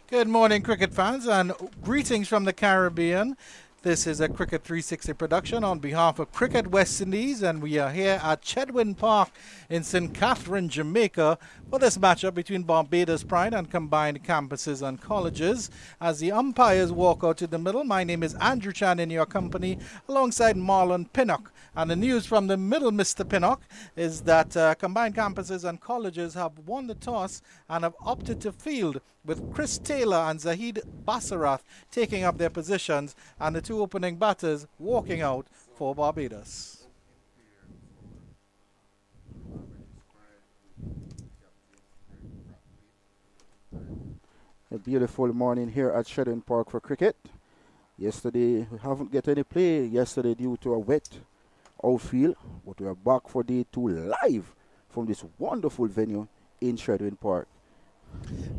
Good morning, cricket fans, and greetings from the Caribbean. This is a Cricket 360 production on behalf of Cricket West Indies, and we are here at Chedwin Park in St. Catherine, Jamaica, for this matchup between Barbados Pride and combined campuses and colleges. As the umpires walk out to the middle, my name is Andrew Chan in your company, alongside Marlon Pinnock. And the news from the middle, Mr. Pinnock, is that combined campuses and colleges have won the toss and have opted to field, with Chris Taylor and Zahid Basarath taking up their positions and the two opening batters walking out for Barbados. A beautiful morning here at Shedden Park for cricket. Yesterday, we haven't get any play yesterday due to a wet outfield, but we are back for day two live from this wonderful venue in Shedden Park.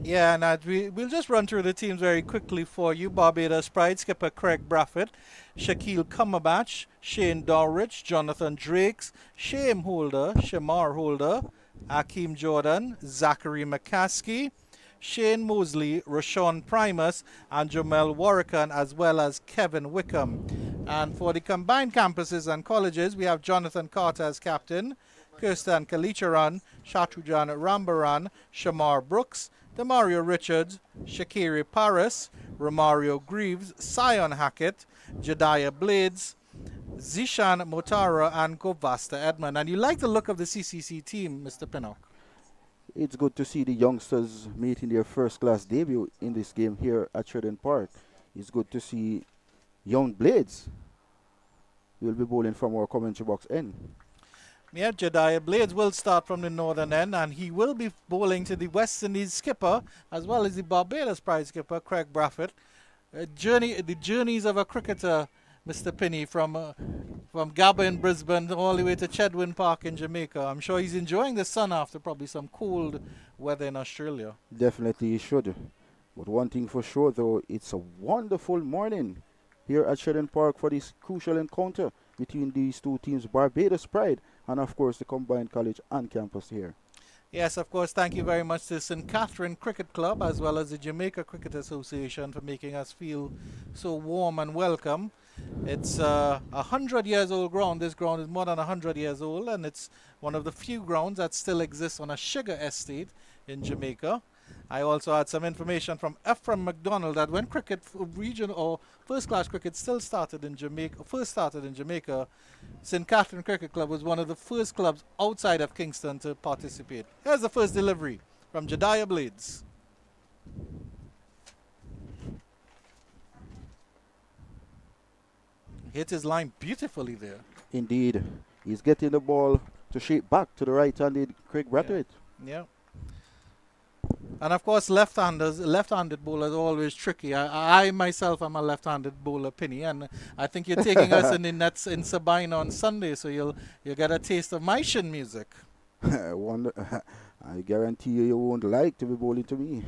Yeah, and we'll just run through the teams very quickly for you. Barbados Pride skipper Craig Brathwaite, Shaquille Cumberbatch, Shane Dorrich, Jonathan Drakes, Shame Holder, Shamar Holder, Akeem Jordan, Zachary McCaskey, Shane Mosley, Rashawn Primus, and Jamel Warrican, as well as Kevin Wickham. And for the combined campuses and colleges, we have Jonathan Carter as captain, Kirsten Kalicharan, Shatrujan Rambaran, Shamar Brooks, Demario Richards, Shakiri Paris, Romario Greaves, Sion Hackett, Jediah Blades, Zishan Motara, and Govasta Edmond. And you like the look of the CCC team, Mr. Pinnock? It's good to see the youngsters making their first class debut in this game here at Shedden Park. It's good to see young Blades. We'll be bowling from our commentary box end. Yeah, Jediah Blades will start from the northern end, and he will be bowling to the West Indies skipper, as well as the Barbados Pride skipper, Craig Brathwaite. The journeys of a cricketer, Mr. Pinney, from Gabba in Brisbane all the way to Chedwin Park in Jamaica. I'm sure he's enjoying the sun after probably some cold weather in Australia. Definitely he should. But one thing for sure, though, it's a wonderful morning here at Shedden Park for this crucial encounter between these two teams, Barbados Pride and, of course, the combined college and campus here. Yes, of course, thank you very much to St. Catherine Cricket Club as well as the Jamaica Cricket Association for making us feel so warm and welcome. It's 100 years old ground. This ground is more than 100 years old, and it's one of the few grounds that still exists on a sugar estate in Jamaica. I also had some information from Ephraim McDonald that when cricket region or first class cricket first started in Jamaica, St. Catherine Cricket Club was one of the first clubs outside of Kingston to participate. Here's the first delivery from Jediah Blades. Hit his line beautifully there. Indeed. He's getting the ball to shape back to the right-handed Craig Brathwaite. Yeah. And of course, left-handed bowlers are always tricky. I myself am a left-handed bowler, Penny, and I think you're taking us in the nets in Sabine on Sunday, so you'll get a taste of my shin music. I guarantee you won't like to be bowling to me.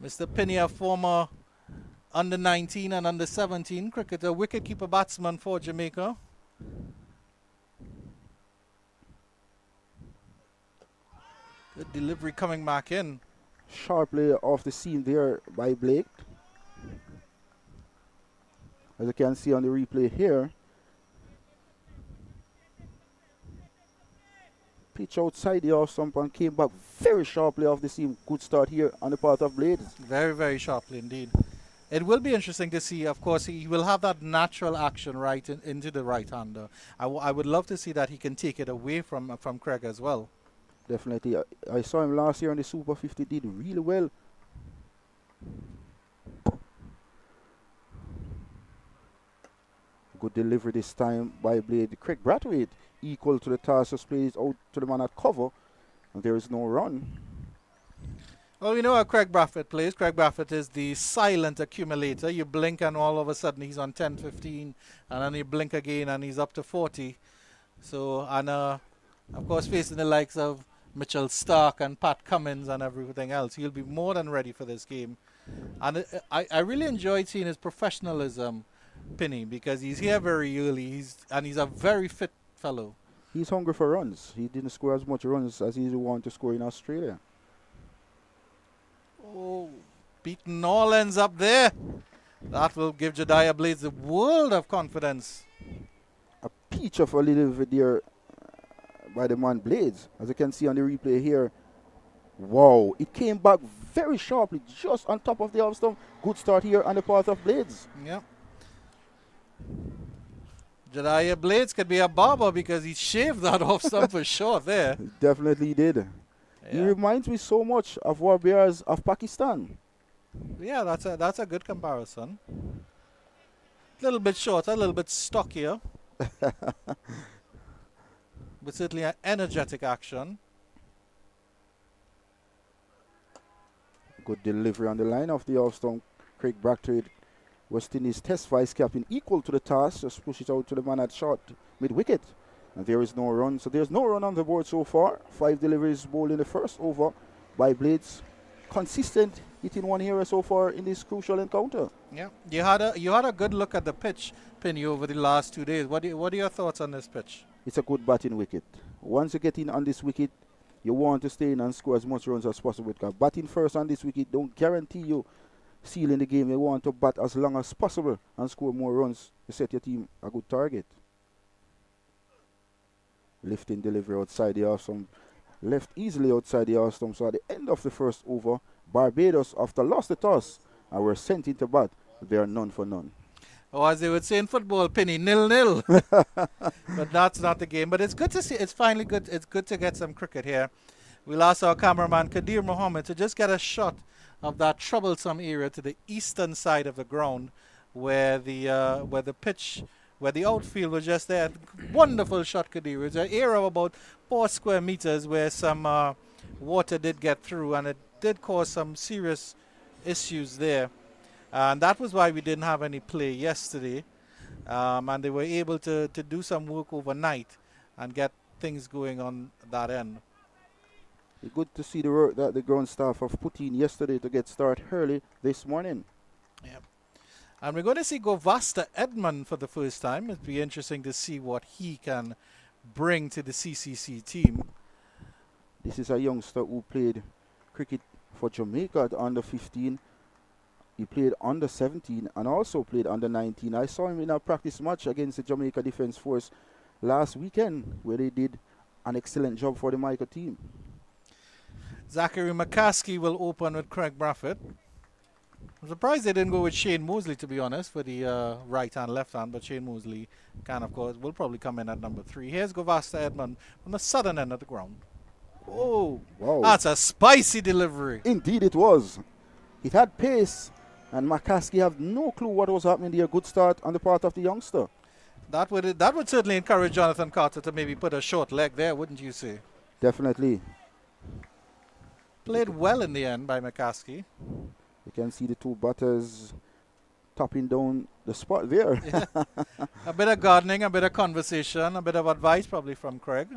Mr. Penny, a former under 19 and under 17 cricketer, wicket-keeper batsman for Jamaica. Good delivery coming back in. Sharply off the seam there by Blake. As you can see on the replay here. Pitch outside the off stump and came back very sharply off the seam. Good start here on the part of Blades. Very, very sharply indeed. It will be interesting to see. Of course, he will have that natural action right into the right-hander. I would love to see that he can take it away from Craig as well. Definitely. I saw him last year on the Super 50, did really well. Good delivery this time by Blade. Craig Brathwaite equal to the task, plays out to the man at cover, and there is no run. Well, you know how Craig Brathwaite plays. Craig Brathwaite is the silent accumulator. You blink and all of a sudden he's on 10, 15, and then you blink again and he's up to 40. So, and of course facing the likes of Mitchell Stark and Pat Cummins and everything else, he'll be more than ready for this game. And I really enjoyed seeing his professionalism, Penny, because he's here very early. He's a very fit fellow. He's hungry for runs. He didn't score as much runs as he wanted to score in Australia. Oh, beating all ends up there. That will give Jediah Blades a world of confidence. A peach of a little video by the man Blades. As you can see on the replay here. Wow, it came back very sharply, just on top of the off stump. Good start here on the part of Blades. Yep. Jediah Blades could be a barber because he shaved that off stump for sure there. Definitely did. He Yeah. reminds me so much of Warriors of Pakistan. Yeah, that's a good comparison. A little bit shorter, a little bit stockier. But certainly an energetic action. Good delivery on the line of the off stump. Craig Brathwaite, West Indies Test vice captain, equal to the task. Just push it out to the man at short mid wicket. And there is no run. So there's no run on the board so far. 5 deliveries bowled in the first over by Blades. Consistent hitting one here so far in this crucial encounter. Yeah, you had a good look at the pitch, Penny, over the last 2 days. What are your thoughts on this pitch? It's a good batting wicket. Once you get in on this wicket, you want to stay in and score as much runs as possible. Because batting first on this wicket don't guarantee you sealing the game. You want to bat as long as possible and score more runs to set your team a good target. Lifting delivery outside the off stump. Left easily outside the off stump. So at the end of the first over, Barbados, after lost the toss and were sent into bat, they are none for none. Or as they would say in football, Penny, 0-0. But that's not the game. But it's good to see. It's finally good. It's good to get some cricket here. We'll ask our cameraman, Kadir Mohammed, to just get a shot of that troublesome area to the eastern side of the ground where the outfield was just there. Wonderful shot, Kadir. It's an area of about 4 square meters where some water did get through, and it did cause some serious issues there. And that was why we didn't have any play yesterday. And they were able to do some work overnight and get things going on that end. It's good to see the work that the ground staff have put in yesterday to get started early this morning. Yep. And we're going to see Govasta Edmond for the first time. It'll be interesting to see what he can bring to the CCC team. This is a youngster who played cricket for Jamaica at under 15. He played under 17 and also played under 19. I saw him in a practice match against the Jamaica Defence Force last weekend where they did an excellent job for the Jamaica team. Zachary McCaskey will open with Craig Brathwaite. I'm surprised they didn't go with Shane Moseley, to be honest, for the right hand, left hand, but Shane Moseley can, of course, will probably come in at number 3. Here's Govasta Edmond from the southern end of the ground. Oh, wow. That's a spicy delivery. Indeed it was. It had pace, and McCaskey have no clue what was happening there. Good start on the part of the youngster. That would certainly encourage Jonathan Carter to maybe put a short leg there, wouldn't you say? Definitely. Played well in the end by McCaskey. You can see the two batters topping down the spot there. Yeah. A bit of gardening, a bit of conversation, a bit of advice probably from Craig.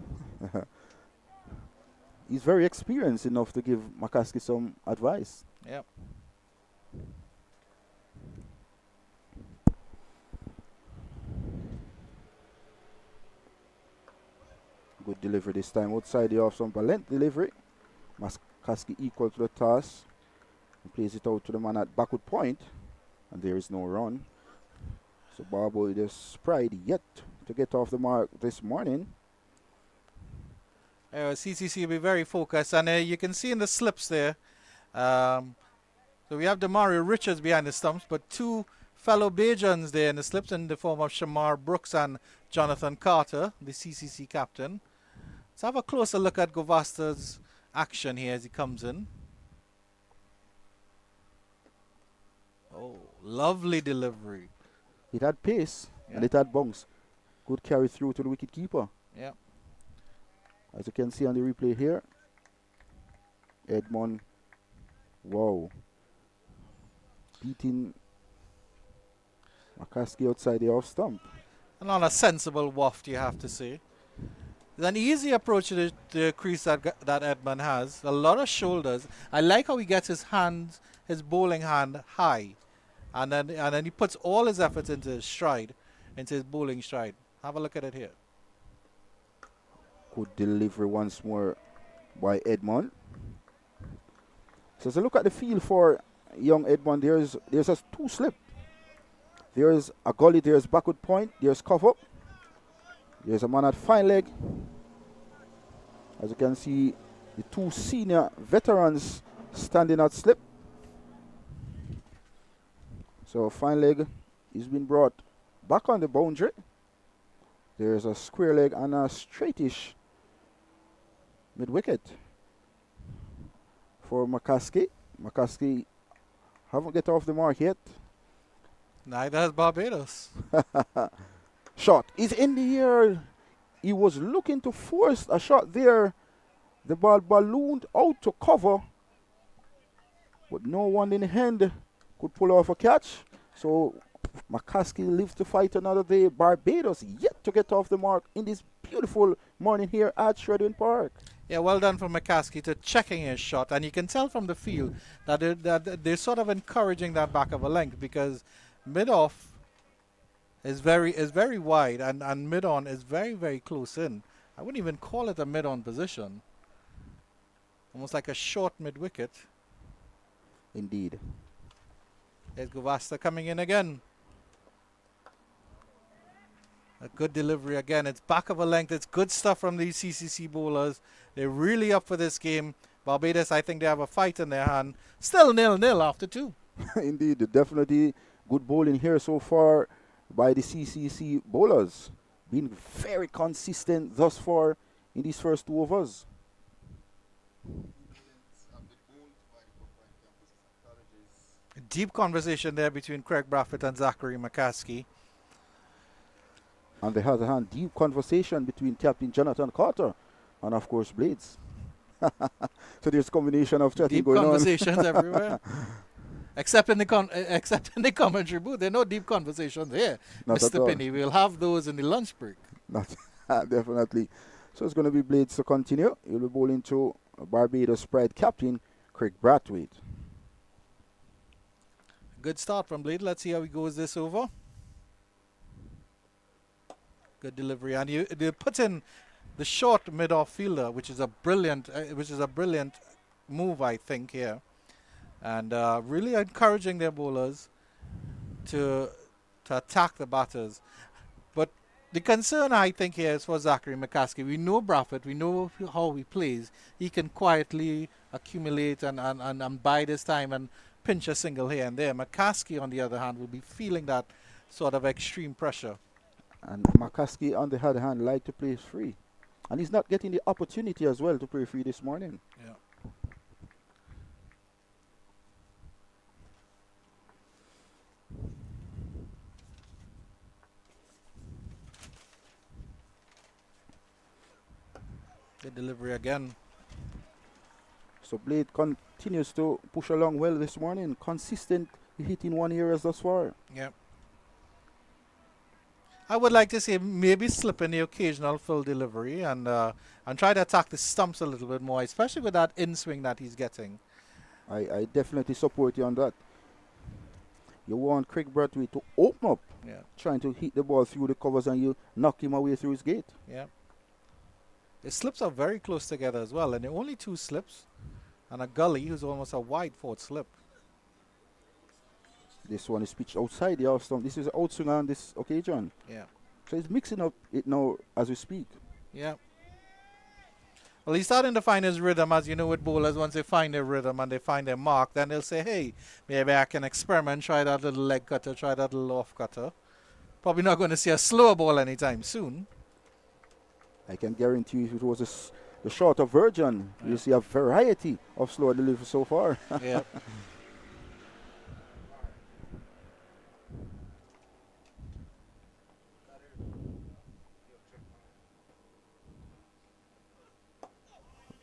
He's very experienced enough to give McCaskey some advice. Yep. Good delivery this time outside the off stump. A length delivery. McCaskey equal to the toss. He plays it out to the man at backward point. And there is no run. So Barbados Pride yet to get off the mark this morning. CCC will be very focused. And you can see in the slips there. So we have Demario Richards behind the stumps. But 2 fellow Bajans there in the slips in the form of Shamar Brooks and Jonathan Carter, the CCC captain. Let's have a closer look at Govasta's action here as he comes in. Oh, lovely delivery. It had pace and it had bounce. Good carry through to the wicket keeper. Yeah. As you can see on the replay here, Edmond, wow, beating McCaskey outside the off stump. And on a sensible waft, you have to say. It's an easy approach to the crease that Edmond has. A lot of shoulders. I like how he gets his bowling hand high. And then he puts all his efforts into his stride, into his bowling stride. Have a look at it here. Good delivery once more by Edmond. So as I look at the field for young Edmond, there's a two slip. There's a gully, there's backward point, there's cover. There's a man at fine leg. As you can see, the two senior veterans standing at slip. So fine leg is being brought back on the boundary. There's a square leg and a straightish mid wicket for McCaskey. McCaskey haven't get off the mark yet. Neither has Barbados. Shot is in the air. He was looking to force a shot there. The ball ballooned out to cover, but no one in hand could pull off a catch. So McCaskey lives to fight another day. Barbados yet to get off the mark in this beautiful morning here at Shredwin Park. Yeah, well done for McCaskey to checking his shot, and you can tell from the field that they're sort of encouraging that back of a length, because mid-off is very wide, and mid-on is very close in. I wouldn't even call it a mid-on position. Almost like a short mid-wicket. Indeed. There's Guvasta coming in again. A good delivery again. It's back of a length. It's good stuff from these CCC bowlers. They're really up for this game. Barbados, I think they have a fight in their hand. Still 0-0 after 2. Indeed, definitely good bowling here so far by the CCC bowlers. Been very consistent thus far in these first 2 overs. A deep conversation there between Craig Brathwaite and Zachary McCaskey. On the other hand, deep conversation between Captain Jonathan Carter and, of course, Blades. So there's a combination of chatting Deep going on. conversations everywhere. Except in the commentary booth. There are no deep conversations here. Not at Mr. all. Penny, we'll have those in the lunch break. Not definitely. So it's going to be Blades to continue. He'll be bowling to Barbados Pride captain Craig Brathwaite. Good start from Blade. Let's see how he goes this over. Good delivery, and they put in the short mid-off fielder, which is a brilliant move, I think, here, and really encouraging their bowlers to attack the batters. But the concern, I think, here is for Zachary McCaskey. We know Brathwaite, we know how he plays. He can quietly accumulate and buy this time and pinch a single here and there. McCaskey, on the other hand, will be feeling that sort of extreme pressure. And McCaskey, on the other hand, like to play free. And he's not getting the opportunity as well to play free this morning. Yeah. Good delivery again. So Blade continues to push along well this morning. Consistent hitting 1 areas thus far. Yeah. I would like to see maybe slip in the occasional full delivery and try to attack the stumps a little bit more, especially with that in swing that he's getting. I definitely support you on that. You want Craig Brathwaite to open up, trying to hit the ball through the covers, and you knock him away through his gate. Yeah. The slips are very close together as well, and there are only 2 slips, and a gully who's almost a wide 4th slip. This one is pitched outside the off stump. This is an outswing on this occasion. Yeah. So he's mixing up it now as we speak. Yeah. Well, he's starting to find his rhythm, as you know, with bowlers. Once they find their rhythm and they find their mark, then they'll say, hey, maybe I can experiment, try that little leg cutter, try that little off cutter. Probably not going to see a slower ball anytime soon. I can guarantee you, if it was the shorter version, you'll see a variety of slower delivery so far. Yeah.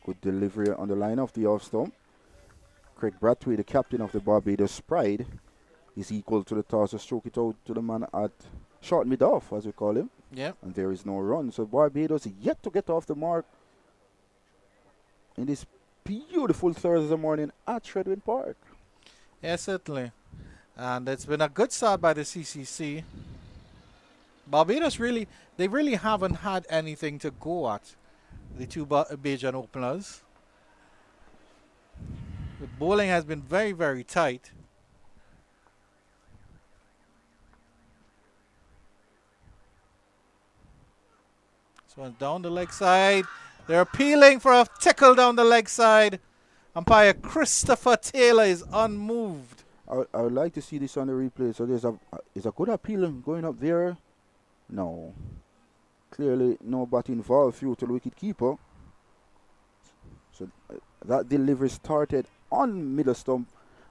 Good delivery on the line of the off stump. Craig Brathwaite, the captain of the Barbados Pride, is equal to the toss to stroke it out to the man at short mid-off, as we call him. Yeah. And there is no run. So Barbados yet to get off the mark in this beautiful Thursday morning at Shredwin Park. Yeah, certainly. And it's been a good start by the CCC. Barbados really haven't had anything to go at, the 2 Bajan openers. The bowling has been very, very tight. This one's down the leg side. They're appealing for a tickle down the leg side. Umpire Christopher Taylor is unmoved. I would like to see this on the replay. So is a good appeal going up there? No. Clearly no bat involved through to the wicket keeper. So that delivery started on middle stump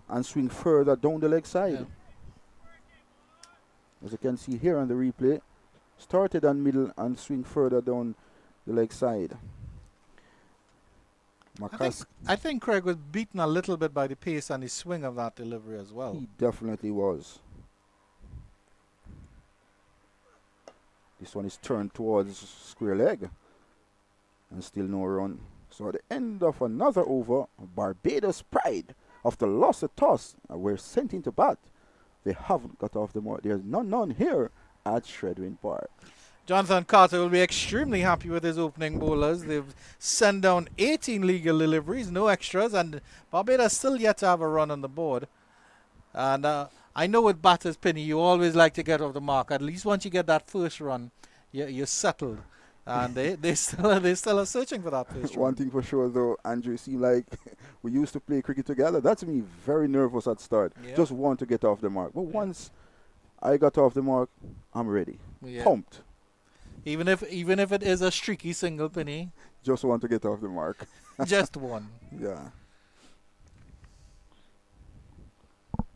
and swing further down the leg side. Yeah. As you can see here on the replay, started on middle and swing further down the leg side. I think Craig was beaten a little bit by the pace and the swing of that delivery as well. He definitely was. This one is turned towards square leg and still no run. So at the end of another over, Barbados Pride, after lost the toss, were sent into bat. They haven't got off the mark. There's none here at Shredwin Park. Jonathan Carter will be extremely happy with his opening bowlers. They've sent down 18 legal deliveries, no extras, and Barbados still yet to have a run on the board. And I know with batters, Penny, you always like to get off the mark. At least once you get that first run, you're settled. And they still are searching for that first run. One thing for sure, though, Andrew, it seemed like we used to play cricket together. That's me very nervous at start. Yeah. Just want to get off the mark. But once I got off the mark, I'm ready. Yeah. Pumped. Even if it is a streaky single, Penny. Just want to get off the mark. Just one. Yeah.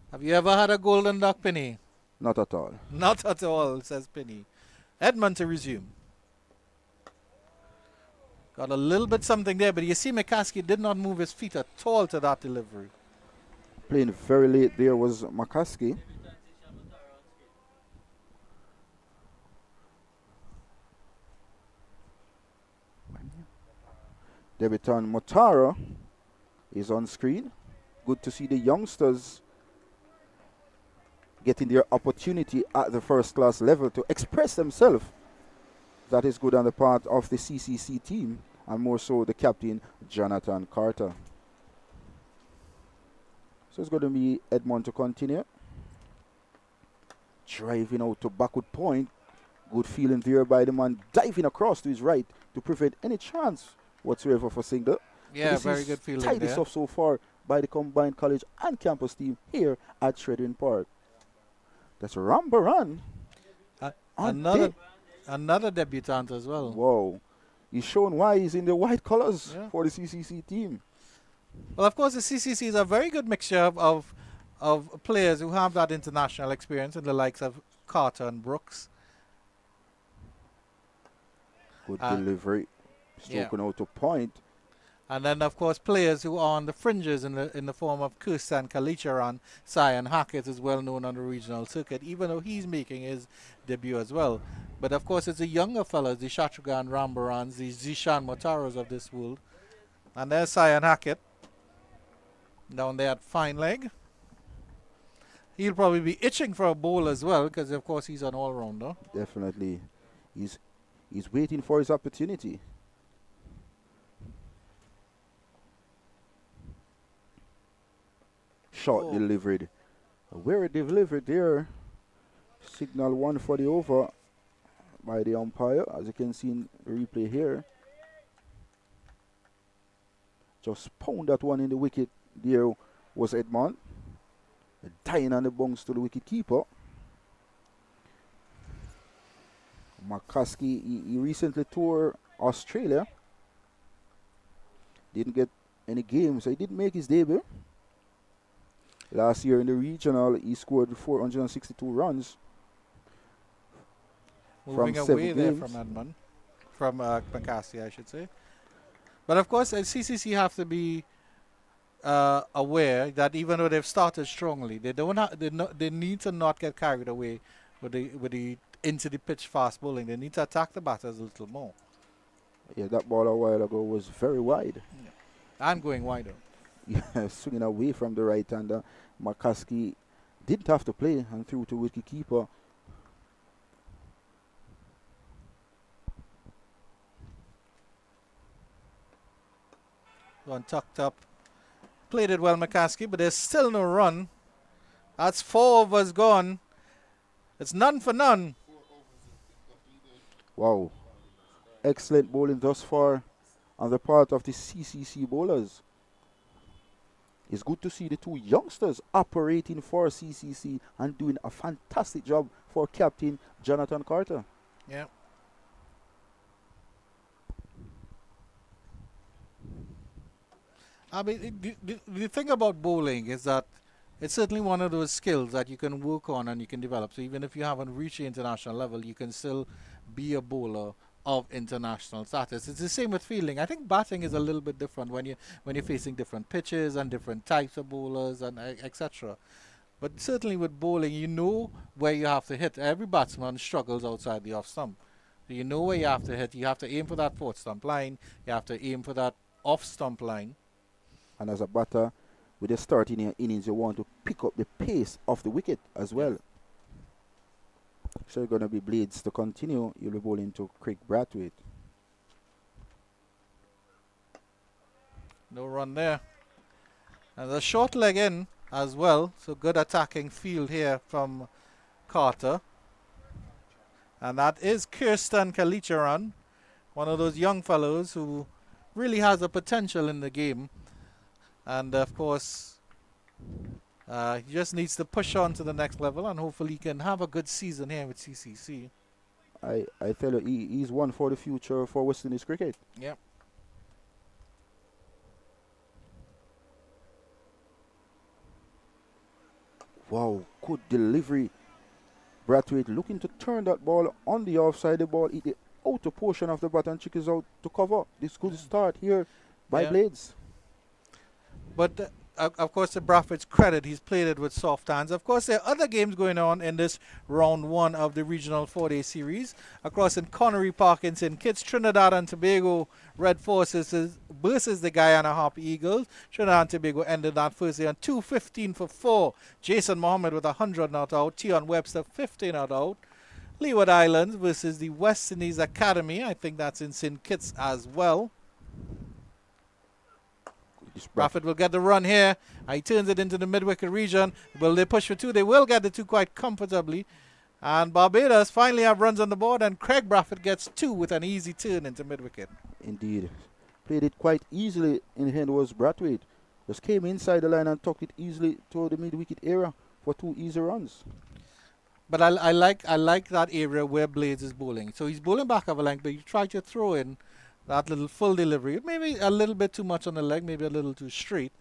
Have you ever had a golden duck, Penny? Not at all. Not at all, says Penny. Edmond to resume. Got a little bit something there, but you see McCaskey did not move his feet at all to that delivery. Playing very late there was McCaskey. Debutant Motara is on screen. Good to see the youngsters getting their opportunity at the first class level to express themselves. That is good on the part of the CCC team, and more so the captain, Jonathan Carter. So it's going to be Edmond to continue. Driving out to backward point. Good feeling there by the man, diving across to his right to prevent any chance whatsoever for single. Yeah, so very good feeling tidy there. stuff so far by the combined college and campus team here at Shredwin Park. That's Rambaran. Another debutant as well. Wow. He's shown why he's in the white colors for the CCC team. Well, of course, the CCC is a very good mixture of players who have that international experience in the likes of Carter and Brooks. Good delivery. Stroking out to point. And then, of course, players who are on the fringes in the form of Kirsan Kalicharan. Cyan Hackett is well known on the regional circuit, even though he's making his debut as well. But, of course, it's the younger fellas, the Shatragan Rambarans, the Zishan Motaros of this world. And there's Cyan Hackett down there at fine leg. He'll probably be itching for a bowl as well because, of course, he's an all-rounder. Definitely. He's waiting for his opportunity. Shot delivered. Where delivered there. Signal 1 for the over by the umpire, as you can see in the replay here. Just pound that one in the wicket. There was Edmond. Dying on the bunks to the wicket keeper. McCaskey, he recently toured Australia. Didn't get any games, so he didn't make his debut. Last year in the regional, he scored 462 runs. Moving from away 7 there games. from Edmond. From McCaskey, I should say. But of course, CCC have to be aware that even though they've started strongly, they need to not get carried away with the into the pitch fast bowling. They need to attack the batters a little more. Yeah, that ball a while ago was very wide. Yeah. And going wider. Yeah, swinging away from the right-hander. McCaskey didn't have to play and threw to wicket keeper. One tucked up Played it well, McCaskey, but there's still no run. That's 4 overs gone. It's none for none. Wow. Excellent bowling thus far on the part of the CCC bowlers. It's good to see the two youngsters operating for CCC and doing a fantastic job for Captain Jonathan Carter. Yeah. I mean, the thing about bowling is that it's certainly one of those skills that you can work on and you can develop. So even if you haven't reached the international level, you can still be a bowler of international status. It's the same with fielding. I think batting is a little bit different when you're facing different pitches and different types of bowlers and etc. But certainly with bowling, you know where you have to hit. Every batsman struggles outside the off stump. So you know where you have to hit. You have to aim for that fourth stump line. You have to aim for that off stump line. And as a batter, with the start in your innings, you want to pick up the pace of the wicket as well. So you're going to be Blades to continue. You'll be bowling to Craig Brathwaite. No run there. And the short leg in as well. So good attacking field here from Carter. And that is Kirsten Kalicharan, one of those young fellows who really has a potential in the game. And of course, he just needs to push on to the next level and hopefully he can have a good season here with CCC. I tell you, he's one for the future for West Indies cricket. Yep. Wow, good delivery. Brathwaite looking to turn that ball on the offside. The ball hit the outer portion of the bat and chickens out to cover. This good start here by Blades. But of course, to Brathwaite's credit, he's played it with soft hands. Of course, there are other games going on in this round 1 of the regional 4-day series. Across in Connery Park in St. Kitts, Trinidad and Tobago Red Forces versus the Guyana Harp Eagles. Trinidad and Tobago ended that first day on 215 for 4. Jason Mohammed with 100 not out. Tion Webster 50 not out. Leeward Islands versus the West Indies Academy. I think that's in St. Kitts as well. Brathwaite will get the run here. He turns it into the mid-wicket region. Will they push for 2? They will get the 2 quite comfortably. And Barbados finally have runs on the board, and Craig Brathwaite gets 2 with an easy turn into mid-wicket. Indeed. Played it quite easily in hand was Brathwaite. Just came inside the line and tucked it easily to the mid-wicket area for 2 easy runs. But I like that area where Blades is bowling. So he's bowling back of a length, but you try to throw in that little full delivery. Maybe a little bit too much on the leg, maybe a little too straight.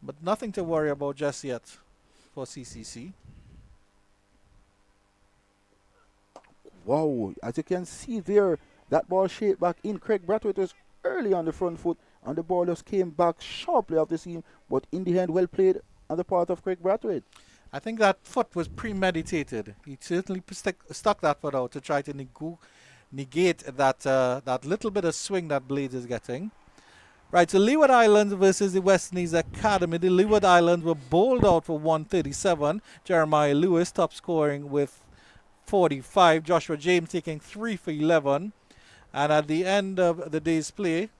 But nothing to worry about just yet for CCC. Wow, as you can see there, that ball shaped back in. Craig Brathwaite was early on the front foot, and the ball just came back sharply off the seam, but in the end, well played on the part of Craig Brathwaite. I think that foot was premeditated. He certainly stuck that foot out to try to negate that little bit of swing that Blades is getting. Right, so Leeward Islands versus the West Indies Academy. The Leeward Islands were bowled out for 137. Jeremiah Lewis top scoring with 45. Joshua James taking 3 for 11. And at the end of the day's play,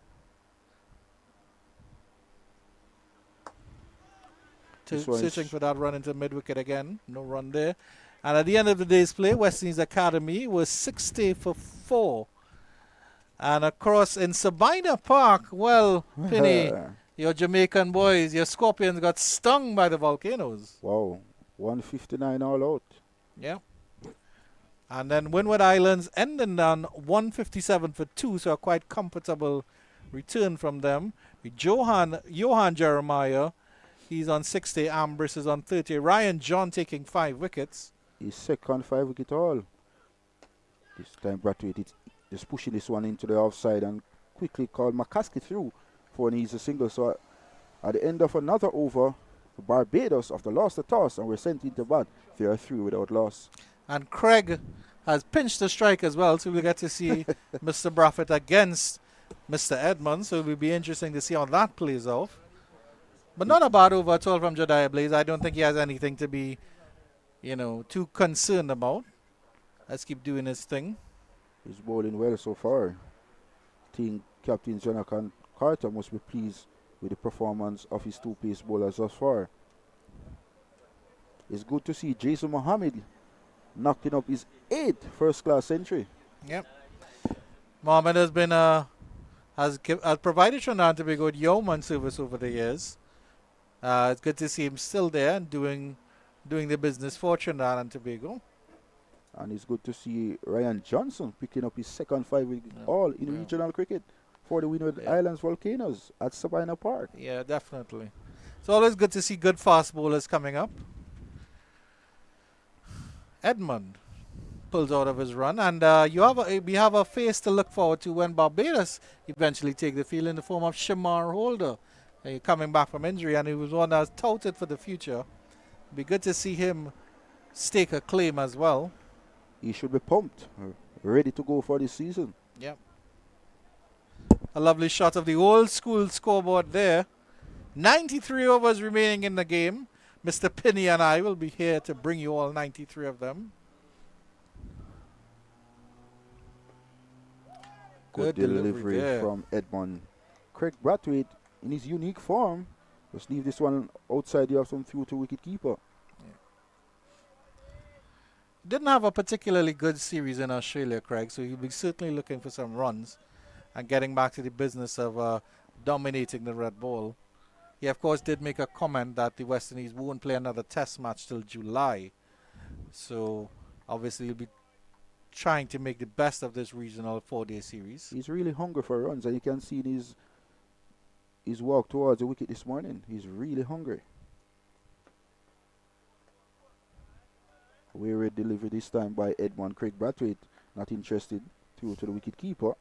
searching for that run into mid-wicket again. No run there. And at the end of the day's play, West Indies Academy was 60 for 4. And across in Sabina Park, well, Penny, your Jamaican boys, your Scorpions got stung by the Volcanoes. Wow, 159 all out. Yeah. And then Windward Islands ending on 157 for 2, so a quite comfortable return from them. Johan Jeremiah, he's on 60. Ambrose is on 30. Ryan John taking 5 wickets. He's second 5 wicket all. This time Brathwaite just pushing this one into the offside and quickly called McCaskey through for an easy single. So at the end of another over, Barbados after lost the toss and were sent into bat. They are through without loss. And Craig has pinched the strike as well, so we'll get to see Mr. Brathwaite against Mr. Edmond. So it will be interesting to see how that plays off. But not a bad over at all from Jediah Blaze. I don't think he has anything to be, too concerned about. Let's keep doing his thing. He's bowling well so far. Team Captain Jonathan Carter must be pleased with the performance of his two pace bowlers thus far. It's good to see Jason Mohammed knocking up his 8th first-class century. Yep. Mohammed has been has provided Trinidad and Tobago with yeoman service over the years. It's good to see him still there and doing the business for Trinidad and Tobago. And it's good to see Ryan Johnson picking up his second 5-wicket all in regional cricket for the Windward Islands Volcanoes at Sabina Park. Yeah, definitely. It's always good to see good fast bowlers coming up. Edmond pulls out of his run, and we have a face to look forward to when Barbados eventually take the field in the form of Shamar Holder, coming back from injury, and he was one that was touted for the future. Be good to see him stake a claim as well. He should be pumped, ready to go for this season. Yep. A lovely shot of the old school scoreboard there. 93 overs remaining in the game. Mr. Pinney and I will be here to bring you all 93 of them. Good delivery from Edmond. Craig Brathwaite, in his unique form, just leave this one outside the off some through to wicket keeper. Didn't have a particularly good series in Australia, Craig, so he'll be certainly looking for some runs and getting back to the business of dominating the red ball. He, of course, did make a comment that the West Indies won't play another test match till July. So, obviously, he'll be trying to make the best of this regional 4-day series. He's really hungry for runs, and you can see in his walk towards the wicket this morning. He's really hungry. Weary delivery this time by Edmond. Craig Brathwaite not interested through to the wicket keeper.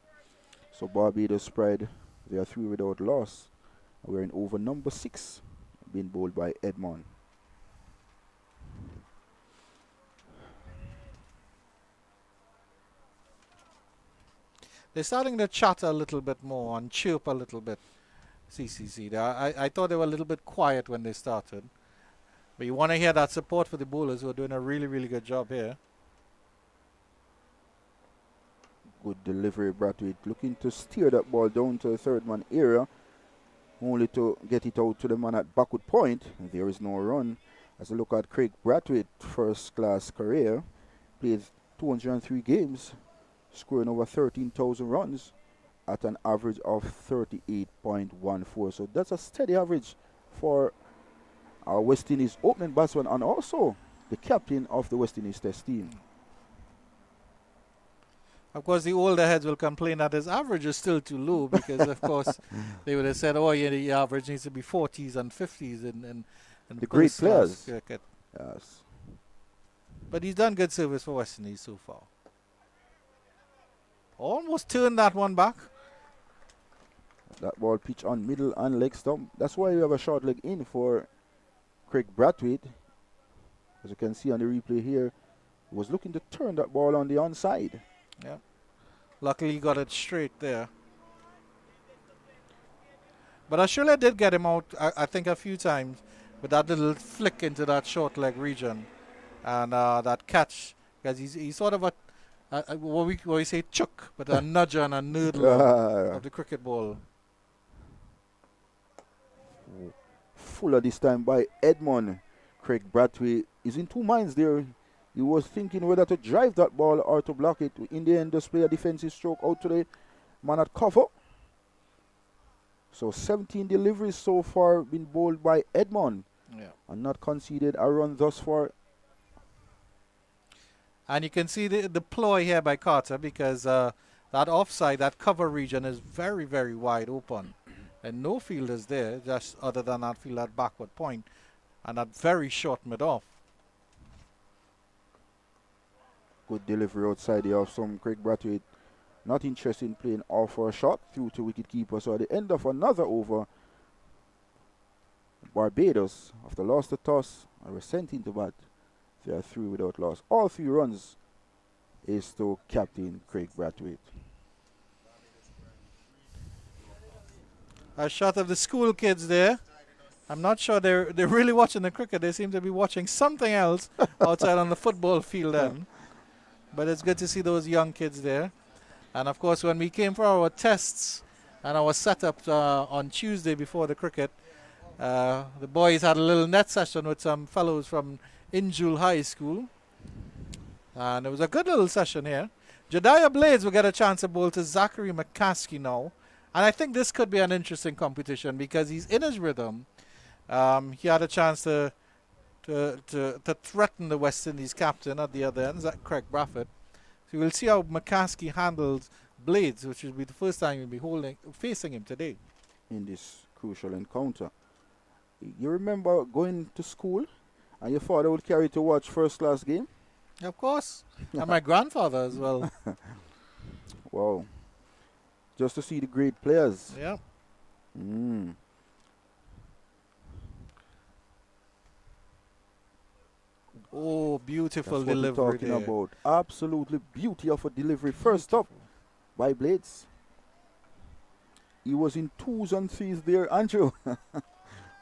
So Barbados Pride, they are through without loss. We're in over number 6, being bowled by Edmond. They're starting to chatter a little bit more and chirp a little bit, CCC. I thought they were a little bit quiet when they started. But you want to hear that support for the bowlers who are doing a really, really good job here. Good delivery, Brathwaite looking to steer that ball down to the third man area, only to get it out to the man at backward point. And there is no run. As I look at Craig Brathwaite, first class career, played 203 games, scoring over 13,000 runs at an average of 38.14. So that's a steady average for our West Indies opening batsman and also the captain of the West Indies Test team. Of course, the older heads will complain that his average is still too low because, of course, they would have said, oh, yeah, the average needs to be 40s and 50s in the great players. Cricket. Yes. But he's done good service for West Indies so far. Almost turned that one back. That ball pitch on middle and leg stump. That's why you have a short leg in for Craig Brathwaite. As you can see on the replay here, was looking to turn that ball on the onside. Yeah. Luckily he got it straight there. But Australia did get him out, I think, a few times with that little flick into that short leg region and that catch. Because he's sort of what we say chook, but a nudger and a noodler of the cricket ball. Fuller this time by Edmond. Craig Brathwaite is in two minds there. He was thinking whether to drive that ball or to block it. In the end, just play a defensive stroke out to the man at cover. So 17 deliveries so far been bowled by Edmond. Yeah. And not conceded a run thus far. And you can see the ploy here by Carter because that offside, that cover region is very, very wide open. And no fielders there, just other than that field at backward point. And that very short mid-off. Good delivery outside the off. Some Craig Brathwaite not interested in playing off for a shot through to wicket keeper. So at the end of another over, Barbados, after lost the toss, were sent into bat. They are through without loss. All 3 runs is to captain Craig Brathwaite. A shot of the school kids there. I'm not sure they're really watching the cricket. They seem to be watching something else outside on the football field then. But it's good to see those young kids there. And of course, when we came for our tests And I was set up on Tuesday before the cricket. The boys had a little net session with some fellows from Injul High School. And it was a good little session here. Jediah Blades will get a chance to bowl to Zachary McCaskey now. And I think this could be an interesting competition because he's in his rhythm. He had a chance to threaten the West Indies captain at the other end, Zach Craig Brathwaite. So we'll see how McCaskey handles Blades, which will be the first time we'll be facing him today. In this crucial encounter. You remember going to school and your father would carry you to watch first class game? Of course. And my grandfather as well. Wow. Just to see the great players. Yeah. Oh, beautiful That's delivery what we're talking about. Absolutely beauty of a delivery. First up by Blades. He was in 2s and 3s there, Andrew.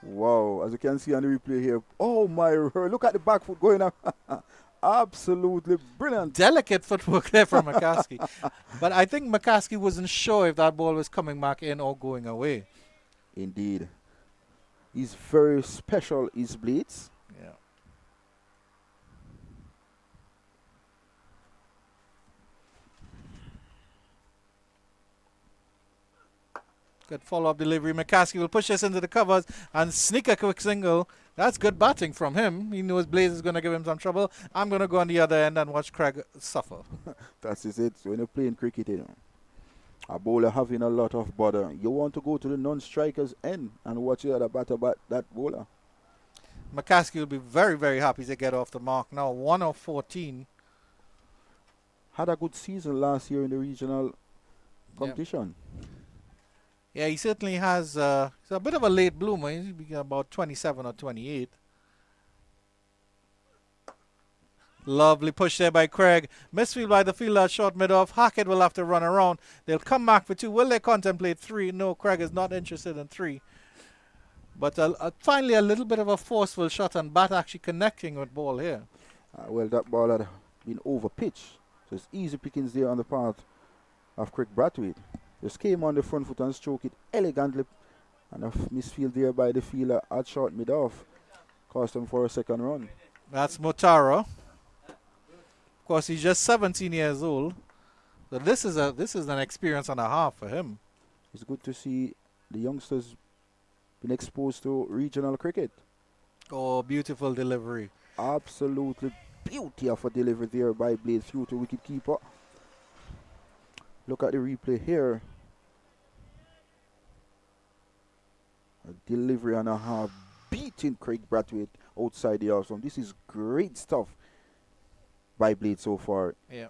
Wow, as you can see on the replay here. Oh my word, look at the back foot going up. Absolutely brilliant. Delicate footwork there from McCaskey. But I think McCaskey wasn't sure if that ball was coming back in or going away. Indeed. He's very special, his Blades. Yeah. Good follow-up delivery. McCaskey will push this into the covers and sneak a quick single. That's good batting from him. He knows Blaze is going to give him some trouble. I'm going to go on the other end and watch Craig suffer. That is it. When you're playing cricket, you know, a bowler having a lot of bother. You want to go to the non-striker's end and watch the other batter bat that bowler. McCaskey will be very, very happy to get off the mark now. 1 of 14. Had a good season last year in the regional competition. Yeah, he certainly has. He's a bit of a late bloomer. He's about 27 or 28. Lovely push there by Craig. Misfield by the fielder, short mid-off. Hackett will have to run around. They'll come back for 2. Will they contemplate 3? No, Craig is not interested in 3. But finally a little bit of a forceful shot and bat actually connecting with ball here. Well, that ball had been over-pitched. So it's easy pickings there on the part of Craig Brathwaite. Just came on the front foot and stroked it elegantly. And a misfield there by the fielder at short mid-off. Cost him for a second run. That's Motaro. Of course, he's just 17 years old. So this is an experience and a half for him. It's good to see the youngsters been exposed to regional cricket. Oh, beautiful delivery. Absolutely beauty of a delivery there by Blade through to wicket keeper. Look at the replay here. A delivery and a half beating Craig Brathwaite outside the off. This is great stuff by Blade so far. Yeah.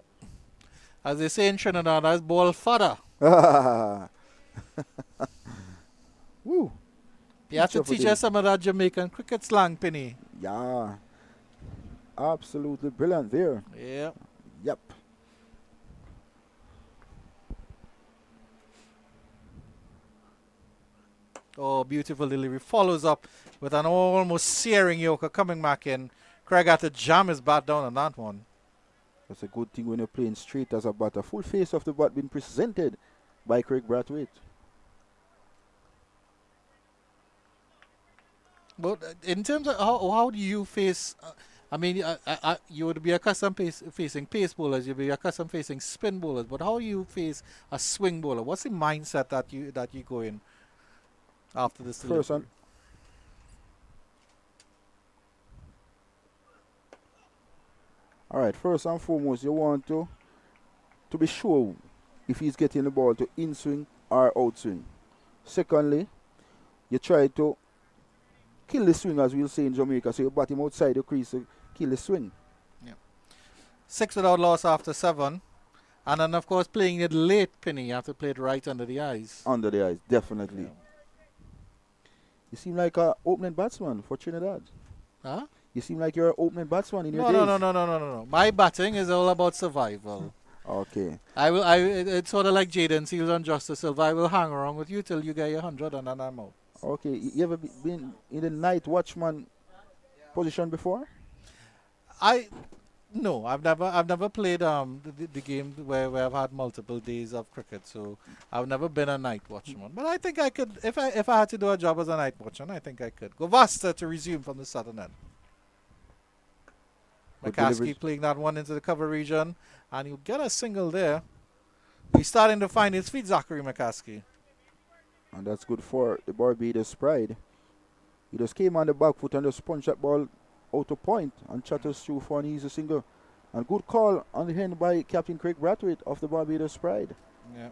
As they say in Trinidad, that's ball fodder. Woo. You have to teach us some of that Jamaican cricket slang, Penny. Yeah. Absolutely brilliant there. Yeah. Yep. Oh, beautiful delivery. Follows up with an almost searing Yorker coming back in. Craig had to jam his bat down on that one. That's a good thing when you're playing straight as a batter. Full face of the bat being presented by Craig Brathwaite. But in terms of how do you face... I mean, you would be accustomed facing pace bowlers. You'd be accustomed facing spin bowlers. But how do you face a swing bowler? What's the mindset that you go in after this delivery? Alright, first and foremost, you want to be sure if he's getting the ball to in-swing or out-swing. Secondly, you try to kill the swing, as we'll say in Jamaica. So you bat him outside the crease to kill the swing. Yeah. 6 without loss after 7. And then, of course, playing it late, Penny. You have to play it right under the eyes. Under the eyes, definitely. Yeah. You seem like an opening batsman for Trinidad. Huh? You seem like you're an opening batsman in your days. No. My batting is all about survival. Okay. It's sort of like Jaden Seals and Justice Silva. I will hang around with you till you get your 100 and then I'm out. Okay. You ever been in the night watchman position before? No, I've never played the game where I've had multiple days of cricket, so I've never been a night watchman. But I think I could if I had to do a job as a night watchman, I think I could. Go Vasta to resume from the southern end. Good McCaskey delivery. playing that one into the cover region, and he'll get a single there. He's starting to find his feet, Zachary McCaskey. And that's good for the Barbados Pride. He just came on the back foot and just punched that ball out to point and chatters through for an easy single. And good call on the hand by Captain Craig Brathwaite of the Barbados Pride. Yeah.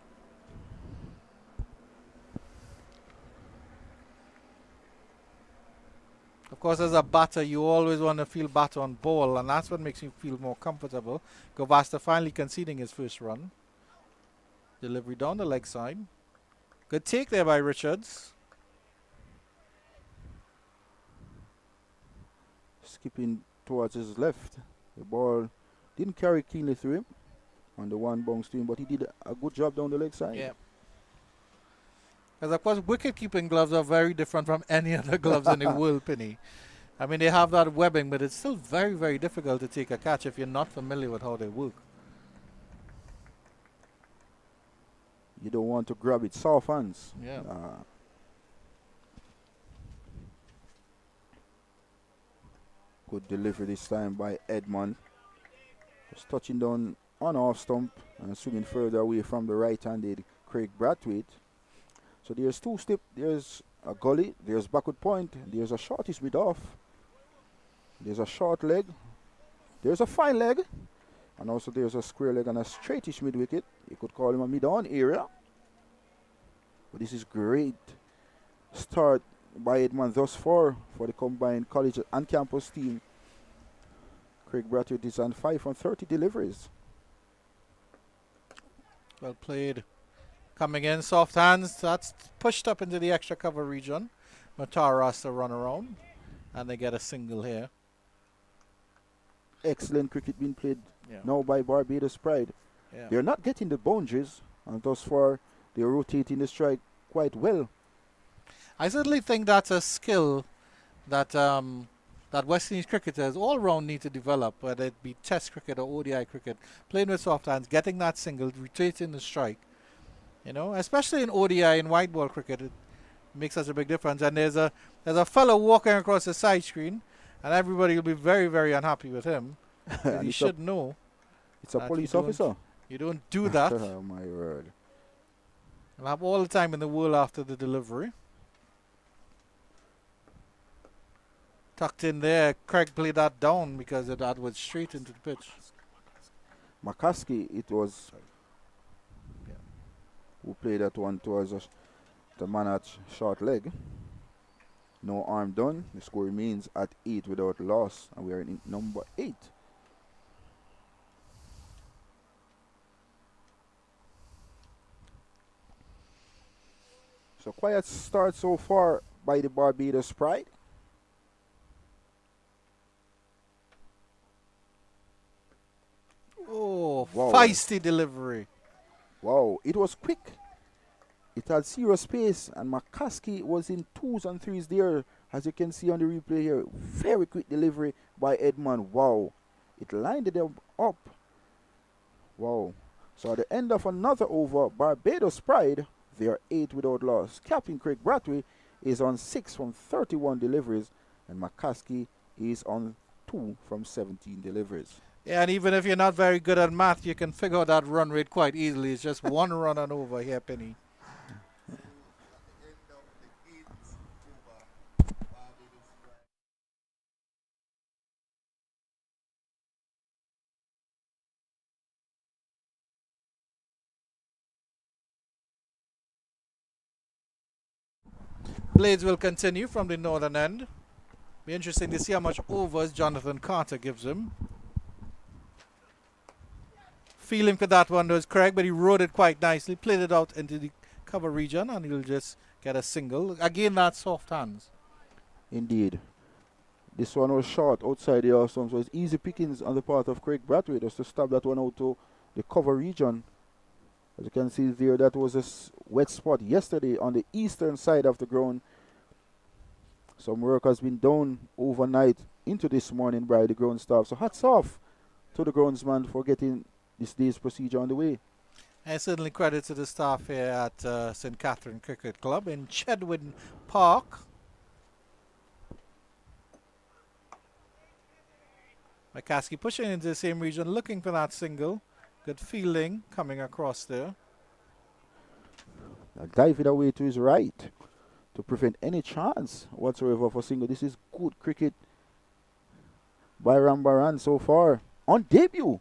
Of course, as a batter, you always want to feel batter on ball, and that's what makes you feel more comfortable. Govasta finally conceding his first run. Delivery down the leg side. Good take there by Richards. Skipping towards his left. The ball didn't carry keenly through him on the one bounce to him, but he did a good job down the leg side. Yeah. Because, of course, wicket-keeping gloves are very different from any other gloves in the world, Penny. I mean, they have that webbing, but it's still very, very difficult to take a catch if you're not familiar with how they work. You don't want to grab it. Soft hands. Yeah. Good delivery this time by Edmond. Just touching down on off stump and swinging further away from the right-handed Craig Brathwaite. So there's two step, there's a gully, there's backward point, there's a shortish mid off, there's a short leg, there's a fine leg, and also there's a square leg and a straightish mid wicket. You could call him a mid on area. But this is great start by Edmond thus far for the combined college and campus team. Craig Brathwaite is on 5 from 30 deliveries. Well played. Coming in, soft hands. That's pushed up into the extra cover region. Matara has to run around, and they get a single here. Excellent cricket being played Yeah. now by Barbados Pride. Yeah. They're not getting the boundaries, and thus far they're rotating the strike quite well. I certainly think that's a skill that that West Indies cricketers all round need to develop, whether it be Test cricket or ODI cricket. Playing with soft hands, getting that single, rotating the strike. You know, especially in ODI and white ball cricket, it makes such a big difference. And there's a fellow walking across the side screen, and everybody will be very, very unhappy with him. And He it's should know a that police you don't- officer. you don't do that. Oh my word. I'll have all the time in the world after the delivery. Tucked in there, Craig played that down because that was straight into the pitch. McCaskey, it was Yeah. who played that one towards the man at short leg. No arm done. The score remains at 8 without loss, and we are in number 8. So quiet start so far by the Barbados Pride. Oh, Wow. feisty delivery. Wow, it was quick. It had serious pace, and McCaskey was in 2s and 3s there, as you can see on the replay here. Very quick delivery by Edmond. Wow, it lined them up. Wow. So at the end of another over, Barbados Pride, they are 8 without loss. Captain Craig Brathwaite is on 6 from 31 deliveries, and McCaskey is on 2 from 17 deliveries. Yeah, and even if you're not very good at math, you can figure out that run rate quite easily. It's just one run and over here, Penny. Blades will continue from the northern end. Be interesting to see how much overs Jonathan Carter gives him. Feeling for that one was Craig, but he rode it quite nicely, played it out into the cover region, and he'll just get a single. Again, that's soft hands. Indeed. This one was short outside the off stump, so it's easy pickings on the part of Craig Brathwaite just to stab that one out to the cover region. As you can see there, that was a wet spot yesterday on the eastern side of the ground. Some work has been done overnight into this morning by the ground staff. So hats off to the groundsman for getting this day's procedure on the way. And certainly credit to the staff here at St. Catherine Cricket Club in Chedwin Park. McCaskey pushing into the same region, looking for that single. Good fielding coming across there. Now diving away to his right to prevent any chance whatsoever for single. This is good cricket by Rambaran so far. On debut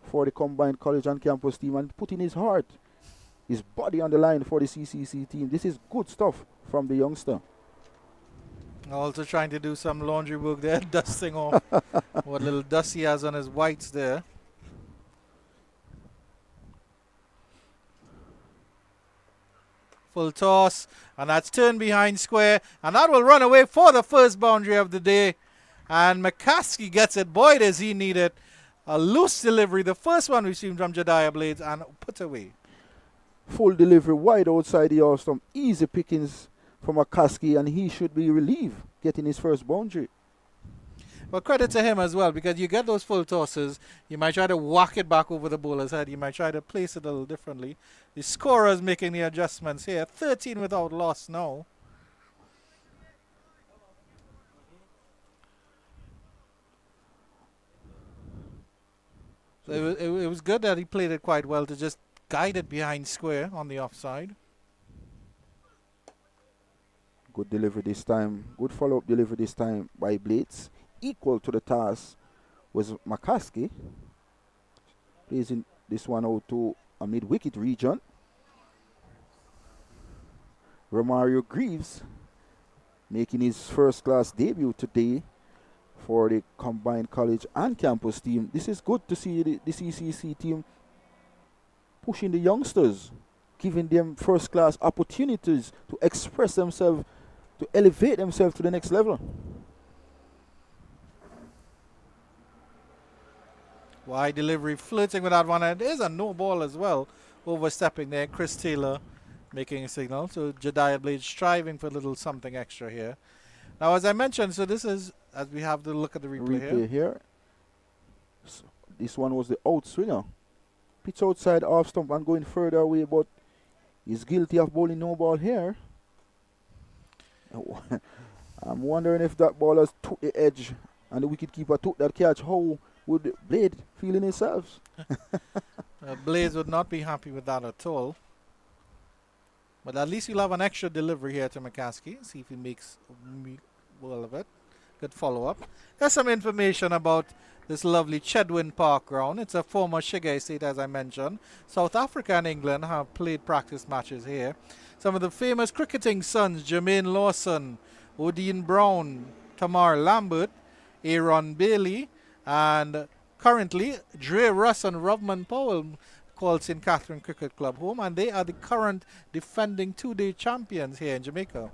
for the combined college and campus team, and putting his heart, his body on the line for the CCC team. This is good stuff from the youngster. Also trying to do some laundry work there, dusting off what little dust he has on his whites there. Full toss, and that's turned behind square, and that will run away for the first boundary of the day. And McCaskey gets it. Boy, does he need it. A loose delivery, the first one we've seen from Jediah Blades, and put away. Full delivery wide outside the off stump. Easy pickings for McCaskey, and he should be relieved getting his first boundary. But credit to him as well, because you get those full tosses, you might try to whack it back over the bowler's head, you might try to place it a little differently. The scorer's making the adjustments here. 13 without loss now. So it was good that he played it quite well to just guide it behind square on the offside. Good delivery this time. Good follow-up delivery this time by Blades. Equal to the task was McCaskey. Placing this one out to a mid-wicket region. Romario Greaves making his first-class debut today for the combined college and campus team. This is good to see the CCC team pushing the youngsters, giving them first-class opportunities to express themselves, to elevate themselves to the next level. Wide delivery, flirting with that one, and there's a no ball as well, overstepping there. Chris Taylor making a signal. So Jediah Blades striving for a little something extra here. Now, as I mentioned, so this is, as we have to look at the replay here. So this one was the out swinger. Pitch outside off stump and going further away, but he's guilty of bowling no ball here. I'm wondering if that ball has took the edge and the wicketkeeper took that catch. How would Blade feel in himself? Blades would not be happy with that at all. But at least you'll have an extra delivery here to McCaskey. See if he makes well of it. Good follow-up. There's some information about this lovely Chedwin Park ground. It's a former sugar estate, as I mentioned. South Africa and England have played practice matches here. Some of the famous cricketing sons, Jermaine Lawson, Odin Brown, Tamar Lambert, Aaron Bailey, and currently Dre Russ and Robman Powell called St. Catherine Cricket Club home, and they are the current defending two-day champions here in Jamaica.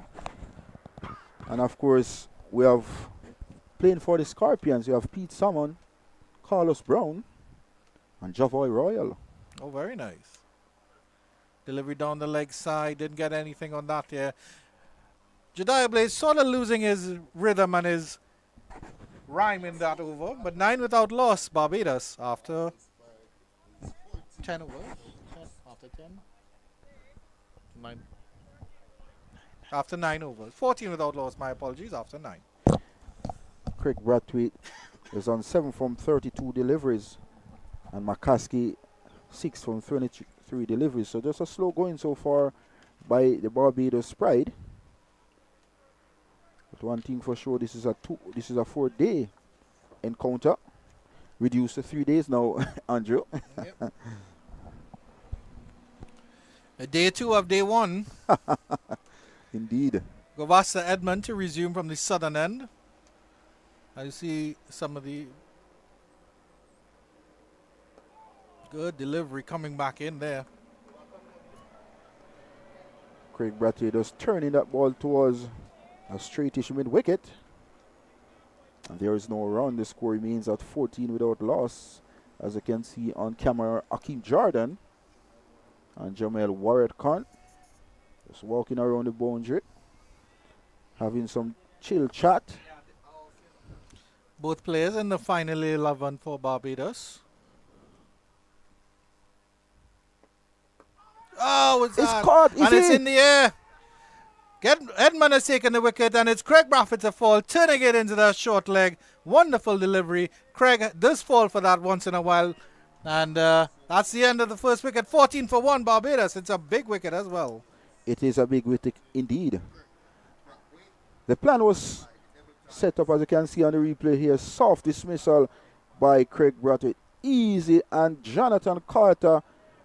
And of course, we have playing for the Scorpions. You have Pete Salmon, Carlos Brown, and Javoy Royal. Oh, very nice. Delivery down the leg side, didn't get anything on that there. Jediah Blades sort of losing his rhythm and his rhyme in that over, but 9 without loss, Barbados, after 10 overs. After 10? 9. After 9 overs. 14 without loss, my apologies, after 9. Craig Brathwaite is on 7 from 32 deliveries, and McCaskey 6 from 23 deliveries. So just a slow going so far by the Barbados Pride. But one thing for sure, this is a 4-day encounter, reduced to 3 days now, Andrew. Yep. Day 2 of day 1. Indeed. Govasta Edmond to resume from the southern end. I see some of the good delivery coming back in there. Craig Brathwaite just turning that ball towards a straightish mid-wicket. And there is no run. The score remains at 14 without loss. As you can see on camera, Akeem Jordan and Jamel Warrior Khan just walking around the boundary, having some chill chat. Both players in the final 11 for Barbados. Oh, it's It's hard. caught, is And it's it? in the air. Edmond has taken the wicket, and it's Craig Brathwaite to fall, turning it into that short leg. Wonderful delivery. Craig does fall for that once in a while. And that's the end of the first wicket. 14 for 1 Barbados. It's a big wicket as well. It is a big wicket indeed. The plan was set up, as you can see on the replay here. Soft dismissal by Craig Brathwaite. Easy, and Jonathan Carter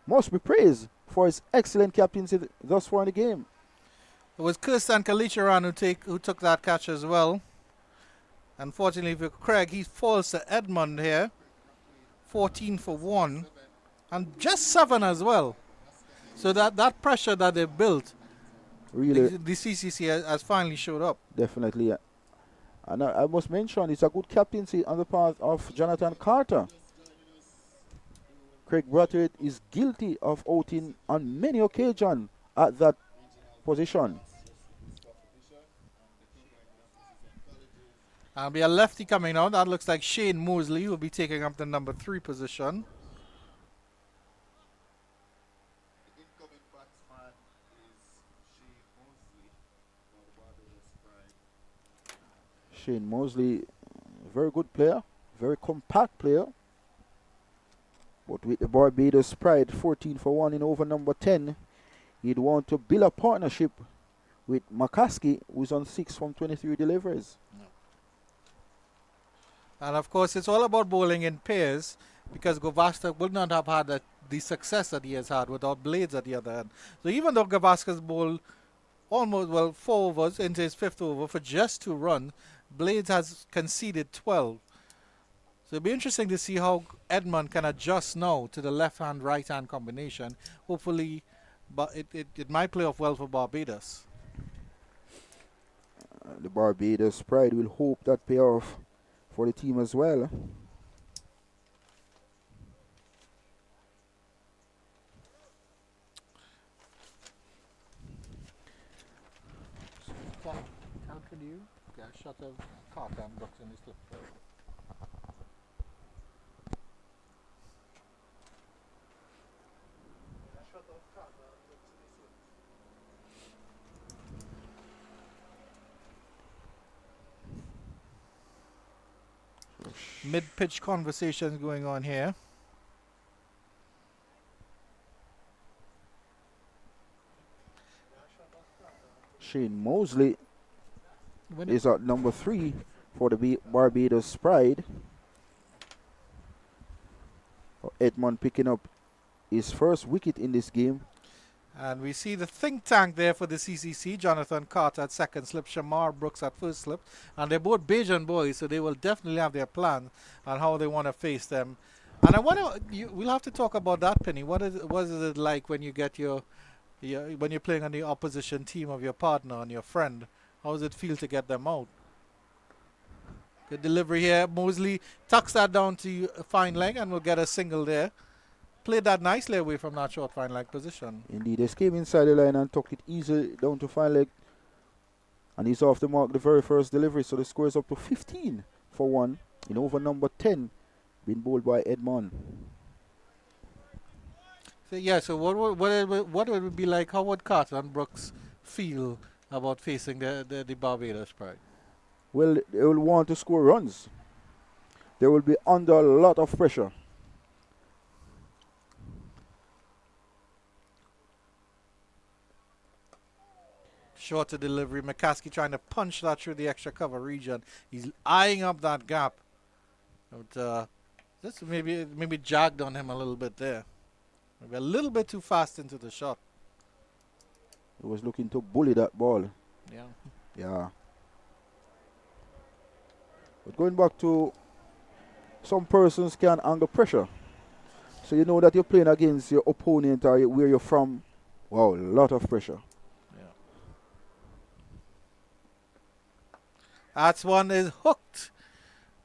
must be praised for his excellent captaincy thus far in the game. It was Kirsten Kalicharan who took that catch as well. Unfortunately for Craig, he falls to Edmond here. 14 for 1. And just 7 as well. So that pressure that they built, Really, the CCC has finally showed up. definitely. And I must mention, it's a good captaincy on the part of Jonathan Carter. Craig Brathwaite is guilty of outing on many occasions at that position. And we have a lefty coming out. That looks like Shane Moseley, who will be taking up the number 3 position. The incoming batsman is Shane Moseley from Barbados Pride. Shane Mosley, very good player, very compact player. But with the Barbados Pride 14 for 1 in over number 10, he'd want to build a partnership with McCaskey, who's on 6 from 23 deliveries. And of course, it's all about bowling in pairs, because Gavaskar would not have had the success that he has had without Blades at the other end. So even though Gavaskar's bowled almost, 4 overs into his 5th over for just 2 runs, Blades has conceded 12. So it'll be interesting to see how Edmond can adjust now to the left-hand, right-hand combination. Hopefully, but it might play off well for Barbados. The Barbados Pride will hope that pay off for the team as well. How could you get a shot of Carter and Brooks in his slip? Mid-pitch conversations going on here. Shane Moseley When is at number 3 for the Barbados Pride. Edmond picking up his first wicket in this game. And we see the think tank there for the CCC. Jonathan Carter at second slip, Shamar Brooks at first slip. And they're both Bajan boys, so they will definitely have their plan on how they want to face them. And I wonder, we'll have to talk about that, Penny. What is it like when you get when you're playing on the opposition team of your partner and your friend? How does it feel to get them out? Good delivery here. Moseley tucks that down to fine leg and will get a single there. Played that nicely away from that short fine leg position. Indeed, they came inside the line and tucked it easily down to fine leg. And he's off the mark the very first delivery, so the score is up to 15 for 1 in over number 10, being bowled by Edmond. So yeah, so what would it be like? How would Carter and Brooks feel about facing the Barbados Pride? Well, they will want to score runs. They will be under a lot of pressure. Shorter delivery. McCaskey trying to punch that through the extra cover region. He's eyeing up that gap. But this maybe jagged on him a little bit there. Maybe a little bit too fast into the shot. He was looking to bully that ball. Yeah. Yeah. But going back to some persons can angle pressure. So you know that you're playing against your opponent or where you're from. Wow, a lot of pressure. That's one is hooked.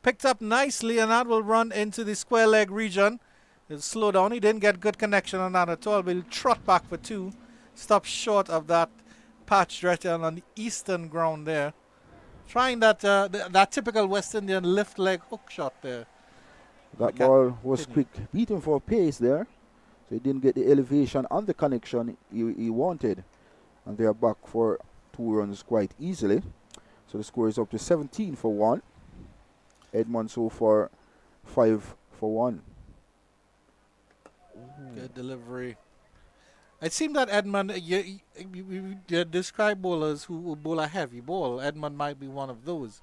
Picked up nicely, and that will run into the square leg region. He'll slow down. He didn't get good connection on that at all, but he'll trot back for 2. Stop short of that patch right on the eastern ground there. Trying that that typical West Indian lift leg hook shot there. That McCa- ball was Penny. quick, beaten for pace there. So he didn't get the elevation and the connection he wanted. And they are back for 2 runs quite easily. So the score is up to 17 for 1. Edmond so far 5 for 1. Good delivery. It seemed that Edmond, you describe bowlers who bowl a heavy ball. Edmond might be one of those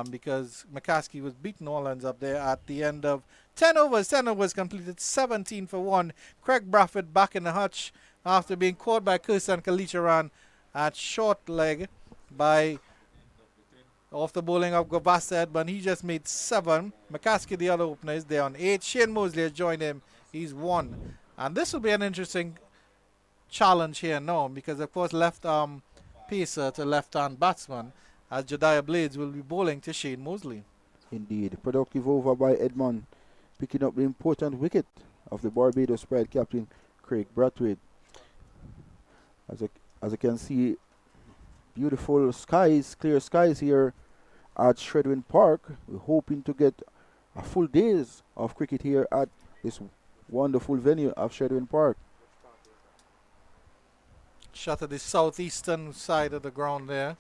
because McCaskey was beating all ends up there at the end of 10 overs. 10 overs completed, 17 for 1. Craig Brathwaite back in the hutch after being caught by Kirsan Kalicharan at short leg by off the bowling of Govasta Edmond. He just made 7. McCaskey, the other opener, is there on 8. Shane Mosley has joined him. He's 1. And this will be an interesting challenge here now because, of course, left arm pacer to left hand batsman as Jediah Blades will be bowling to Shane Mosley. Indeed. Productive over by Edmond, picking up the important wicket of the Barbados Pride captain Craig Brathwaite. As you can see, beautiful skies, clear skies here at Shredwin Park. We're hoping to get a full days of cricket here at this wonderful venue of Shredwin Park. Shot at the southeastern side of the ground there.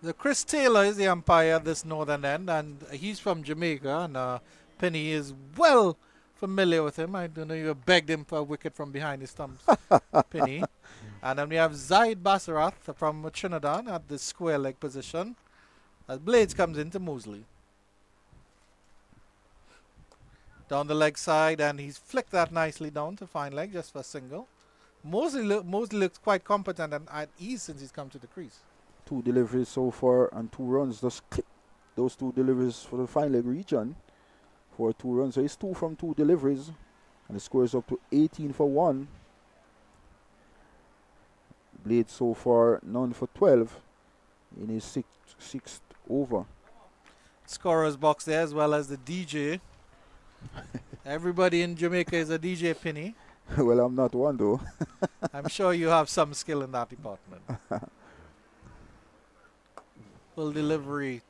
The Chris Taylor is the umpire at this northern end, and he's from Jamaica, and Penny is well familiar with him. I don't know, you begged him for a wicket from behind his stumps, Penny. And then we have Zaid Basarath from Trinidad at the square leg position as Blades comes into Mosley. Down the leg side, and he's flicked that nicely down to fine leg just for a single. Mosley looks quite competent and at ease since he's come to the crease. 2 deliveries so far and 2 runs. Just click those 2 deliveries for the fine leg region for 2 runs. So it's 2 from 2 deliveries, and the score is up to 18 for 1. Blade so far none for 12 in his sixth over. Scorer's box there as well as the DJ. Everybody in Jamaica is a DJ, Penny. Well, I'm not one though. I'm sure you have some skill in that department. Full delivery,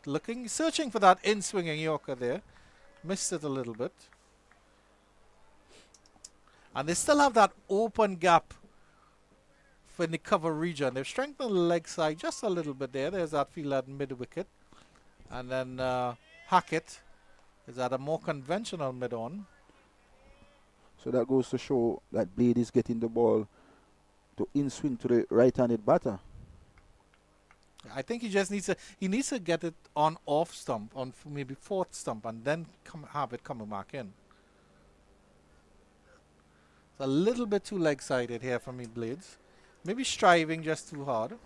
searching for that in-swinging Yorker there. Missed it a little bit. And they still have that open gap for in the cover region. They've strengthened the leg side just a little bit there. There's that field at mid-wicket. And then Hackett is at a more conventional mid-on. So that goes to show that Blade is getting the ball to in-swing to the right-handed batter. I think he just needs to get it on off stump, on maybe 4th stump, and then have it coming back in. It's a little bit too leg-sided here for me, Blades. Maybe striving just too hard.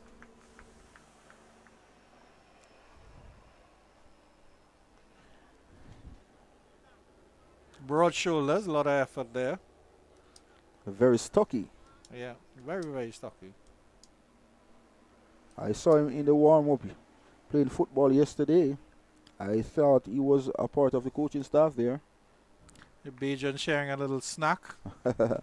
Broad shoulders, a lot of effort there. Very stocky. Yeah, very, very stocky. I saw him in the warm-up playing football yesterday. I thought he was a part of the coaching staff there. The Bajan sharing a little snack. But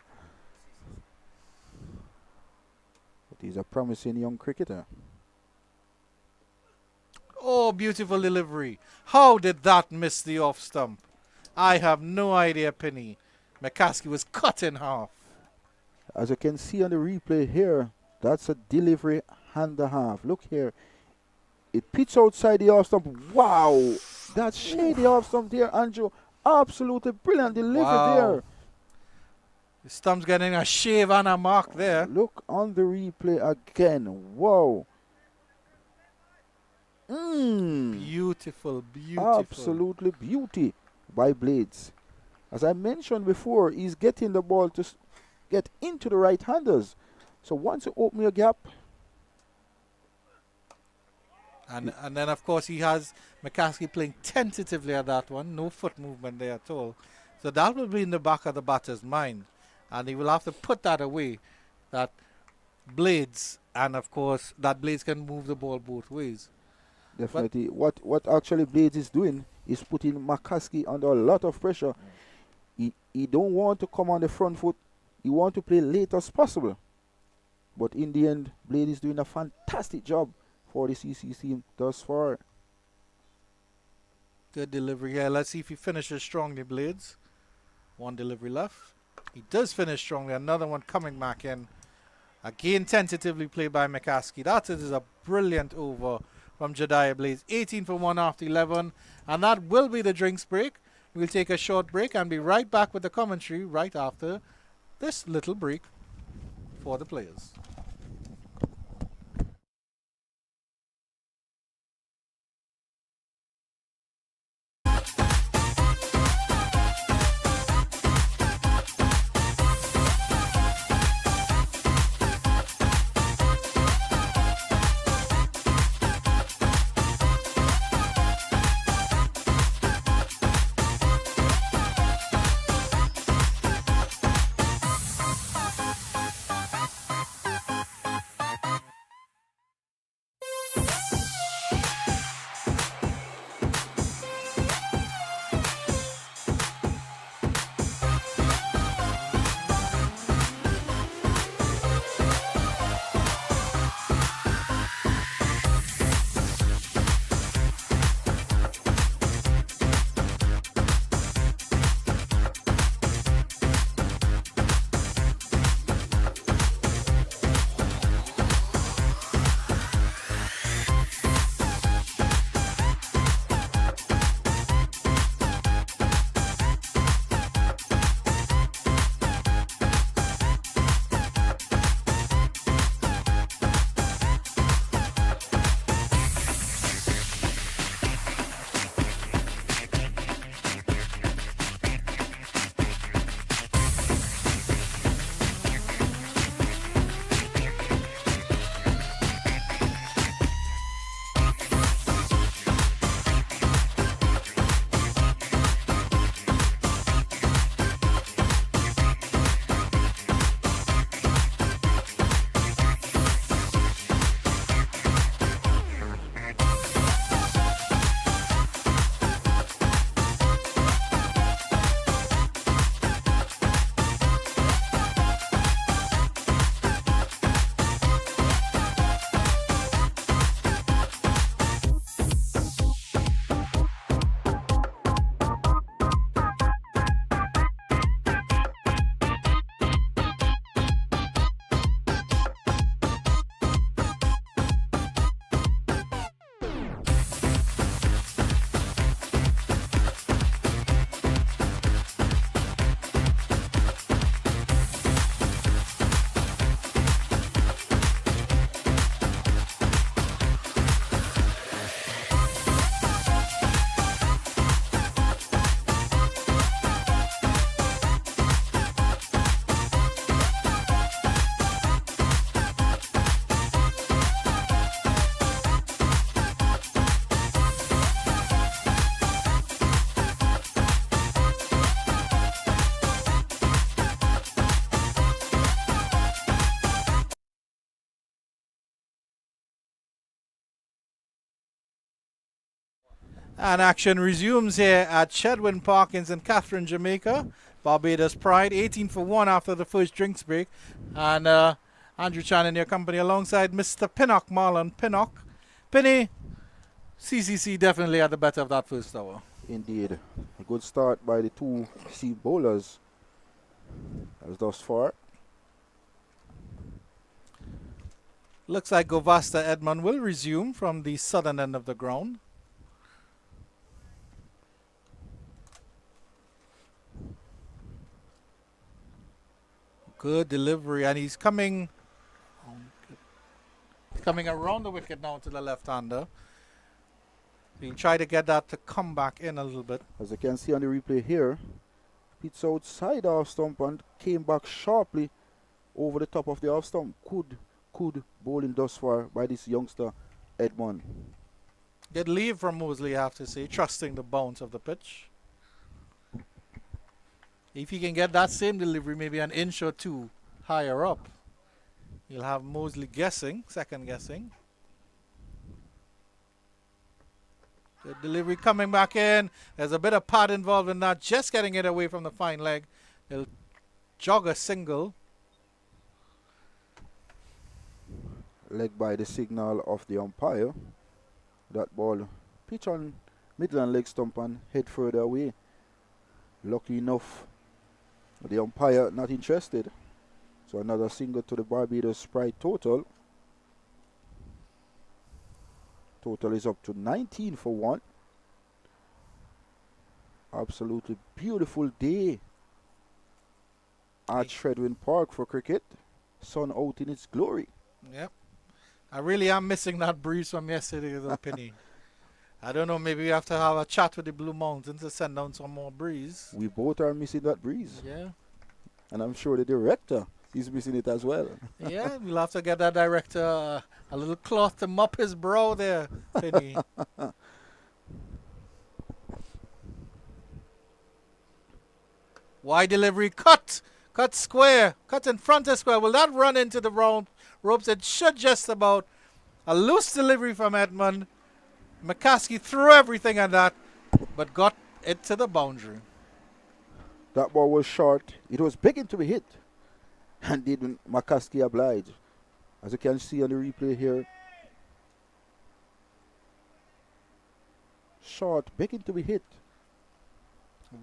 he's a promising young cricketer. Oh, beautiful delivery. How did that miss the off stump? I have no idea, Penny. McCaskey was cut in half. As you can see on the replay here, that's a delivery hand and a half. Look here. It pitched outside the off stump. Wow. That shady off stump there, Andrew. Absolutely brilliant delivery there. The stump's getting a shave and a mark there. Look on the replay again. Wow. Beautiful, beautiful. Absolutely beauty by Blades. As I mentioned before, he's getting the ball to get into the right-handers. So once you open your gap. And then, of course, he has McCaskey playing tentatively at that one. No foot movement there at all. So that will be in the back of the batter's mind. And he will have to put that away. That Blades, and of course, that Blades can move the ball both ways. Definitely. What actually Blades is doing is putting McCaskey under a lot of pressure. He don't want to come on the front foot. He want to play late as possible. But in the end, Blade is doing a fantastic job for the CCC thus far. Good delivery here. Let's see if he finishes strongly, Blades. One delivery left. He does finish strongly. Another one coming back in. Again, tentatively played by McCaskey. That is a brilliant over from Jediah Blades. 18 for 1 after 11. And that will be the drinks break. We'll take a short break and be right back with the commentary right after this little break for the players. And action resumes here at Shedwin Park in St. Catherine, Jamaica. Barbados Pride, 18 for 1 after the first drinks break. And Andrew Chan in your company alongside Mr. Pinnock, Marlon Pinnock. Pinny, CCC definitely had the better of that first hour. Indeed. A good start by the two C bowlers as thus far. Looks like Govasta Edmond will resume from the southern end of the ground. Good delivery, and he's coming around the wicket now to the left-hander. He'll try to get that to come back in a little bit. As you can see on the replay here, it's outside off stump and came back sharply over the top of the off stump. Good bowling thus far by this youngster, Edmond. Good leave from Mosley, I have to say, trusting the bounce of the pitch. If he can get that same delivery, maybe an inch or two higher up, you'll have Mosley guessing, second guessing. The delivery coming back in. There's a bit of pad involved in that. Just getting it away from the fine leg. He'll jog a single. Leg by the signal of the umpire. That ball pitch on Midland leg stump and head further away. Lucky enough, the umpire not interested. So another single to the Barbados Pride total. Total is up to 19 for 1. Absolutely beautiful day at Shredwin Park for cricket. Sun out in its glory. Yep. I really am missing that breeze from yesterday, though, Penny. I don't know, maybe we have to have a chat with the Blue Mountains to send down some more breeze. We both are missing that breeze. Yeah. And I'm sure the director is missing it as well. Yeah, we'll have to get that director a little cloth to mop his brow there, Penny. Wide delivery, cut square, cut in front of square. Will that run into the round ropes? It should just about. A loose delivery from Edmond. McCaskey threw everything at that, but got it to the boundary. That ball was short. It was begging to be hit. And didn't McCaskey oblige. As you can see on the replay here. Short, begging to be hit.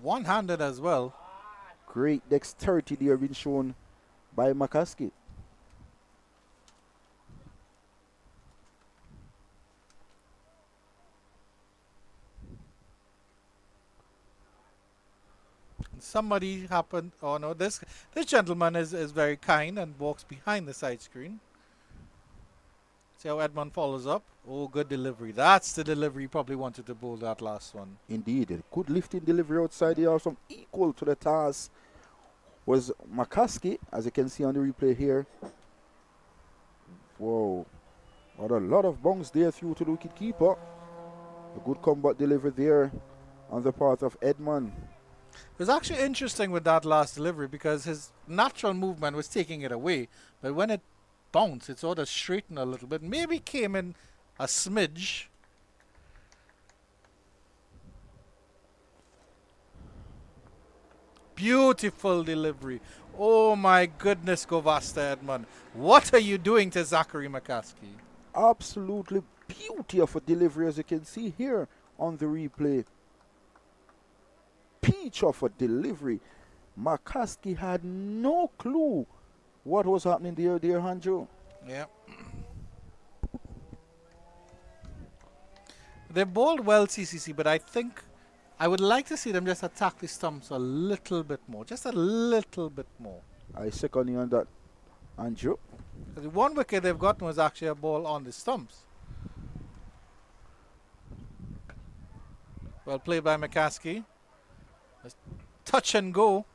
One-handed as well. Great dexterity there being shown by McCaskey. Somebody happened, oh no, this gentleman is very kind and walks behind the side screen. See how Edmond follows up. Oh, good delivery. That's the delivery he probably wanted to bowl that last one. Indeed, a good lifting delivery outside the arm, equal to the task was McCaskey, as you can see on the replay here. Whoa, what a lot of bounce there through to the wicket keeper. A good combat delivery there on the part of Edmond. It was actually interesting with that last delivery because his natural movement was taking it away, but when it bounced, it sort of straightened a little bit. Maybe came in a smidge. Beautiful delivery. Oh my goodness, Govasta Edmond. What are you doing to Zachary McCaskey? Absolutely beauty of a delivery, as you can see here on the replay. Peach of a delivery. McCaskey had no clue what was happening there, Hanjo. Yeah. They bowled well, CCC, but I think I would like to see them just attack the stumps a little bit more. Just a little bit more. I second you on that, Hanjo. The one wicket they've gotten was actually a ball on the stumps. Well played by McCaskey. Touch and go.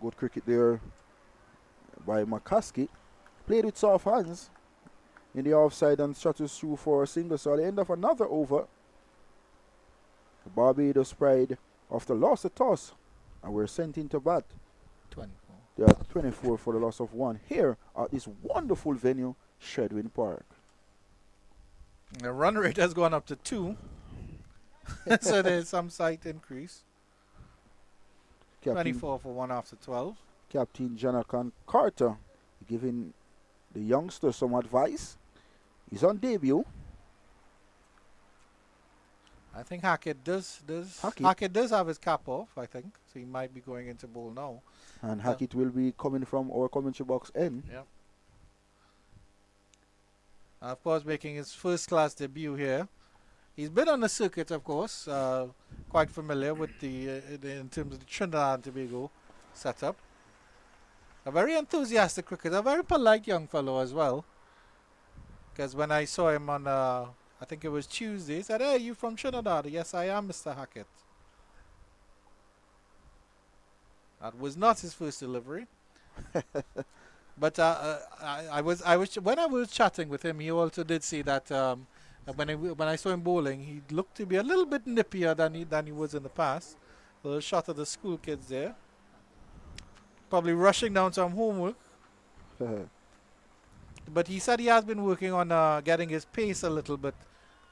Good cricket there by McCaskey. Played with soft hands in the offside and strutters through for a single. So at the end of another over, the Barbados Pride, after loss the toss, and we're sent into bat. 24. They are 24 for the loss of 1 here at this wonderful venue, Shredwin Park. The run rate has gone up to 2. So there's some slight increase. Captain, 24 for 1 after 12. Captain Jonathan Carter giving the youngster some advice. He's on debut. I think Hackett does have his cap off, I think. So he might be going into bowl now. And Hackett will be coming from our commentary box end. Yep. Of course, making his first class debut here. He's been on the circuit, of course, quite familiar with in terms of the Trinidad and Tobago setup. A very enthusiastic cricketer, a very polite young fellow as well. Because when I saw him on, I think it was Tuesday, he said, "Hey, you from Trinidad?" "Yes, I am, Mr. Hackett." That was not his first delivery. But I was when I was chatting with him, he also did say that when I saw him bowling, he looked to be a little bit nippier than he was in the past. A little shot of the school kids there. Probably rushing down some homework. But he said he has been working on getting his pace a little bit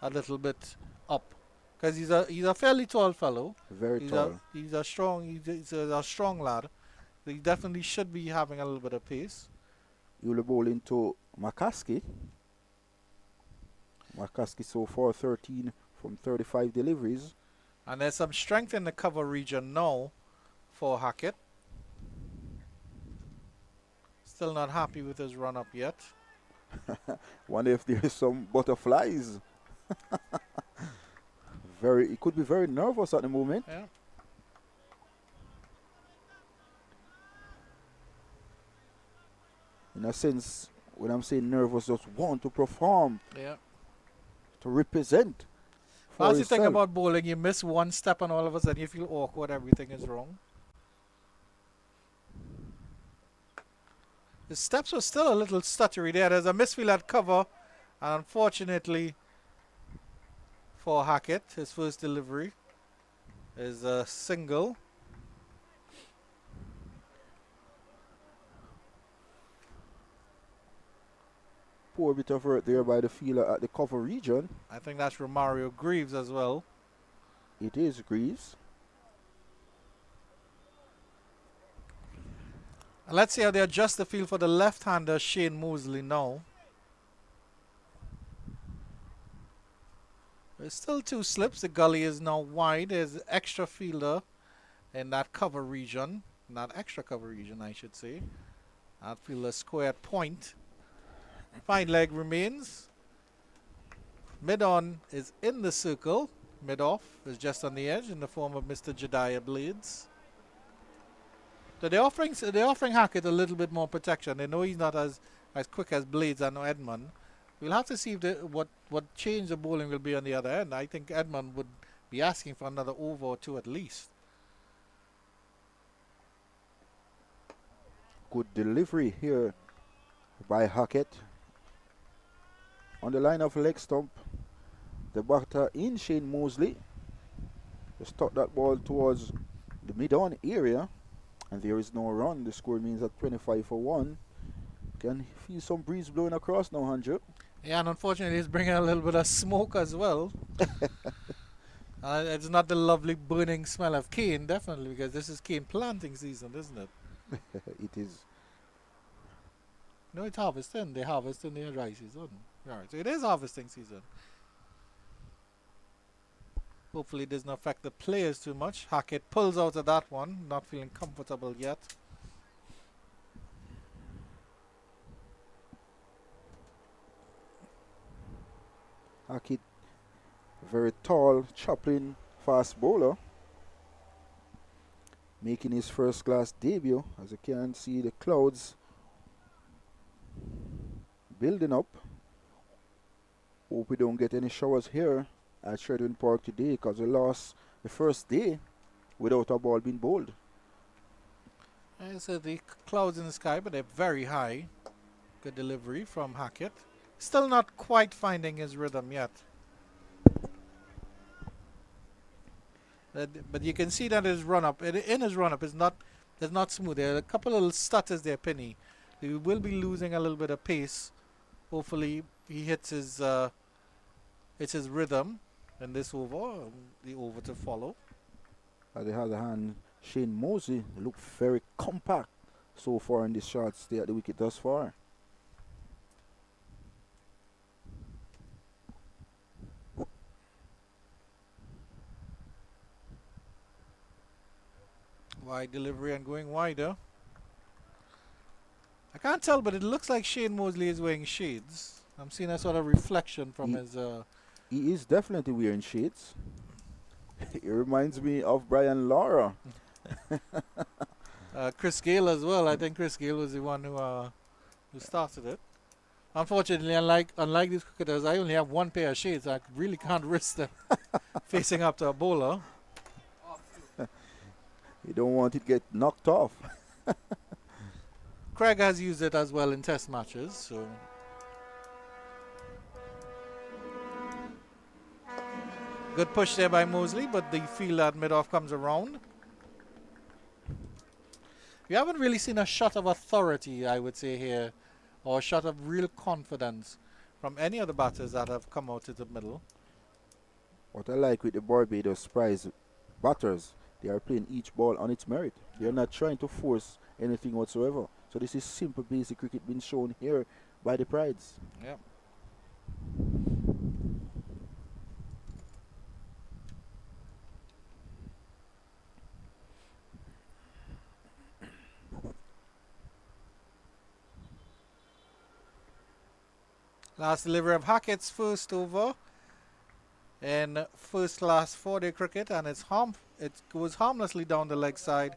a little bit up, because he's a fairly tall fellow. Very He's tall. a strong a strong lad. He definitely should be having a little bit of pace. He will bowl into McCaskey. McCaskey so far 13 from 35 deliveries. And there's some strength in the cover region now for Hackett. Still not happy with his run up yet. Wonder if there's some butterflies. He could be very nervous at the moment. Yeah. In a sense, when I'm saying nervous, just want to perform, Yeah. to represent. As you think himself. about bowling, you miss one step and all of a sudden you feel awkward, everything is wrong. The steps were still a little stuttery there. There's a misfield at cover, and unfortunately for Hackett, his first delivery is a single. Poor bit of work there by the fielder at the cover region. I think that's Romario Greaves as well. It is Greaves. And let's see how they adjust the field for the left-hander Shane Moseley now. There's still two slips. The gully is now wide. There's an extra fielder in that cover region. Not extra cover region, I should say. Outfielder square at point. Fine leg remains. Mid-on is in the circle. Mid-off is just on the edge in the form of Mr. Jediah Blades. So they're offering Hackett a little bit more protection. They know he's not as quick as Blades and Edmond. We'll have to see if what change the bowling will be on the other end. I think Edmond would be asking for another over or two at least. Good delivery here by Hackett. On the line of leg stump, the batter in Shane Moseley. Just tuck that ball towards the mid-on area, and there is no run. The score means at 25 for 1. Can feel some breeze blowing across now, Andrew. Yeah, and unfortunately it's bringing a little bit of smoke as well. It's not the lovely burning smell of cane, definitely, because this is cane planting season, isn't it? It is. No, it's harvesting. They harvest in the dry season. Right, so it is harvesting season. Hopefully it doesn't affect the players too much. Hackett pulls out of that one, not feeling comfortable yet. Hackett, very tall, chopping fast bowler, making his first class debut. As you can see, the clouds building up. Hope we don't get any showers here at Sheridan Park today, because we lost the first day without a ball being bowled. So the clouds in the sky, but they're very high. Good delivery from Hackett. Still not quite finding his rhythm yet. But you can see that his run-up, in his run-up, is not smooth. There are a couple of little stutters there, Penny. He will be losing a little bit of pace. Hopefully he hits his rhythm in this over, the over to follow. At the other hand, Shane Moseley looked very compact so far in this short stay at the wicket thus far. Wide delivery and going wider. I can't tell, but it looks like Shane Moseley is wearing shades. I'm seeing a sort of reflection from his... He is definitely wearing shades. It reminds me of Brian Lara. Chris Gale as well. I think Chris Gale was the one who started it. Unfortunately, unlike these cricketers, I only have one pair of shades. I really can't risk them facing up to a bowler. You don't want it to get knocked off. Craig has used it as well in test matches, so... Good push there by Moseley, but the fielder at mid-off comes around. We haven't really seen a shot of authority, I would say here, or a shot of real confidence from any of the batters that have come out to the middle. What I like with the Barbados Prize batters, they are playing each ball on its merit. They are not trying to force anything whatsoever. So this is simple basic cricket being shown here by the Prides. Yep. Last delivery of Hackett's first over in first class 4-day cricket, and it goes harmlessly down the leg side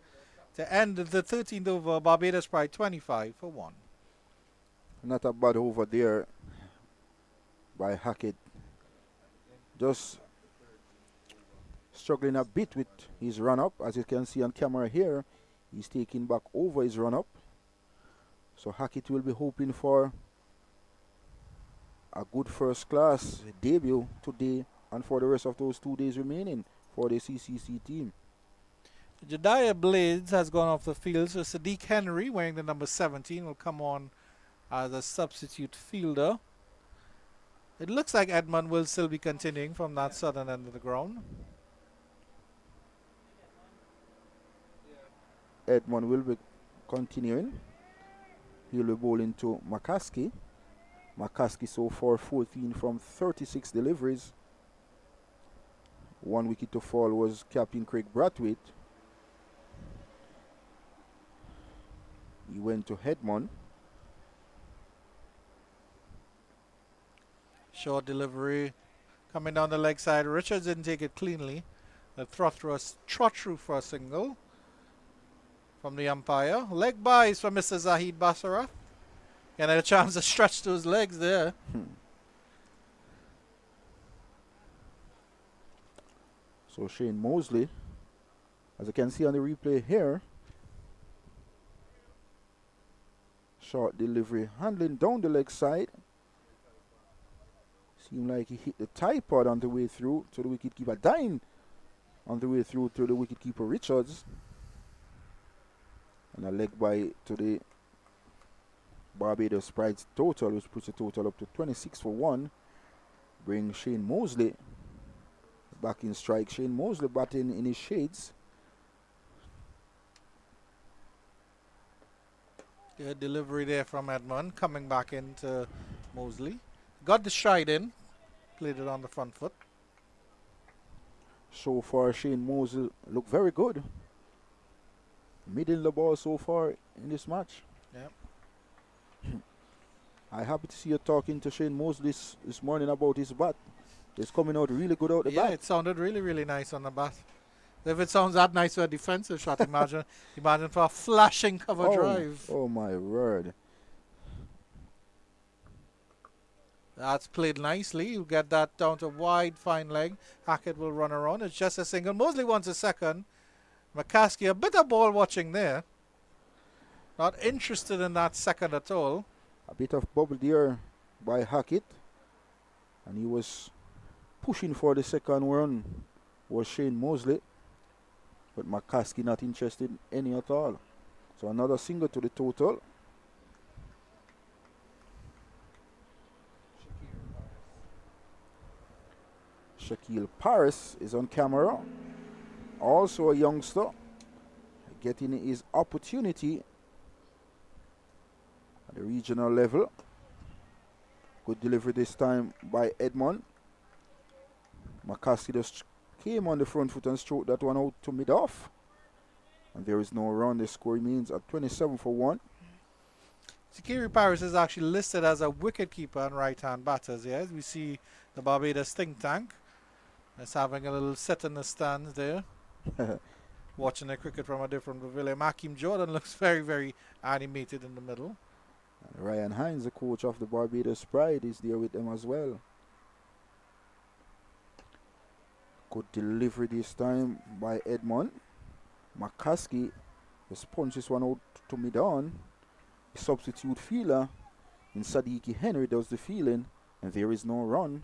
to end the 13th over. Barbados Pride 25 for 1. Not a bad over there by Hackett. Just struggling a bit with his run-up. As you can see on camera here, he's taking back over his run-up. So Hackett will be hoping for a good first class debut today and for the rest of those 2 days remaining for the CCC team. Jediah Blades has gone off the field, so Sadiq Henry, wearing the number 17, will come on as a substitute fielder. It looks like Edmond will still be continuing from that southern end of the ground. Edmond will be continuing. He'll be bowling to McCaskey. McCaskey so far 14 from 36 deliveries. 1 wicket to fall was Captain Craig Brathwaite. He went to Edmond. Short delivery coming down the leg side. Richards didn't take it cleanly. The trot through for a single from the umpire. Leg byes for Mr. Zahid Basara. And a chance to stretch those legs there. So Shane Mosley, as you can see on the replay here, short delivery, handling down the leg side. Seemed like he hit the tripod on the way through to the wicketkeeper, dying on the way through to the wicketkeeper Richards. And a leg by to the Barbados Pride's total, which puts the total up to 26 for 1. Bring Shane Mosley back in strike. Shane Mosley batting in his shades. Good delivery there from Edmond, coming back into Mosley. Got the stride in, played it on the front foot. So far, Shane Mosley look very good. Middle the ball so far in this match. Yep. I'm happy to see you talking to Shane Mosley this morning about his bat. It's coming out really good out the bat. Yeah, it sounded really, really nice on the bat. If it sounds that nice for a defensive shot, imagine for a flashing cover drive. Oh my word. That's played nicely. You get that down to wide, fine leg. Hackett will run around. It's just a single. Mosley wants a second. McCaskey, a bit of ball watching there. Not interested in that second at all. A bit of bubble there by Hackett. And he was pushing for the second run was Shane Mosley. But McCaskey not interested in any at all. So another single to the total. Shaquille Paris is on camera. Also a youngster getting his opportunity at the regional level. Good delivery this time by Edmond. McCaskey just came on the front foot and stroked that one out to mid-off. And there is no run. The score remains at 27 for 1. Shakiri Paris is actually listed as a wicketkeeper and right-hand batters. Yes, we see the Barbados think tank. That's having a little sit in the stands there. Watching the cricket from a different pavilion. Hakeem Jordan looks very, very animated in the middle. And Ryan Hines, the coach of the Barbados Pride, is there with them as well. Good delivery this time by Edmond. McCaskey just punches one out to mid-on. Substitute fielder in Sadiq Henry does the fielding, and there is no run.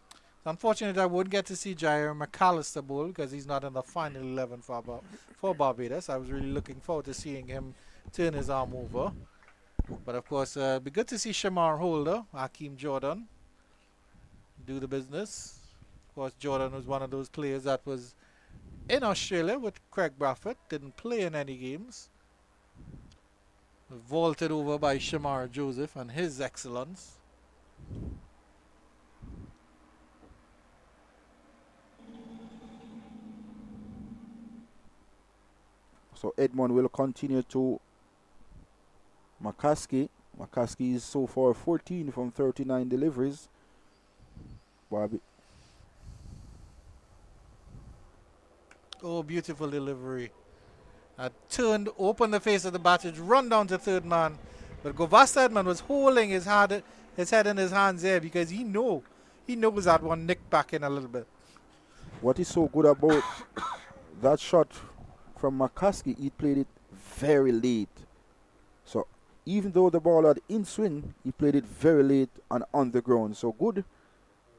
It's unfortunate I wouldn't get to see Jair McAllister bowl because he's not in the final 11 for Barbados. I was really looking forward to seeing him turn his arm over. But of course, it'd be good to see Shamar Holder, Hakeem Jordan, do the business. Of course, Jordan was one of those players that was in Australia with Craig Brathwaite, didn't play in any games. Vaulted over by Shamar Joseph and his excellence. So Edmond will continue to McCaskey. McCaskey is so far 14 from 39 deliveries. Bobby. Oh, beautiful delivery. Turned, opened the face of the battage, run down to third man. But Govasta Edmond was holding his head in his hands there because he knows that one nicked back in a little bit. What is so good about that shot from McCaskey, he played it very late. So even though the ball had in swing, he played it very late and on the ground. So good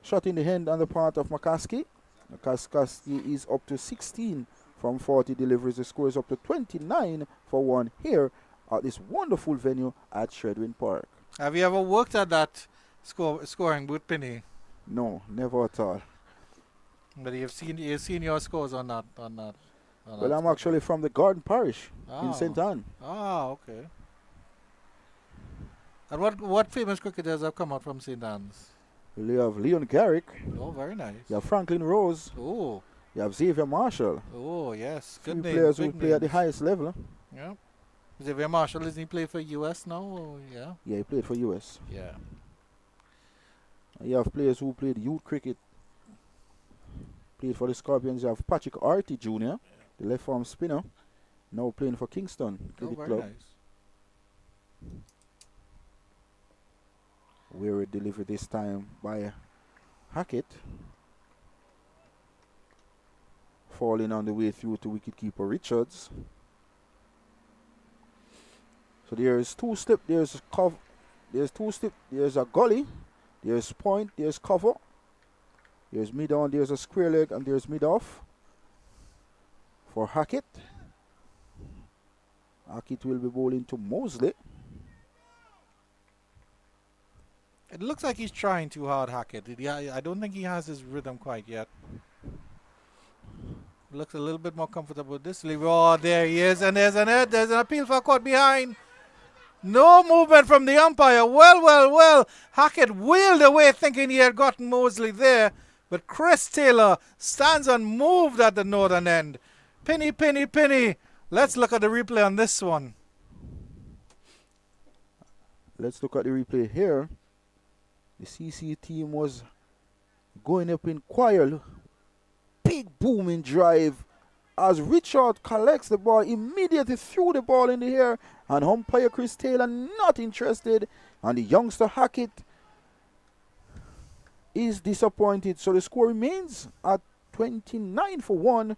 shot in the hand on the part of McCaskey. McCaskey is up to 16 from 40 deliveries. The score is up to 29 for 1 here at this wonderful venue at Shredwin Park. Have you ever worked at that scoring booth, Penny? No, never at all. But you've seen your scores on that. Well, I'm actually from the Garden Parish in St. Anne. Ah, okay. And what famous cricketers have come out from St. Anne's? Well, you have Leon Garrick. Oh, very nice. You have Franklin Rose. Oh. You have Xavier Marshall. Oh, yes. Few Good names. players who big play at the names. highest level. Yeah. Xavier Marshall, doesn't he play for US now? Or, yeah. Yeah, he played for US. Yeah. You have players who played youth cricket. Played for the Scorpions. You have Patrick Arty Jr., the left arm spinner, now playing for Kingston Cricket very Club. nice. We're delivered this time by Hackett. Falling on the way through to wicketkeeper Richards. So there's two slip, there's cover, there's two slip, there's a gully, there's point, there's cover, there's mid on, there's a square leg, and there's mid off for Hackett. Hackett will be bowling to Mosley. It looks like he's trying too hard, Hackett. I don't think he has his rhythm quite yet. Looks a little bit more comfortable with this. Oh, there he is, and there's an appeal for caught behind. No movement from the umpire. Well. Hackett wheeled away thinking he had gotten Mosley there. But Chris Taylor stands unmoved at the northern end. Penny. Let's look at the replay on this one. Let's look at the replay here. The CC team was going up in choir. Big booming drive as Richard collects the ball, immediately threw the ball in the air, and umpire Chris Taylor not interested, and the youngster Hackett is disappointed. So the score remains at 29 for 1,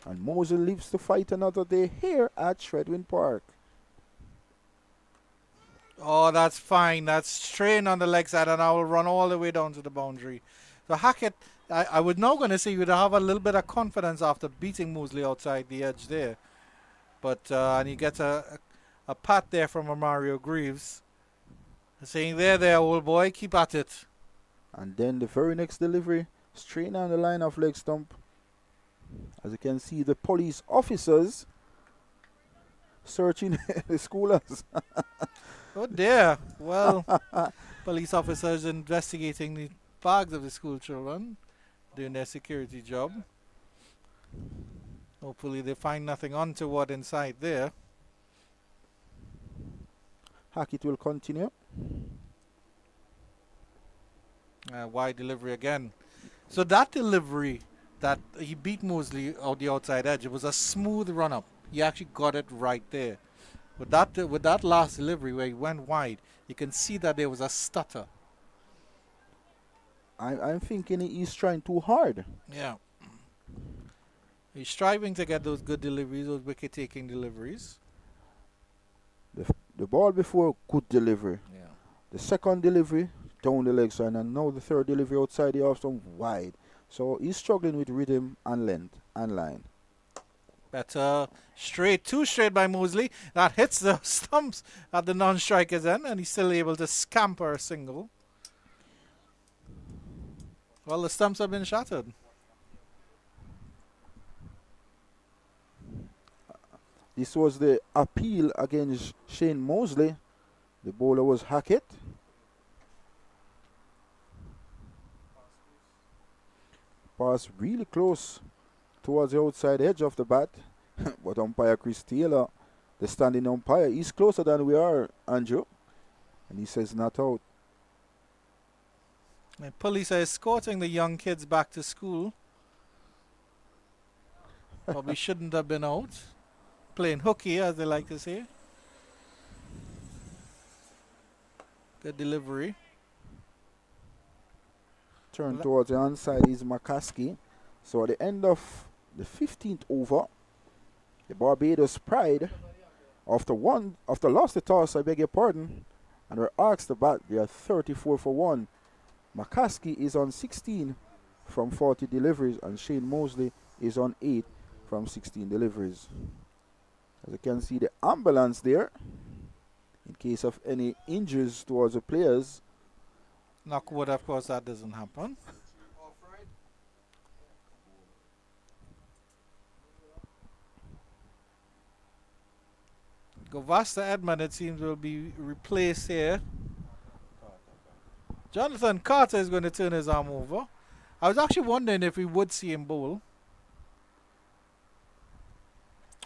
and Moseley lives to fight another day here at Shredwin Park. Oh, that's fine. That's straight on the leg side, and I will run all the way down to the boundary. So Hackett, I was now going to say you would have a little bit of confidence after beating Moseley outside the edge there. But and he gets a pat there from Mario Greaves, saying, there, old boy, keep at it. And then the very next delivery, straight down the line of leg stump. As you can see, the police officers searching the schoolers. Oh dear. Well, police officers investigating the bags of the school children, doing their security job. Hopefully they find nothing untoward inside there. Hackett will continue. Wide delivery again. So that delivery that he beat Moseley out the outside edge, it was a smooth run up. He actually got it right there. With that last delivery where he went wide, you can see that there was a stutter. I'm thinking he's trying too hard. Yeah. He's striving to get those good deliveries, those wicket-taking deliveries. The ball before, good delivery. Yeah. The second delivery, down the leg side, and now the third delivery outside the off stump, wide. So he's struggling with rhythm and length and line. Better too straight by Moseley. That hits the stumps at the non-striker's end, and he's still able to scamper a single. Well, the stumps have been shattered. This was the appeal against Shane Mosley. The bowler was Hackett. Pass really close towards the outside edge of the bat. But umpire Chris Taylor, the standing umpire, is closer than we are, Andrew. And he says not out. The police are escorting the young kids back to school. Probably shouldn't have been out. Playing hooky, as they like to say. Good delivery. Turn towards the onside is McCaskey. So at the end of the 15th over, the Barbados Pride, after lost the toss, I beg your pardon, and were asked to bat, they are 34 for 1. McCaskey is on 16 from 40 deliveries, and Shane Mosley is on 8 from 16 deliveries. As you can see, the ambulance there, in case of any injuries towards the players. Knock wood, of course, that doesn't happen. Govasta Edmond, it seems, will be replaced here. Jonathan Carter is going to turn his arm over. I was actually wondering if we would see him bowl.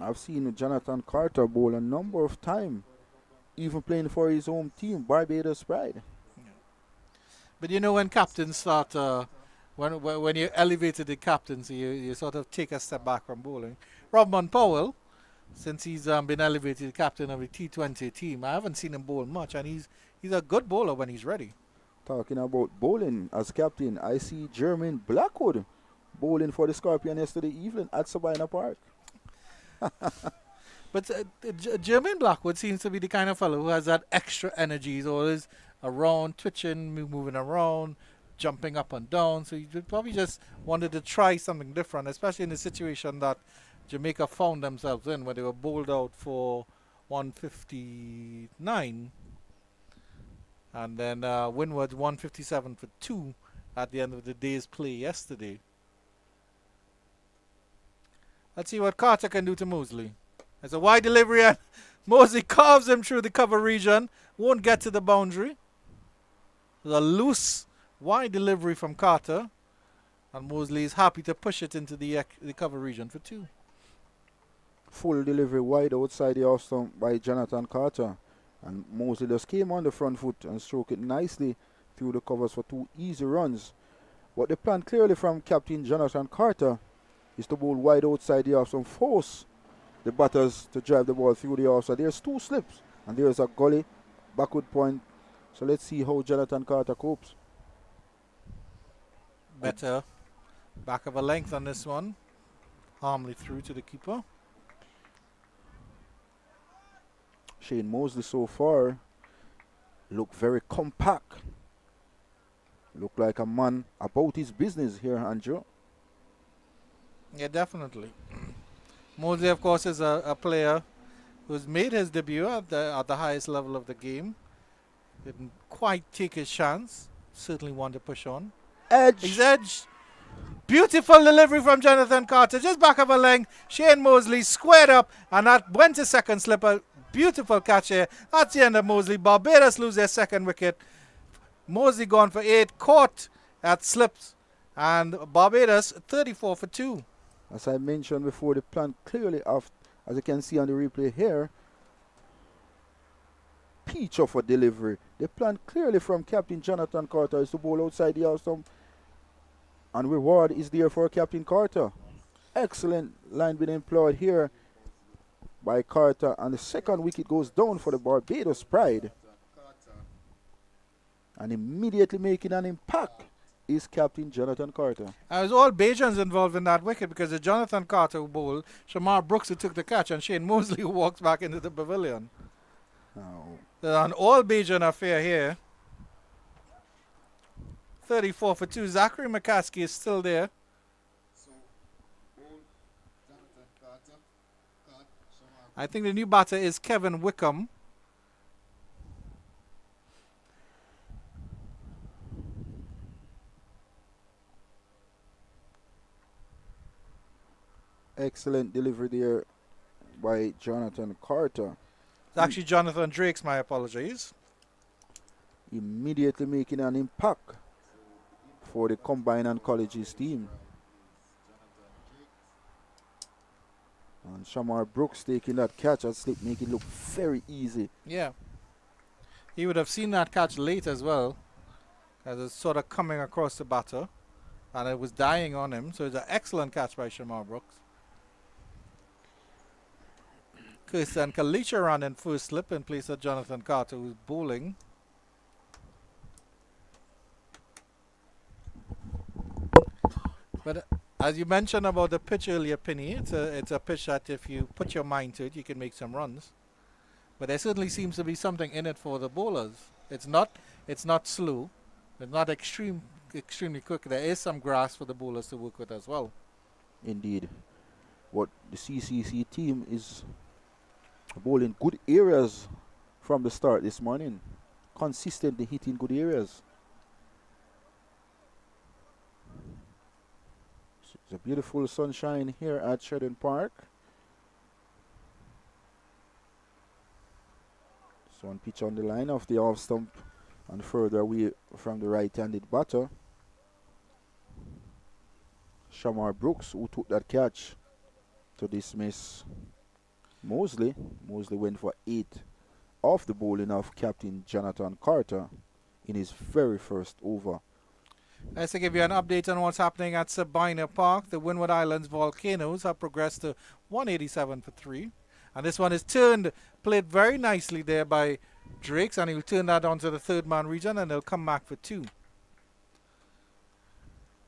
I've seen Jonathan Carter bowl a number of times, even playing for his home team, Barbados Pride. Yeah. But you know, when captains start, when you elevated the captaincy, you sort of take a step back from bowling. Robman Powell, since he's been elevated captain of the T20 team, I haven't seen him bowl much, and he's a good bowler when he's ready. Talking about bowling as captain, I see Jermaine Blackwood bowling for the Scorpion yesterday evening at Sabina Park. But Jermaine Blackwood seems to be the kind of fellow who has that extra energy. He's always around, twitching, moving around, jumping up and down. So he probably just wanted to try something different, especially in the situation that Jamaica found themselves in, where they were bowled out for 159. And then Windward 157 for 2 at the end of the day's play yesterday. Let's see what Carter can do to Mosley. There's a wide delivery and Mosley carves him through the cover region. Won't get to the boundary. There's a loose, wide delivery from Carter. And Mosley is happy to push it into the cover region for 2. Full delivery wide outside the off stump by Jonathan Carter. And Mosley just came on the front foot and stroked it nicely through the covers for 2 easy runs. But the plan clearly from Captain Jonathan Carter is to bowl wide outside the off stump, force the batters to drive the ball through the offside. There's 2 slips and there's a gully backward point. So let's see how Jonathan Carter copes. Better back of a length on this one. Harmley through to the keeper. Shane Mosley so far look very compact. Look like a man about his business here, Andrew. Yeah, definitely. Mosley, of course, is a player who's made his debut at the highest level of the game. Didn't quite take his chance. Certainly wanted to push on. Edge. He's edged. Beautiful delivery from Jonathan Carter. Just back of a length. Shane Mosley squared up, and that went to second slipper. Beautiful catch here. That's the end of Mosley. Barbados lose their second wicket. Mosley gone for 8. Caught at slips. And Barbados 34 for 2. As I mentioned before, the plan clearly, as you can see on the replay here, peach of a delivery. The plan clearly from Captain Jonathan Carter is to bowl outside the off stump, and reward is there for Captain Carter. Excellent line being employed here by Carter, and the second wicket goes down for the Barbados Pride. And immediately making an impact is Captain Jonathan Carter. It was all Bajans involved in that wicket, because the Jonathan Carter who bowled, Shamar Brooks who took the catch, and Shane Mosley who walks back into the pavilion. An all Bajan affair here. 34 for 2. Zachary McCaskey is still there. I think the new batter is Kevin Wickham. Excellent delivery there by Jonathan Carter. It's actually Jonathan Drakes, my apologies. Immediately making an impact for the combined and colleges team. And Shamar Brooks taking that catch and slip, make it look very easy. Yeah. He would have seen that catch late as well, as it's sort of coming across the batter, and it was dying on him. So it's an excellent catch by Shamar Brooks. Kirsten Kalicha ran in first slip in place of Jonathan Carter, who's bowling. But as you mentioned about the pitch earlier, Penny, it's a pitch that if you put your mind to it, you can make some runs. But there certainly seems to be something in it for the bowlers. It's not slow. It's not extremely quick. There is some grass for the bowlers to work with as well. Indeed. What the CCC team is bowling good areas from the start this morning. Consistently hitting good areas. It's a beautiful sunshine here at Sheridan Park. So one pitch on the line of the off stump and further away from the right-handed batter. Shamar Brooks, who took that catch to dismiss Mosley. Mosley went for 8 off the bowling of Captain Jonathan Carter in his very first over. Let's give you an update on what's happening at Sabina Park. The Windward Islands Volcanoes have progressed to 187 for 3. And this one is played very nicely there by Drakes, and he'll turn that onto the third man region, and they'll come back for 2.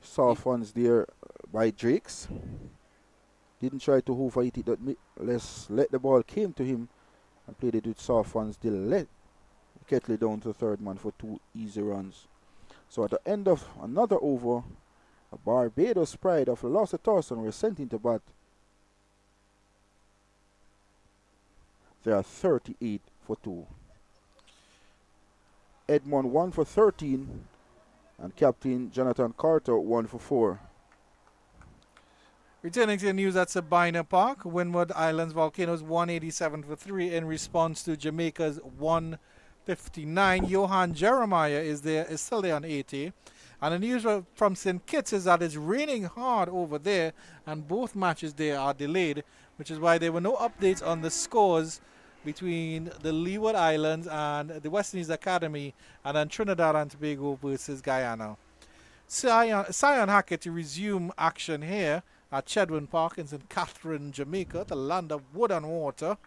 Soft ones there by Drakes. Didn't try to overhit it, let's let the ball came to him and played it with soft ones. Still let Ketley down to the third man for 2 easy runs. So at the end of another over, a Barbados Pride have lost a toss and were sent into bat. They are 38 for 2. Edmond 1 for 13 and Captain Jonathan Carter 1 for 4. Returning to the news at Sabina Park, Windward Islands Volcanoes 187 for 3 in response to Jamaica's 159. Johan Jeremiah is still there on 80. And the news from St. Kitts is that it's raining hard over there, and both matches there are delayed, which is why there were no updates on the scores between the Leeward Islands and the West Indies Academy, and then Trinidad and Tobago versus Guyana. Sion Hackett to resume action here at Chedwin Park in St. Catherine, Jamaica, the land of wood and water.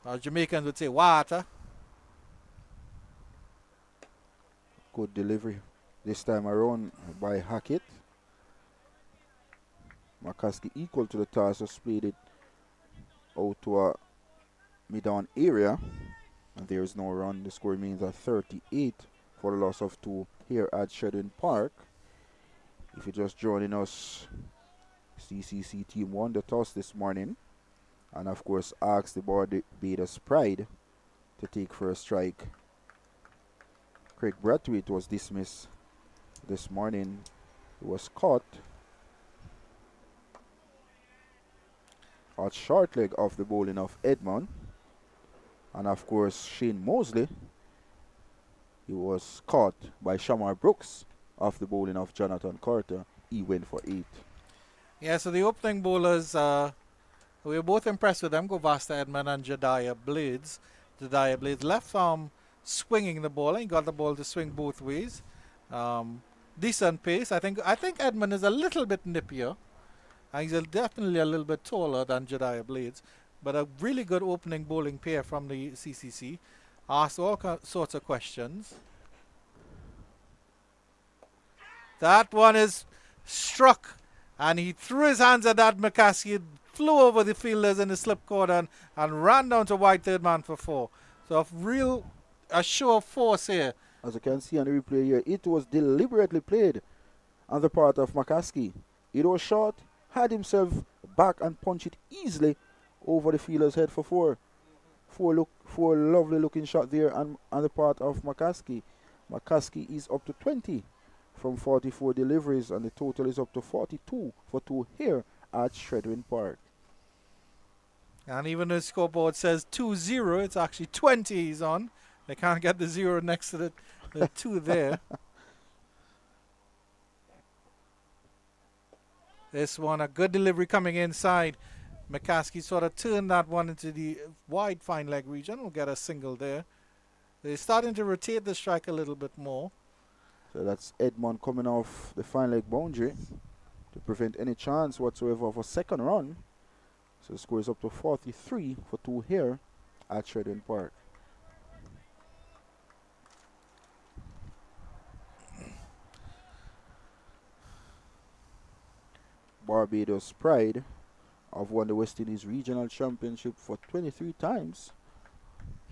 As Jamaicans would say, water. Good delivery this time around by Hackett. McCaskey equal to the task, just played it out to a mid-on area. And there is no run. The score remains at 38 for the loss of 2 here at Sheridan Park. If you're just joining us, CCC team won the toss this morning. And of course asked the Barbados Pride to take first strike. Craig Brathwaite was dismissed this morning. He was caught at short leg of the bowling of Edmond. And of course Shane Mosley, he was caught by Shamar Brooks off the bowling of Jonathan Carter. He went for 8. Yeah, so the opening bowlers, we were both impressed with them. Govasta Edmond and Jediah Blades. Jediah Blades left arm swinging the ball, and he got the ball to swing both ways. Decent pace. I think Edmond is a little bit nippier, and he's definitely a little bit taller than Jediah Blades. But a really good opening bowling pair from the CCC. Asked all sorts of questions. That one is struck, and he threw his hands at that McCaskey, flew over the fielders in the slip cordon, and ran down to wide third man for 4. So a show of force here. As you can see on the replay here, it was deliberately played on the part of McCaskey. It was short, had himself back and punched it easily over the fielder's head for 4. 4 lovely looking shot there on the part of McCaskey. McCaskey is up to 20 from 44 deliveries, and the total is up to 42 for 2 here at Shredwin Park. And even though the scoreboard says 2-0, it's actually 20 he's on. They can't get the 0 next to the 2 there. This one, a good delivery coming inside. McCaskey sort of turned that one into the wide fine leg region. We'll get a single there. They're starting to rotate the strike a little bit more. So that's Edmond coming off the fine leg boundary to prevent any chance whatsoever of a second run. So the score is up to 43 for 2 here at Shredden Park. Barbados Pride have won the West Indies Regional Championship for 23 times.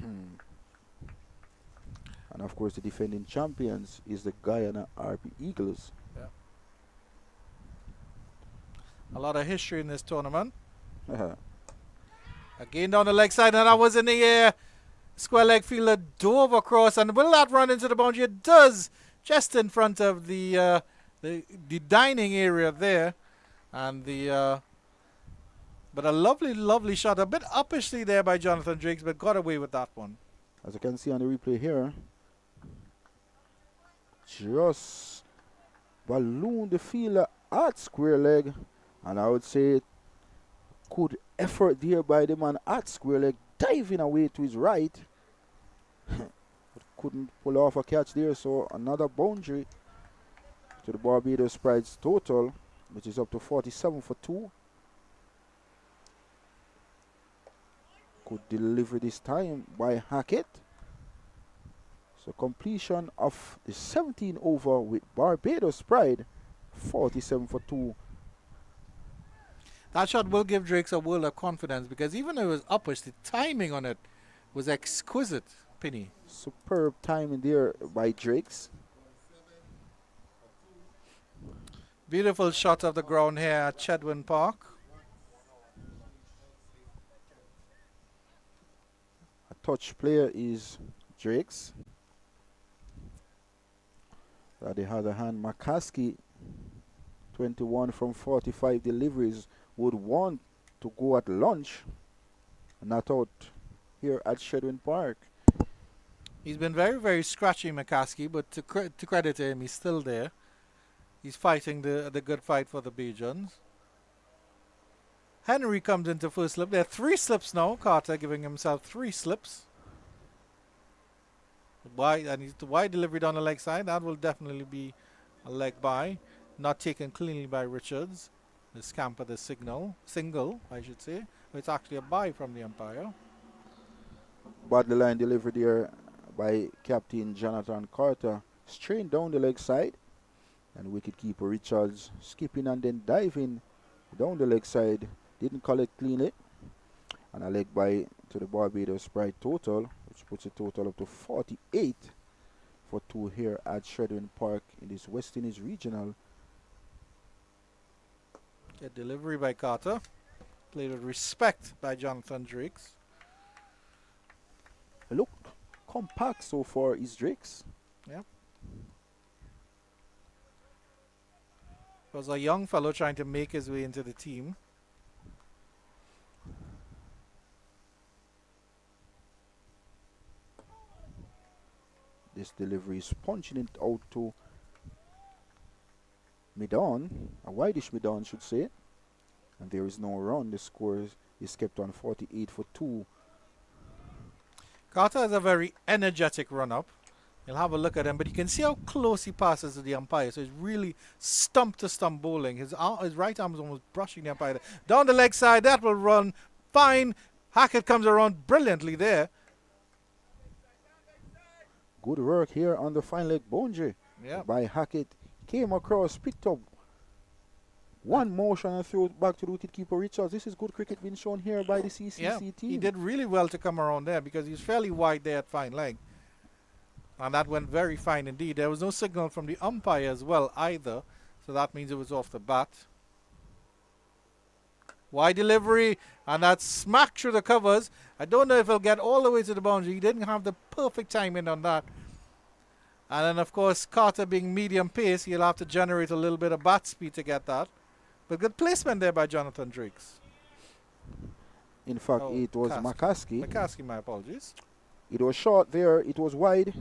And of course the defending champions is the Guyana RP Eagles. Yeah. A lot of history in this tournament. Again down the leg side, and that was in the air. Square leg fielder dove across, and will that run into the boundary? It does, just in front of the dining area there. And but a lovely shot, a bit uppishly there by Jonathan Drakes, but got away with that one. As you can see on the replay here, just ballooned the fielder at square leg, and I would say good effort there by the man at square leg, diving away to his right. But couldn't pull off a catch there, so another boundary to the Barbados Pride's total, which is up to 47 for 2. Good delivery this time by Hackett. So completion of the 17 over with Barbados Pride, 47 for 2. That shot will give Drakes a world of confidence, because even though it was upwards, the timing on it was exquisite, Penny. Superb timing there by Drakes. Beautiful shot of the ground here at Shedwin Park. A touch player is Drakes. On the other hand, McCaskey, 21 from 45 deliveries, would want to go at lunch. Not out here at Shedwin Park. He's been very scratchy, McCaskey, but to credit him, he's still there. He's fighting the good fight for the Bajans. Henry comes into first slip. There are 3 slips now. Carter giving himself 3 slips. Wide, and he's the wide delivery down the leg side. That will definitely be a leg by. Not taken cleanly by Richards. The scamper the single, I should say. It's actually a bye from the umpire. Bad line delivery there by Captain Jonathan Carter. Straight down the leg side. And wicketkeeper Richards skipping and then diving down the leg side. Didn't collect cleanly. And a leg by to the Barbados Pride total, which puts the total up to 48 for 2 here at Shredwin Park in this West Indies Regional. A delivery by Carter. Played with respect by Jonathan Drakes. Look compact so far is Drakes. Yeah. Was a young fellow trying to make his way into the team. This delivery is punching it out to mid-on, a wideish mid-on should say. And there is no run. The score is kept on 48 for 2. Carter has a very energetic run-up. You'll have a look at him, but you can see how close he passes to the umpire. So he's really stump-to-stump bowling. His right arm is almost brushing the umpire. Down the leg side, that will run fine. Hackett comes around brilliantly there. Good work here on the fine leg boundary by Hackett. Came across, picked up one motion and threw it back to the wicketkeeper Richards. This is good cricket being shown here by the CCC team. He did really well to come around there because he's fairly wide there at fine leg. And that went very fine indeed. There was no signal from the umpire as well either. So that means it was off the bat. Wide delivery. And that smack through the covers. I don't know if he'll get all the way to the boundary. He didn't have the perfect timing on that. And then of course Carter being medium pace, he'll have to generate a little bit of bat speed to get that. But good placement there by Jonathan Drakes. In fact, Oh, it was McCaskey. McCaskey, my apologies. It was short there. It was wide.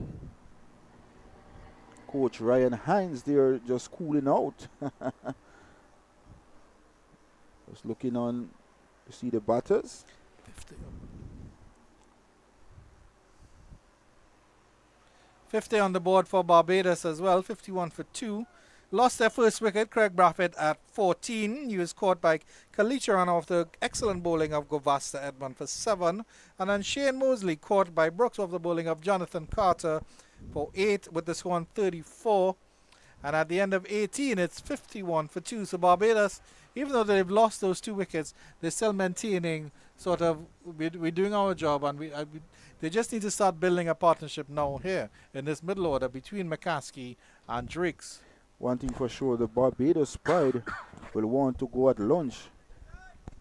Coach Ryan Hines there just cooling out. Just looking on to see the batters. 50 on the board for Barbados as well, 51 for 2. Lost their first wicket, Craig Brathwaite at 14. He was caught by Kalicharan off the excellent bowling of Govasta Edmond for 7. And then Shane Moseley caught by Brooks off the bowling of Jonathan Carter for 8 with the score on 34. And at the end of 18, it's 51 for 2. So Barbados, even though they've lost those 2 wickets, they're still maintaining sort of, we're doing our job, and they just need to start building a partnership now here in this middle order between McCaskey and Drakes. One thing for sure, the Barbados Pride will want to go at lunch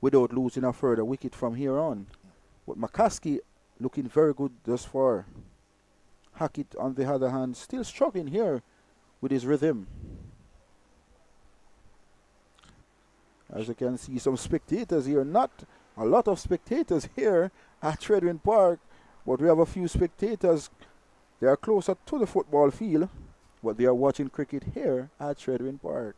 without losing a further wicket from here on. But McCaskey looking very good thus far. Hackett, on the other hand, still struggling here with his rhythm. As you can see, some spectators here. Not a lot of spectators here at Tredwin Park, but we have a few spectators. They are closer to the football field, but they are watching cricket here at Tredwin Park.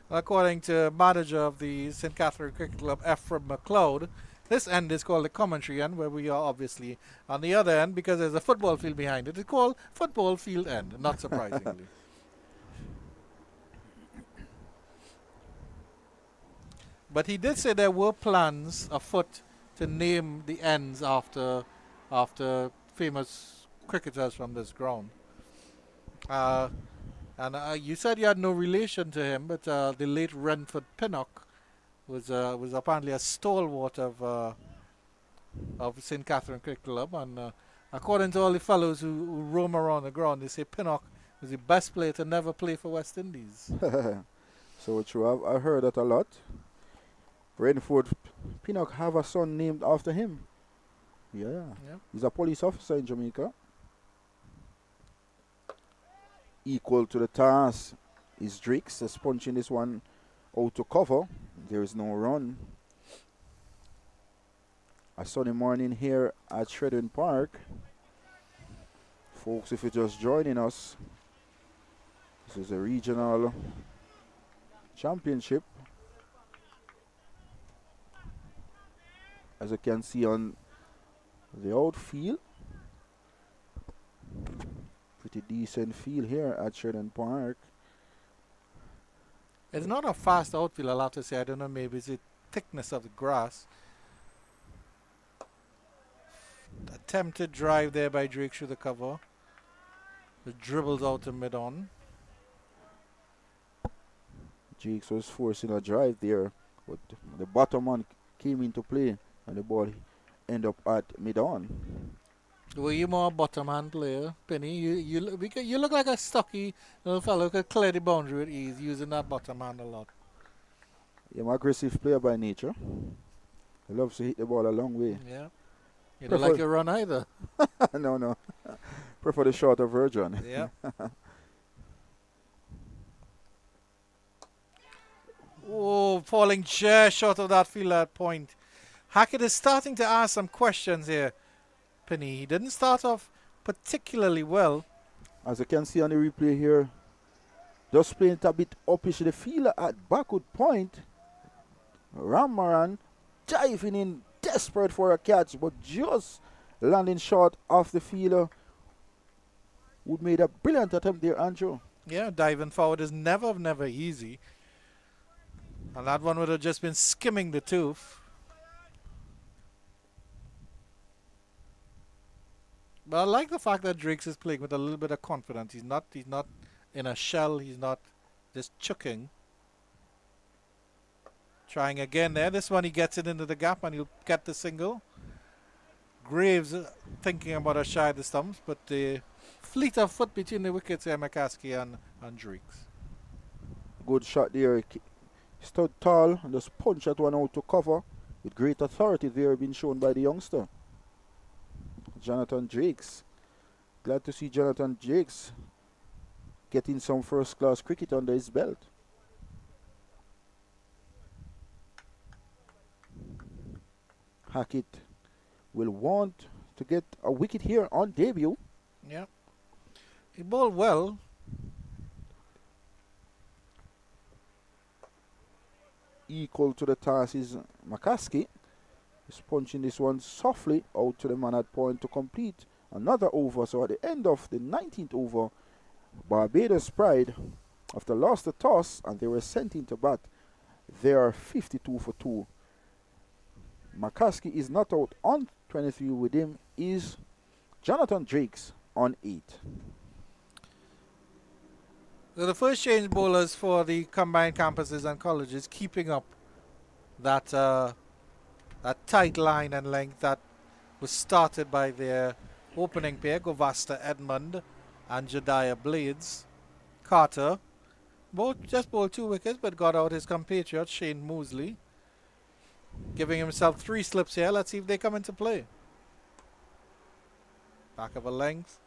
According to manager of the St. Catherine Cricket Club, Ephraim McLeod, this end is called the commentary end, where we are obviously on the other end because there's a football field behind it. It's called football field end, not surprisingly. But he did say there were plans afoot to name the ends after famous cricketers from this ground. And you said you had no relation to him, but the late Renford Pinnock was apparently a stalwart of St. Catherine Cricket Club, and according to all the fellows who roam around the ground, they say Pinnock was the best player to never play for West Indies. So true. I heard that a lot. Renford Pinnock have a son named after him. Yeah. He's a police officer in Jamaica. Equal to the task is Drakes, just punching this one out to cover. There is no run. A sunny morning here at Tredwin Park. Folks, if you're just joining us, this is a regional championship. As you can see on the outfield, pretty decent field here at Tredwin Park. It's not a fast outfield, I'll have to say. I don't know, maybe it's the thickness of the grass. Attempted drive there by Drake through the cover. It dribbles out to mid-on. Jakes was forcing a drive there, but the bottom man came into play and the ball ended up at mid-on. Were you more bottom hand player, Penny? You look like a stocky little fellow who could clear the boundary with ease using that bottom hand a lot. Yeah, I'm an aggressive player by nature. I love to hit the ball a long way. Yeah. You don't like your run either. No. Prefer the shorter version. Yeah. Oh, falling just short of that field at point. Hackett is starting to ask some questions here, Penny. He didn't start off particularly well. As you can see on the replay here, just playing it a bit uppish. The fielder at backward point, Ramaran diving in, desperate for a catch, but just landing short of the fielder, who made a brilliant attempt there, Andrew. Yeah, diving forward is never easy. And that one would have just been skimming the tooth. But I like the fact that Drakes is playing with a little bit of confidence. He's not in a shell. He's not just chucking. Trying again there. This one he gets it into the gap and he'll get the single. Graves thinking about a shy of the stumps, but the fleet of foot between the wickets here, McCaskey and Drakes. Good shot there. Stood tall and just punched that one out to cover with great authority there being shown by the youngster. Jonathan Drakes. Glad to see Jonathan Drakes getting some first class cricket under his belt. Hackett will want to get a wicket here on debut. Yeah. He bowled well. Equal to the task is McCaskey. He's punching this one softly out to the man at point to complete another over. So at the end of the 19th over, Barbados Pride, after lost the toss and they were sent into bat, they are 52 for 2. McCaskey is not out on 23. With him is Jonathan Drakes on 8. So the first change bowlers for the combined campuses and colleges keeping up that that tight line and length that was started by their opening pair, Govasta Edmond and Jediah Blades. Carter just bowled 2 wickets but got out his compatriot Shane Moseley, giving himself 3 slips here. Let's see if they come into play. Back of a length.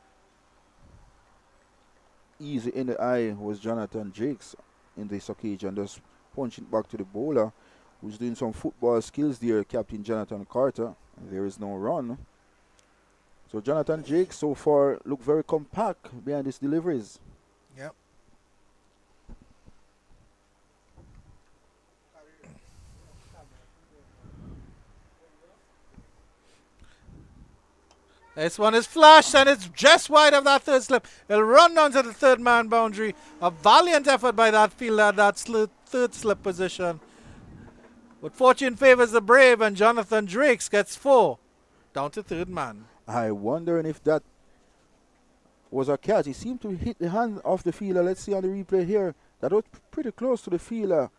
Easy in the eye was Jonathan Drakes in this occasion, just punching back to the bowler who's doing some football skills there, Captain Jonathan Carter. There is no run. So Jonathan Drakes so far look very compact behind his deliveries. Yep. This one is flashed and it's just wide of that third slip. It'll run down to the third man boundary. A valiant effort by that fielder at that third slip position. But fortune favors the brave and Jonathan Drakes gets 4 down to third man. I wondering if that was a catch. He seemed to hit the hand of the fielder. Let's see on the replay here. That was pretty close to the fielder.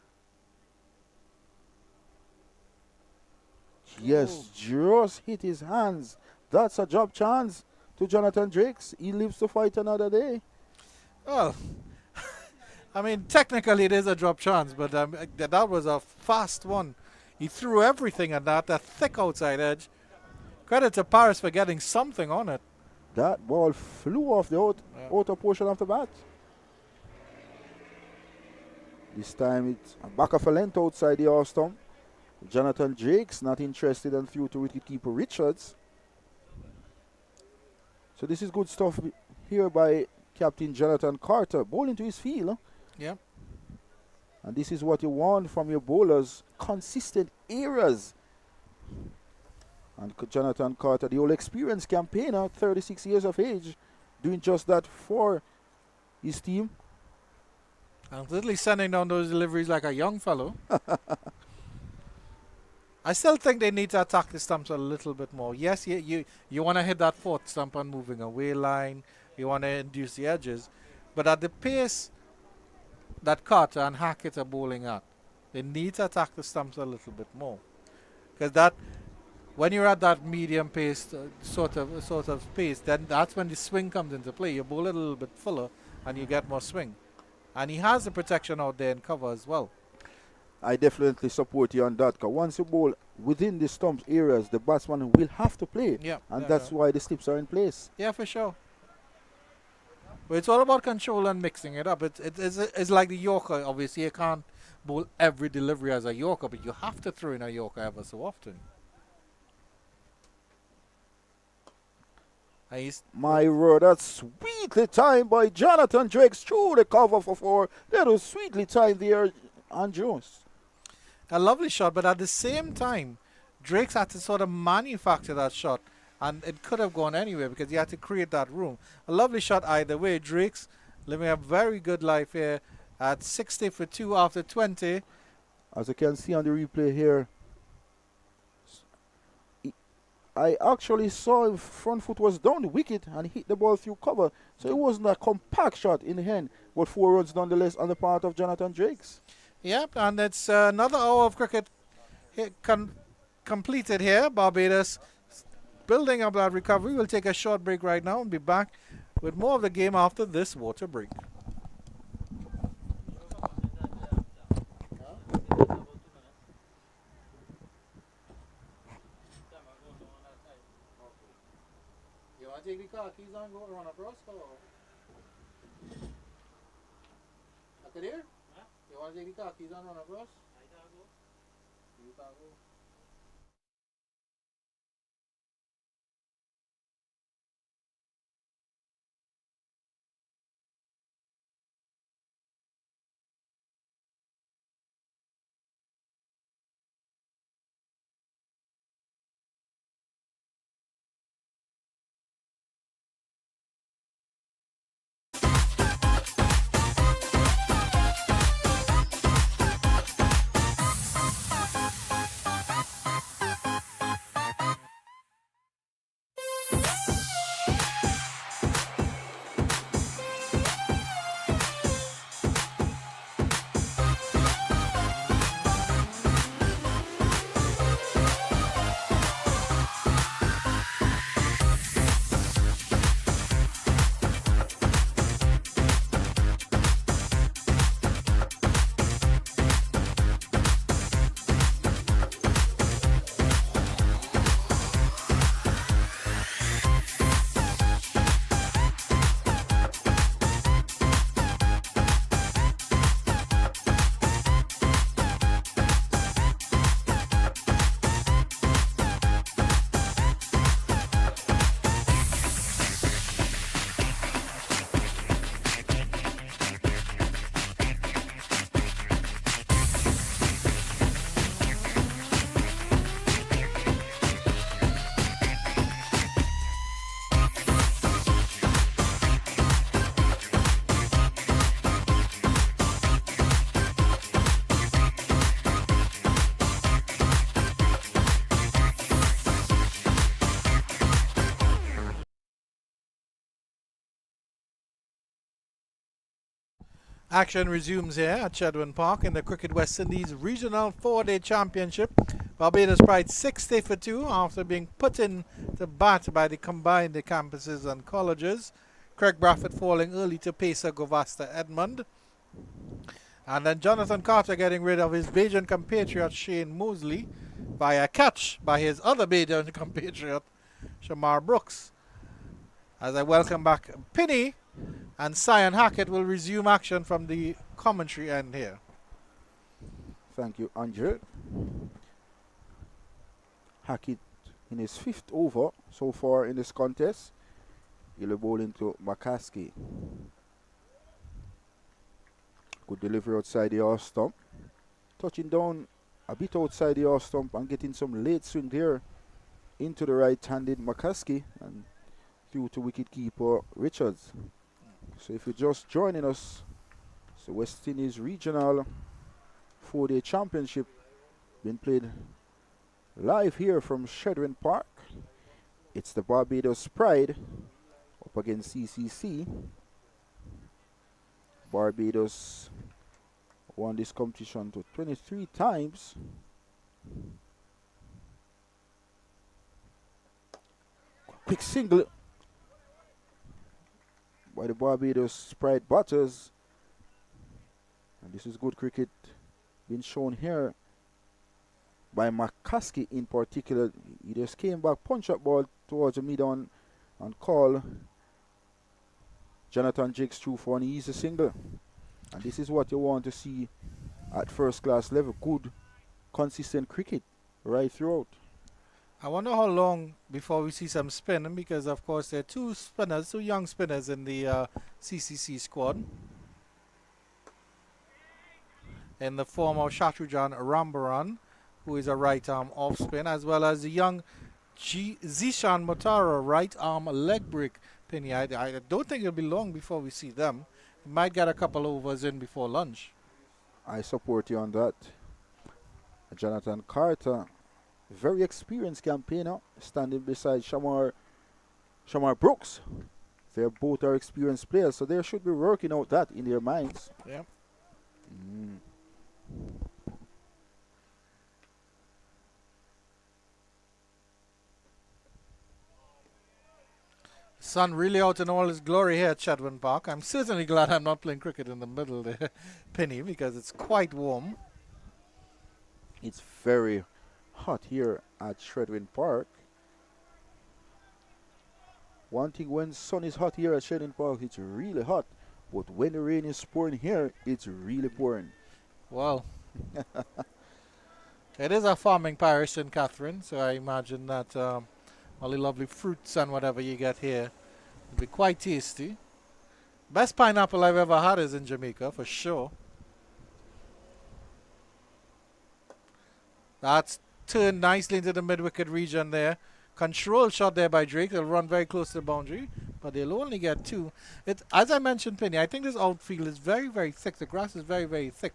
Yes, just hit his hands. That's a job chance to Jonathan Drakes. He lives to fight another day. Well, I mean, technically it is a drop chance, but that was a fast one. He threw everything at that thick outside edge. Credit to Paris for getting something on it. That ball flew off the outer portion of the bat. This time it's a back of a length outside the off stump. Jonathan Drakes not interested and threw to wicketkeeper Richards. So this is good stuff here by Captain Jonathan Carter, bowling to his field. Yeah. And this is what you want from your bowlers, consistent errors. And Jonathan Carter, the old experienced campaigner, 36 years of age, doing just that for his team. And literally sending down those deliveries like a young fellow. I still think they need to attack the stumps a little bit more. Yes, you want to hit that fourth stump on moving away line. You want to induce the edges. But at the pace that Carter and Hackett are bowling at, they need to attack the stumps a little bit more. Because that, when you're at that medium pace, sort of pace, then that's when the swing comes into play. You bowl it a little bit fuller and you get more swing. And he has the protection out there in cover as well. I definitely support you on that, because once you bowl within the stumps areas, the batsman will have to play. Yeah. And that's why the slips are in place. Yeah, for sure. But it's all about control and mixing it up. It's like the Yorker. Obviously, you can't bowl every delivery as a Yorker, but you have to throw in a Yorker ever so often. My word, that's sweetly timed by Jonathan Drakes through the cover for 4. That was sweetly timed there, Andrews. A lovely shot, but at the same time, Drakes had to sort of manufacture that shot, and it could have gone anywhere because he had to create that room. A lovely shot either way. Drakes living a very good life here at 60 for 2 after 20. As you can see on the replay here, I actually saw his front foot was down the wicket and hit the ball through cover. So it wasn't a compact shot in the hand, but 4 runs nonetheless on the part of Jonathan Drakes. Yep, and it's another hour of cricket completed here. Barbados building up that recovery. We'll take a short break right now and be back with more of the game after this water break. You want to take the car keys and go run across? I could hear? You want to take the car keys and run across? You can go. Action resumes here at Chedwin Park in the Cricket West Indies Regional 4-Day Championship. Barbados Pride 60 for 2 after being put in the bat by the combined campuses and colleges. Craig Brathwaite falling early to pacer Govasta Edmond. And then Jonathan Carter getting rid of his Bajan compatriot Shane Moseley by a catch by his other Bajan compatriot Shamar Brooks. As I welcome back Penny, and Cyan Hackett will resume action from the commentary end here. Thank you, Andrew. Hackett in his 5th over so far in this contest. He'll bowl into McCaskey. Good delivery outside the off stump. Touching down a bit outside the off stump and getting some late swing there into the right-handed McCaskey and through to wicketkeeper Richards. So if you're just joining us, it's the West Indies Regional 4-Day Championship being played live here from Chedwin Park. It's the Barbados Pride up against CCC. Barbados won this competition to 23 times. Quick single by the Barbados Pride batters. And this is good cricket being shown here by McCaskey in particular. He just came back, punch up ball towards the mid-on and call Jonathan Drakes through for an easy single. And this is what you want to see at first class level. Good, consistent cricket right throughout. I wonder how long before we see some spin, because of course there are two young spinners in the CCC squad. In the form of Shatrujan Rambaran, who is a right arm off spin, as well as the young Zishan Motara, right arm leg break. Penny, I don't think it'll be long before we see them. We might get a couple overs in before lunch. I support you on that. Jonathan Carter, very experienced campaigner, standing beside Shamar Brooks. They both are experienced players, so they should be working out that in their minds. Yeah. Sun really out in all his glory here at Chedwin Park. I'm certainly glad I'm not playing cricket in the middle there, Penny, because it's quite warm. It's very hot here at Chedwin Park. One thing, when sun is hot here at Chedwin Park, it's really hot. But when the rain is pouring here, it's really pouring. Well, it is a farming parish in Catherine, so I imagine that all the lovely fruits and whatever you get here will be quite tasty. Best pineapple I've ever had is in Jamaica, for sure. That's turned nicely into the mid-wicket region there. Control shot there by Drake. They'll run very close to the boundary, but they'll only get 2. As I mentioned, Penny, I think this outfield is very, very thick. The grass is very, very thick.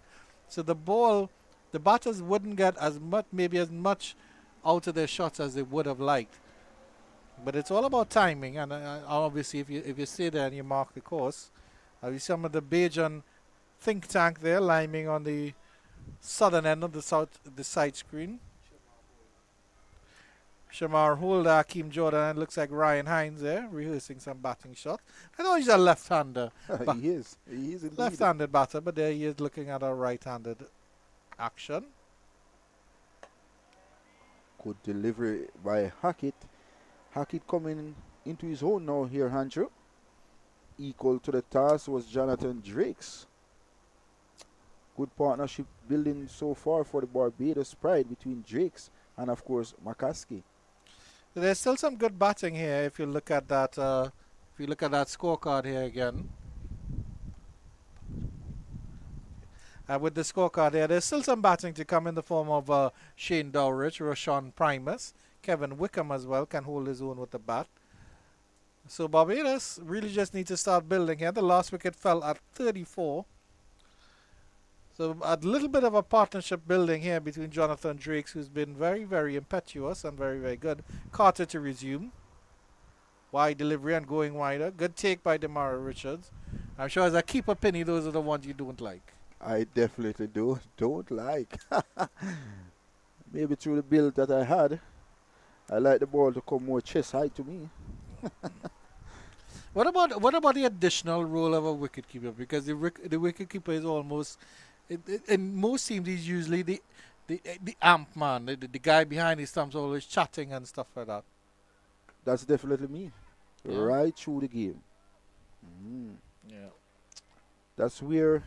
So the batters wouldn't get as much out of their shots as they would have liked. But it's all about timing, and obviously if you stay there and you mark the course, you see some of the Bajan think tank there liming on the southern end of the side screen. Shamar Holder, Akeem Jordan, and it looks like Ryan Hines there rehearsing some batting shots. I know he's a left-hander. He is indeed. Left-handed batter, but there he is looking at a right-handed action. Good delivery by Hackett. Hackett coming into his own now here, Andrew. Equal to the task was Jonathan Drakes. Good partnership building so far for the Barbados Pride between Drakes and, of course, McCaskey. There's still some good batting here if you look at that. Scorecard here again. With the scorecard here, there's still some batting to come in the form of Shane Dowrich, Roshan Primus, Kevin Wickham as well can hold his own with the bat. So Barbados really just need to start building here. The last wicket fell at 34. So a little bit of a partnership building here between Jonathan Drakes, who's been very, very impetuous and very, very good. Carter to resume. wide delivery and going wider. Good take by Demara Richards. I'm sure as a keeper, Penny, those are the ones you don't like. I definitely don't like. Maybe through the build that I had, I like the ball to come more chest high to me. What about the additional role of a wicketkeeper? Because the wicketkeeper is almost in most teams he's usually the amp man, the guy behind his stumps always chatting and stuff like that. That's definitely me. Yeah. Right through the game. Mm. Yeah. That's where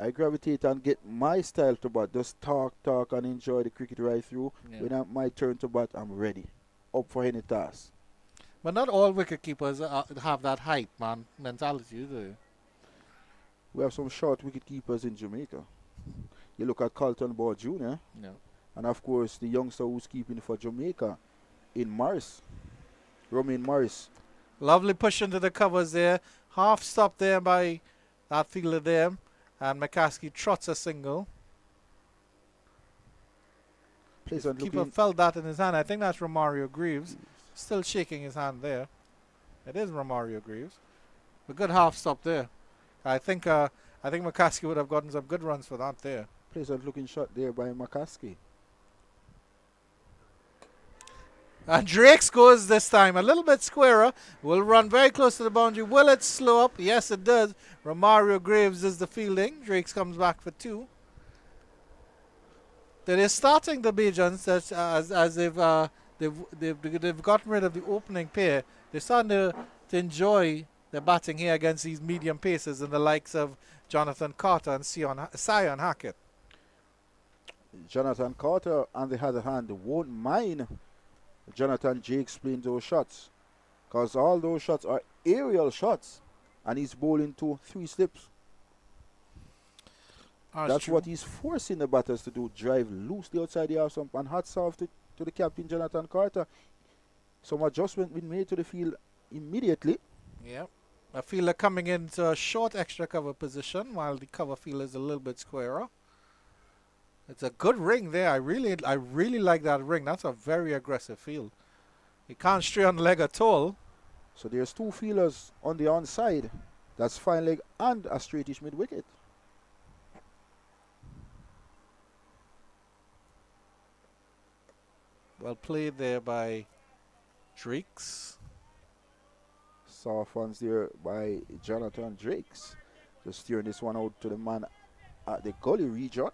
I gravitate and get my style to bat. Just talk, and enjoy the cricket right through. Yeah. When it's my turn to bat, I'm ready. Up for any task. But not all wicketkeepers have that hype man mentality, do they? We have some short wicket keepers in Jamaica. You look at Carlton Ball Jr. Yeah. and of course the youngster who's keeping for Jamaica in Morris. Romain Morris. Lovely push into the covers there. Half stop there by that fielder there. And McCaskey trots a single. Pleasant Keeper looking. felt that in his hand. I think that's Romario Greaves. Still shaking his hand there. It is Romario Greaves. A good half stop there. I think McCaskey would have gotten some good runs for that there. Pleasant looking shot there by McCaskey. And Drakes goes this time a little bit squarer. Will run very close to the boundary. Will it slow up? Yes, it does. Romario Graves is the fielding. Drakes comes back for 2. They're starting the Bajans as if they've gotten rid of the opening pair. They're starting to enjoy the batting here against these medium paces and the likes of Jonathan Carter and Sion Hackett. Jonathan Carter on the other hand won't mind Jonathan Jakes playing those shots, because all those shots are aerial shots and he's bowling to 3 slips. That's true. what he's forcing the batters to do, drive loosely outside the half stump. And hats off to the captain Jonathan Carter. Some adjustment been made to the field immediately. Yeah. A fielder coming into a short extra cover position while the cover field is a little bit squarer. It's a good ring there. I really like that ring. That's a very aggressive field. He can't stray on the leg at all. So there's 2 fielders on the onside. That's fine leg and a straightish mid wicket. Well played there by Drakes. Soft ones there by Jonathan Drakes. Just steering this one out to the man at the gully region.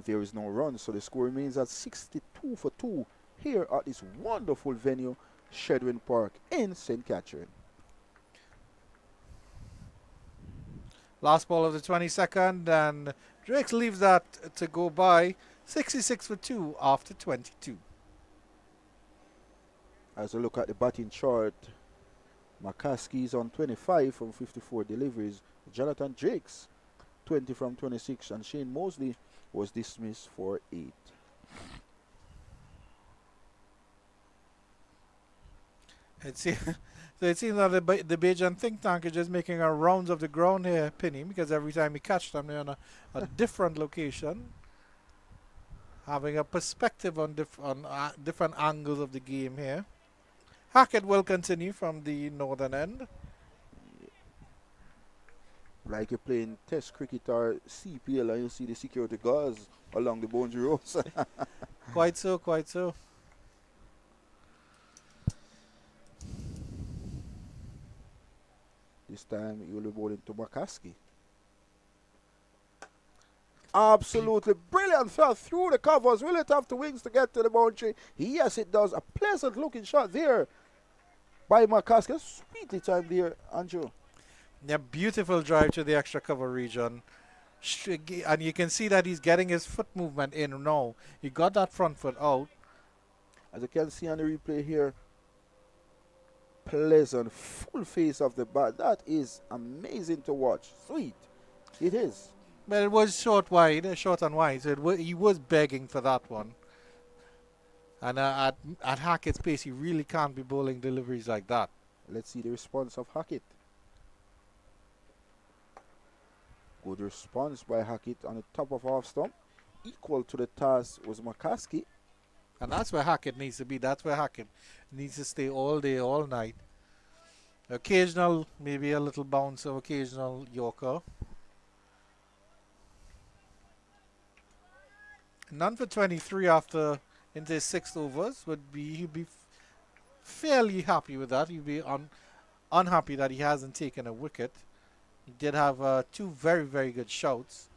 There is no run, so the score remains at 62 for 2 here at this wonderful venue, Shedwin Park in St. Catherine. Last ball of the 22nd, and Drakes leaves that to go by. 66 for 2 after 22. As we look at the batting chart, McCaskey is on 25 from 54 deliveries. Jonathan Drakes, 20 from 26, and Shane Mosley was dismissed for 8. It seems that the Bajan think tank is just making a rounds of the ground here, Penny, because every time we catch them, they're on a different location, having a perspective on different angles of the game here. Hackett will continue from the northern end. Like you're playing Test cricket or CPL and you see the security guards along the boundary rows. Quite so, quite so. This time you'll be bowling to McCaskey. Absolutely brilliant throw through the covers. Will it have the wings to get to the boundary? Yes, it does. A pleasant looking shot there by McCaskey. Sweetly timed there, Andrew. Yeah, beautiful drive to the extra cover region. And you can see that he's getting his foot movement in now. He got that front foot out. As you can see on the replay here, pleasant, full face of the bat. That is amazing to watch. Sweet. It is. But it was short and wide. So he was begging for that one. And at Hackett's pace, he really can't be bowling deliveries like that. Let's see the response of Hackett. Good response by Hackett on the top of half stump. Equal to the task was McCaskey. And that's where Hackett needs to be. That's where Hackett needs to stay all day, all night. Occasional, maybe a little bounce of occasional Yorker. None for 23 after into his 6th overs would be, he'd be fairly happy with that. He'd be unhappy that he hasn't taken a wicket. He did have 2 very, very good shouts.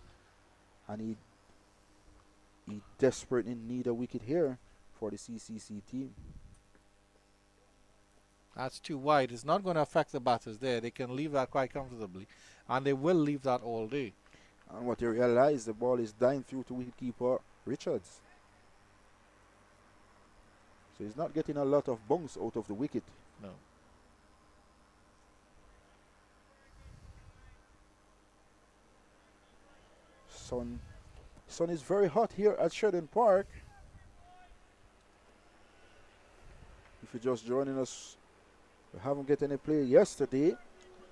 And he desperately need a wicket here for the CCC team. That's too wide. It's not going to affect the batters there. They can leave that quite comfortably. And they will leave that all day. And what you realize, the ball is dying through to wicketkeeper Richards. So he's not getting a lot of bounce out of the wicket. No. Sun is very hot here at Sheridan Park. If you're just joining us, we haven't get any play yesterday,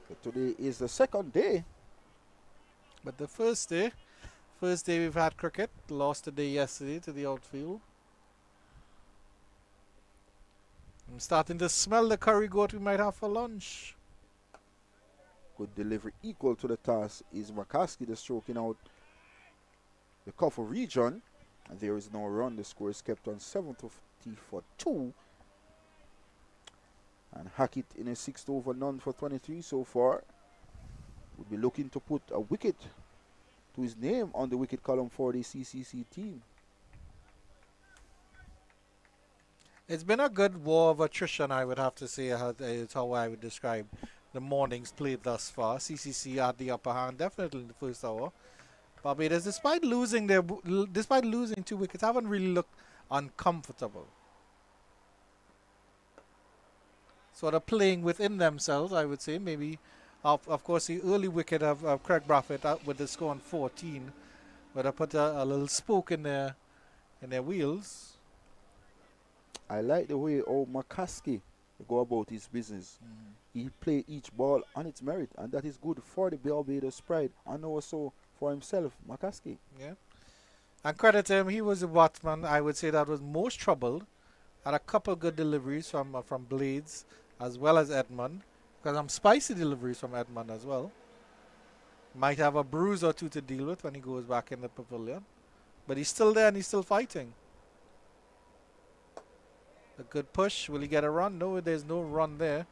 but today is the second day. But the first day we've had cricket. Lost a day yesterday to the outfield. I'm starting to smell the curry goat we might have for lunch. Good delivery, equal to the task, is McCaskey just stroking out the cover region, and there is no run. The score is kept on 7th for 2. And Hackett in a 6th over, none for 23 so far. Would be looking to put a wicket to his name on the wicket column for the CCC team. It's been a good war of attrition, I would have to say. It's how I would describe the mornings played thus far. CCC had the upper hand, definitely in the first hour. Barbados, despite losing 2 wickets, haven't really looked uncomfortable. Sort of playing within themselves, I would say. Maybe, of course, the early wicket of Craig Brathwaite with the score on 14 would have put a little spoke in their wheels. I like the way McCaskey go about his business. He play each ball on its merit, and that is good for the Barbados Pride, and also for himself, McCaskey. Yeah. And credit to him, he was the batsman, I would say, that was most troubled. Had a couple good deliveries from Blades as well as Edmond. Because some spicy deliveries from Edmond as well. Might have a bruise or 2 to deal with when he goes back in the pavilion. But he's still there and he's still fighting. A good push. Will he get a run? No, there's no run there.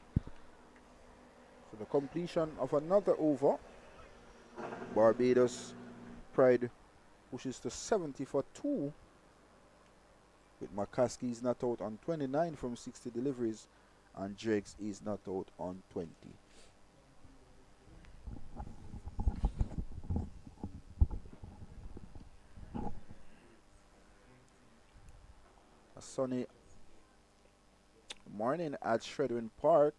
So the completion of another over. Barbados Pride pushes to 70 for 2. With McCaskey is not out on 29 from 60 deliveries, and Drakes is not out on 20. A sunny morning at Sheridan Park.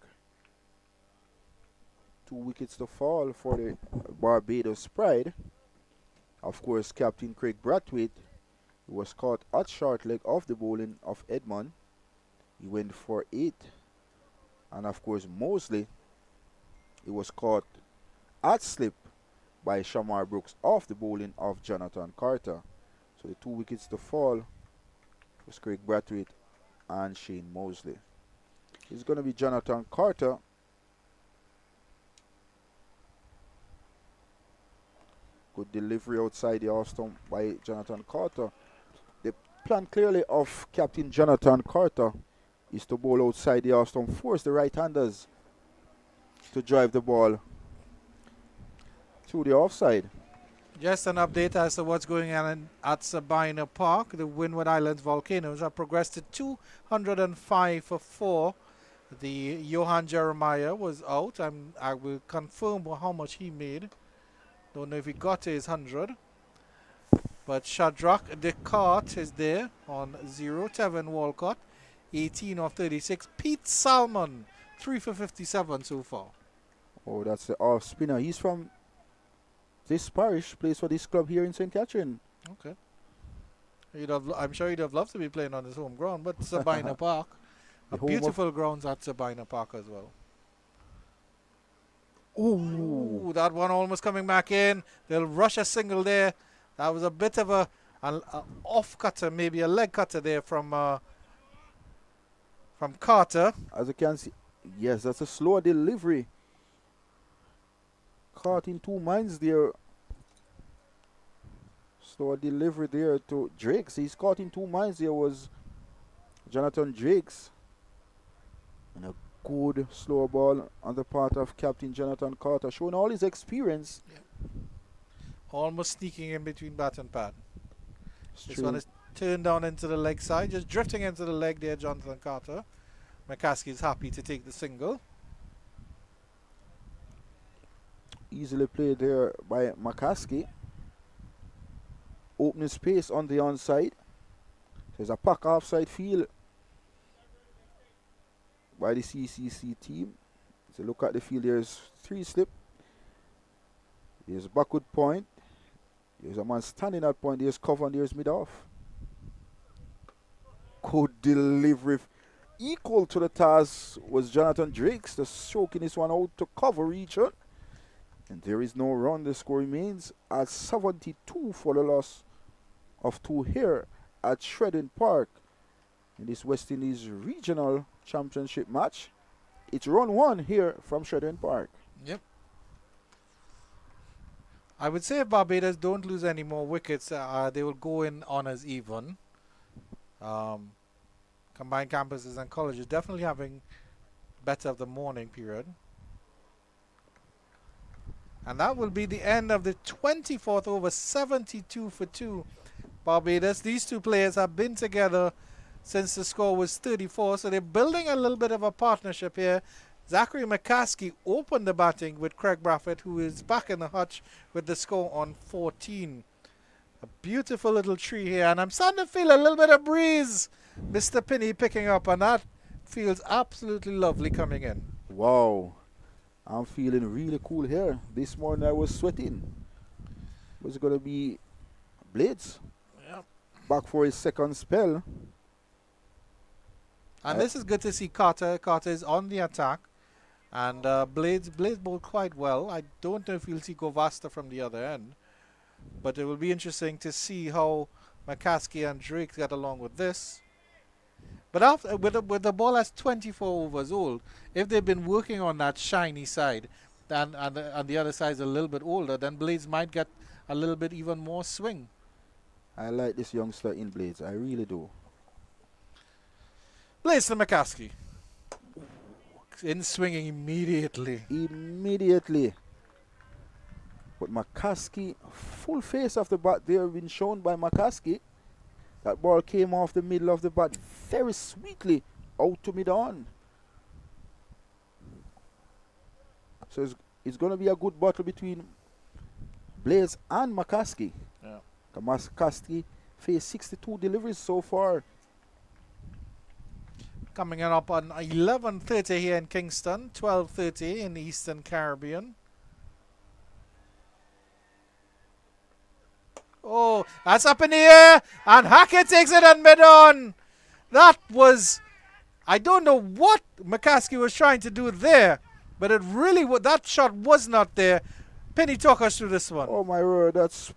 2 wickets to fall for the Barbados Pride. Of course, Captain Craig Brathwaite was caught at short leg off the bowling of Edmond. He went for 8. And of course, Mosley, he was caught at slip by Shamar Brooks off the bowling of Jonathan Carter. So the 2 wickets to fall was Craig Brathwaite and Shane Mosley. It's going to be Jonathan Carter. Good delivery outside the off stump by Jonathan Carter. The plan clearly of Captain Jonathan Carter is to bowl outside the off stump, force the right-handers to drive the ball to the offside. Just an update as to what's going on at Sabina Park. The Windward Islands Volcanoes have progressed to 205 for 4. The Johan Jeremiah was out. I will confirm how much he made. Don't know if he got to his 100. But Shadrach Descartes is there on 0. Tevin Walcott, 18 of 36. Pete Salmon, 3 for 57 so far. Oh, that's the off spinner. He's from this parish, plays for this club here in St. Catherine. Okay. I'm sure he'd have loved to be playing on his home ground, but Sabina Park. A beautiful grounds at Sabina Park as well. Ooh, that one almost coming back in. They'll rush a single there. That was a bit of a And off cutter, maybe a leg cutter there from Carter. As you can see, yes, that's a slow delivery. Caught in two minds there. Slow delivery there to Drakes. He's caught in two minds there was Jonathan Drakes. And a good slow ball on the part of Captain Jonathan Carter, showing all his experience. Almost sneaking in between bat and pad. This Straight. one is turned down into the leg side, just drifting into the leg there, Jonathan Carter. McCaskey is happy to take the single. Easily played there by McCaskey. Opening space on the onside. There's a pack offside field by the CCC team. So look at the field. There's three slip. There's backward point. There's a man standing at point. There's cover and there's mid off. Good delivery. Equal to the task was Jonathan Drakes, just stroking this one out to cover Richard. And there is no run. The score remains at 72 for the loss of 2 here at Shredden Park in this West Indies Regional Championship match. It's run 1 here from Shredden Park. Yep. I would say if Barbados don't lose any more wickets, they will go in on as even. Combined campuses and colleges definitely having better of the morning period. And that will be the end of the 24th over, 72 for 2. Barbados, these two players have been together since the score was 34, so they're building a little bit of a partnership here. Zachary McCaskey opened the batting with Craig Brathwaite, who is back in the hutch with the score on 14. A beautiful little tree here, and I'm starting to feel a little bit of breeze, Mr. Pinney picking up, and that feels absolutely lovely coming in. Wow. I'm feeling really cool here. This morning I was sweating. Was it going to be Blades? Yep. Back for his second spell. And this is good to see Carter. Carter is on the attack. And Blades bowled quite well. I don't know if we'll see Govasta from the other end. But it will be interesting to see how McCaskey and Drake get along with this. But after, with the ball as 24 overs old, if they've been working on that shiny side, and the other side is a little bit older, then Blades might get a little bit even more swing. I like this youngster in Blades. I really do. Blades to McCaskey. In swinging immediately. Immediately. But McCaskey, full face of the bat there been shown by McCaskey. That ball came off the middle of the bat very sweetly out to mid-on. So it's going to be a good battle between Blaze and McCaskey. Yeah. McCaskey faced 62 deliveries so far. Coming up on 11:30 here in Kingston, 12:30 in the Eastern Caribbean. Oh, that's up in the air, and Hackett takes it and mid-on. That was, I don't know what McCaskey was trying to do there, but it really, that shot was not there. Penny, talk us through this one. Oh my word, that's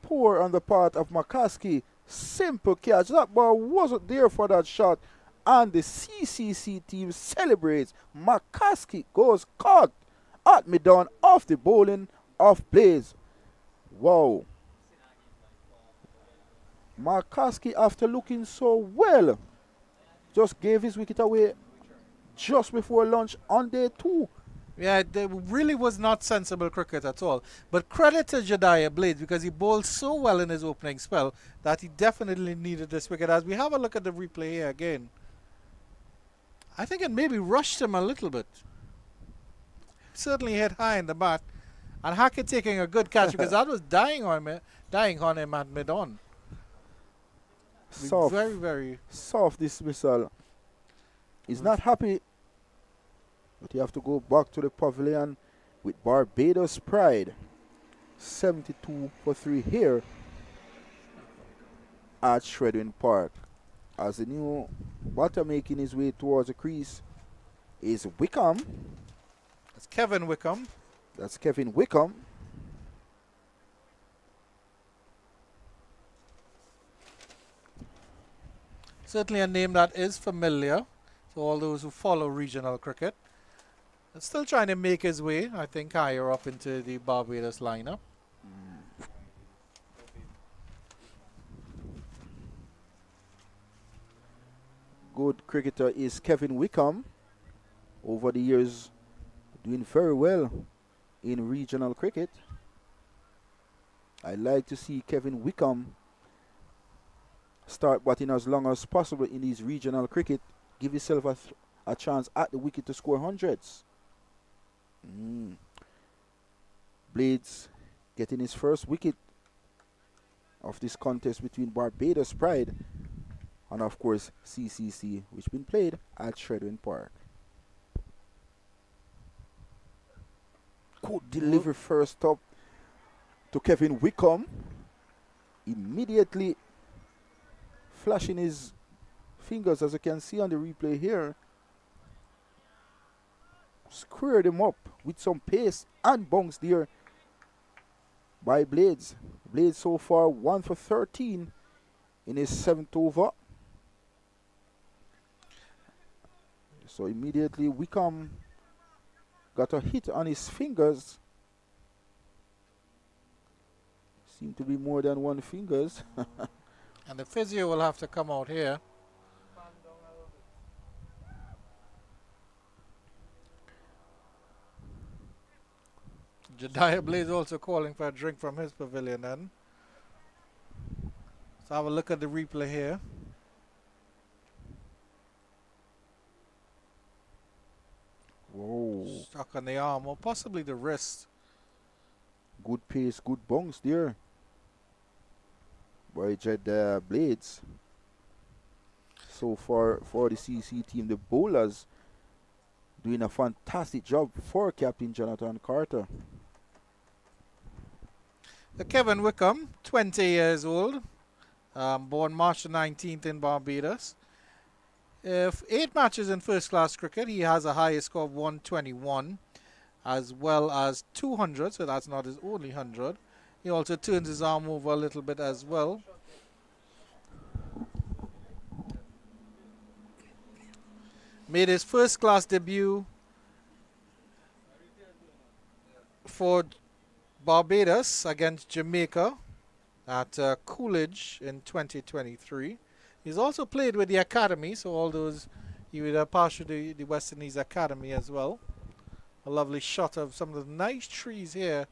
poor on the part of McCaskey. Simple catch. That ball wasn't there for that shot. And the CCC team celebrates. McCaskey goes caught at mid-on off the bowling of Blaze. Wow. McCaskey, after looking so well, just gave his wicket away just before lunch on day 2. Yeah, it really was not sensible cricket at all. But credit to Jediah Blades, because he bowled so well in his opening spell that he definitely needed this wicket. As we have a look at the replay here again, I think it maybe rushed him a little bit. Certainly hit high in the bat. And Hackett taking a good catch because that was dying on him at mid-on. Soft, very, very soft dismissal. He's not happy, but you have to go back to the pavilion with Barbados Pride. 72 for 3 here at Shredden Park. As the new batter making his way towards the crease is Wickham. That's Kevin Wickham. That's Kevin Wickham. Certainly a name that is familiar to all those who follow regional cricket. Still trying to make his way, I think, higher up into the Barbados lineup. Good cricketer is Kevin Wickham. Over the years, doing very well in regional cricket. I like to see Kevin Wickham start batting as long as possible in these regional cricket. Give yourself a chance at the wicket to score hundreds. Blades getting his first wicket of this contest between Barbados Pride and of course CCC, which been played at Shredwin Park. Good delivery first up to Kevin Wickham. Immediately flashing his fingers, as you can see on the replay here. Squared him up with some pace and bounce there by Blades. Blades so far 1 for 13 in his 7th over. So immediately Wickham got a hit on his fingers. Seem to be more than one fingers. And the physio will have to come out here. Jediah Blaze also calling for a drink from his pavilion then. So have a look at the replay here. Whoa. Stuck on the arm or possibly the wrist. Good pace, good bounce there by Jediah Blades. So far for the CC team, the bowlers doing a fantastic job for Captain Jonathan Carter. Kevin Wickham, 20 years old, born March the 19th in Barbados. 8 matches in first class cricket. He has a highest score of 121 as well as 200, so that's not his only 100. He also turns his arm over a little bit as well. Made his first class debut for Barbados against Jamaica at Coolidge in 2023. He's also played with the academy, so all those, he would pass through the West Indies Academy as well. A lovely shot of some of the nice trees here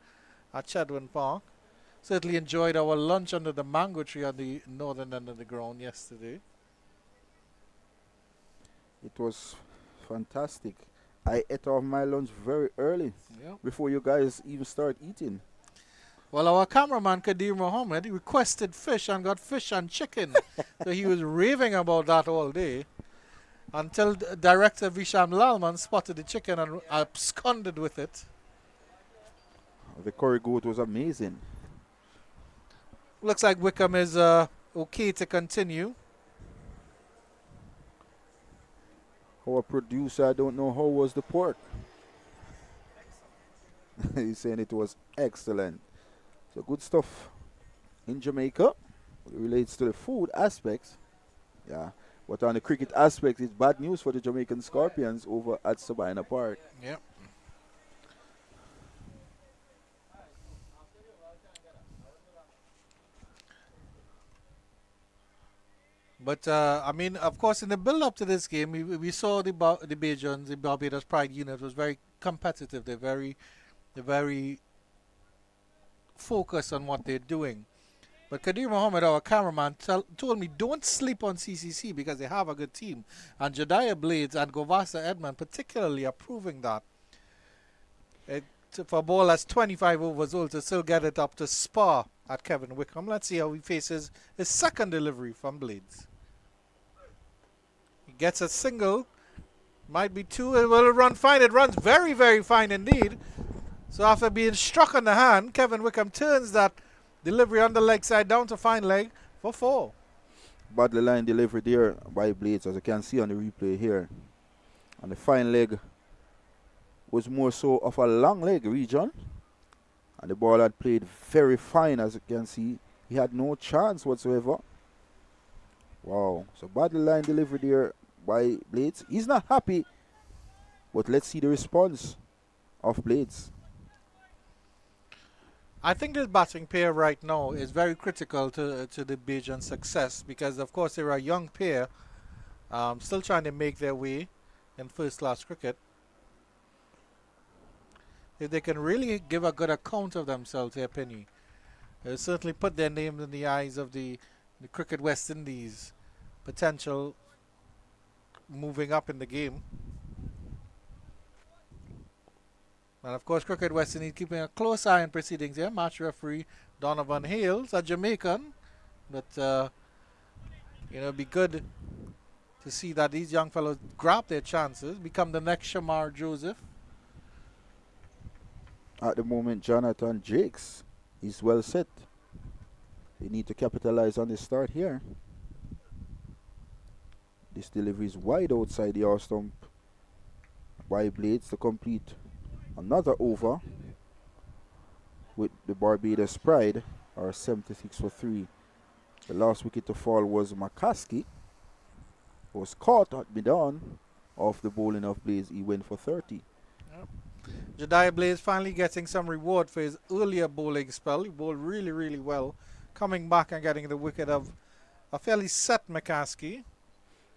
at Shedwin Park. Certainly enjoyed our lunch under the mango tree on the northern end of the ground yesterday. It was fantastic. I ate off my lunch very early, before you guys even start eating. Well, our cameraman Kadir Mohammed requested fish and got fish and chicken. So he was raving about that all day until director Visham Lalman spotted the chicken and absconded with it. The curry goat was amazing. Looks like Wickham is okay to continue. Our producer, I don't know how was the pork. He's saying it was excellent. So good stuff in Jamaica. It relates to the food aspects. Yeah. But on the cricket aspect, it's bad news for the Jamaican Scorpions over at Sabina Park. Yep. But, I mean, of course, in the build-up to this game, we saw the Bajans, the Barbados Pride unit was very competitive. They're very focused on what they're doing. But Kadir Mohammed, our cameraman, told me, don't sleep on CCC because they have a good team. And Jediah Blades and Govasa Edmond particularly are proving that. For a ball that's 25 overs old to still get it up to spar at Kevin Wickham. Let's see how he faces his second delivery from Blades. He gets a single. Might be two. It will run fine. It runs very, very fine indeed. So after being struck on the hand, Kevin Wickham turns that delivery on the leg side down to fine leg for 4. Badly line delivery there by Blades, as you can see on the replay here. And the fine leg was more so of a long leg region. And the ball had played very fine, as you can see. He had no chance whatsoever. Wow. So bad line delivery there by Blades. He's not happy, but let's see the response of Blades. I think this batting pair right now is very critical to the Bajan success because, of course, they're a young pair, still trying to make their way in first class cricket. If they can really give a good account of themselves here, Penny, it'll certainly put their names in the eyes of the Cricket West Indies potential moving up in the game. And of course, Cricket West Indies keeping a close eye on proceedings here. Match referee Donovan Hales, a Jamaican, but it'd be good to see that these young fellows grab their chances, become the next Shamar Joseph. At the moment, Jonathan Drakes is well set. They need to capitalize on the start here. This delivery is wide outside the off stump by Blades to complete another over with the Barbados Pride, or 76 for 3. The last wicket to fall was McCaskey. Was caught at mid-on off the bowling of Blades. He went for 30. Yep. Jediah Blaze finally getting some reward for his earlier bowling spell. He bowled really, really well. Coming back and getting the wicket of a fairly set McCaskey.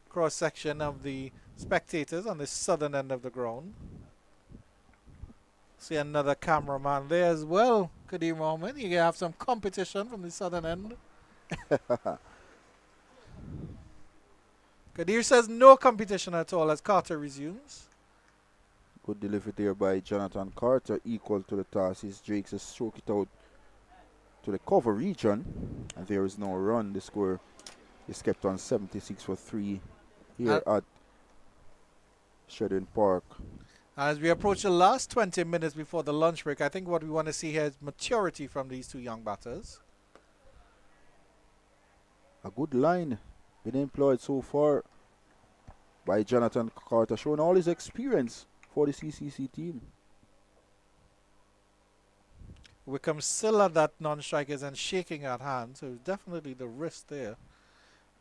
Cross section of the spectators on the southern end of the ground. See another cameraman there as well, Kadeem Mohammed. You can have some competition from the southern end. Kadir says no competition at all as Carter resumes. Good delivery there by Jonathan Carter, equal to the task. His Drakes has stroke it out to the cover region, and there is no run. The score is kept on 76 for 3 here at Sheridan Park. As we approach the last 20 minutes before the lunch break, I think what we want to see here is maturity from these two young batters. A good line been employed so far by Jonathan Carter, showing all his experience for the CCC team. Wickham still at that non-strikers and shaking at hand, so definitely the wrist there.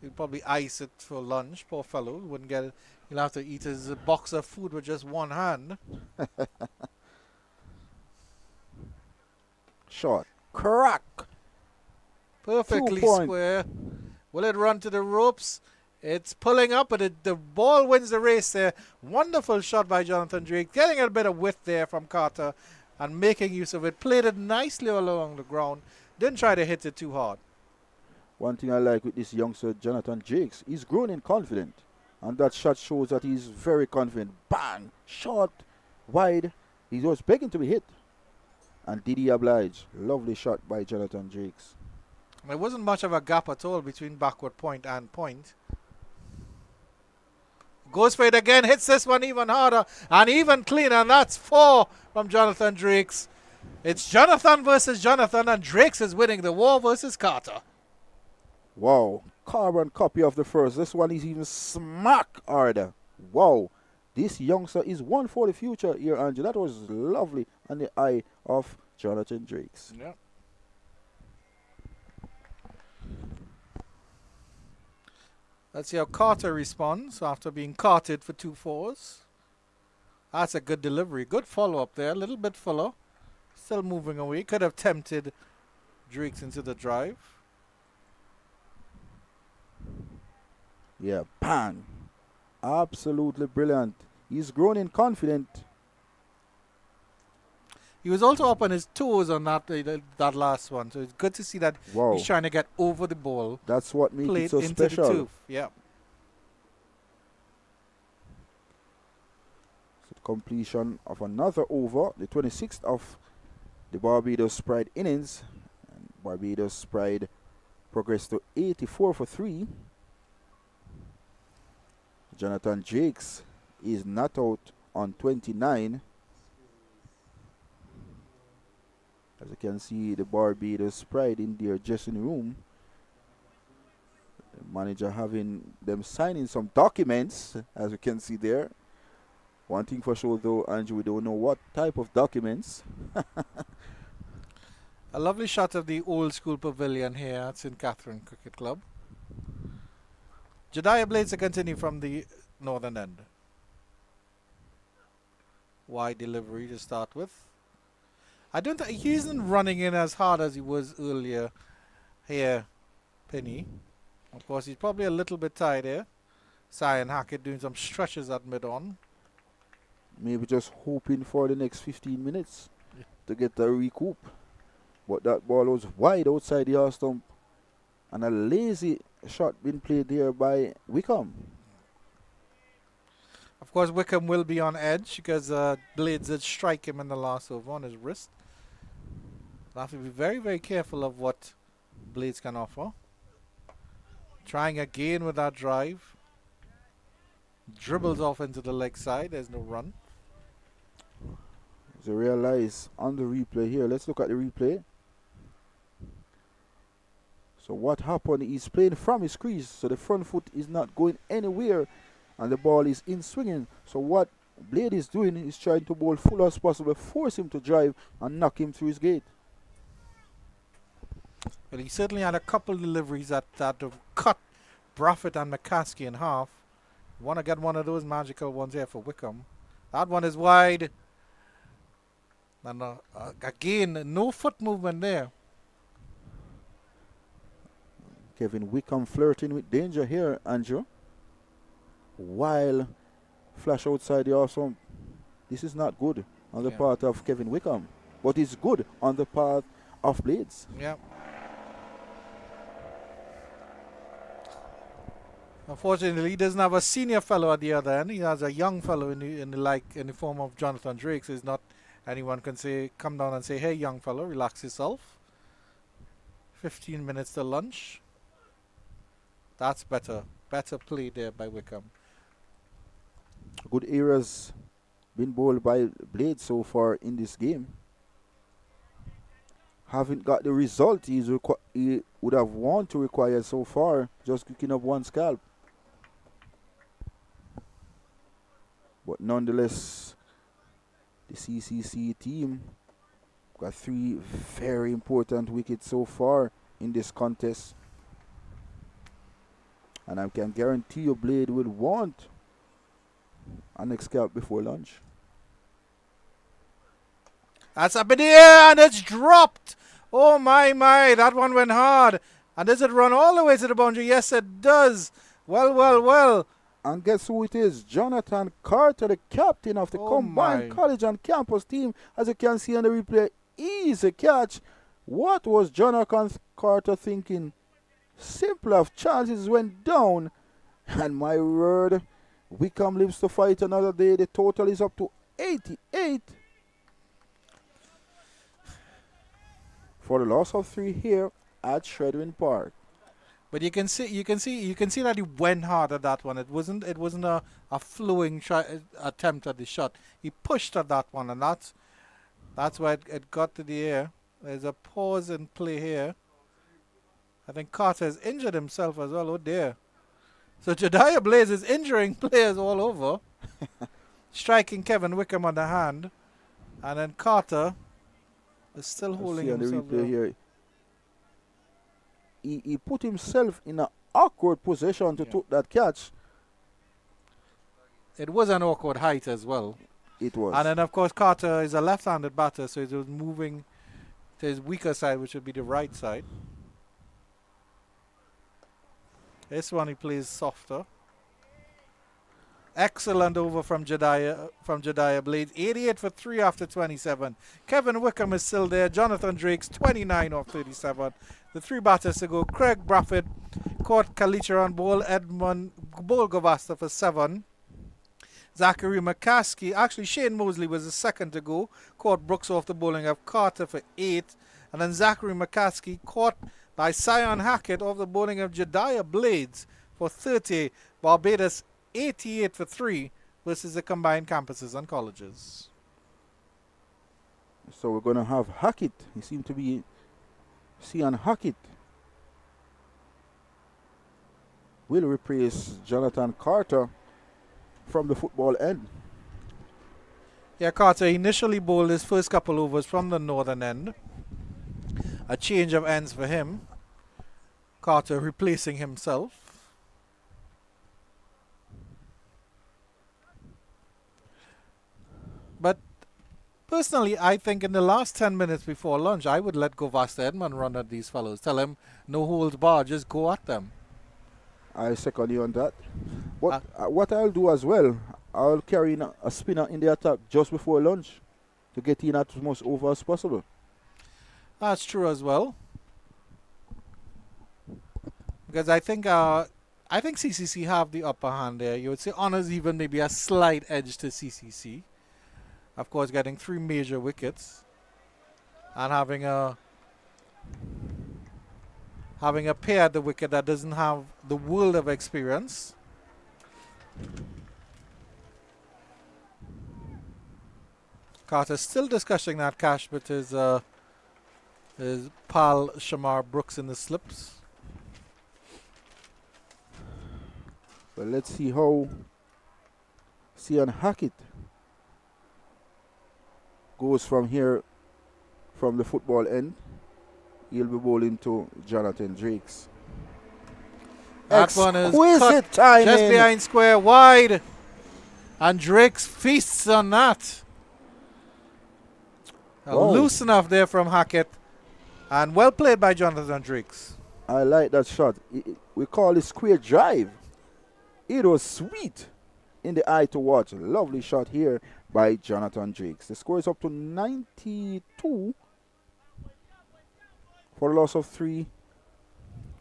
He'll probably ice it for lunch, poor fellow. Wouldn't get it. He'll have to eat his box of food with just one hand. Shot. Crack. Perfectly square. Will it run to the ropes? It's pulling up, but the ball wins the race there. Wonderful shot by Jonathan Drake. Getting a bit of width there from Carter and making use of it. Played it nicely along the ground. Didn't try to hit it too hard. One thing I like with this youngster, Jonathan Drakes, he's grown in confident. And that shot shows that he's very confident. Bang! Shot! Wide. He was begging to be hit. And did he oblige? Lovely shot by Jonathan Drakes. There wasn't much of a gap at all between backward point and point. Goes for it again, hits this one even harder and even cleaner, and that's 4 from Jonathan Drakes. It's Jonathan versus Jonathan, and Drakes is winning the war versus Carter. Wow, carbon copy of the first. This one is even smack harder. Wow, this youngster is one for the future here, Andrew. That was lovely on the eye of Jonathan Drakes. Yeah. Let's see how Carter responds after being carted for 2 fours. That's a good delivery. Good follow-up there. A little bit fuller. Still moving away. Could have tempted Drakes into the drive. Yeah, bang. Absolutely brilliant. He's grown in confident. He was also up on his toes on that last one. So it's good to see that he's trying to get over the ball. That's what makes it so into special. The tooth. Yeah. So completion of another over, the 26th of the Barbados Pride innings. And Barbados Pride progressed to 84 for 3. Jonathan Drakes is not out on 29. As you can see, the Barbados Pride in their dressing room. The manager having them signing some documents, as you can see there. One thing for sure though, Andrew, we don't know what type of documents. A lovely shot of the old school pavilion here at St. Catherine Cricket Club. Jediah Blades to continue from the northern end. Wide delivery to start with. I don't think he isn't running in as hard as he was earlier here, Penny. Of course, he's probably a little bit tired here. Cyan Hackett doing some stretches at mid-on. Maybe just hoping for the next 15 minutes to get a recoup. But that ball was wide outside the half stump. And a lazy shot being played there by Wickham. Of course, Wickham will be on edge because Blades did strike him in the last over on his wrist. They'll have to be very, very careful of what Blades can offer. Trying again with that drive. Dribbles off into the leg side. There's no run. So realize on the replay here. Let's look at the replay. So what happened? He's playing from his crease. So the front foot is not going anywhere. And the ball is in swinging. So what Blade is doing is trying to bowl full as possible. Force him to drive and knock him through his gate. But he certainly had a couple deliveries that have cut Brathwaite and McCaskey in half. Want to get one of those magical ones here for Wickham. That one is wide. And again, no foot movement there. Kevin Wickham flirting with danger here, Andrew. While flash outside the awesome. This is not good on the part of Kevin Wickham. But it's good on the part of Blades. Yeah. Unfortunately, he doesn't have a senior fellow at the other end. He has a young fellow in the form of Jonathan Drakes. He's not anyone can say come down and say, "Hey, young fellow, relax yourself." 15 minutes to lunch. That's better play there by Wickham. Good areas been bowled by Blade so far in this game. Haven't got the result he would have wanted to require so far, just picking up one scalp. But nonetheless, the CCC team got 3 very important wickets so far in this contest. And I can guarantee you Blade will want an escape before lunch. That's up in the air and it's dropped. Oh my, that one went hard. And does it run all the way to the boundary? Yes, it does. Well. And guess who it is? Jonathan Carter, the captain of the combined college and campus team. As you can see on the replay, easy catch. What was Jonathan Carter thinking? Simple of chances went down. And my word, Wickham lives to fight another day. The total is up to 88. For the loss of 3 here at Shredwin Park. But you can see that he went hard at that one. It wasn't a flowing attempt at the shot. He pushed at that one, and that's why it got to the air. There's a pause in play here. I think Carter has injured himself as well. Oh dear. So Jediah Blades is injuring players all over. Striking Kevin Wickham on the hand. And then Carter is still holding himself on the replay here. He put himself in an awkward position to take that catch. It was an awkward height as well. It was. And then, of course, Carter is a left-handed batter, so he was moving to his weaker side, which would be the right side. This one he plays softer. Excellent over from Jediah Blades. 88 for 3 after 27. Kevin Wickham is still there. Jonathan Drakes, 29 off 37. The 3 batters to go. Craig Brathwaite caught Kalicha on ball. Edmond Bolgovasta for 7. Zachary McCaskey. Actually, Shane Moseley was the second to go. Caught Brooks off the bowling of Carter for 8. And then Zachary McCaskey caught by Cyan Hackett off the bowling of Jediah Blades for 30. Barbados 88 for 3 versus the combined campuses and colleges. So we're going to have Hackett. He seemed to be Cyan Hackett. Will replace Jonathan Carter from the football end. Yeah, Carter initially bowled his first couple overs from the northern end. A change of ends for him. Carter replacing himself. personally, I think in the last 10 minutes before lunch, I would let Govasta Edmond run at these fellows. Tell him no holds barred, just go at them. I second you on that. Uh, What I'll do as well, I'll carry in a spinner in the attack just before lunch to get in as much over as possible. That's true as well. Because I think CCC have the upper hand there. You would say Honours even maybe a slight edge to CCC. Of course, getting 3 major wickets and having a pair at the wicket that doesn't have the world of experience. Carter's still discussing that cash with his pal Shamar Brooks in the slips. But let's see how Sian Hackett goes from here, from the football end. He'll be bowling to Jonathan Drakes. That one is Exquisite cut timing. just behind square wide. And Drakes feasts on that. Wow. Loose enough there from Hackett. And well played by Jonathan Drakes. I like that shot. We call it square drive. It was sweet in the eye to watch. Lovely shot here by Jonathan Drakes. The score is up to 92 for a loss of 3.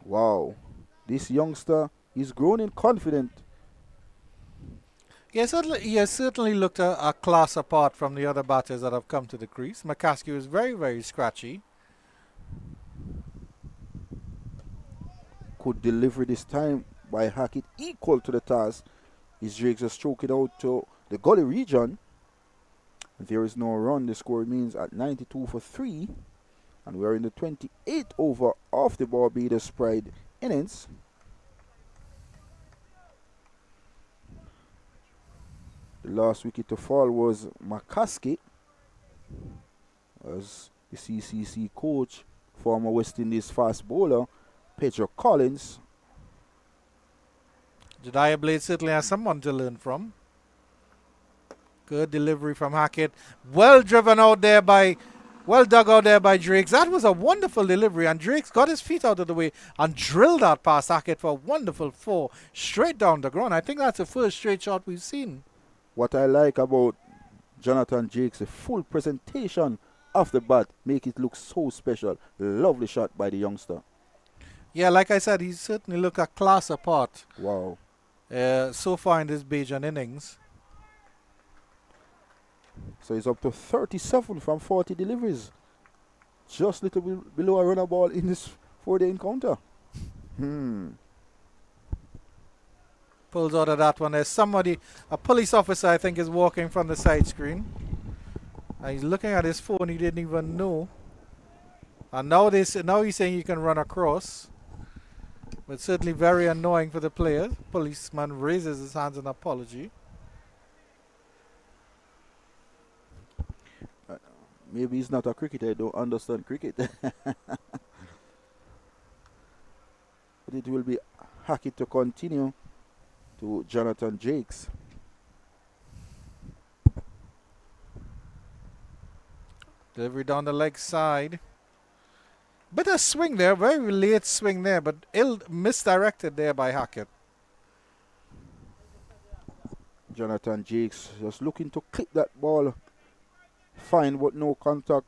Wow. This youngster is growing confident. He has certainly looked a class apart from the other batters that have come to the crease. McCaskey was very, very scratchy. Good delivery this time by Hackett, equal to the task. His Drakes are stroking out to the gully region. There is no run. The score remains at 92 for 3. And we are in the 28th over of the Barbados Pride innings. The last wicket to fall was McCaskey, as the CCC coach, former West Indies fast bowler Pedro Collins. Jediah Blade certainly has someone to learn from. Good delivery from Hackett. Well driven out there by, well dug out there by Drakes. That was a wonderful delivery, and Drakes got his feet out of the way and drilled that past Hackett for a wonderful 4 straight down the ground. I think that's the first straight shot we've seen. What I like about Jonathan Drakes, the full presentation of the bat, make it look so special. Lovely shot by the youngster. Yeah, like I said, he certainly looked a class apart. Wow. So far in this Bajan innings. So he's up to 37 from 40 deliveries. Just a little bit below a runner ball in this 4-day encounter. Pulls out of that one. There's somebody, a police officer, I think, is walking from the side screen. And he's looking at his phone. He didn't even know. And now he's saying you can run across. But certainly very annoying for the players. Policeman raises his hands in apology. Maybe he's not a cricketer. I don't understand cricket. But it will be Hackett to continue to Jonathan Drakes. Delivery down the leg side. Bit of swing there, very late swing there, but ill misdirected there by Hackett. Jonathan Drakes just looking to clip that ball. Fine, but no contact.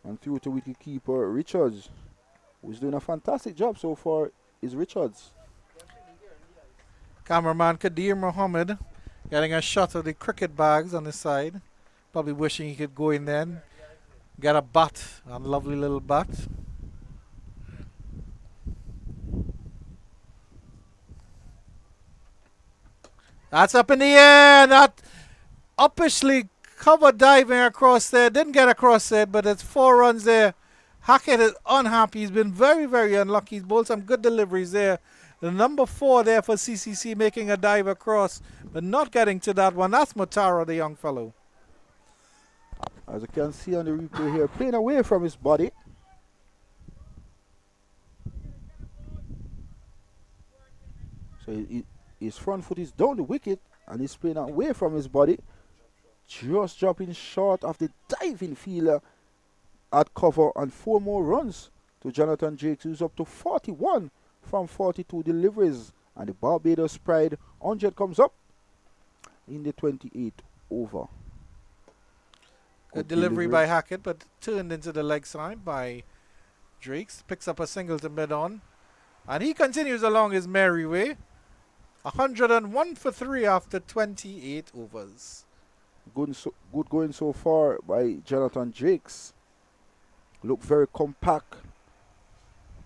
And through to wicketkeeper Richards, who's doing a fantastic job so far, is Richards. Cameraman Kadir Mohammed getting a shot of the cricket bags on the side. Probably wishing he could go in there and get a bat, a lovely little bat. That's up in the air. That uppishly cover diving across there. Didn't get across there, but it's 4 runs there. Hackett is unhappy. He's been very, very unlucky. He's bowled some good deliveries there. The number 4 there for CCC making a dive across, but not getting to that one. That's Mutara, the young fellow. As you can see on the replay here, playing away from his body. So his front foot is down the wicket and he's playing away from his body. just dropping short of the diving fielder at cover, and 4 more runs to Jonathan Drakes, who's up to 41 from 42 deliveries. And the Barbados Pride 100 comes up in the 28th over. Good delivery by Hackett, but turned into the leg side by Drakes. Picks up a single to mid-on. And he continues along his merry way. 101 for 3 after 28 overs. Good going so far by Jonathan Drakes. Look very compact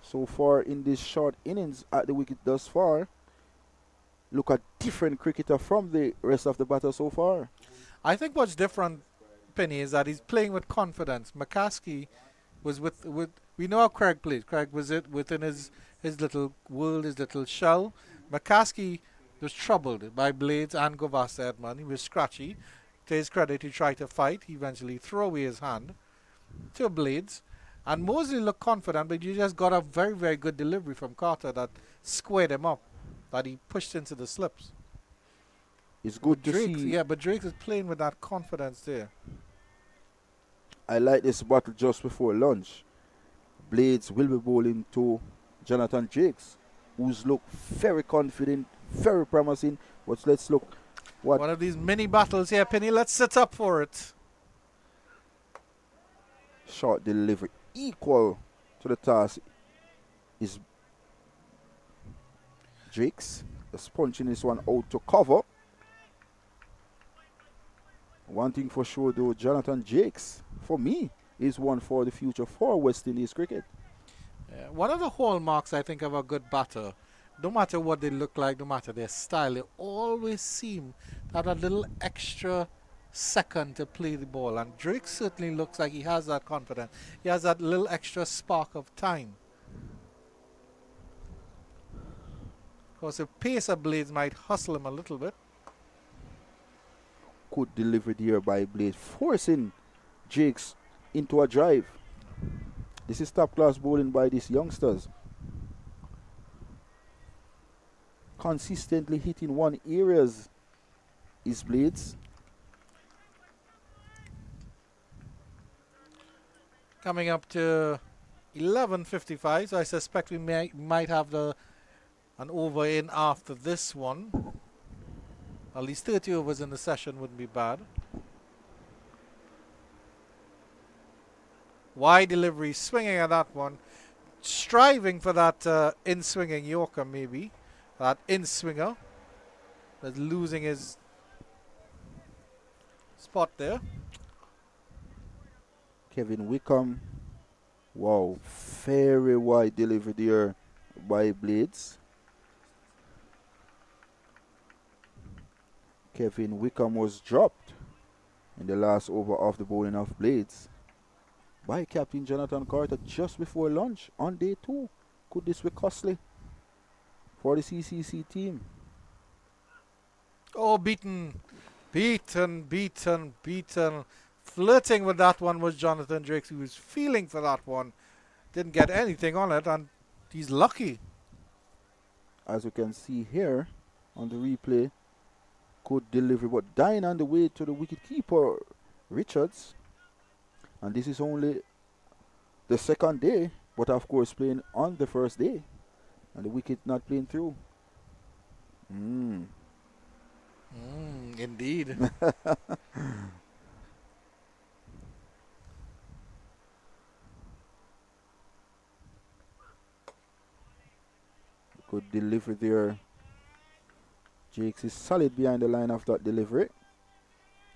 so far in this short innings at the wicket thus far. Look at different cricketer from the rest of the batter so far. I think what's different, Penny, is that he's playing with confidence. McCaskey was with we know how Craig played. Craig was within his little world, his little shell. McCaskey was troubled by Blades and Govas Edmond. He was scratchy. To his credit, he tried to fight. He eventually threw away his hand to Blades. And Moseley looked confident, but you just got a very, very good delivery from Carter that squared him up, that he pushed into the slips. It's good to Drakes, see. yeah, but Drake is playing with that confidence there. I like this battle just before lunch. Blades will be bowling to Jonathan Drakes, who's looked very confident, very promising. But let's look what One of these mini battles here, Penny. Let's set up for it. short delivery equal to the task is Drakes. Just punching this one out to cover. One thing for sure though, Jonathan Drakes, for me, is one for the future for West Indies cricket. One of the hallmarks, I think, of a good batter, no matter what they look like, no matter their style, they always seem to have a little extra second to play the ball. And Drake certainly looks like he has that confidence. He has that little extra spark of time. Of course, the pace of Blades might hustle him a little bit. Good delivery there by Blades, forcing Drakes into a drive. This is top class bowling by these youngsters. Consistently hitting one areas is Blades. Coming up to 11:55, so I suspect we might have an over in after this one. At least 30 overs in the session wouldn't be bad. Wide delivery, swinging at that one. Striving for that in-swinging Yorker maybe. That in-swinger. That's losing his spot there. Kevin Wickham. Wow, very wide delivery there by Blades. Kevin Wickham was dropped in the last over of the bowling of Blades by Captain Jonathan Carter just before lunch on day 2. Could this be costly for the CCC team? Oh, beaten. Flirting with that one was Jonathan Drakes. He was feeling for that one. Didn't get anything on it, and he's lucky. As you can see here on the replay, good delivery, but dying on the way to the wicket-keeper, Richards. And this is only the second day, but of course playing on the first day. And the wicket not playing through. Indeed. Good delivery there. Jakes is solid behind the line of that delivery.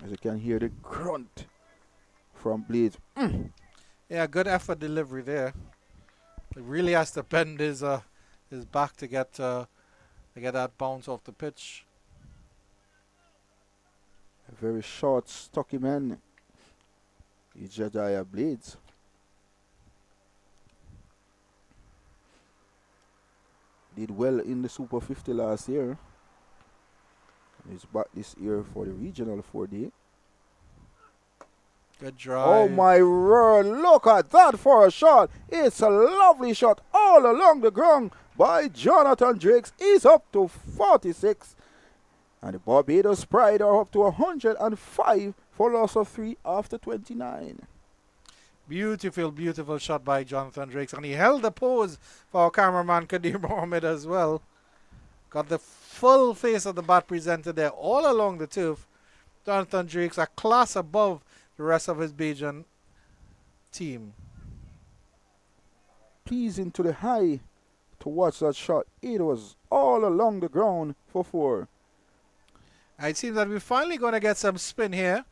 As you can hear the grunt from Blades. Yeah, good effort delivery there. He really has to bend his back to get that bounce off the pitch. A very short, stocky man is Jediah Blades. Did well in the Super 50 last year. He's back this year for the regional 4D. Good drive. Oh my word, look at that for a shot. It's a lovely shot all along the ground by Jonathan Drakes. He's up to 46. And the Barbados Pride are up to 105 for loss of 3 after 29. Beautiful, beautiful shot by Jonathan Drakes. And he held the pose for our cameraman Kadir Mohammed as well. Got the full face of the bat presented there all along the turf. Jonathan Drakes a class above the rest of his Bajan team. Pleasing to the high to watch that shot. It was all along the ground for 4. It seems that we're finally going to get some spin here.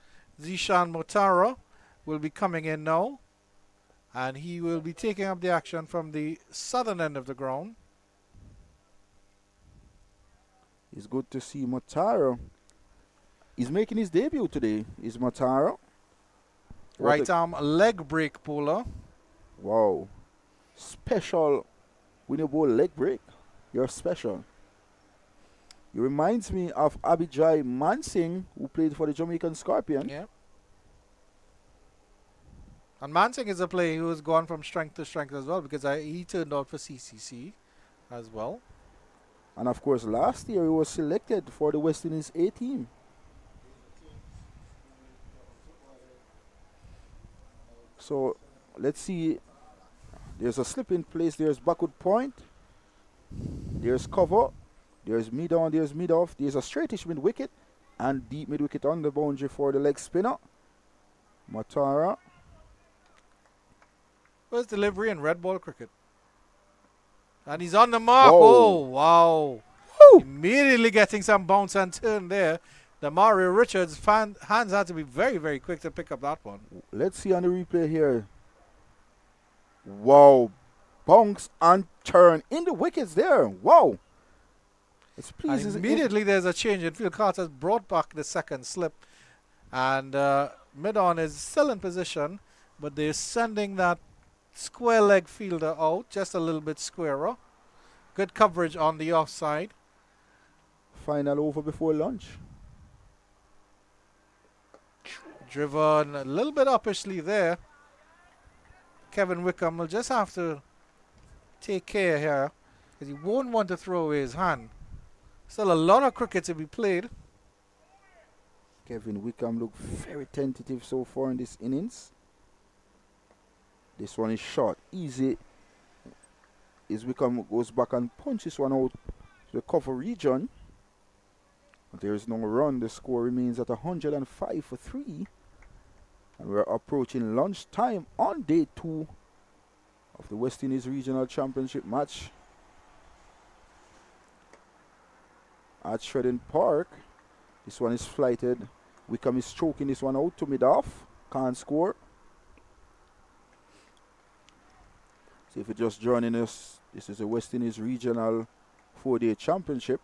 Zishan Motara will be coming in now. And he will be taking up the action from the southern end of the ground. It's good to see Motara. He's making his debut today. Is Motara. Right arm leg break bowler. Wow. Special winner ball leg break. You're special. He reminds me of Abijay Mansingh, who played for the Jamaican Scorpion. Yeah. And Mansingh is a player who has gone from strength to strength as well, because he turned out for CCC as well. And of course, last year he was selected for the West Indies A team. So let's see. There's a slip in place. There's backward point. There's cover. There's mid on. There's mid off. There's a straightish mid wicket and deep mid wicket on the boundary for the leg spinner. Matara. First delivery in red ball cricket. And he's on the mark. Whoa. Oh, wow. Woo. Immediately getting some bounce and turn there. The Mario Richards hands had to be very, very quick to pick up that one. Let's see on the replay here. Wow. Bounce and turn in the wickets there. Wow. It's pleasing. And immediately there's a change in field. Carter's brought back the second slip. And mid-on is still in position. But they're sending that square leg fielder out. Just a little bit squarer. Good coverage on the offside. Final over before lunch. Driven a little bit uppishly there. Kevin Wickham will just have to take care here, because he won't want to throw away his hand. Still a lot of cricket to be played. Kevin Wickham looked very tentative so far in this innings. This one is short, easy. As Wickham goes back and punches one out to the cover region. But there is no run. The score remains at 105 for 3. And we're approaching lunchtime on day 2 of the West Indies Regional Championship match at Shredden Park. This one is flighted. Wickham is stroking this one out to mid-off. Can't score. So if you're just joining us, this is the West Indies Regional 4-day championship.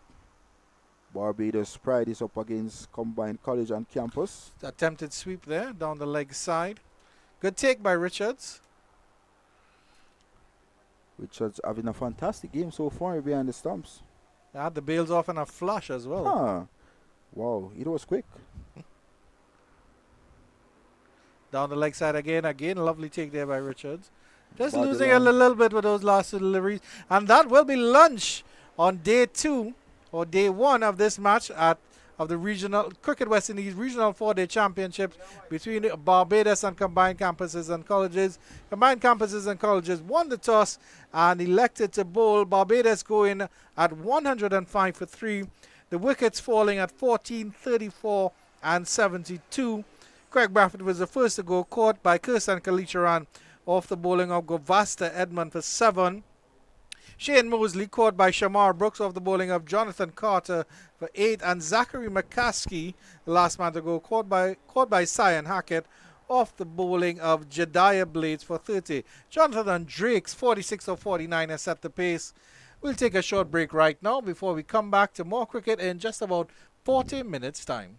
Barbados Pride is up against Combined College and Campus. Attempted sweep there down the leg side. Good take by Richards. Richards having a fantastic game so far behind the stumps. Had the bails off in a flush as well. Huh. Wow, it was quick. Down the leg side again. Again, lovely take there by Richards. Just Body losing line. a little bit with those last two deliveries. And that will be lunch on day 2 or day 1 of this match of the regional Cricket West Indies Regional 4-day Championships between Barbados and Combined Campuses and Colleges. Combined Campuses and Colleges won the toss and elected to bowl. Barbados going at 105 for 3. The wickets falling at 14, 34 and 72. Craig Brathwaite was the first to go, caught by Kirsan Kalicharan off the bowling of Govasta Edmond for 7. Shane Moseley caught by Shamar Brooks off the bowling of Jonathan Carter for 8. And Zachary McCaskey, the last man to go, caught by Cyan Hackett off the bowling of Jediah Blades for 30. Jonathan Drakes, 46 of 49, has set the pace. We'll take a short break right now before we come back to more cricket in just about 40 minutes' time.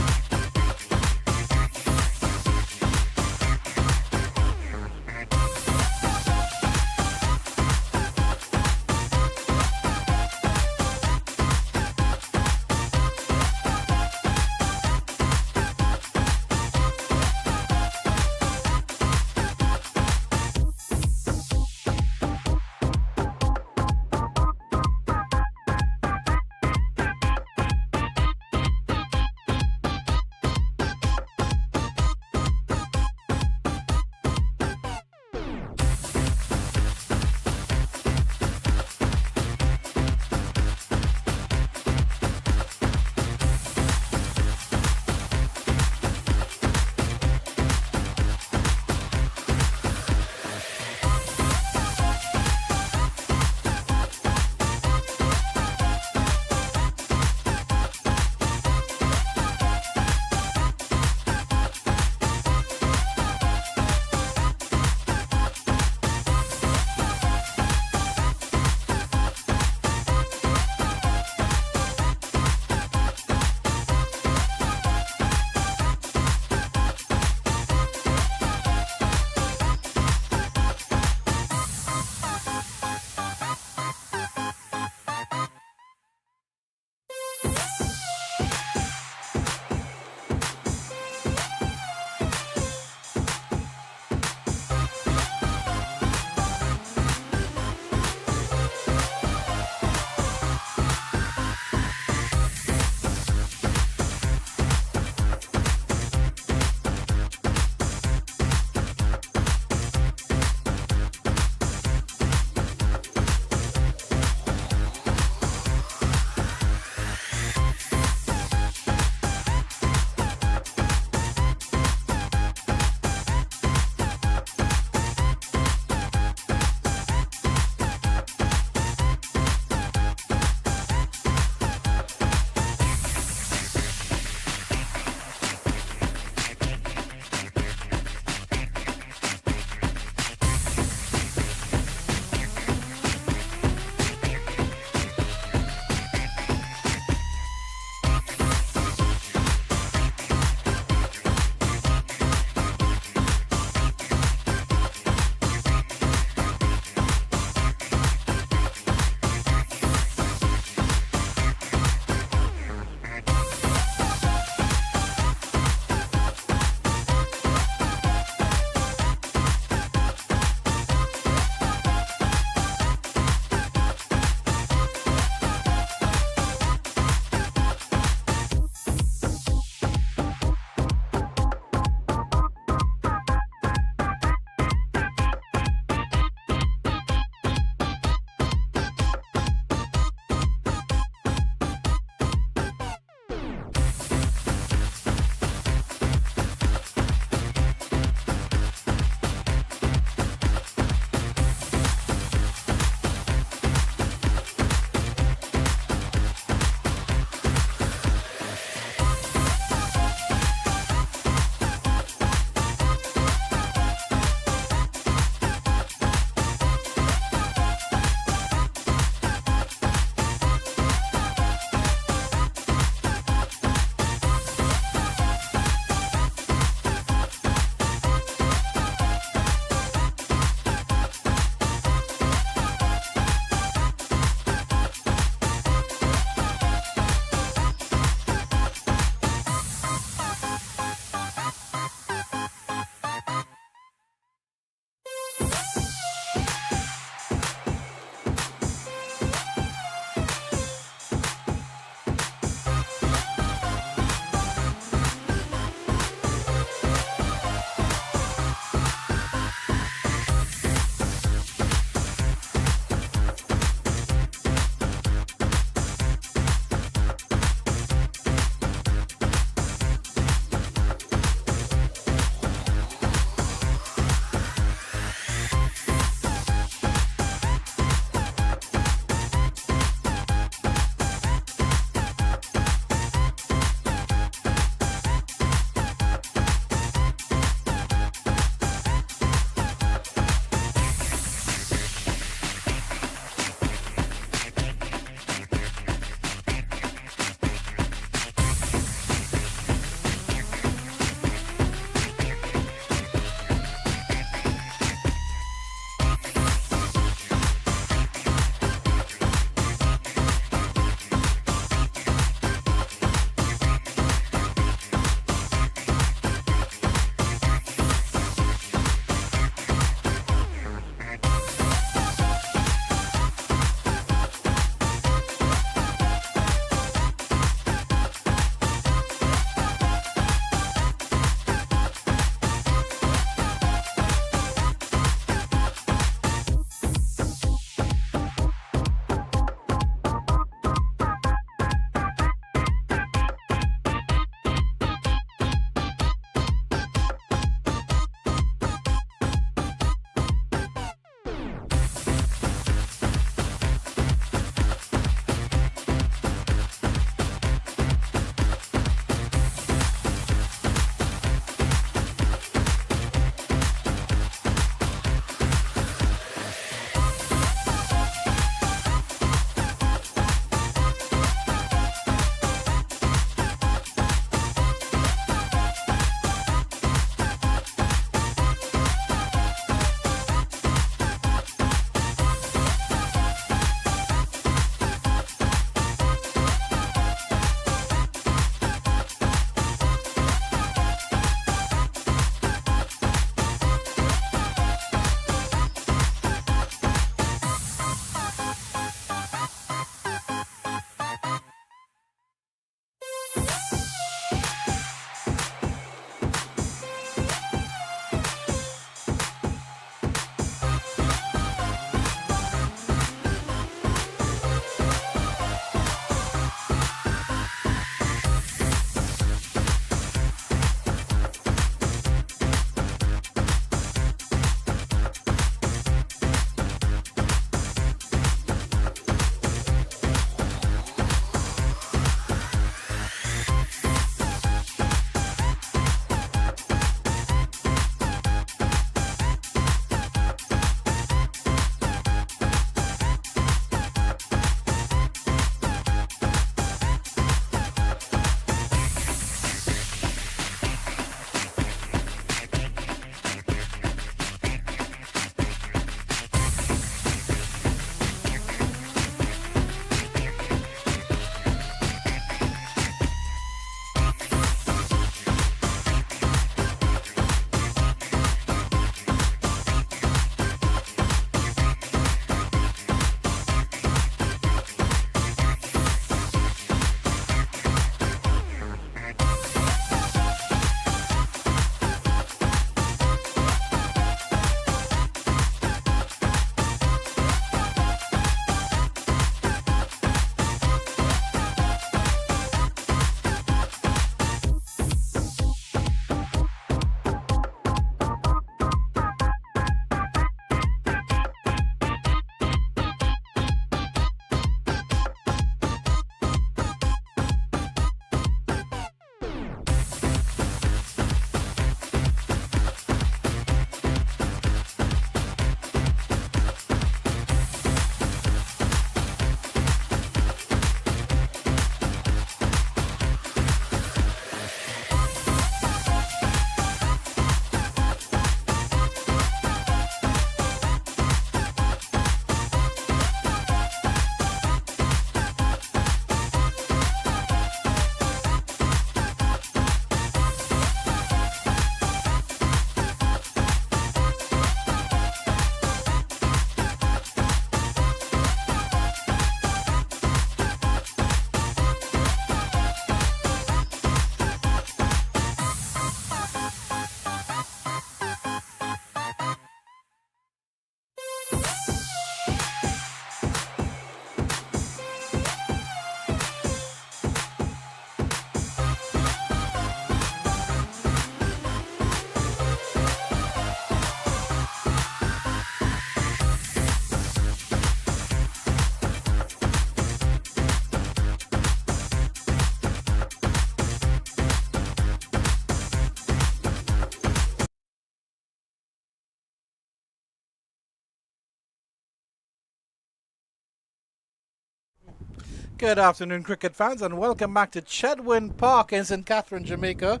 Good afternoon, cricket fans, and welcome back to Chedwin Park in St. Catherine, Jamaica.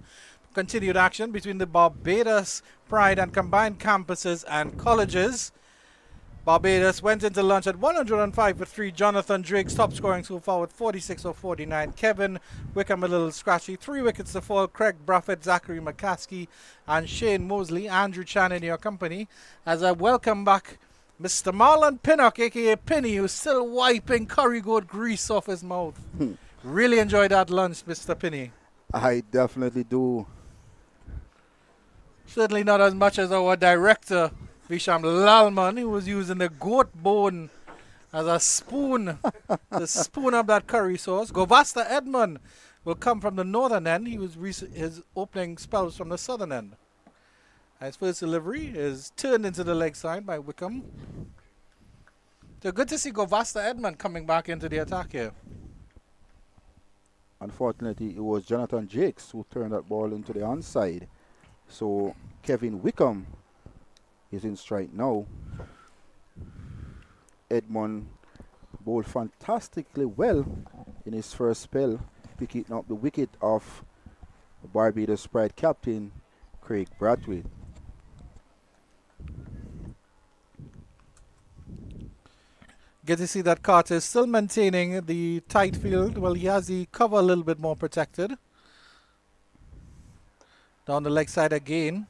Continued action between the Barbados Pride and combined campuses and colleges. Barbados went into lunch at 105 for 3. Jonathan Drakes top scoring so far with 46 of 49. Kevin Wickham a little scratchy. 3 wickets to fall. Craig Brathwaite, Zachary McCaskey, and Shane Mosley. Andrew Chan in your company. As I welcome back Mr. Marlon Pinnock, aka Penny, who's still wiping curry goat grease off his mouth. Really enjoyed that lunch, Mr. Penny. I definitely do. Certainly not as much as our director, Visham Lalman, who was using the goat bone as a spoon to spoon up that curry sauce. Govasta Edmond will come from the northern end. He was his opening spells from the southern end. His first delivery is turned into the leg side by Wickham. So good to see Govasta Edmond coming back into the attack here. Unfortunately, it was Jonathan Drakes who turned that ball into the onside. So Kevin Wickham is in strike now. Edmond bowled fantastically well in his first spell, picking up the wicket of Barbados Pride captain Craig Brathwaite. Get to see that Carter is still maintaining the tight field. Well, he has the cover a little bit more protected. Down the leg side again.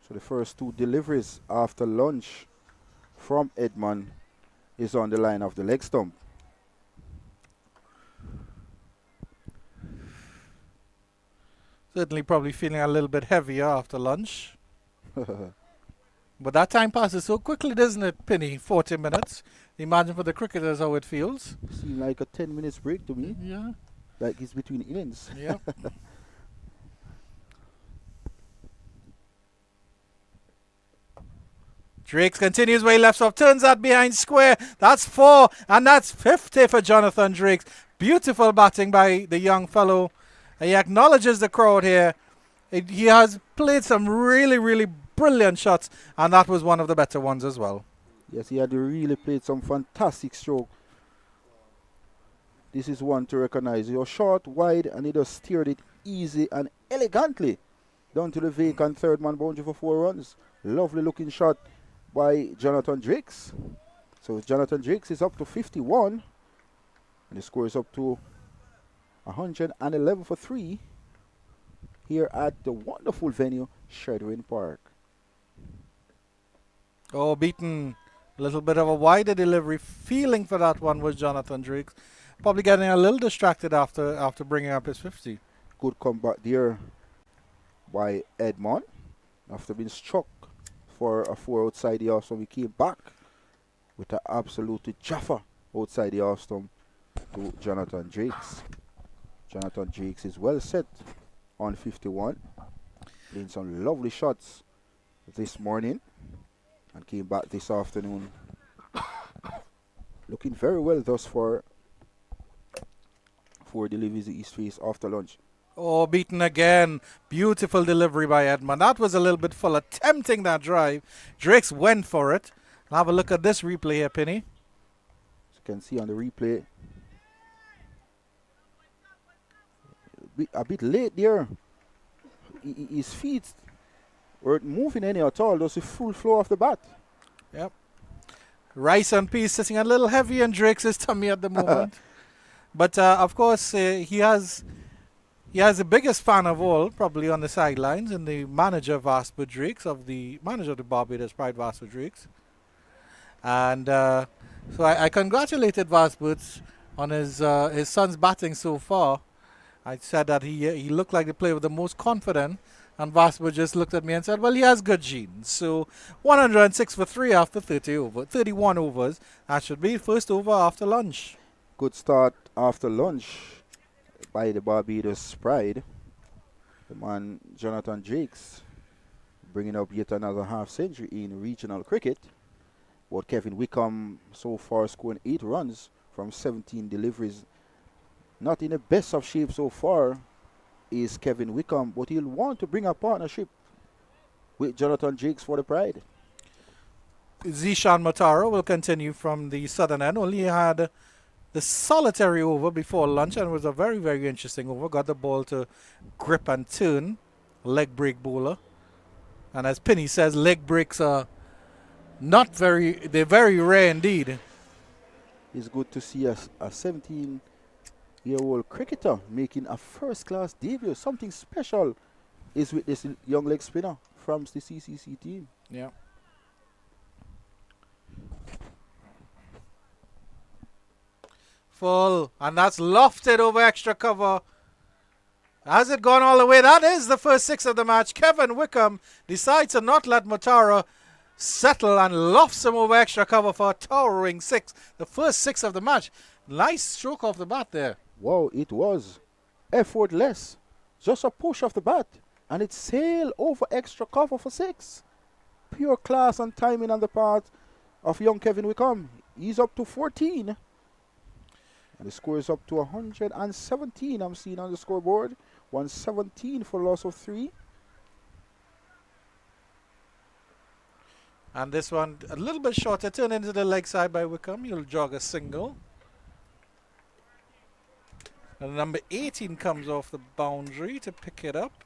So the first 2 deliveries after lunch from Edmond is on the line of the leg stump. Certainly probably feeling a little bit heavier after lunch. But that time passes so quickly, doesn't it, Penny? 40 minutes. Imagine for the cricketers how it feels. Seems like a 10 minutes break to me. Yeah. Like it's between innings. Yeah. Drakes continues where he left off. Turns that behind square. That's 4. And that's 50 for Jonathan Drakes. Beautiful batting by the young fellow. He acknowledges the crowd here. He has played some really, really brilliant shots, and that was one of the better ones as well. Yes, he had really played some fantastic stroke. This is one to recognize. You're short, wide, and he just steered it easy and elegantly down to the vacant third man boundary for 4 runs. Lovely looking shot by Jonathan Drakes. So Jonathan Drakes is up to 51, and the score is up to 111 for 3 here at the wonderful venue, Chedwin Park. Oh, beaten. A little bit of a wider delivery. Feeling for that one was Jonathan Drakes. Probably getting a little distracted after bringing up his 50. Good comeback there by Edmond. After being struck for a 4 outside the off stump, he came back with an absolute jaffa outside the off stump to Jonathan Drakes. Jonathan Drakes is well set on 51. Playing some lovely shots this morning and came back this afternoon. Looking very well thus far for deliveries he faced after lunch. Oh, beaten again. Beautiful delivery by Edmond. That was a little bit full, attempting that drive. Drakes went for it. Have a look at this replay here, Penny. As you can see on the replay, a bit late there. His feet weren't moving any at all. Just a full flow of the bat. Yep. Rice and peas sitting a little heavy on Drakes' tummy at the moment. But of course, he has the biggest fan of all, probably on the sidelines, in the manager Vasper Drakes, the manager of the Barbados Pride, Vasper Drakes. And so I congratulated Vasper on his son's batting so far. I said that he looked like the player with the most confident, and Vasper just looked at me and said, well, he has good genes. So 106 for 3 after 31 overs. That should be first over after lunch. Good start after lunch by the Barbados Pride. The man Jonathan Drakes bringing up yet another half century in regional cricket. But Kevin Wickham so far scoring 8 runs from 17 deliveries. Not in the best of shape so far is Kevin Wickham, but he'll want to bring a partnership with Jonathan Drakes for the Pride. Zishan Mataro will continue from the southern end. Only had the solitary over before lunch, and it was a very, very interesting over. Got the ball to grip and turn. Leg break bowler. And as Penny says, leg breaks are they're very rare indeed. It's good to see a 17-year-old cricketer making a first-class debut. Something special is with this young leg spinner from the CCC team. Yeah. Full, and that's lofted over extra cover. Has it gone all the way? That is the first 6 of the match. Kevin Wickham decides to not let Matara settle and lofts him over extra cover for a towering 6. The first 6 of the match. Nice stroke off the bat there. Wow, it was effortless. Just a push off the bat, and it sailed over extra cover for 6. Pure class and timing on the part of young Kevin Wickham. He's up to 14. And the score is up to 117, I'm seeing on the scoreboard. 117 for loss of 3. And this one a little bit shorter. Turn into the leg side by Wickham. You'll jog a single. And number 18 comes off the boundary to pick it up.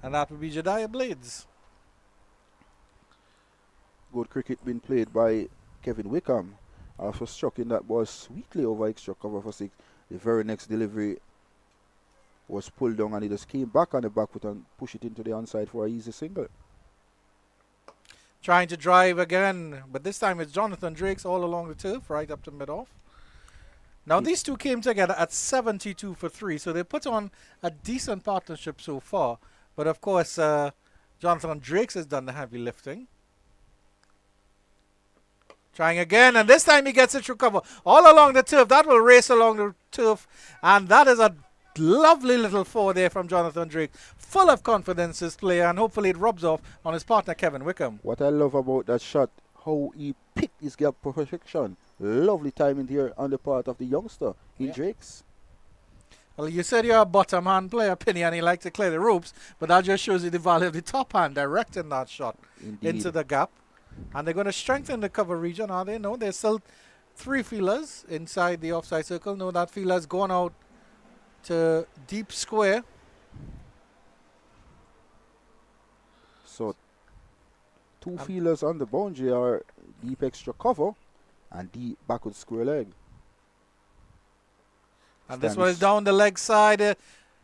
And that would be Jediah Blades. Good cricket being played by Kevin Wickham. After striking that ball sweetly over extra cover for 6. The very next delivery was pulled down, and he just came back on the back foot and pushed it into the onside for an easy single. Trying to drive again, but this time it's Jonathan Drakes all along the turf, right up to mid-off. Now these two came together at 72 for 3, so they put on a decent partnership so far. But of course, Jonathan Drakes has done the heavy lifting. Trying again, and this time he gets it through cover. All along the turf, that will race along the turf. And that is a lovely little 4 there from Jonathan Drake. Full of confidence, this player, and hopefully it rubs off on his partner, Kevin Wickham. What I love about that shot, how he picked his gap perfection. Lovely timing here on the part of the youngster in Drakes. Well, you said you're a bottom hand player, Penny, and you like to clear the ropes, but that just shows you the value of the top hand directing that shot into the gap. And they're going to strengthen the cover region, are they? No, there's still 3 feelers inside the offside circle. No, that feeler's gone out to deep square. So 2 feelers on the boundary are deep extra cover and deep backward square leg. And this one is down the leg side.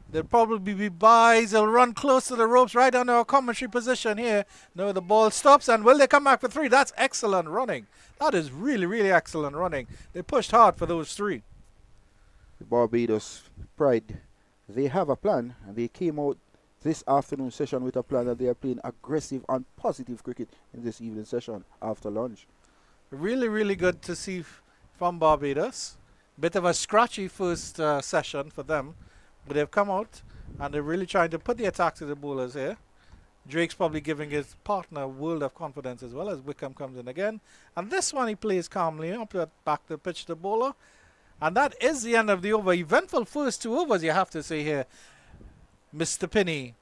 There'll probably be buys. They'll run close to the ropes right under our commentary position here. No, the ball stops, and will they come back for 3? That's excellent running. That is really, really excellent running. They pushed hard for those 3. The Barbados Pride, they have a plan, and they came out this afternoon session with a plan that they are playing aggressive and positive cricket in this evening session after lunch. Really, really good to see from Barbados. Bit of a scratchy first session for them. But they've come out, and they're really trying to put the attack to the bowlers here. Drake's probably giving his partner a world of confidence as well as Wickham comes in again. And this one he plays calmly up to back the pitch to the bowler. And that is the end of the over. Eventful first 2 overs, you have to say here, Mr. Pinney.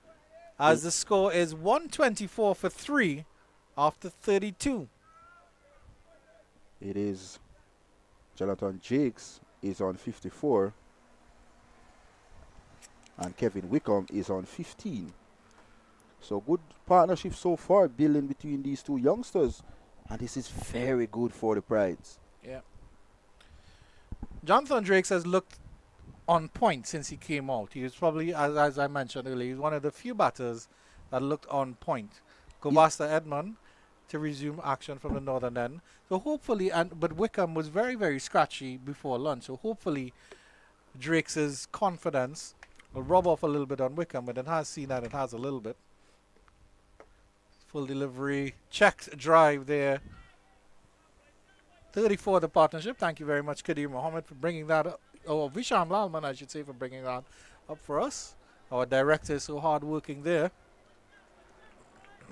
As the score is 124 for 3 after 32. It is Jonathan Jakes is on 54. And Kevin Wickham is on 15. So good partnership so far building between these 2 youngsters. And this is very good for the Prides. Yeah. Jonathan Drakes has looked on point since he came out. He was probably, as I mentioned earlier, he's one of the few batters that looked on point. Gobasta Edmond to resume action from the northern end. So hopefully, but Wickham was very, very scratchy before lunch. So hopefully Drakes' confidence will rub off a little bit on Wickham, but it has seen that it has a little bit. Full delivery, checked drive there. 34 the partnership. Thank you very much, Kadir Mohammed, for bringing that up. Oh, Visham Lalman, I should say, for bringing that up for us. Our director is so hard working there.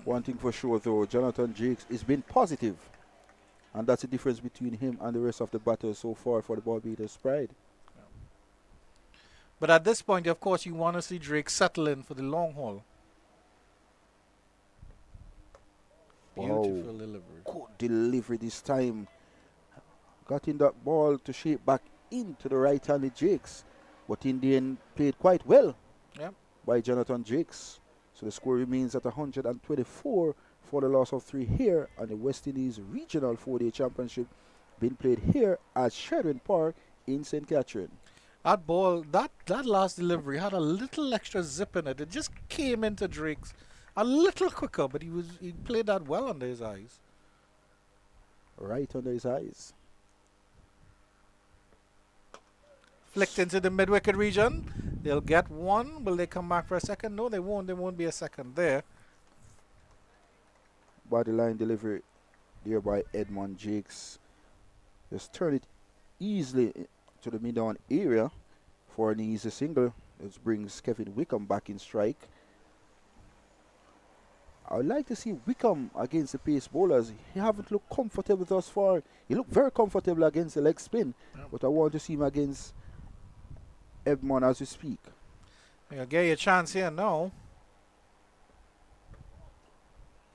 One thing for sure, though, Jonathan Jakes has been positive. And that's the difference between him and the rest of the batters so far for the Barbados Pride. But at this point, of course, you want to see Drake settle in for the long haul. Wow. Beautiful delivery. Good delivery this time. Got in that ball to shape back into the right-handed Jakes. But in the end, played quite well Yep. by Jonathan Jakes. So the score remains at 124 for the loss of 3 here on the West Indies Regional 4-Day Championship being played here at Sheridan Park in St. Catherine. That ball, that last delivery had a little extra zip in it. It just came into Drakes a little quicker, but he played that well under his eyes. Right under his eyes. Flicked into the mid-wicket region. They'll get one. Will they come back for a second? No, they won't. There won't be a second there. Body line delivery there by Edmond Jakes. Just turn it easily to the mid-on area for an easy single. This brings Kevin Wickham back in strike. I would like to see Wickham against the pace bowlers. He haven't looked comfortable thus far. He looked very comfortable against the leg spin, but I want to see him against Edmond as we speak. You'll get you a chance here now.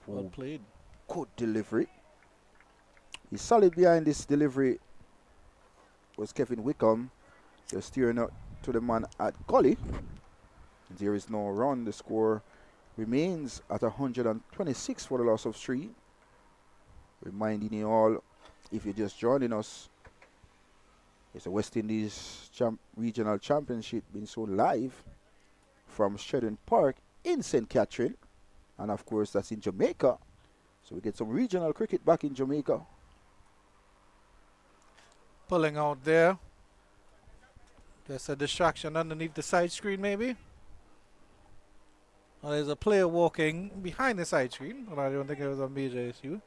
Well Oh, played. good delivery. He's solid behind this delivery was Kevin Wickham. Just steering out to the man at gully. There is no run. The score remains at 126 for the loss of 3. Reminding you all, if you're just joining us, it's the West Indies Regional Championship being shown live from Sheridan Park in St. Catherine. And of course, that's in Jamaica. So we get some regional cricket back in Jamaica. Pulling out there. There's a distraction underneath the side screen, maybe. Well, there's a player walking behind the side screen, but I don't think it was a major issue.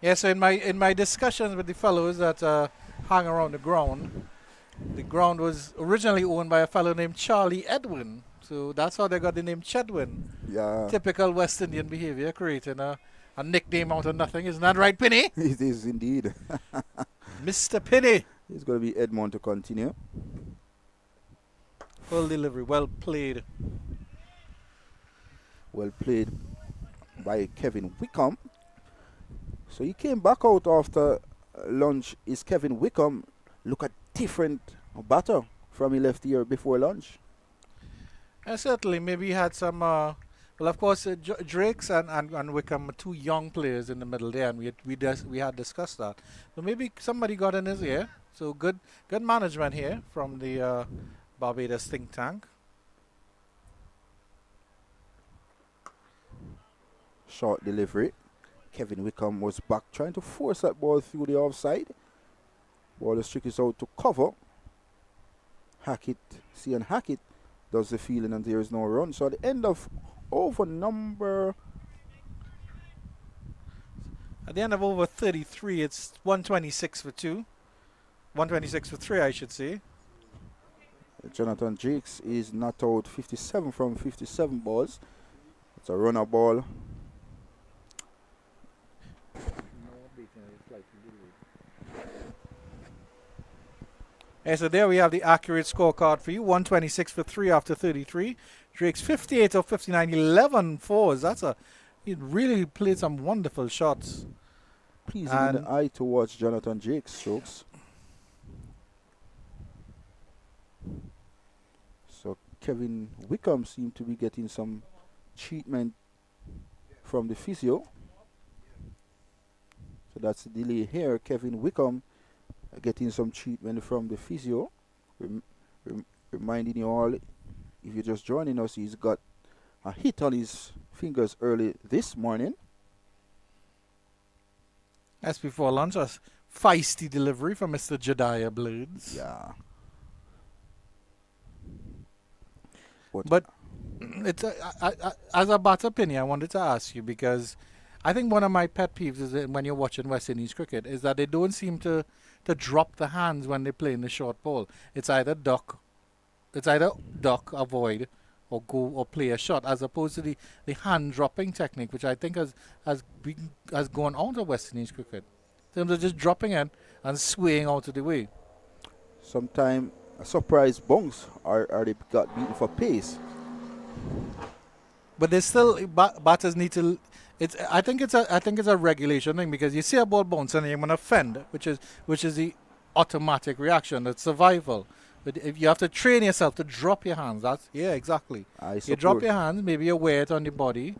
Yeah, so in my discussions with the fellows that hang around the ground was originally owned by a fellow named Charlie Edwin. So that's how they got the name Chedwin. Yeah, Typical West Indian behavior, creating a nickname out of nothing. Isn't that right, Penny? it is indeed. Mr. Penny. It's going to be Edmond to continue. Full delivery, well played. Well played by Kevin Wickham. So he came back out after lunch. Is Kevin Wickham look at different batter from he left here before lunch? Certainly, maybe he had some. Well, of course, Drakes and Wickham are two young players in the middle there, and we had discussed that. So maybe somebody got in his ear. So good management here from the Barbados think tank. Short delivery. Kevin Wickham was back trying to force that ball through the offside. Ball the trick is out to cover. Hackett, Cian Hackett does the fielding and there is no run. So at the end of over number... At the end of over 33, it's 126 for 2. 126 for 3, I should say. Jonathan Drakes is not out 57 from 57 balls. It's a runner ball. Yeah, so there we have the accurate scorecard for you. 126 for 3 after 33. Drakes 58 of 59, 11 fours. He really played some wonderful shots. Pleasing in the eye to watch Jonathan Drakes strokes. So Kevin Wickham seemed to be getting some treatment from the physio. So that's the delay here. Kevin Wickham getting some treatment from the physio. Reminding you all, if you're just joining us, he's got a hit on his fingers early this morning. As before lunch, a feisty delivery from Mr. Jediah Blades. Yeah. But it's as a batter, Penny, I wanted to ask you, because I think one of my pet peeves is that when you're watching West Indies cricket is that they don't seem to drop the hands when they play in the short ball. It's either duck, avoid, or go or play a shot, as opposed to the hand dropping technique, which I think has gone out of West Indies cricket. In terms of just dropping in and swaying out of the way. Sometimes a surprise bounce or they got beaten for pace. But there's still batters need to. I think it's a regulation thing because you see a ball bounce and you're gonna fend, which is the automatic reaction. It's survival. But if you have to train yourself to drop your hands, that's exactly. I You drop support. your hands, maybe you wear it on your body,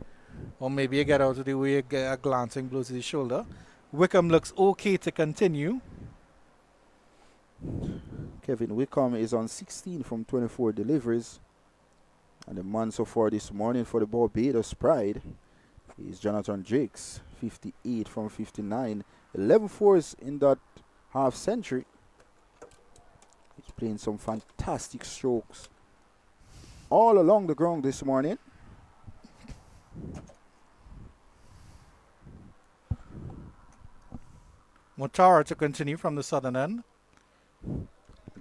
or maybe you get out of the way, you get a glancing blow to the shoulder. Wickham looks okay to continue. Kevin Wickham is on 16 from 24 deliveries. And the man so far this morning for the Barbados Pride is Jonathan Drakes, 58 from 59. 11 fours in that half century. He's playing some fantastic strokes all along the ground this morning. Motara to continue from the southern end.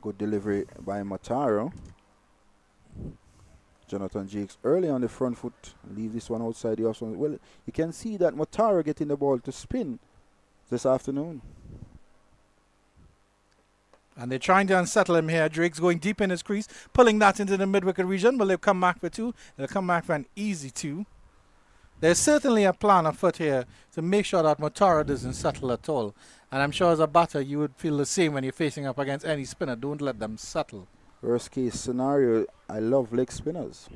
Good delivery by Mataro. Jonathan Jakes early on the front foot. Leave this one outside the off. Well, you can see that Mataro getting the ball to spin this afternoon. And they're trying to unsettle him here. Drake's going deep in his crease, pulling that into the mid-wicket region. Will they come back for two? They'll come back for an easy two. There's certainly a plan afoot here to make sure that Motara doesn't settle at all. And I'm sure as a batter you would feel the same when you're facing up against any spinner. Don't let them settle. Worst case scenario, I love leg spinners.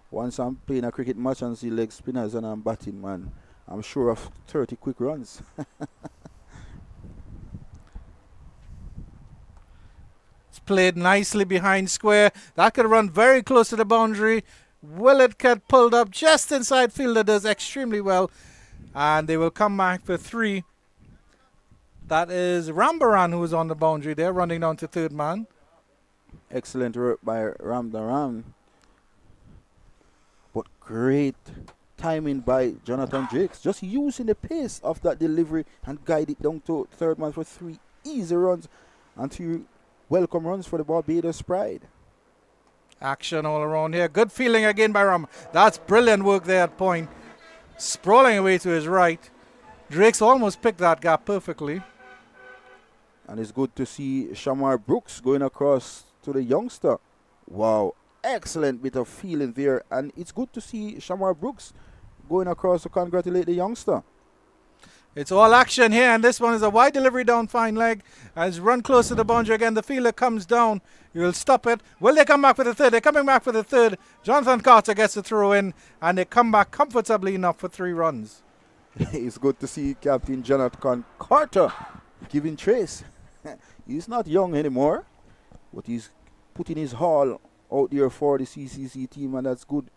Once I'm playing a cricket match and see leg spinners and I'm batting, man, I'm sure of 30 quick runs. It's played nicely behind square. That could run very close to the boundary. Will it get pulled up just inside fielder does extremely well. And they will come back for three. That is Rambaran who is on the boundary there, running down to third man. Excellent work by Ramdaram. But great timing by Jonathan Jakes. Just using the pace of that delivery and guide it down to third man for three easy runs and two welcome runs for the Barbados Pride. Action all around here. Good feeling again by Ram. That's brilliant work there at point. Sprawling away to his right. Drakes almost picked that gap perfectly. And it's good to see Shamar Brooks going across to the youngster. Wow, excellent bit of feeling there. And it's good to see Shamar Brooks going across to congratulate the youngster. It's all action here, and this one is a wide delivery down fine leg. As run close to the boundary again, the fielder comes down. You'll stop it. Will they come back for the third? They're coming back for the third. Jonathan Carter gets the throw in, and they come back comfortably enough for 3 runs. It's good to see Captain Jonathan Carter giving chase. He's not young anymore, but he's putting his haul out there for the CCC team, and that's good.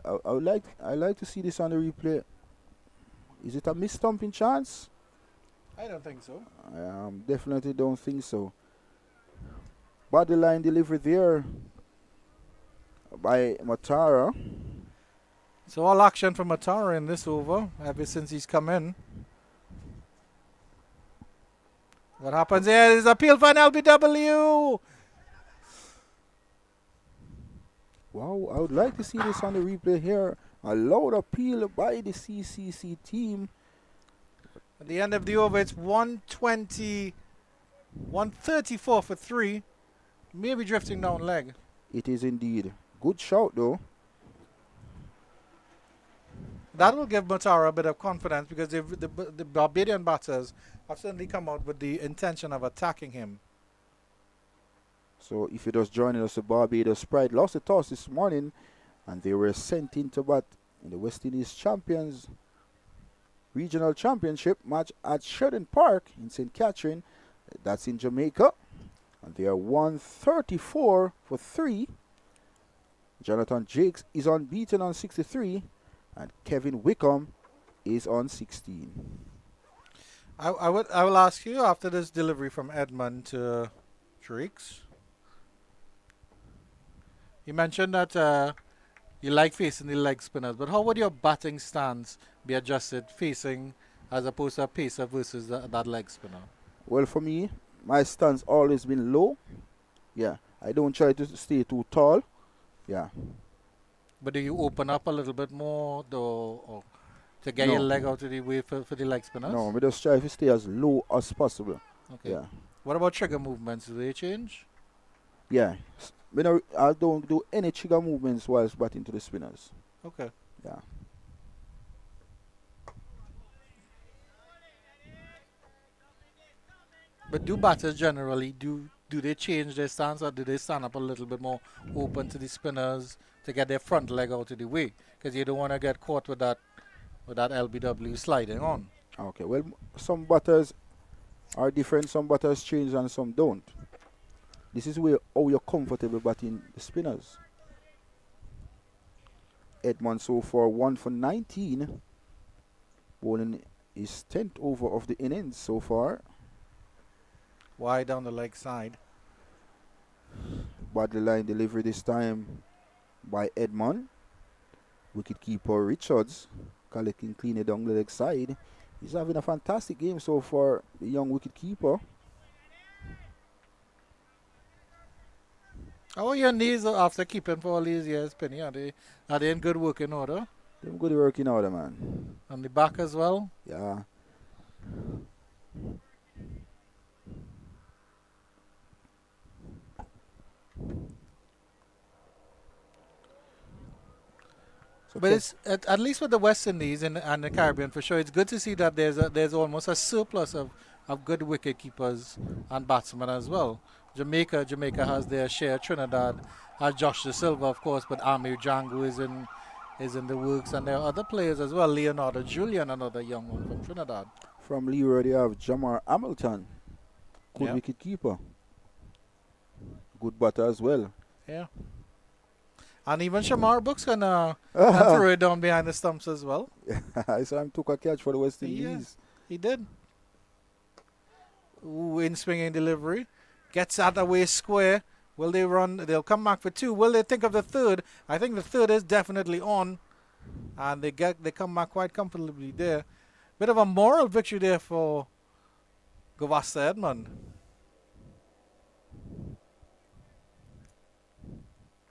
I like to see this on the replay. Is it a mis-stumping chance? I don't think so. I definitely don't think so. Body line delivery there by Matara. So all action from Matara in this over ever since he's come in. What happens here is appeal for an LBW. Wow, I would like to see this on the replay here. A loud appeal by the CCC team. At the end of the over, it's 120, 134 for 3. Maybe drifting down leg. It is indeed. Good shout though. That will give Matara a bit of confidence because the Barbadian batters have certainly come out with the intention of attacking him. So if you're just joining us, the Barbados Pride lost the toss this morning and they were sent into bat in the West Indies Champions Regional Championship match at Sheridan Park in St. Catherine. That's in Jamaica. And they are 134 for 3. Jonathan Jakes is unbeaten on 63 and Kevin Wickham is on 16. I will ask you after this delivery from Edmond to Drakes. You mentioned that you like facing the leg spinners, but how would your batting stance be adjusted facing as opposed to a pacer versus that leg spinner? Well, for me, my stance always been low. Yeah, I don't try to stay too tall. Yeah. But do you open up a little bit more though, or to get No. your leg out of the way for the leg spinners? No, we just try to stay as low as possible. Okay. Yeah. What about trigger movements? Do they change? Yeah. I don't do any trigger movements whilst batting to the spinners. Okay. Yeah. But do batters generally do they change their stance, or do they stand up a little bit more open to the spinners to get their front leg out of the way? Because you don't want to get caught with that LBW sliding on. Okay. Well, some batters are different. Some batters change and some don't. This is where how you're comfortable batting the spinners. Edmond so far 1 for 19. Bowling his 10th over of the innings so far. Wide down the leg side. Badly line delivery this time by Edmond. Wicketkeeper Richards collecting clean it down the leg side. He's having a fantastic game so far, the young wicketkeeper. How are your knees after keeping for all these years, Penny? Are they in good working order? Them good working order, man. On the back as well? Yeah. So But it's at least with the West Indies and the Caribbean for sure. It's good to see that there's almost a surplus of good wicket keepers and batsmen as well. Jamaica has their share. Trinidad has Josh De Silva, of course, but Amir Django is in the works, and there are other players as well. Leonardo Julian, another young one from Trinidad. from Leroy, they have Jamar Hamilton, good Yeah. wicket keeper, good batter as well. Yeah. And even Shamar Brooks can throw it down behind the stumps as well. I saw him took a catch for the West Yeah. Indies. He did. Ooh, in swinging delivery. Gets out the way square. Will they run? They'll come back for two. Will they think of the third? I think the third is definitely on. And they come back quite comfortably there. Bit of a moral victory there for Govasta Edmond.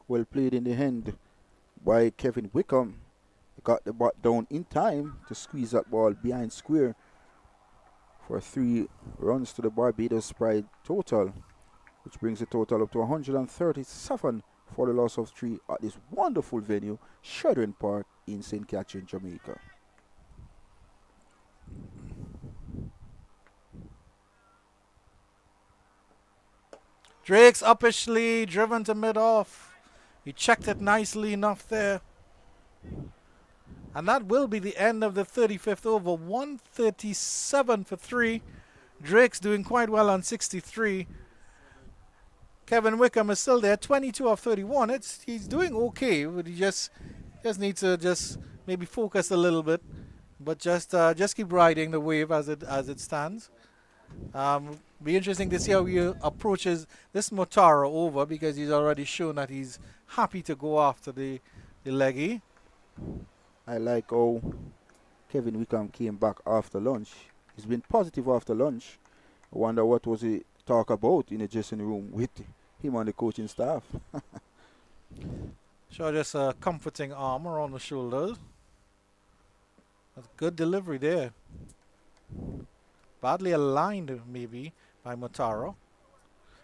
Well played in the hand by Kevin Wickham. He got the bat down in time to squeeze that ball behind square for 3 runs to the Barbados Pride total, which brings the total up to 137 for the loss of 3 at this wonderful venue, Sheridan Park in St. Catherine, Jamaica. Drakes uppishly driven to mid-off. He checked it nicely enough there. And that will be the end of the 35th over. 137 for 3. Drake's doing quite well on 63. Kevin Wickham is still there, 22 of 31. He's doing okay, but he just needs to maybe focus a little bit, but just keep riding the wave as it stands. Be interesting to see how he approaches this Motaro over, because he's already shown that he's happy to go after the leggy. I like how Kevin Wickham came back after lunch. He's been positive after lunch. I wonder what was he talk about in the dressing room with him and the coaching staff. Sure, just a comforting arm around the shoulders. That's good delivery there. Badly aligned maybe by Motaro.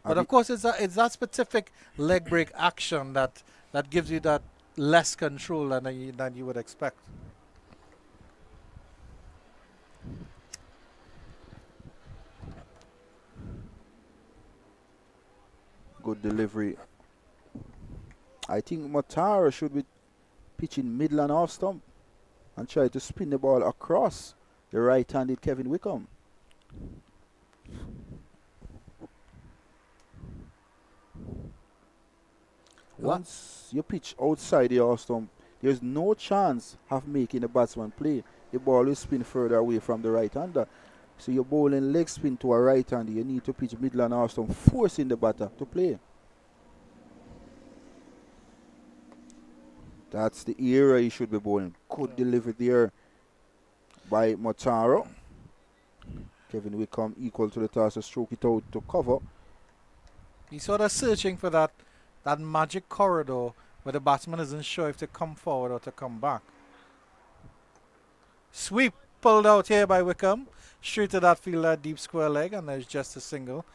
But of course, it's that specific leg break action that gives you that less control than you would expect. Good delivery. I think Motaro should be pitching middle and off stump and try to spin the ball across the right-handed Kevin Wickham. Once you pitch outside the off stump, there's no chance of making the batsman play. The ball will spin further away from the right-hander. So you're bowling leg spin to a right-hander. You need to pitch middle and off stump, forcing the batter to play. That's the era he should be bowling. Good delivery there by Motaro. Kevin Wickham equal to the task to stroke it out to cover. He's sort of searching for that magic corridor where the batsman isn't sure if to come forward or to come back. Sweep pulled out here by Wickham. Straight to that fielder, deep square leg, and there's just a single.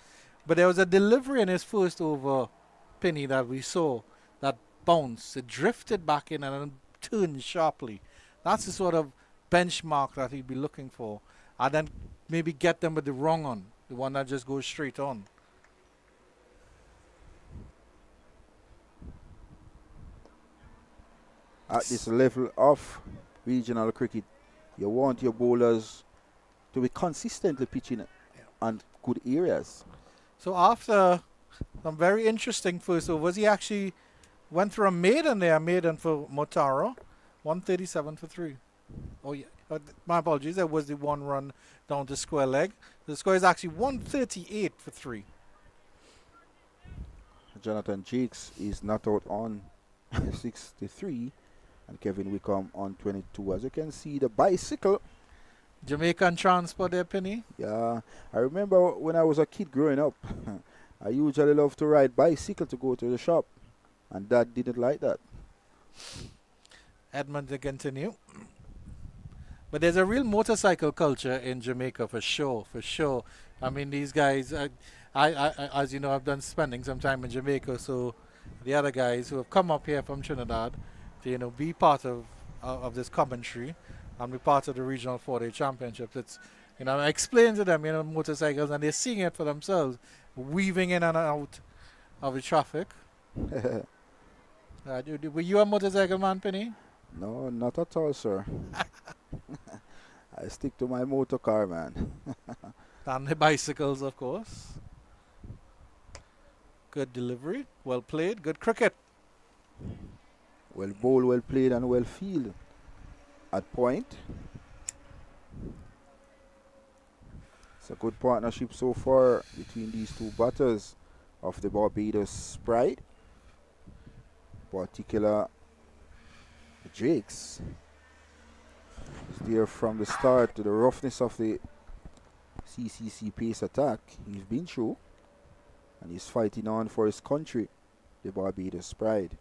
But there was a delivery in his first over Penny, that we saw, that bounce, it drifted back in and then turned sharply. That's the sort of benchmark that he'd be looking for. And then maybe get them with the wrong one, the one that just goes straight on. At this level of regional cricket, you want your bowlers to be consistently pitching on good areas. So after some very interesting first overs, he actually went for a maiden there, maiden for Motaro, 137 for 3. Oh yeah, my apologies, that was the one run down to square leg. The score is actually 138 for 3. Jonathan Jakes is not out on 63 and Kevin Wickham on 22. As you can see, the bicycle. Jamaican transport there, Penny. Yeah, I remember when I was a kid growing up, I usually loved to ride bicycle to go to the shop, and Dad didn't like that. Edmond to continue. But there's a real motorcycle culture in Jamaica for sure, for sure. I mean, these guys, as you know, I've done spending some time in Jamaica, so the other guys who have come up here from Trinidad to, be part of this commentary and be part of the regional 4-day championships. It's, I explain to them, motorcycles, and they're seeing it for themselves, weaving in and out of the traffic. Were you a motorcycle man, Penny? No, not at all, sir. I stick to my motor car, man. And the bicycles, of course. Good delivery, well played, good cricket. Well bowled, well played, and well fielded. At point. It's a good partnership so far between these two batters of the Barbados Pride. Particular Drakes is there from the start to the roughness of the CCC pace attack. He's been through and he's fighting on for his country, the Barbados Pride.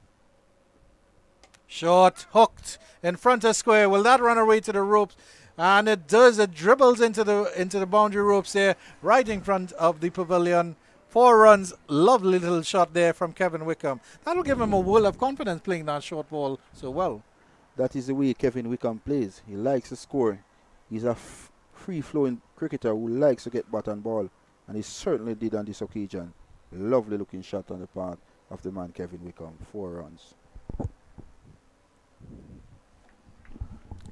Short, hooked in front of square. Will that run away to the ropes? And it does. It dribbles into the boundary ropes there, right in front of the pavilion. 4 runs. Lovely little shot there from Kevin Wickham. That'll give him a world of confidence playing that short ball so well. That is the way Kevin Wickham plays. He likes to score. He's a free-flowing cricketer who likes to get bat and ball, and he certainly did on this occasion. Lovely looking shot on the part of the man Kevin Wickham. 4 runs.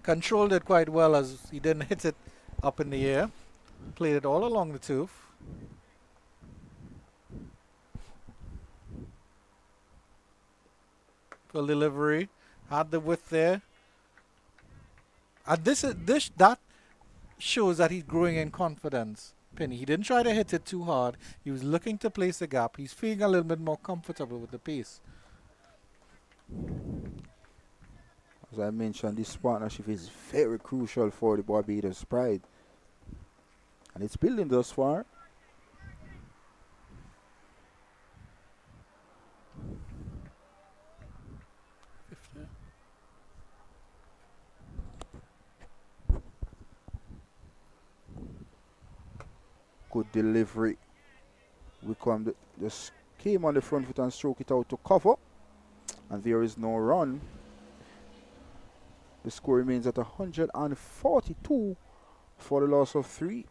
Controlled it quite well as he didn't hit it up in the air. Played it all along the tooth. Full delivery. Had the width there. And that shows that he's growing in confidence. Penny. He didn't try to hit it too hard. He was looking to place the gap. He's feeling a little bit more comfortable with the pace. As I mentioned, this partnership is very crucial for the Barbados Pride. And it's building thus far. Good delivery. Wickham just came on the front foot and stroke it out to cover. And there is no run. The score remains at 142 for the loss of 3.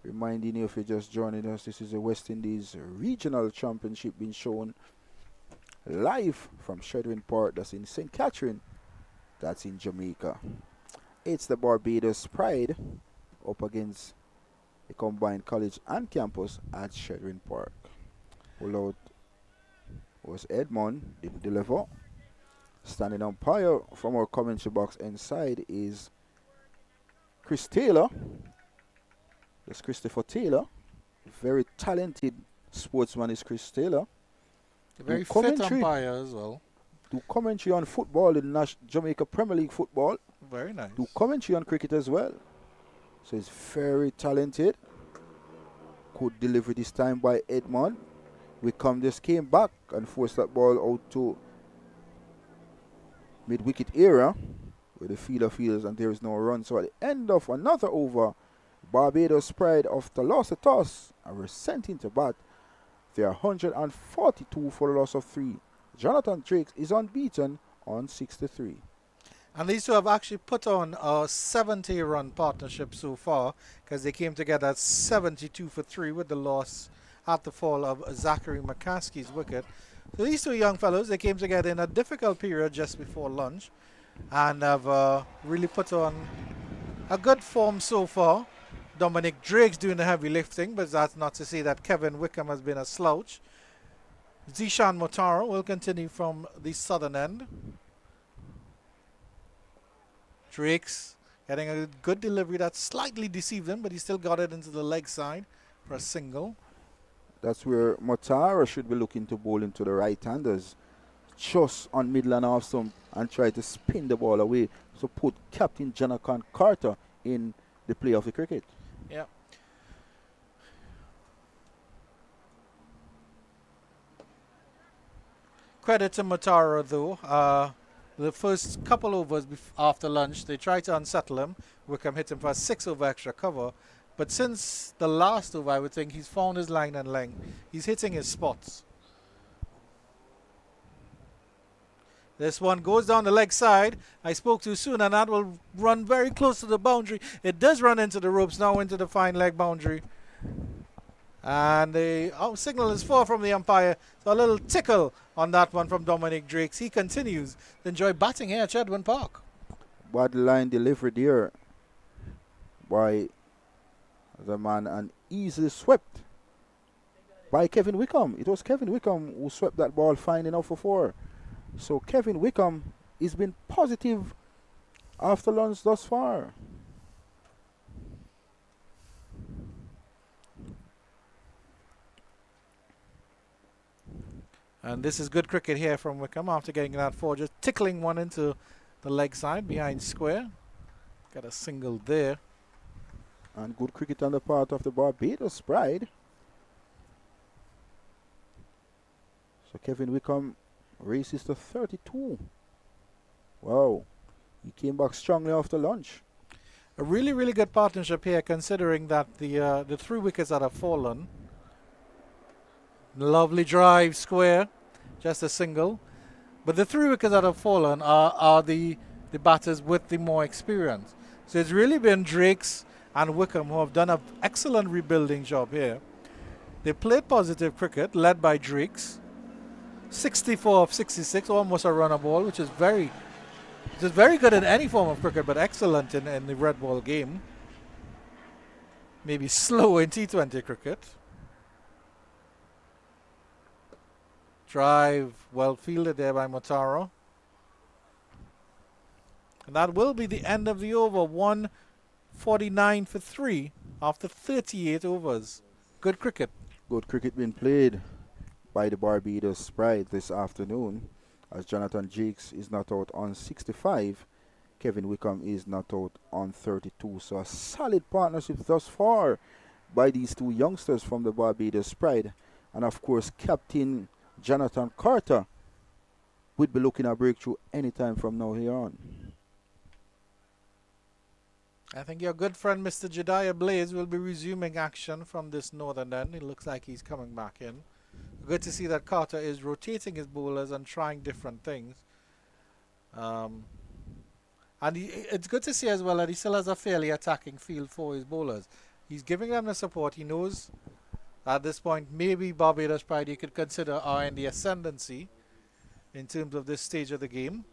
Reminding you, if you're just joining us, this is the West Indies Regional Championship being shown live from Shedwin Park, that's in St. Catherine, that's in Jamaica. It's the Barbados Pride up against the combined college and campus at Shedwin Park. Pull out was Edmond, didn't deliver. Standing umpire from our commentary box inside is Chris Taylor. That's Christopher Taylor. Very talented sportsman is Chris Taylor. A very fit umpire as well. Do commentary on football in Jamaica Premier League football. Very nice. Do commentary on cricket as well. So he's very talented. Good delivery this time by Edmond. Wickham just came back and forced that ball out to mid-wicket area where the fielder feels and there is no run. So at the end of another over, Barbados Pride, after loss of toss, and were sent into bat. They are 142 for a loss of 3. Jonathan Drakes is unbeaten on 63. And these two have actually put on a 70-run partnership so far, because they came together at 72 for 3 with the loss at the fall of Zachary McCaskey's wicket. So these two young fellows, they came together in a difficult period just before lunch and have really put on a good form so far. Dominic Drake's doing the heavy lifting, but that's not to say that Kevin Wickham has been a slouch. Zishan Motaro will continue from the southern end. Drake's getting a good delivery that slightly deceived him, but he still got it into the leg side for a single. That's where Motaro should be looking to bowl into the right-handers. Just on middle and off stump and try to spin the ball away. So put Captain Jonathan Carter in the play of the cricket. Yeah. Credit to Motaro though. The first couple overs after lunch, they tried to unsettle him. Wickham hit him for a 6-over extra cover. But since the last over, I would think he's found his line and length. He's hitting his spots. This one goes down the leg side. I spoke too soon, and that will run very close to the boundary. It does run into the ropes, now into the fine leg boundary. And the signal is 4 from the umpire. So a little tickle on that one from Dominic Drakes. He continues to enjoy batting here at Chedwin Park. Bad line delivered there by the man and easily swept by Kevin Wickham. It was Kevin Wickham who swept that ball fine enough for 4. So Kevin Wickham has been positive after lunch thus far. And this is good cricket here from Wickham after getting that 4, just tickling one into the leg side behind square. Got a single there. And good cricket on the part of the Barbados Pride. So Kevin Wickham races to 32. Wow. He came back strongly after lunch. A really, really good partnership here, considering that the 3 wickets that have fallen. Lovely drive, square, just a single. But the 3 wickets that have fallen are the batters with the more experience. So it's really been Drakes and Wickham who have done an excellent rebuilding job here. They played positive cricket, led by Drakes. 64 of 66, almost a runner ball, which is very good in any form of cricket, but excellent in the red ball game. Maybe slow in T20 cricket. Drive well fielded there by Motaro. And that will be the end of the over. 149 for 3 after 38 overs. Good cricket. Good cricket being played by the Barbados Pride this afternoon, as Jonathan Drakes is not out on 65. Kevin Wickham is not out on 32. So a solid partnership thus far by these 2 youngsters from the Barbados Pride. And of course, Captain Jonathan Carter would be looking at breakthrough anytime from now here on. I think your good friend Mr. Jediah Blaze will be resuming action from this northern end. It looks like he's coming back in. Good to see that Carter is rotating his bowlers and trying different things. And it's good to see as well that he still has a fairly attacking field for his bowlers. He's giving them the support. He knows at this point maybe Barbados Pride he could consider are in the ascendancy in terms of this stage of the game.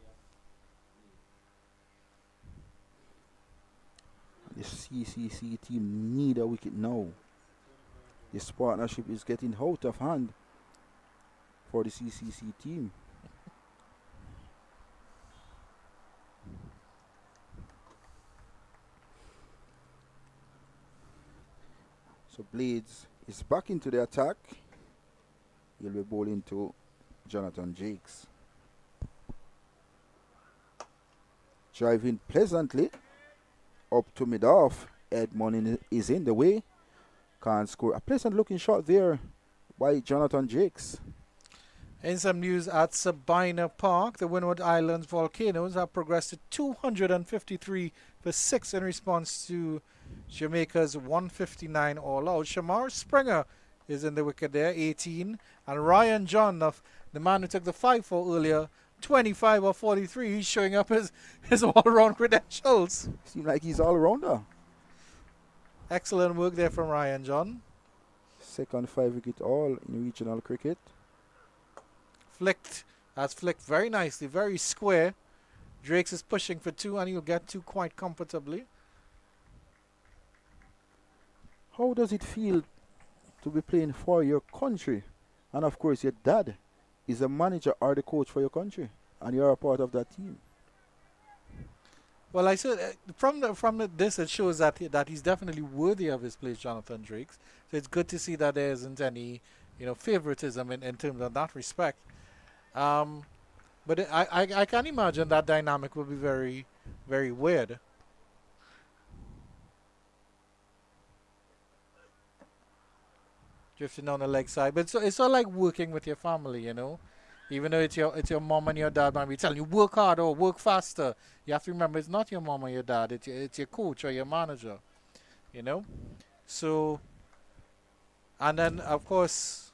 The CCC team need a wicket now. This partnership is getting out of hand for the CCC team. So Blades is back into the attack. He'll be bowling to Jonathan Drakes. Driving pleasantly up to mid-off. Edmond is in the way. Can't score. A pleasant looking shot there by Jonathan Drakes. In some news at Sabina Park, the Windward Islands Volcanoes have progressed to 253 for 6 in response to Jamaica's 159 all out. Shamar Springer is in the wicket there, 18. And Ryan John, of the man who took the 5-4 earlier, 25 or 43. He's showing up his all-round credentials. Seems like he's all rounder. Excellent work there from Ryan John. Second 5-wicket all in regional cricket. That's flicked very nicely, very square. Drakes is pushing for 2 and he'll get 2 quite comfortably. How does it feel to be playing for your country? And of course, your dad is a manager or the coach for your country, and you're a part of that team. Well, I said from this it shows that he's definitely worthy of his place, Jonathan Drakes. So it's good to see that there isn't any favoritism in terms of that respect. But I can imagine that dynamic will be very, very weird. Drifting down the leg side, but it's all like working with your family, Even though it's your mom and your dad might be telling you work harder or work faster, you have to remember it's not your mom or your dad, it's your coach or your manager, So, and then of course,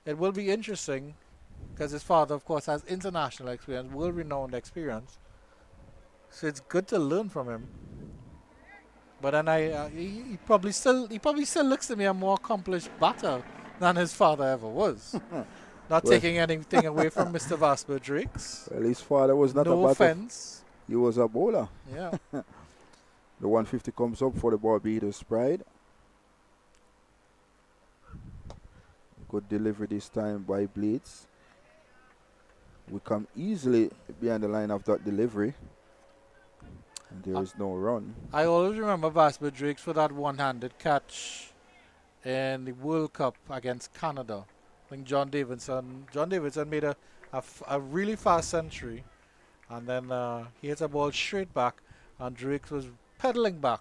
it will be interesting because his father, of course, has international experience, world-renowned experience. So it's good to learn from him. But then he probably still looks to me a more accomplished batter than his father ever was. Not taking anything away from Mr. Barbados Drakes. Well, his father was not a batter. No offense. He was a bowler. Yeah. The 150 comes up for the Barbados Pride. Good delivery this time by Blades. We come easily behind the line of that delivery. And there is no run. I always remember Barbados Drakes for that one-handed catch in the World Cup against Canada. I think John Davidson made a really fast century, and then he hit a ball straight back, and Drakes was pedaling back,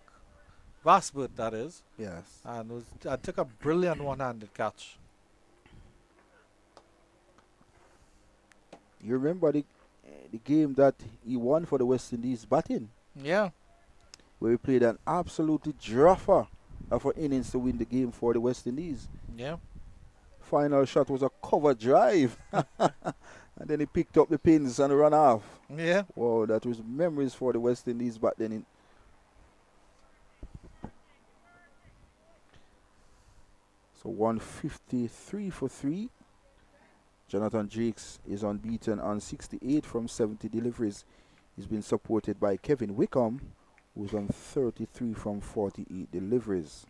Barbados that is. Yes. And took a brilliant one-handed catch. You remember the game that he won for the West Indies batting? Yeah. Where he played an absolutely dropper of an innings to win the game for the West Indies. Yeah. Final shot was a cover drive. And then he picked up the pins and ran off. Yeah. Wow, that was memories for the West Indies back then. So 153 for 3. Jonathan Drakes is unbeaten on 68 from 70 deliveries. He's been supported by Kevin Wickham, who's on 33 from 48 deliveries.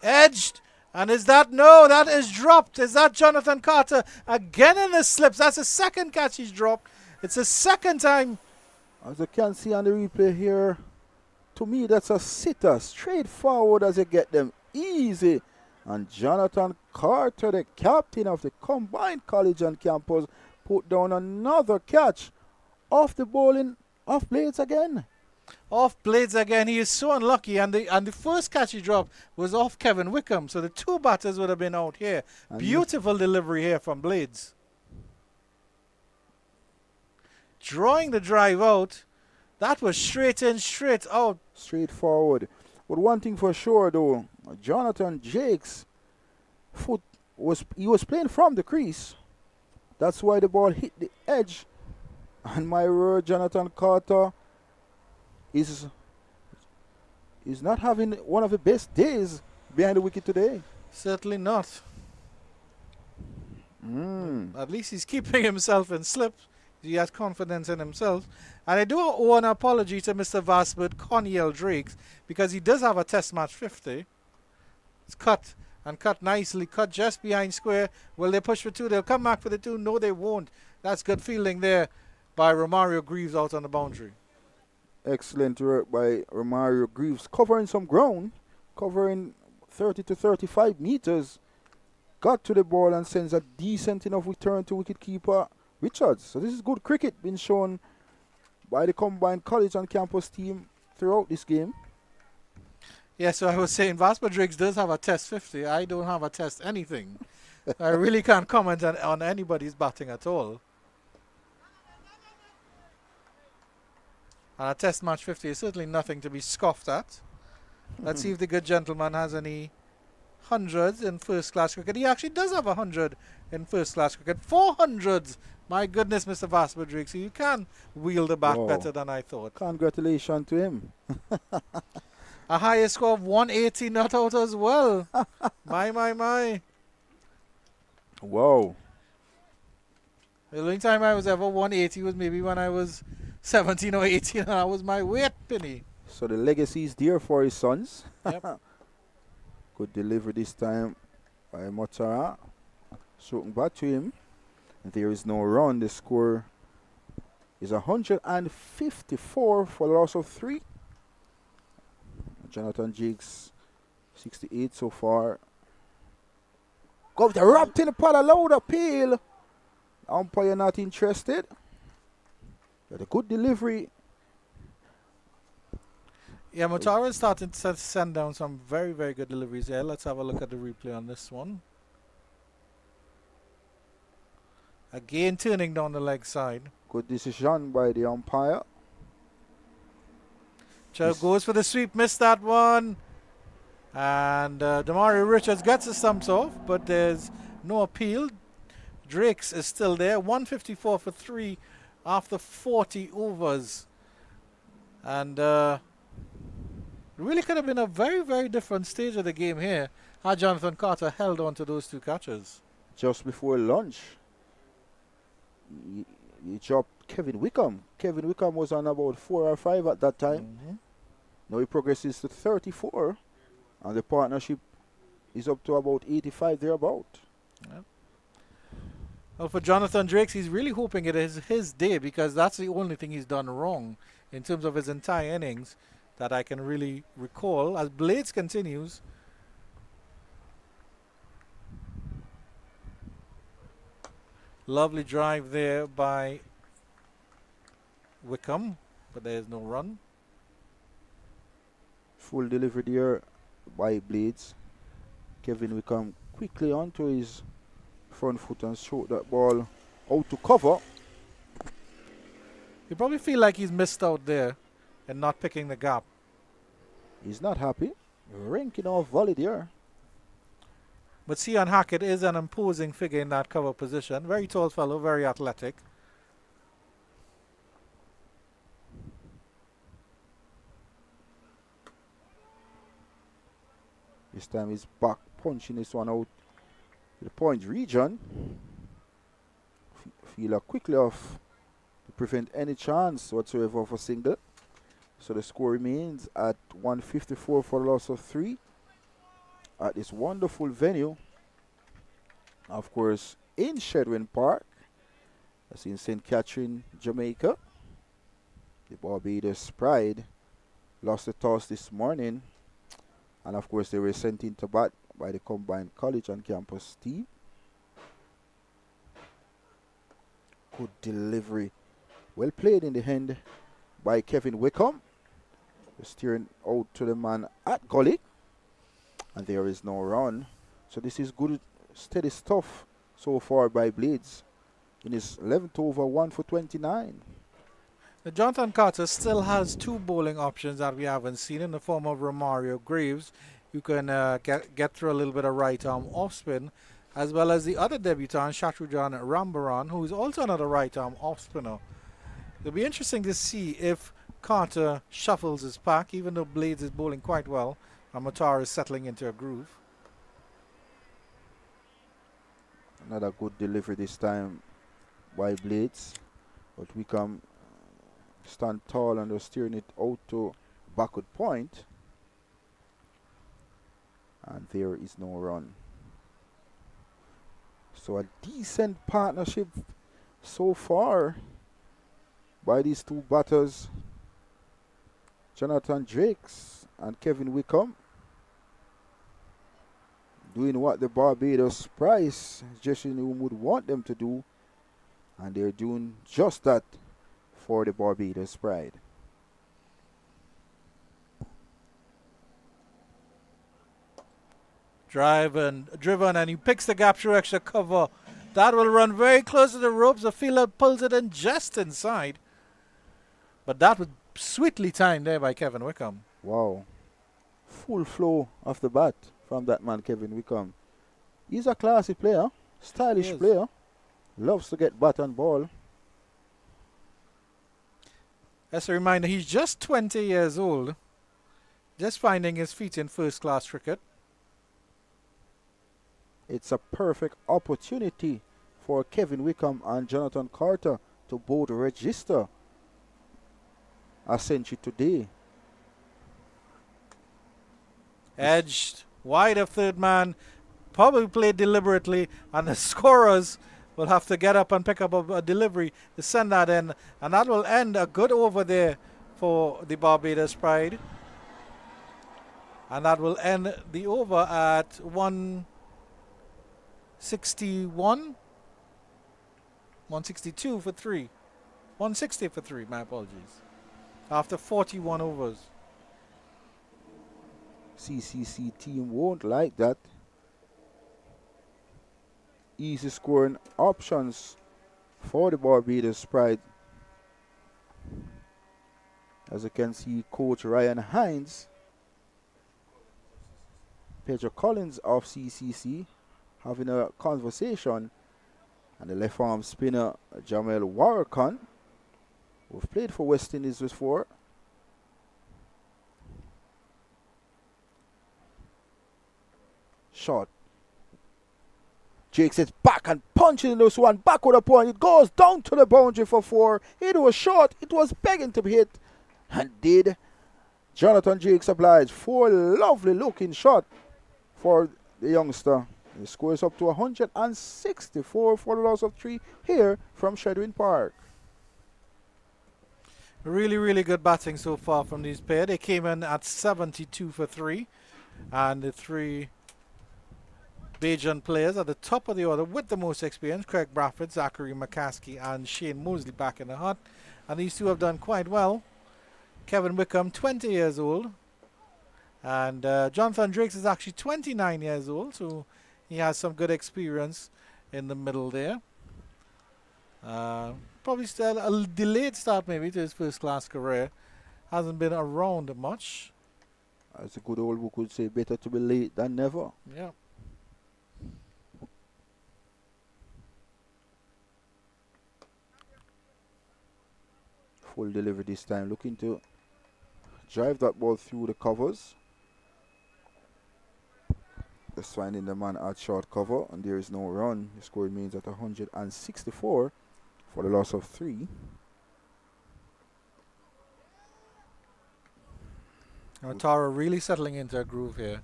Edged. And is that that is dropped. Is that Jonathan Carter again in the slips? That's the second catch he's dropped. It's the second time. As you can see on the replay here, to me that's a sitter, straightforward as you get them, easy. And Jonathan Carter, the captain of the combined college and campus, put down another catch off the bowling, off Blades again. Off Blades again. He is so unlucky, and the first catch he dropped was off Kevin Wickham, so the two batters would have been out here. And beautiful delivery here from Blades. Drawing the drive out. That was straight in, straight out. Straightforward. But one thing for sure though, Jonathan Drakes' foot was playing from the crease. That's why the ball hit the edge. And my word, Jonathan Carter is not having one of the best days behind the wicket today. Certainly not. At least he's keeping himself in slip. He has confidence in himself. And I do owe an apology to Mr. Vasbert Coniel Drakes, because he does have a test match 50. It's cut, and cut nicely, cut just behind square. Will they push for 2? They'll come back for the 2. No, they won't. That's good fielding there by Romario Greaves out on the boundary. Excellent work by Romario Greaves, covering some ground, covering 30 to 35 meters. Got to the ball and sends a decent enough return to wicketkeeper Richards. So this is good cricket being shown by the combined college and campus team throughout this game. Yeah, so I was saying Vasper Drakes does have a test 50. I don't have a test anything. I really can't comment on anybody's batting at all. And a test match 50 is certainly nothing to be scoffed at. Let's see if the good gentleman has any hundreds in first class cricket. He actually does have 100 in first class cricket. 400s! My goodness, Mr. Barbados Drakes, you can wield the bat Wow. better than I thought. Congratulations to him. A higher score of 180 not out as well. My. Wow. The only time I was ever 180 was maybe when I was 17 or 18, and that was my weight, Penny. So the legacy is there for his sons. Yep. Good delivery this time by Motara. Shooting back to him. There is no run. The score is 154 for the loss of 3. Jonathan Jiggs, 68 so far. Go with the wrapped in the pot, a loud appeal. Umpire not interested. But a good delivery. Yeah, Motara is starting to send down some very, very good deliveries here. Let's have a look at the replay on this one. Again, turning down the leg side. Good decision by the umpire. Chow goes for the sweep, missed that one. And Damari Richards gets the stumps off, but there's no appeal. Drakes is still there. 154 for 3 after 40 overs. And really could have been a very, very different stage of the game here had Jonathan Carter held on to those two catches. Just before lunch, he dropped Kevin Wickham. Kevin Wickham was on about 4 or 5 at that time. Now he progresses to 34, and the partnership is up to about 85 thereabout. Yep. Well, for Jonathan Drakes, he's really hoping it is his day, because that's the only thing he's done wrong in terms of his entire innings that I can really recall. As Blades continues, lovely drive there by Wickham, but there is no run. Full delivery there by Blades. Kevin Wickham quickly onto his front foot and shot that ball out to cover. You probably feel like he's missed out there and not picking the gap. He's not happy. Ranking off volley there. But Sion Hackett is an imposing figure in that cover position. Very tall fellow, very athletic. This time he's back punching this one out to the point region. Fielder quickly off to prevent any chance whatsoever of a single. So the score remains at 154 for the loss of 3 at this wonderful venue. Of course, in Shedwin Park. That's in St. Catherine, Jamaica. The Barbados Pride lost the toss this morning. And of course, they were sent into bat by the combined college and campus team. Good delivery. Well played in the hand by Kevin Wickham. Steering out to the man at gully. And there is no run. So this is good, steady stuff so far by Blades. In his 11th over, 1 for 29. Jonathan Carter still has 2 bowling options that we haven't seen in the form of Romario Graves. You can get through a little bit of right arm off spin, as well as the other debutant, Shatrujan Rambaran, who is also another right arm off spinner. It'll be interesting to see if Carter shuffles his pack, even though Blades is bowling quite well, and Motara is settling into a groove. Another good delivery this time by Blades. But Wickham stand tall and they're steering it out to backward point. And there is no run. So a decent partnership so far by these two batters, Jonathan Drakes and Kevin Wickham, doing what the Barbados Pride dressing room would want them to do, and they're doing just that for the Barbados Pride. Driven, and he picks the gap through extra cover. That will run very close to the ropes. The fielder pulls it in just inside. But that was sweetly timed there by Kevin Wickham. Wow. Full flow of the bat from that man, Kevin Wickham. He's a classy player, stylish player. Loves to get bat and ball. As a reminder, he's just 20 years old. Just finding his feet in first-class cricket. It's a perfect opportunity for Kevin Wickham and Jonathan Carter to both register a century today. Edged wide of third man, probably played deliberately, and the scorers will have to get up and pick up a delivery to send that in, and that will end a good over there for the Barbados Pride. And that will end the over at 161, 162 for 3, 160 for 3, my apologies, after 41 overs. CCC team won't like that. Easy scoring options for the Barbados Pride. As you can see, Coach Ryan Hines, Pedro Collins of CCC having a conversation, and the left arm spinner Jamel Warrakan, who've played for West Indies before. Shot. Jake sits back and punching this one back with a point. It goes down to the boundary for 4. It was short. It was begging to be hit. And did Jonathan Jakes oblige for a lovely looking shot for the youngster. The score is up to 164 for the loss of 3 here from Shedwin Park. Really, really good batting so far from these pair. They came in at 72 for 3. And the 3 Bajan players at the top of the order with the most experience: Craig Brathwaite, Zachary McCaskey, and Shane Mosley back in the hut. And these two have done quite well. Kevin Wickham, 20 years old. And Jonathan Drakes is actually 29 years old, so he has some good experience in the middle there. Probably still a delayed start maybe to his first-class career. Hasn't been around much. As a good old book would say, better to be late than never. Yeah. Full delivery this time, looking to drive that ball through the covers. Just finding the man at short cover, and there is no run. The score remains at 164 for the loss of 3. Tara really settling into a groove here.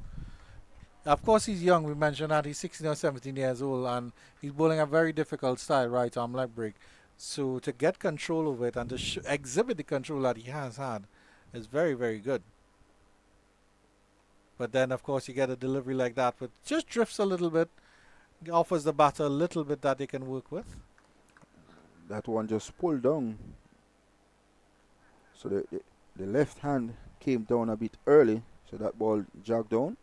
Of course, he's young. We mentioned that he's 16 or 17 years old, and he's bowling a very difficult style, right arm leg break. So to get control of it and to exhibit the control that he has had is very, very good. But then, of course, you get a delivery like that, but just drifts a little bit, offers the batter a little bit that they can work with. That one just pulled down. So the left hand came down a bit early, so that ball jogged down.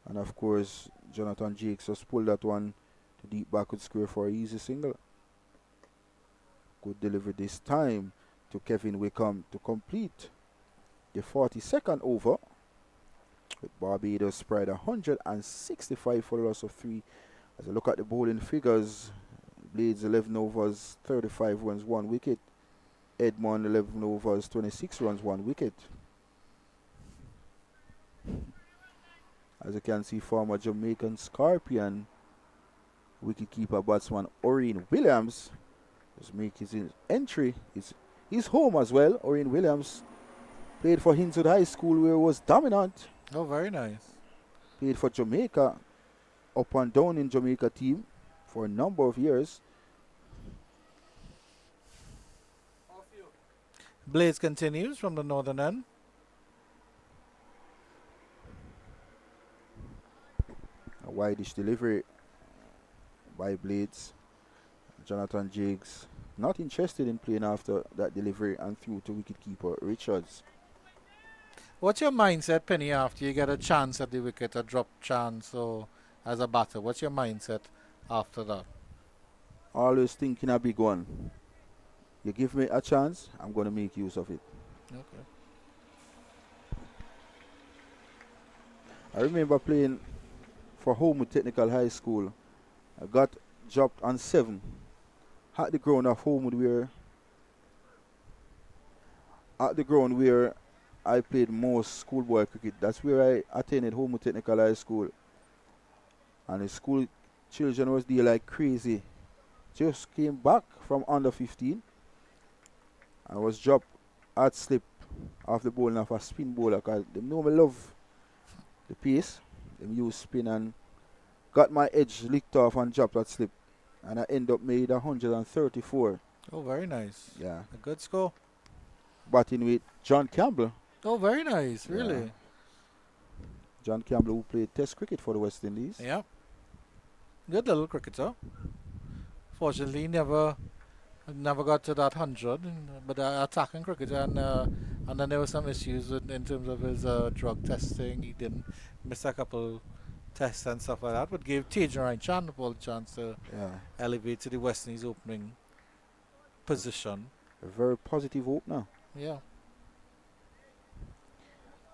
And of course, Jonathan Jakes just pulled that one to deep backward square for an easy single. Good delivery this time to Kevin Wickham to complete the 42nd over, with Barbados Pride 165 for the loss of 3. As I look at the bowling figures, Blades 11 overs, 35 runs, 1 wicket. Edmond 11 overs, 26 runs, 1 wicket. As you can see, former Jamaican Scorpion wicketkeeper batsman Oreen Williams just make his entry. He's home as well. Oreen Williams played for Hinswood High School, where he was dominant. Oh, very nice. Played for Jamaica, up and down in Jamaica team for a number of years. Blades continues from the northern end. A wide-ish delivery by Blades. Jonathan Jakes not interested in playing after that delivery and through to wicketkeeper Richards. What's your mindset, Penny, after you get a chance at the wicket, a drop chance, or as a batter? What's your mindset after that? Always thinking a big one. You give me a chance, I'm going to make use of it. Okay. I remember playing for Homewood Technical High School. I got dropped on 7 at the ground of Homewood where I played most schoolboy cricket. That's where I attended Homewood Technical High School. And the school children was there like crazy. Just came back from under 15 and was dropped at slip off the bowling of a spin bowler because they know me love the pace. They use spin and got my edge licked off and dropped at slip. And I end up made 134. Oh, very nice. Yeah. A good score. Batting with John Campbell. Oh, very nice. Yeah. Really. John Campbell, who played Test cricket for the West Indies. Yeah. Good little cricketer. Fortunately, never got to that 100, but attacking cricketer, and then there were some issues in terms of his drug testing. He didn't miss a couple tests and stuff like that, but gave Tajan Chandpal a chance to elevate to the West Indies opening position. A very positive opener. Yeah.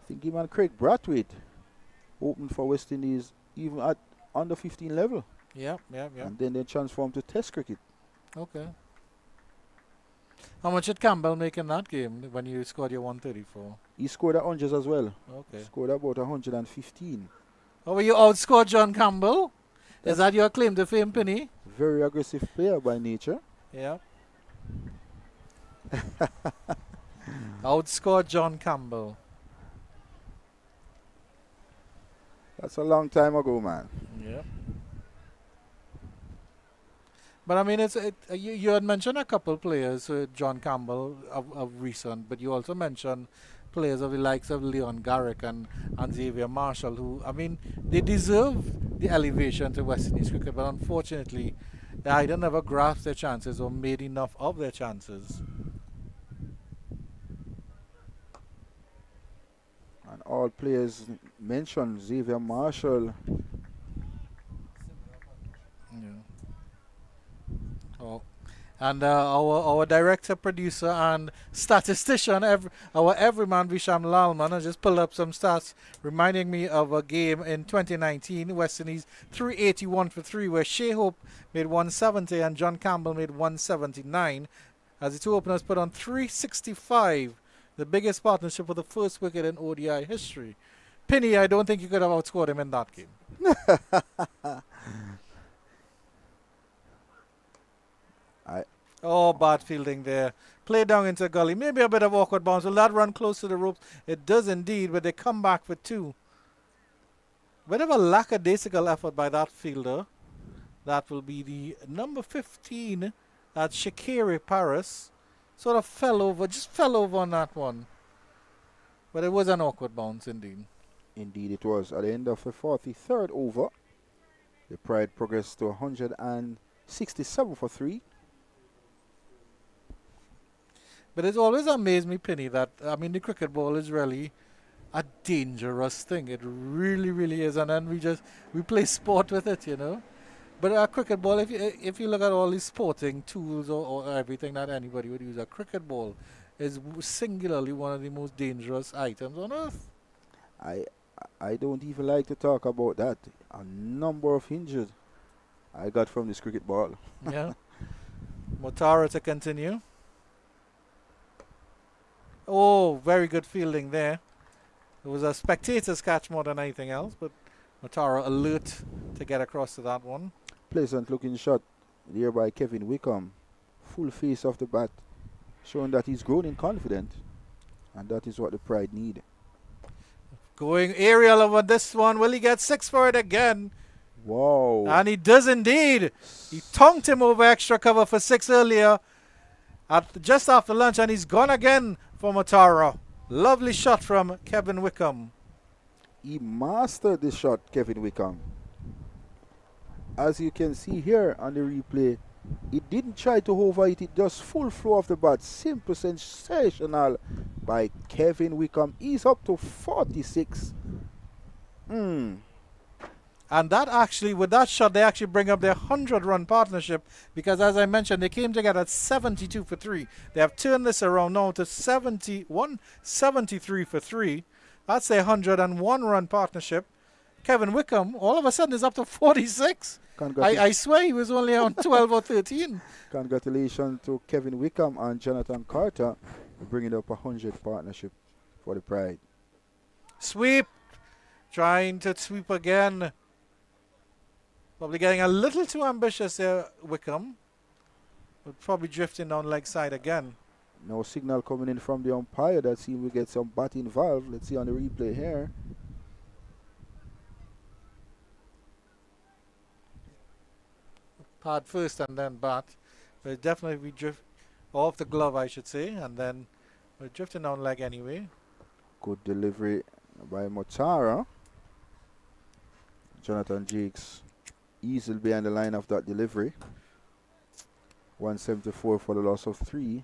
I think him and Craig Brathwaite opened for West Indies even at under 15 level. Yeah. And then they transformed to Test cricket. Okay. How much did Campbell make in that game when you scored your 134? He scored at hundreds as well. Okay. Scored about 115. Oh, well, you outscored John Campbell? Is that your claim to fame, Penny? Very aggressive player by nature. Yeah. Outscored John Campbell. That's a long time ago, man. Yeah. But I mean, you had mentioned a couple players, John Campbell of recent, but you also mentioned players of the likes of Leon Garrick and Xavier Marshall, who, I mean, they deserve the elevation to West Indies cricket, but unfortunately, they either never grasped their chances or made enough of their chances. And all players mentioned, Xavier Marshall. Yeah. Oh. And our director, producer, and statistician, our everyman Visham Lalman, has just pulled up some stats reminding me of a game in 2019, West Indies 381 for 3, where Shea Hope made 170 and John Campbell made 179, as the two openers put on 365, the biggest partnership for the first wicket in ODI history. Penny, I don't think you could have outscored him in that game. Oh, bad fielding there. Play down into a gully. Maybe a bit of awkward bounce. Will that run close to the ropes? It does indeed, but they come back for 2. Bit of a lackadaisical effort by that fielder. That will be the number 15 at Shakiri Paris. Sort of fell over on that one. But it was an awkward bounce indeed. Indeed it was. At the end of the 43rd over, the Pride progressed to 167 for 3. But it's always amazed me, Penny, that, I mean, the cricket ball is really a dangerous thing. It really, really is. And then we play sport with it, you know. But a cricket ball, if you look at all these sporting tools or everything that anybody would use, a cricket ball is singularly one of the most dangerous items on earth. I don't even like to talk about that. A number of injuries I got from this cricket ball. Yeah. Motara to continue. Oh, very good fielding there. It was a spectator's catch more than anything else, but Motara alert to get across to that one. Pleasant looking shot there by Kevin Wickham. Full face off the bat, showing that he's grown in confidence. And that is what the Pride need. Going aerial over this one. Will he get 6 for it again? Wow. And he does indeed. He tonked him over extra cover for 6 earlier just after lunch, and he's gone again for Motara. Lovely shot from Kevin Wickham. He mastered this shot, Kevin Wickham. As you can see here on the replay, It didn't try to overhit it, just full flow of the bat. Simple, sensational by Kevin Wickham. He's up to 46. And that actually, with that shot, they actually bring up their 100-run partnership because, as I mentioned, they came together at 72 for 3. They have turned this around now to 73 for 3. That's their 101-run partnership. Kevin Wickham, all of a sudden, is up to 46. I swear he was only on 12 or 13. Congratulations to Kevin Wickham and Jonathan Carter bringing up a 100 partnership for the Pride. Sweep. Trying to sweep again. Probably getting a little too ambitious there, Wickham. But probably drifting down leg side again. No signal coming in from the umpire that seems we get some bat involved. Let's see on the replay here. Pad first and then bat. But definitely we drift off the glove, I should say. And then we're drifting down leg anyway. Good delivery by Motara. Jonathan Jakes easily behind the line of that delivery. 174 for the loss of 3.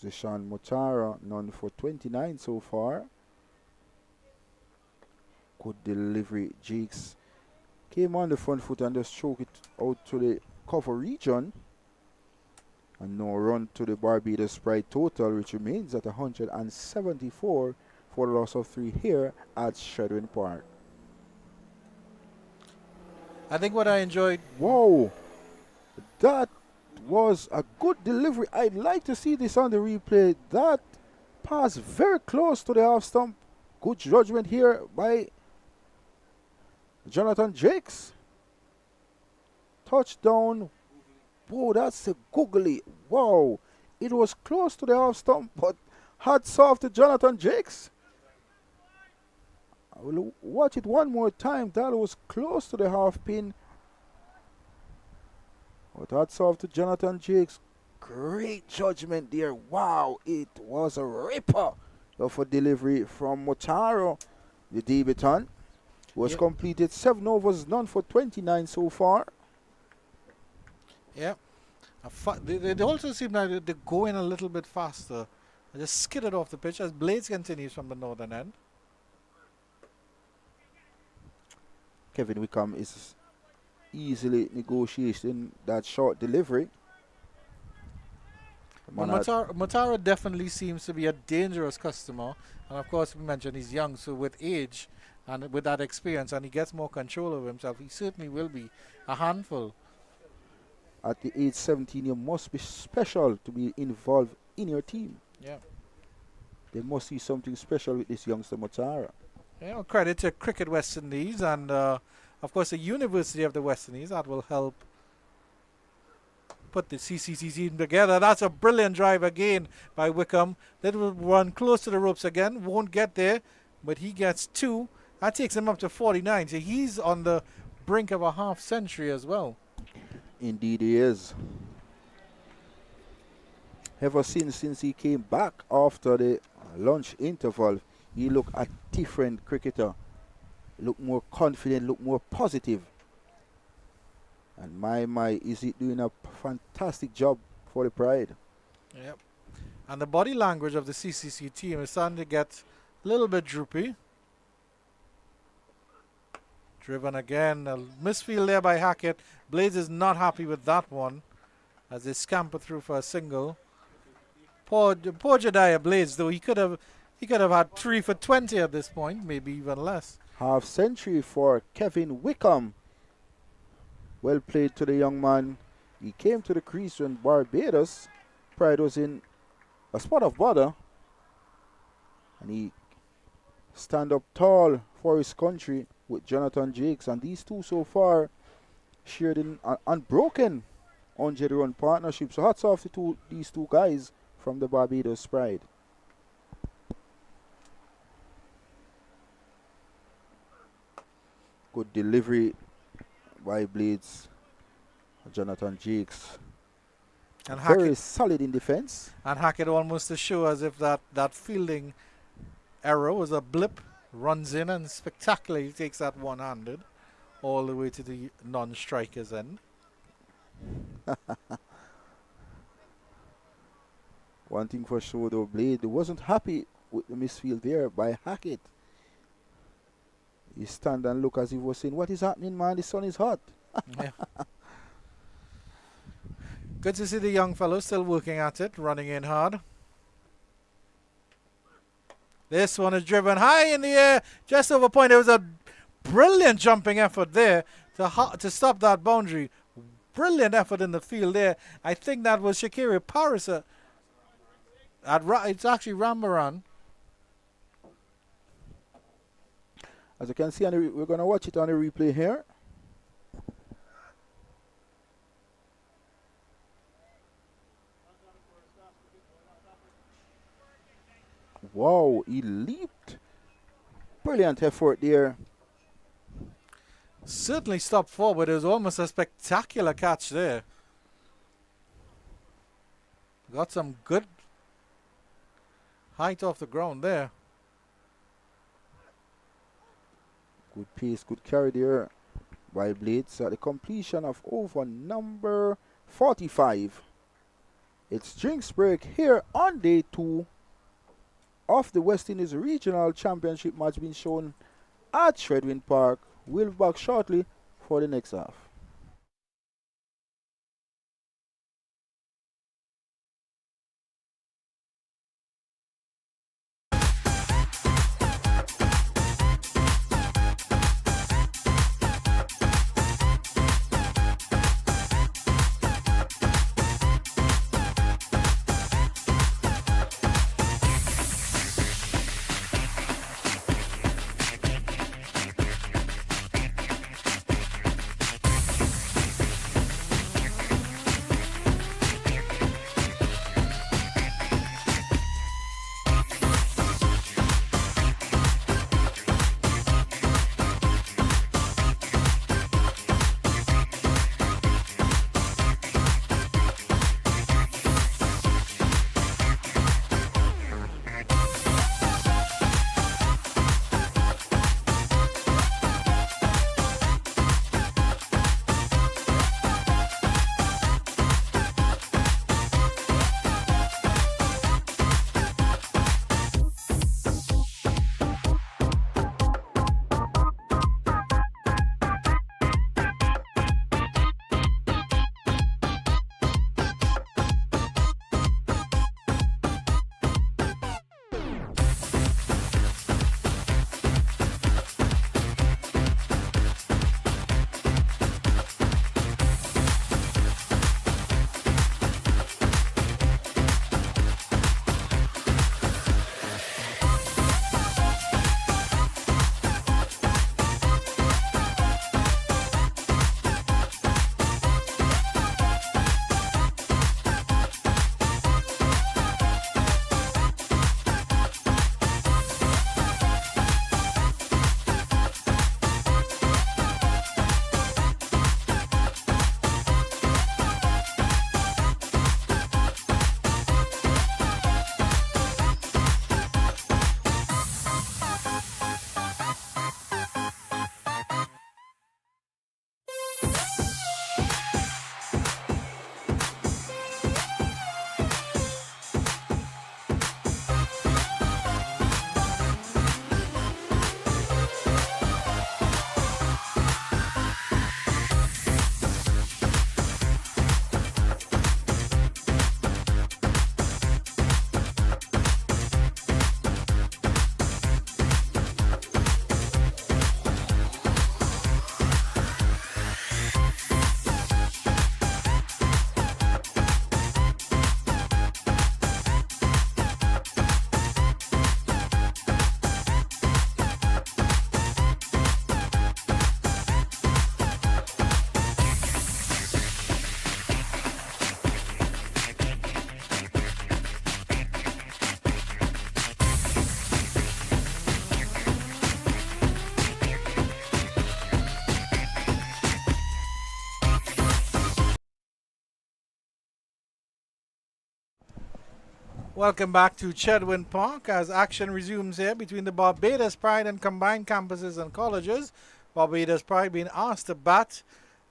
Zishan Motara, none for 29 so far. Good delivery. Jakes came on the front foot and just choked it out to the cover region. And no run to the Barbados Pride total, which remains at 174 for the loss of 3 here at Shedwin Park. I think what I enjoyed... Whoa! That was a good delivery. I'd like to see this on the replay. That pass very close to the half stump. Good judgment here by Jonathan Jakes. Touchdown. Whoa, that's a googly. Wow. It was close to the half stump, but hats off to Jonathan Jakes. I will watch it one more time. That was close to the half pin. But hats off to Jonathan Jakes. Great judgment there. Wow, it was a ripper of a delivery from Motaro, the debutant, who has completed 7 overs, none for 29 so far. Yeah. They also seem like they go in a little bit faster. They just skidded off the pitch as Blades continues from the northern end. Kevin Wickham is easily negotiating that short delivery. Motara definitely seems to be a dangerous customer. And of course, we mentioned he's young, so with age and with that experience, and he gets more control of himself, he certainly will be a handful. At the age 17, you must be special to be involved in your team. Yeah. They must see something special with this youngster Motara. Yeah, credit to Cricket West Indies and, of course, the University of the West Indies. That will help put the CCC team together. That's a brilliant drive again by Wickham. That will run close to the ropes again. Won't get there, but he gets 2. That takes him up to 49. So he's on the brink of a half century as well. Indeed he is. Ever since he came back after the lunch interval, he looked a different cricketer. Look more confident, look more positive. And my, is he doing a fantastic job for the Pride. Yep. And the body language of the CCC team is starting to get a little bit droopy. Driven again. A misfield there by Hackett. Blades is not happy with that one as they scamper through for a single. Poor Jediah Blades, though. He could have had 3 for 20 at this point, maybe even less. Half century for Kevin Wickham. Well played to the young man. He came to the crease when Barbados Pride was in a spot of bother. And he stand up tall for his country with Jonathan Jakes. And these two so far shared an unbroken 100-run partnership. So hats off to these two guys from the Barbados Pride. Good delivery by Blades. Jonathan Jakes. And very solid in defense. And Hackett almost to show as if that fielding error was a blip. Runs in and spectacularly takes that one-handed. all the way to the non-strikers end. One thing for sure though, Blade wasn't happy with the misfield there by Hackett. He stand and look as if he was saying, what is happening, man? The sun is hot. Yeah. Good to see the young fellow still working at it, running in hard. This one is driven high in the air, just over point. It was a brilliant jumping effort there to stop that boundary. Brilliant effort in the field there. I think that was Shakiri Paris. It's actually Rambaran. As you can see, we're going to watch it on the replay here. Wow, he leaped. Brilliant effort there. Certainly stopped forward. It was almost a spectacular catch there. Got some good height off the ground there. Good pace, good carry there by Blades at the completion of over number 45. It's drinks break here on day 2 of the West Indies Regional Championship match being shown at Shredwind Park. We'll be back shortly for the next half. Welcome back to Chedwin Park as action resumes here between the Barbados Pride and combined campuses and colleges. Barbados Pride being asked to bat.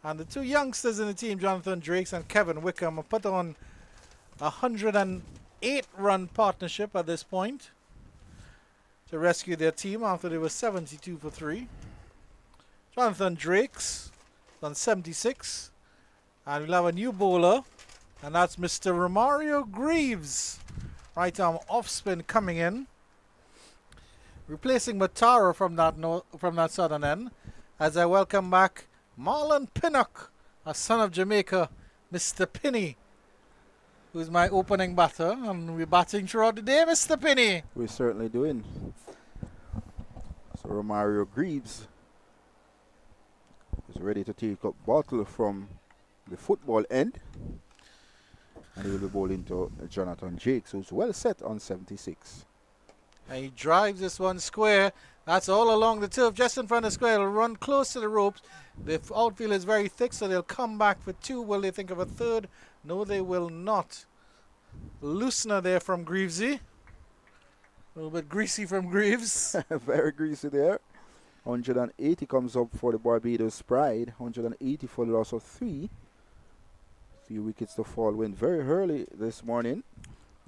And the two youngsters in the team, Jonathan Drakes and Kevin Wickham, have put on a 108-run partnership at this point to rescue their team after they were 72 for 3. Jonathan Drakes on 76. And we'll have a new bowler, and that's Mr. Romario Greaves. Right arm off spin coming in, replacing Matara from that southern end. As I welcome back Marlon Pinnock, a son of Jamaica, Mr. Pinney, who's my opening batter, and we're batting throughout the day, Mr. Pinney. We're certainly doing. So Romario Greaves is ready to take up bottle from the football end. And he will be bowling to Jonathan Jakes, who's well set on 76. And he drives this one square. That's all along the turf, just in front of the square. It'll run close to the ropes. The outfield is very thick, so they'll come back for 2. Will they think of a third? No, they will not. Loosener there from Greavesy. A little bit greasy from Greaves. Very greasy there. 180 comes up for the Barbados Pride. 180 for the loss of 3. Few wickets to fall went very early this morning.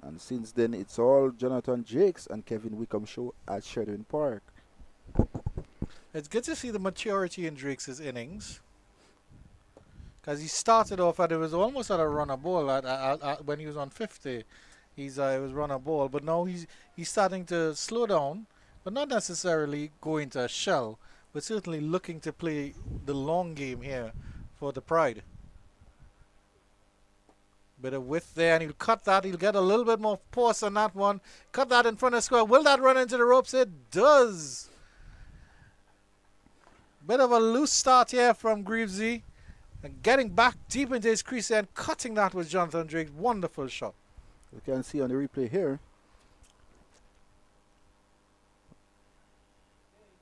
And since then, it's all Jonathan Jakes and Kevin Wickham show at Sheridan Park. It's good to see the maturity in Drakes' innings. Because he started off it was almost at a runner ball when he was on 50. It was runner ball, but now he's starting to slow down, but not necessarily go into a shell, but certainly looking to play the long game here for the Pride. Bit of width there, and he'll cut that. He'll get a little bit more force on that one. Cut that in front of square. Will that run into the ropes? It does. Bit of a loose start here from Greavesy. And getting back deep into his crease and cutting that was Jonathan Drake. Wonderful shot. You can see on the replay here.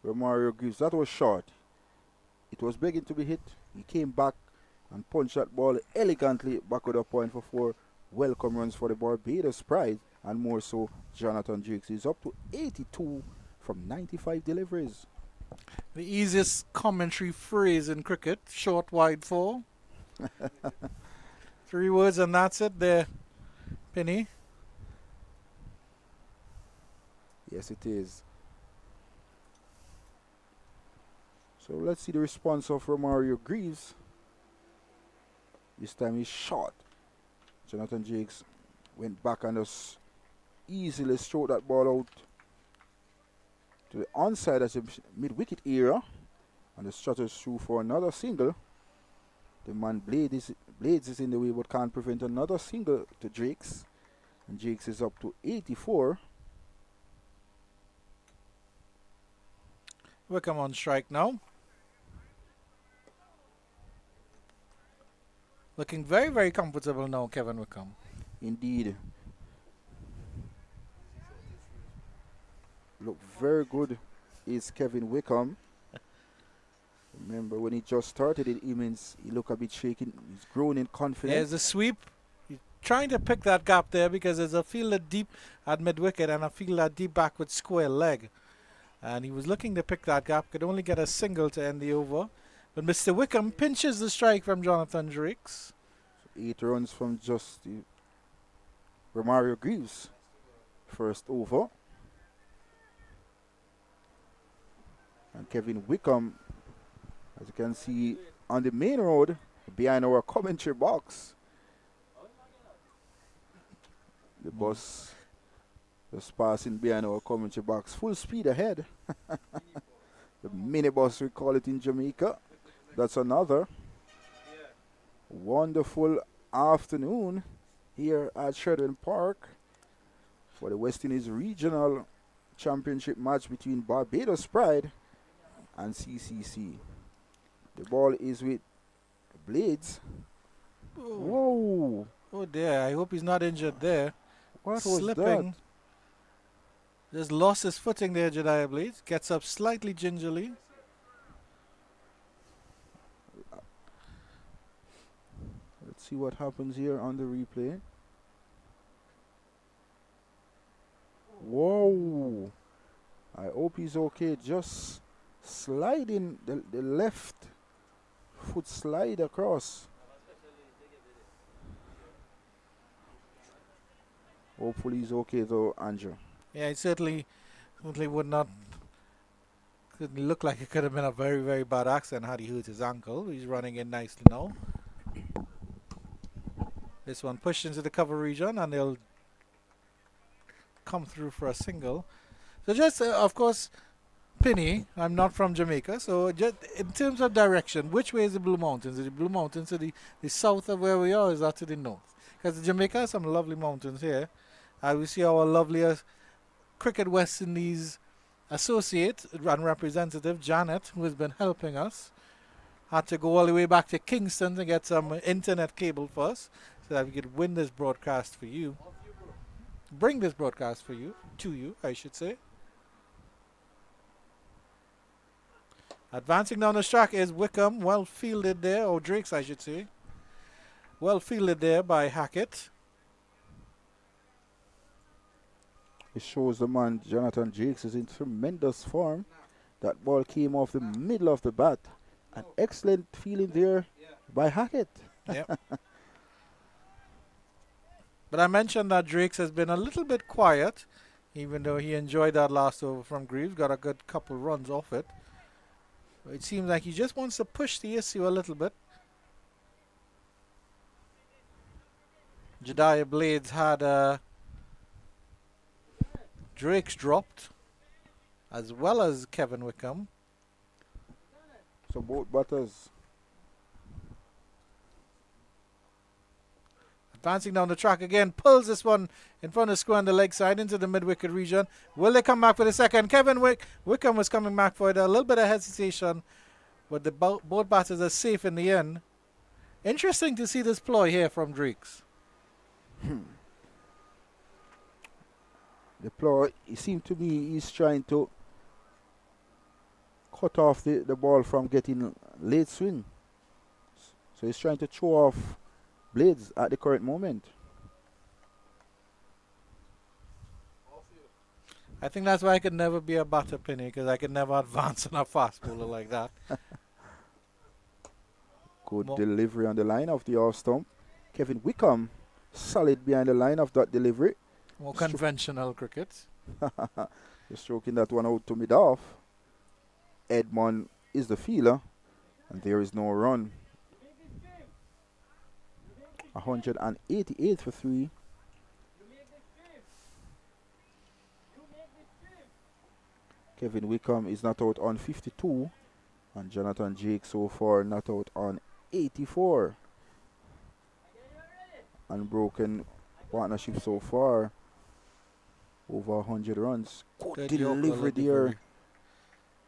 Romario Greaves, that was short. It was begging to be hit. He came back and punched that ball elegantly back with a point for 4. Welcome runs for the Barbados Pride, and more so Jonathan Drakes. He's up to 82 from 95 deliveries. The easiest commentary phrase in cricket, short, wide, 4. 3 words and that's it there, Penny. Yes, it is. So let's see the response of Romario Greaves. This time he's short. Jonathan Jakes went back and just easily stroked that ball out to the onside as a mid-wicket area. And the strutters through for another single. The man Blades is in the way but can't prevent another single to Drakes. And Jakes is up to 84. Wickham on strike now. Looking very, very comfortable now, Kevin Wickham. Indeed. Look very good is Kevin Wickham. Remember when he just started in innings, he looked a bit shaking. He's grown in confidence. There's a sweep. He's trying to pick that gap there because there's a fielder deep at mid-wicket and a fielder deep back with square leg. And he was looking to pick that gap. Could only get a single to end the over. But Mr. Wickham pinches the strike from Jonathan Drakes. 8 runs from just Romario Greaves. First over. And Kevin Wickham, as you can see on the main road behind our commentary box. The bus just passing behind our commentary box, full speed ahead. The minibus, we call it in Jamaica. That's another wonderful afternoon here at Sheridan Park for the West Indies Regional Championship match between Barbados Pride and CCC. The ball is with Blades. Oh. Whoa! Oh dear, I hope he's not injured there. What Slipping. was that? Just lost his footing there, Jediah Blades. Gets up slightly gingerly. Let's see what happens here on the replay. Whoa! I hope he's okay. Just sliding the left foot slide across. Hopefully he's okay though, Andrew. Yeah, it certainly would not. Could look like it could have been a very, very bad accident had he hurt his ankle. He's running in nicely now. This one pushed into the cover region and they'll come through for a single. So just, of course, Penny, I'm not from Jamaica, so just in terms of direction, which way is the Blue Mountains? Is the Blue Mountains to the south of where we are, or is that to the north? Because Jamaica has some lovely mountains here. We see our lovely Cricket West Indies associate and representative, Janet, who has been helping us. Had to go all the way back to Kingston to get some internet cable for us so that we could win this broadcast for you. Bring this broadcast for you, to you, I should say. Advancing down the track is Wickham, well fielded there, or Drakes, I should say. Well fielded there by Hackett. It shows the man, Jonathan Drakes, is in tremendous form. That ball came off the middle of the bat. An excellent feeling there by Hackett. Yep. But I mentioned that Drakes has been a little bit quiet, even though he enjoyed that last over from Greaves, got a good couple runs off it. It seems like he just wants to push the issue a little bit. Jediah Blades had Drakes dropped, as well as Kevin Wickham. So both batters. Advancing down the track again, pulls this one in front of square on the leg side into the mid-wicket region. Will they come back for the second? Kevin Wickham was coming back for it. A little bit of hesitation, but the both batters are safe in the end. Interesting to see this ploy here from Drakes. The ploy, it seemed to me he's trying to cut off the ball from getting late swing. So he's trying to throw off Blades at the current moment. I think that's why I could never be a batter, Penny, because I could never advance on a fast bowler like that. Good delivery on the line of the off stump. Kevin Wickham, solid behind the line of that delivery. More conventional cricket. Just stroking that one out to mid-off. Edmond is the fielder, and there is no run. 188 for 3. Kevin Wickham is not out on 52, and Jonathan Drakes so far not out on 84. Unbroken partnership so far. Over 100 runs. Good delivery there.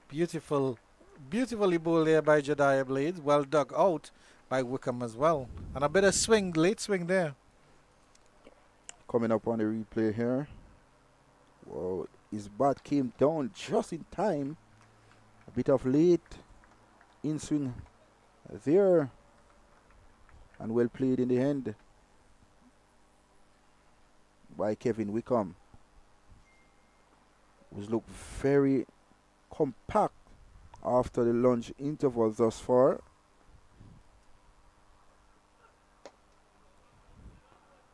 Beautifully bowled there by Jediah Blades. Well dug out by Wickham as well. And a bit of swing, late swing there. Coming up on the replay here. Wow, his bat came down just in time. A bit of late in swing there. And well played in the end by Kevin Wickham. Was looked very compact after the lunch interval thus far.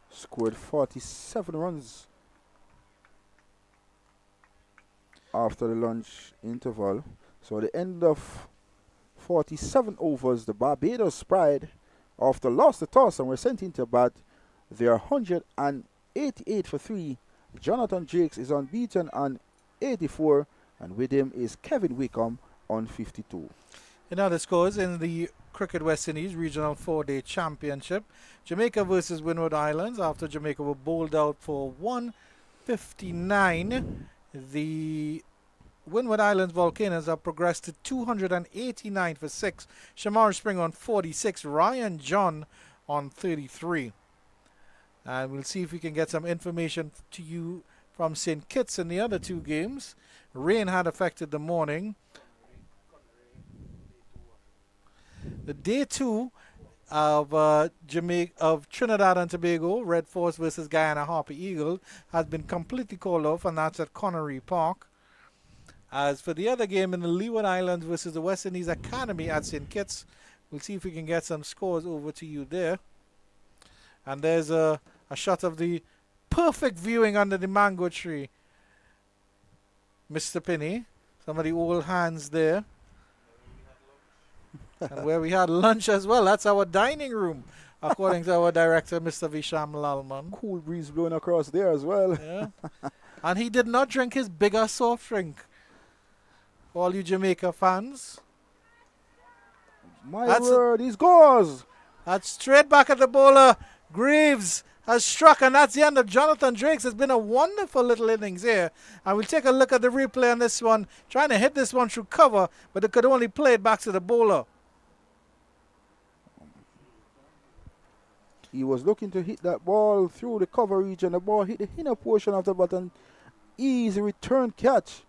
Scored 47 runs after the lunch interval. So at the end of 47 overs, the Barbados Pride, after lost the toss and were sent into bat, they are 188 for 3. Jonathan Drakes is unbeaten on 84, and with him is Kevin Wickham on 52. In other scores in the Cricket West Indies Regional 4-Day Championship, Jamaica versus Windward Islands. After Jamaica were bowled out for 159, the Windward Islands Volcanoes have progressed to 289 for 6. Shamar Spring on 46, Ryan John on 33. And we'll see if we can get some information to you from St. Kitts in the other two games. Rain had affected the morning. The day 2 of Trinidad and Tobago, Red Force versus Guyana Harper Eagle, has been completely called off, and that's at Connery Park. As for the other game in the Leeward Islands versus the West Indies Academy at St. Kitts, we'll see if we can get some scores over to you there. And there's a shot of the perfect viewing under the mango tree, Mr. Pinney. Some of the old hands there. And where we had lunch as well. That's our dining room, according to our director, Mr. Visham Lalman. Cool breeze blowing across there as well. Yeah. And he did not drink his bigger soft drink. For all you Jamaica fans. My word, he scores! That's straight back at the bowler. Greaves has struck, and that's the end of Jonathan Drakes. It's been a wonderful little innings here. And we'll take a look at the replay on this one. Trying to hit this one through cover, but it could only play it back to the bowler. He was looking to hit that ball through the cover region. The ball hit the inner portion of the button. Easy return catch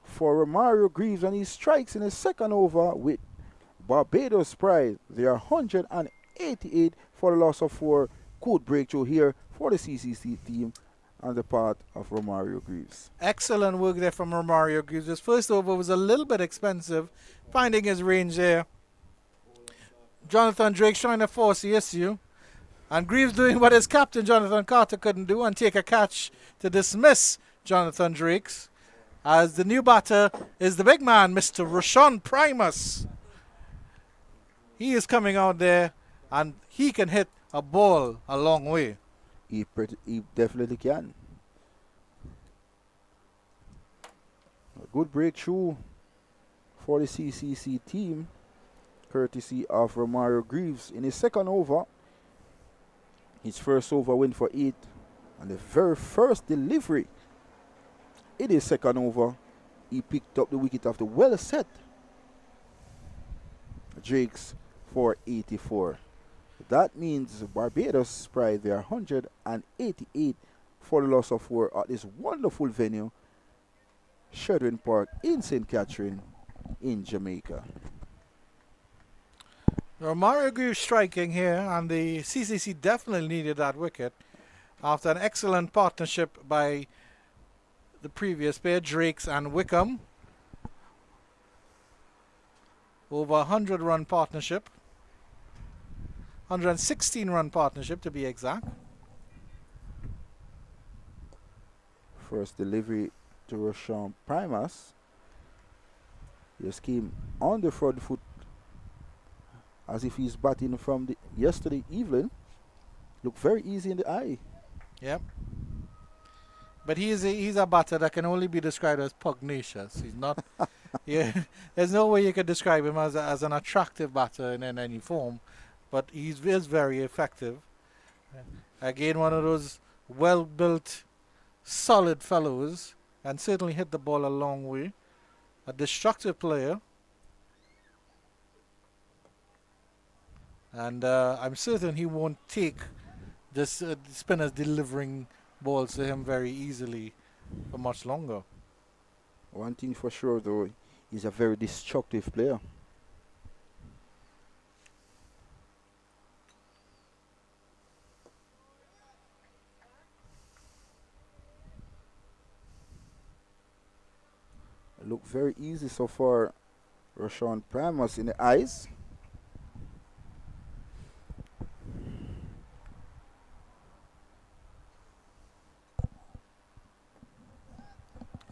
for Romario Greaves, and he strikes in his second over with Barbados Pride. They are 188 for the loss of 4. Good breakthrough here for the CCC team on the part of Romario Greaves. Excellent work there from Romario Greaves. His first over was a little bit expensive, finding his range there. Jonathan Drake trying to force the issue. And Greaves doing what his captain, Jonathan Carter, couldn't do and take a catch to dismiss Jonathan Drakes. As the new batter is the big man, Mr. Rashawn Primus. He is coming out there and he can hit a ball a long way. He definitely can. A good breakthrough for the CCC team, courtesy of Romario Greaves in his second over. His first over went for 8, and the very first delivery in his second over, he picked up the wicket after well set. Drakes for 84. That means Barbados Pride, they are 188 for the loss of 4 at this wonderful venue, Shedrin Park in St. Catherine in Jamaica. Romario Greaves striking here, and the CCC definitely needed that wicket after an excellent partnership by the previous pair, Drakes and Wickham. Over 100-run partnership. 116-run partnership to be exact. First delivery to Rashawn Primus. Just came on the front foot as if he's batting from the yesterday evening. Looked very easy in the eye. Yep. But he's a batter that can only be described as pugnacious. He's not. Yeah, there's no way you could describe him as an attractive batter in any form. But he is very effective. Again, one of those well-built, solid fellows, and certainly hit the ball a long way. A destructive player. And I'm certain he won't take this spinners delivering balls to him very easily for much longer. One thing for sure, though, he's a very destructive player. Look very easy so far. Rashawn Primus in the eyes.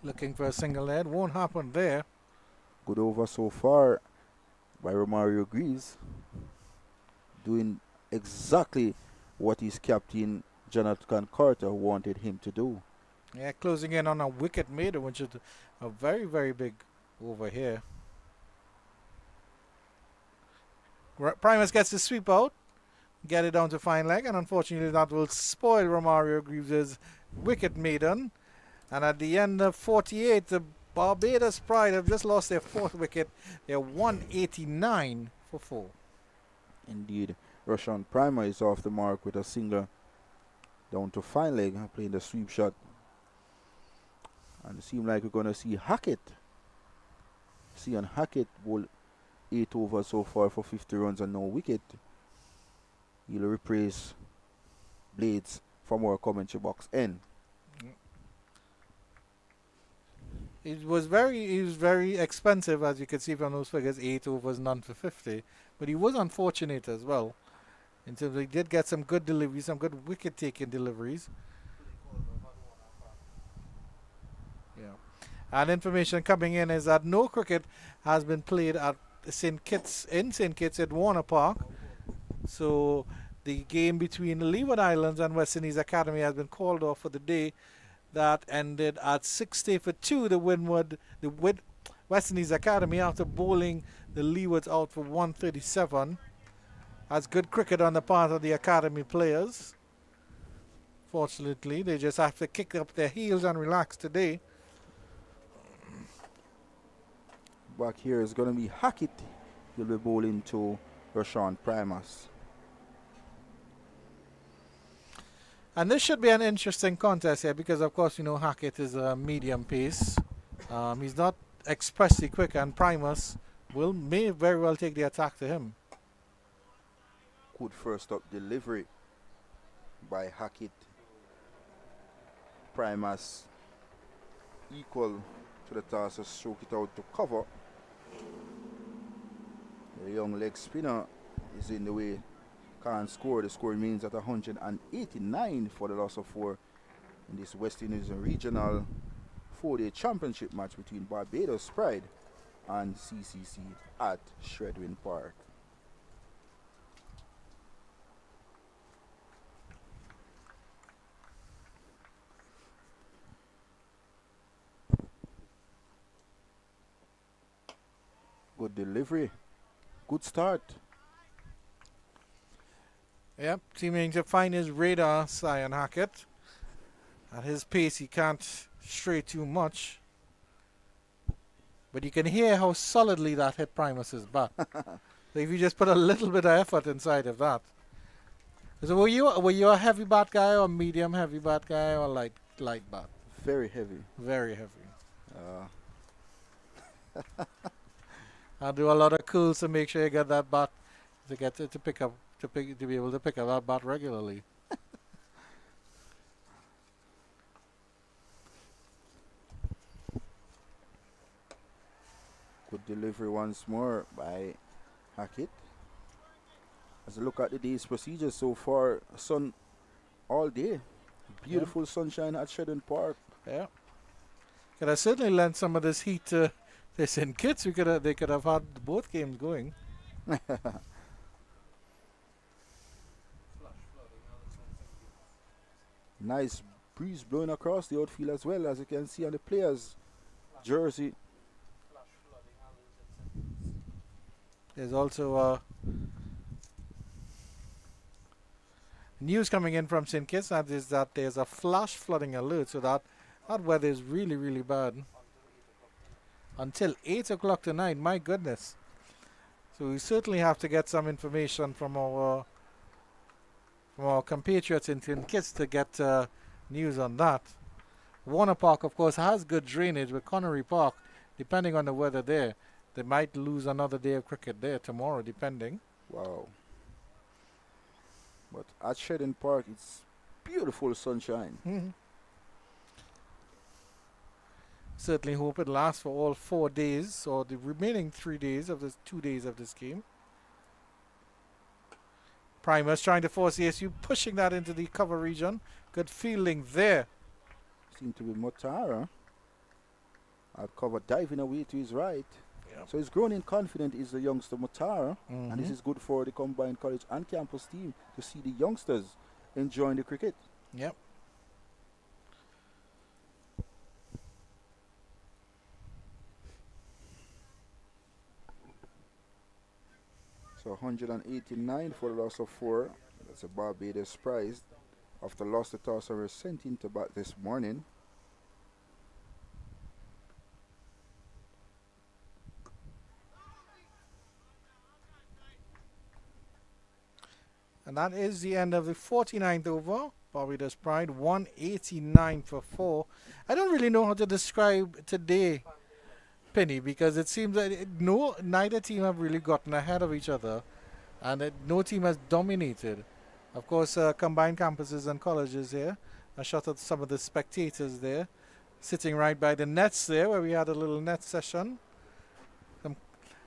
Looking for a single head. Won't happen there. Good over so far by Romario Greaves. Doing exactly what his captain, Jonathan Carter, wanted him to do. Yeah, closing in on a wicket maiden, which is a very, very big over here. Primus gets the sweep out. Get it down to fine leg, and unfortunately that will spoil Romario Greaves' wicket maiden. And at the end of 48, the Barbados Pride have just lost their 4th wicket. They're 189 for 4. Indeed. Rashawn Primus is off the mark with a single down to fine leg, playing the sweep shot. And it seems like we're going to see Hackett. Seeing Hackett bowl 8 overs so far for 50 runs and no wicket. He'll replace Blades from our commentary box N. He was very expensive, as you can see from those figures. 8 overs, none for 50. But he was unfortunate as well. In terms of he did get some good deliveries, some good wicket taking deliveries. Yeah. And information coming in is that no cricket has been played at St. Kitts at Warner Park. So the game between Leeward Islands and West Indies Academy has been called off for the day. That ended at 60 for 2. The West Indies Academy, after bowling the Leewards out for 137. That's good cricket on the part of the academy players. Fortunately, they just have to kick up their heels and relax today. Back here is going to be Hackett. He'll be bowling to Rashawn Primus. And this should be an interesting contest here because, of course, you know, Hackett is a medium pace. He's not expressly quick, and Primus may very well take the attack to him. Good first up delivery by Hackett. Primus equal to the task to stroke it out to cover. The young leg spinner is in the way. Can't score. The score remains at 189 for the loss of 4 in this West Indies regional 4-day championship match between Barbados Pride and CCC at Shredwin Park. Good delivery. Good start. Yep, seeming to find his radar, Sion Hackett. At his pace, he can't stray too much. But you can hear how solidly that hit Primus's bat. So if you just put a little bit of effort inside of that. So were you a heavy bat guy or medium heavy bat guy or light bat? Very heavy. Very heavy. I'll do a lot of curls to make sure you get that bat to get it to pick up to be able to pick up that bat regularly. Good delivery once more by Hackett. As I look at the day's procedures so far, sun all day. Beautiful sunshine at Shedden Park. Yeah. Could have certainly lent some of this heat to the St. Kitts. They could have had both games going. Nice breeze blowing across the outfield as well, as you can see on the players' jersey. There's also news coming in from St. Kitts that is that there's a flash flooding alert, so that weather is really, really bad. Until 8 o'clock tonight, my goodness. So we certainly have to get some information from our compatriots in St. Kitts to get news on that. Warner Park, of course, has good drainage, but Connery Park, depending on the weather there, they might lose another day of cricket there tomorrow, depending. Wow. But at Shedden Park, it's beautiful sunshine. Mm-hmm. Certainly hope it lasts for all 4 days, or the remaining 3 days of this 2 days of this game. Primus trying to force the SU, pushing that into the cover region. Good fielding there. Seemed to be Motara. At cover, diving away to his right. Yep. So he's grown in confidence, is the youngster Motara. And this is good for the combined college and campus team to see the youngsters enjoying the cricket. Yep. So 189 for the loss of 4. That's a Barbados Pride. After loss, the tosser was sent into bat this morning. And that is the end of the 49th over. Barbados Pride 189 for 4. I don't really know how to describe today, Penny, because it seems that neither team have really gotten ahead of each other, and no team has dominated. Of course, combined campuses and colleges here. I shot at some of the spectators there. sitting right by the nets there where we had a little net session.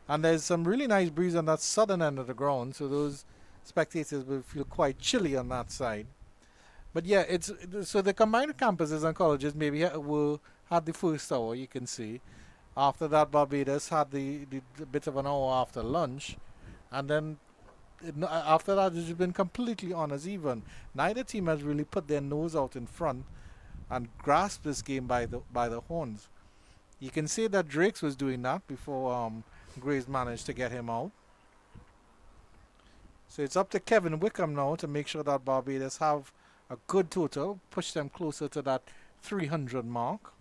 And there's some really nice breeze on that southern end of the ground, so those spectators will feel quite chilly on that side. But yeah, it's so the combined campuses and colleges maybe had the first hour, you can see. After that, Barbados had the bit of an hour after lunch, and then after that, it's been completely on as even. Neither team has really put their nose out in front and grasped this game by the horns. You can see that Drakes was doing that before Grace managed to get him out. So it's up to Kevin Wickham now to make sure that Barbados have a good total, push them closer to that 300 mark.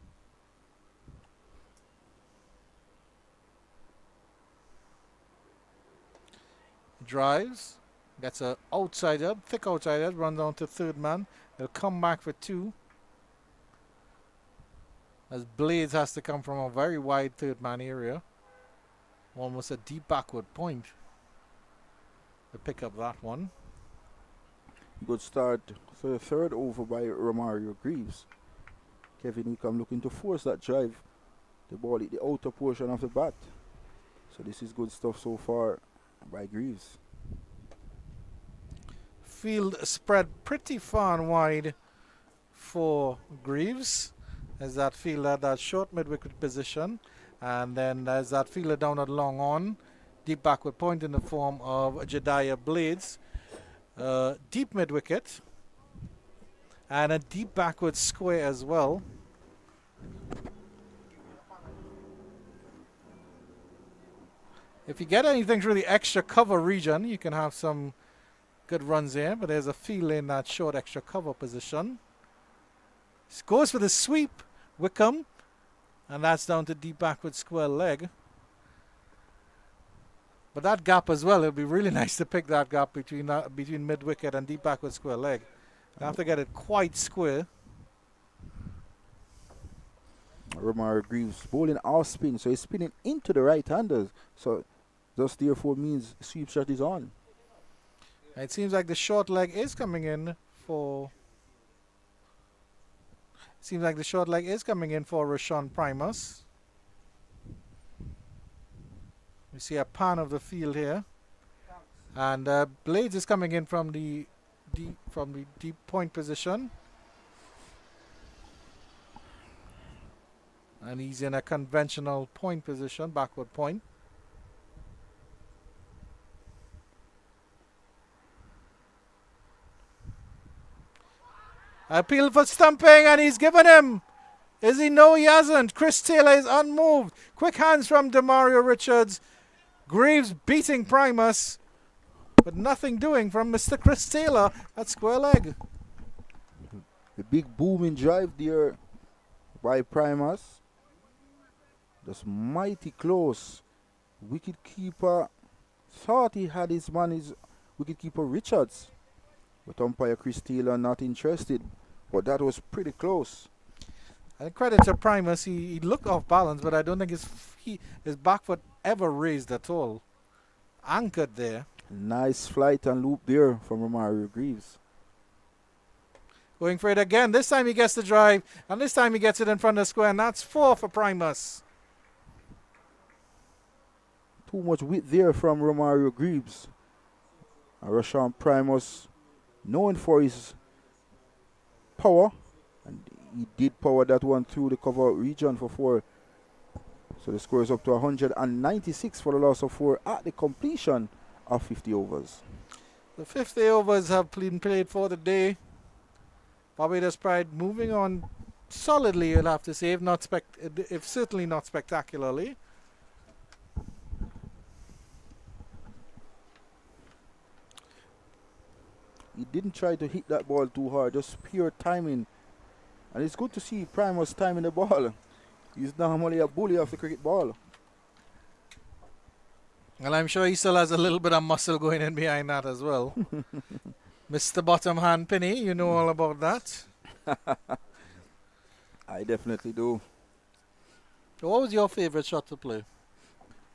Drives, gets a outsider, thick outsider, runs down to third man. They'll come back for two. As Blades has to come from a very wide third man area. Almost a deep backward point to pick up that one. Good start for the third over by Romario Greaves. Kevin Wickham looking to force that drive. The ball hit the outer portion of the bat. So this is good stuff so far by Greaves. Field spread pretty far and wide for Greaves. As that fielder, that short mid-wicket position. And then there's that fielder down at long on. Deep backward point in the form of Jediah Blades. Deep mid-wicket. And a deep backward square as well. If you get anything through the extra cover region, you can have some good runs here. But there's a field in that short extra cover position. Goes for the sweep, Wickham. And that's down to deep backward square leg. But that gap as well, it would be really nice to pick that gap between mid-wicket and deep backward square leg. You have to get it quite square. Romario Greaves bowling off spin, so he's spinning into the right-handers. So thus therefore means sweep shot is on. It seems like the short leg is coming in for... Seems like the short leg is coming in for Rashawn Primus. We see a pan of the field here. And Blades is coming in from the deep point position. And he's in a conventional point position, backward point. Appeal for stumping, and he's given him. Is he? No, he hasn't. Chris Taylor is unmoved. Quick hands from Demario Richards. Greaves beating Primus, but nothing doing from Mr. Chris Taylor at square leg. The big booming drive there by Primus. Just mighty close. Wicketkeeper thought he had his man, his wicketkeeper Richards. But umpire Chris Taylor not interested. But that was pretty close. And credit to Primus, he looked off balance, but I don't think his back foot ever raised at all. Anchored there. Nice flight and loop there from Romario Greaves. Going for it again. This time he gets the drive, and this time he gets it in front of the square, and that's 4 for Primus. Too much width there from Romario Greaves. And Rashawn Primus, known for his power, and he did power that one through the cover region for 4. So the score is up to 196 for the loss of 4 at the completion of 50 overs. The 50 overs have been played for the day. Barbados Pride moving on solidly, you'll have to say, if certainly not spectacularly. He didn't try to hit that ball too hard, just pure timing. And it's good to see Primus timing the ball. He's normally a bully of the cricket ball. And I'm sure he still has a little bit of muscle going in behind that as well. Mr. Bottom Hand Penny, you know all about that. I definitely do. What was your favorite shot to play?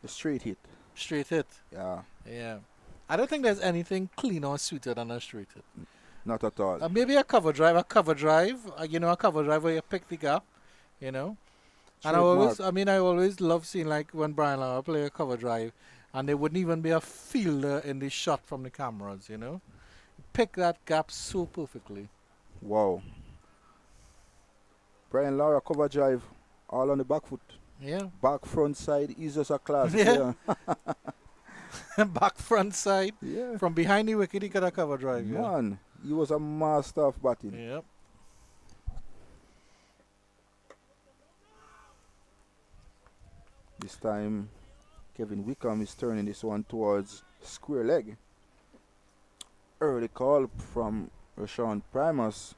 The straight hit. Straight hit. Yeah. Yeah. I don't think there's anything cleaner or sweeter than a straight hit. Not at all. Maybe a cover drive. A cover drive. A cover drive where you pick the gap. you know. And Trademark. I always love seeing like when Brian Lara play a cover drive, and there wouldn't even be a fielder in the shot from the cameras, you know. Pick that gap so perfectly. Wow. Brian Lara cover drive all on the back foot. Yeah. Back, front, side. He's just a class Yeah. player. Back front side. Yeah. From behind the wicket he got a cover drive, yeah. Man, he was a master of batting. Yep. This time, Kevin Wickham is turning this one towards square leg. Early call from Rashawn Primus.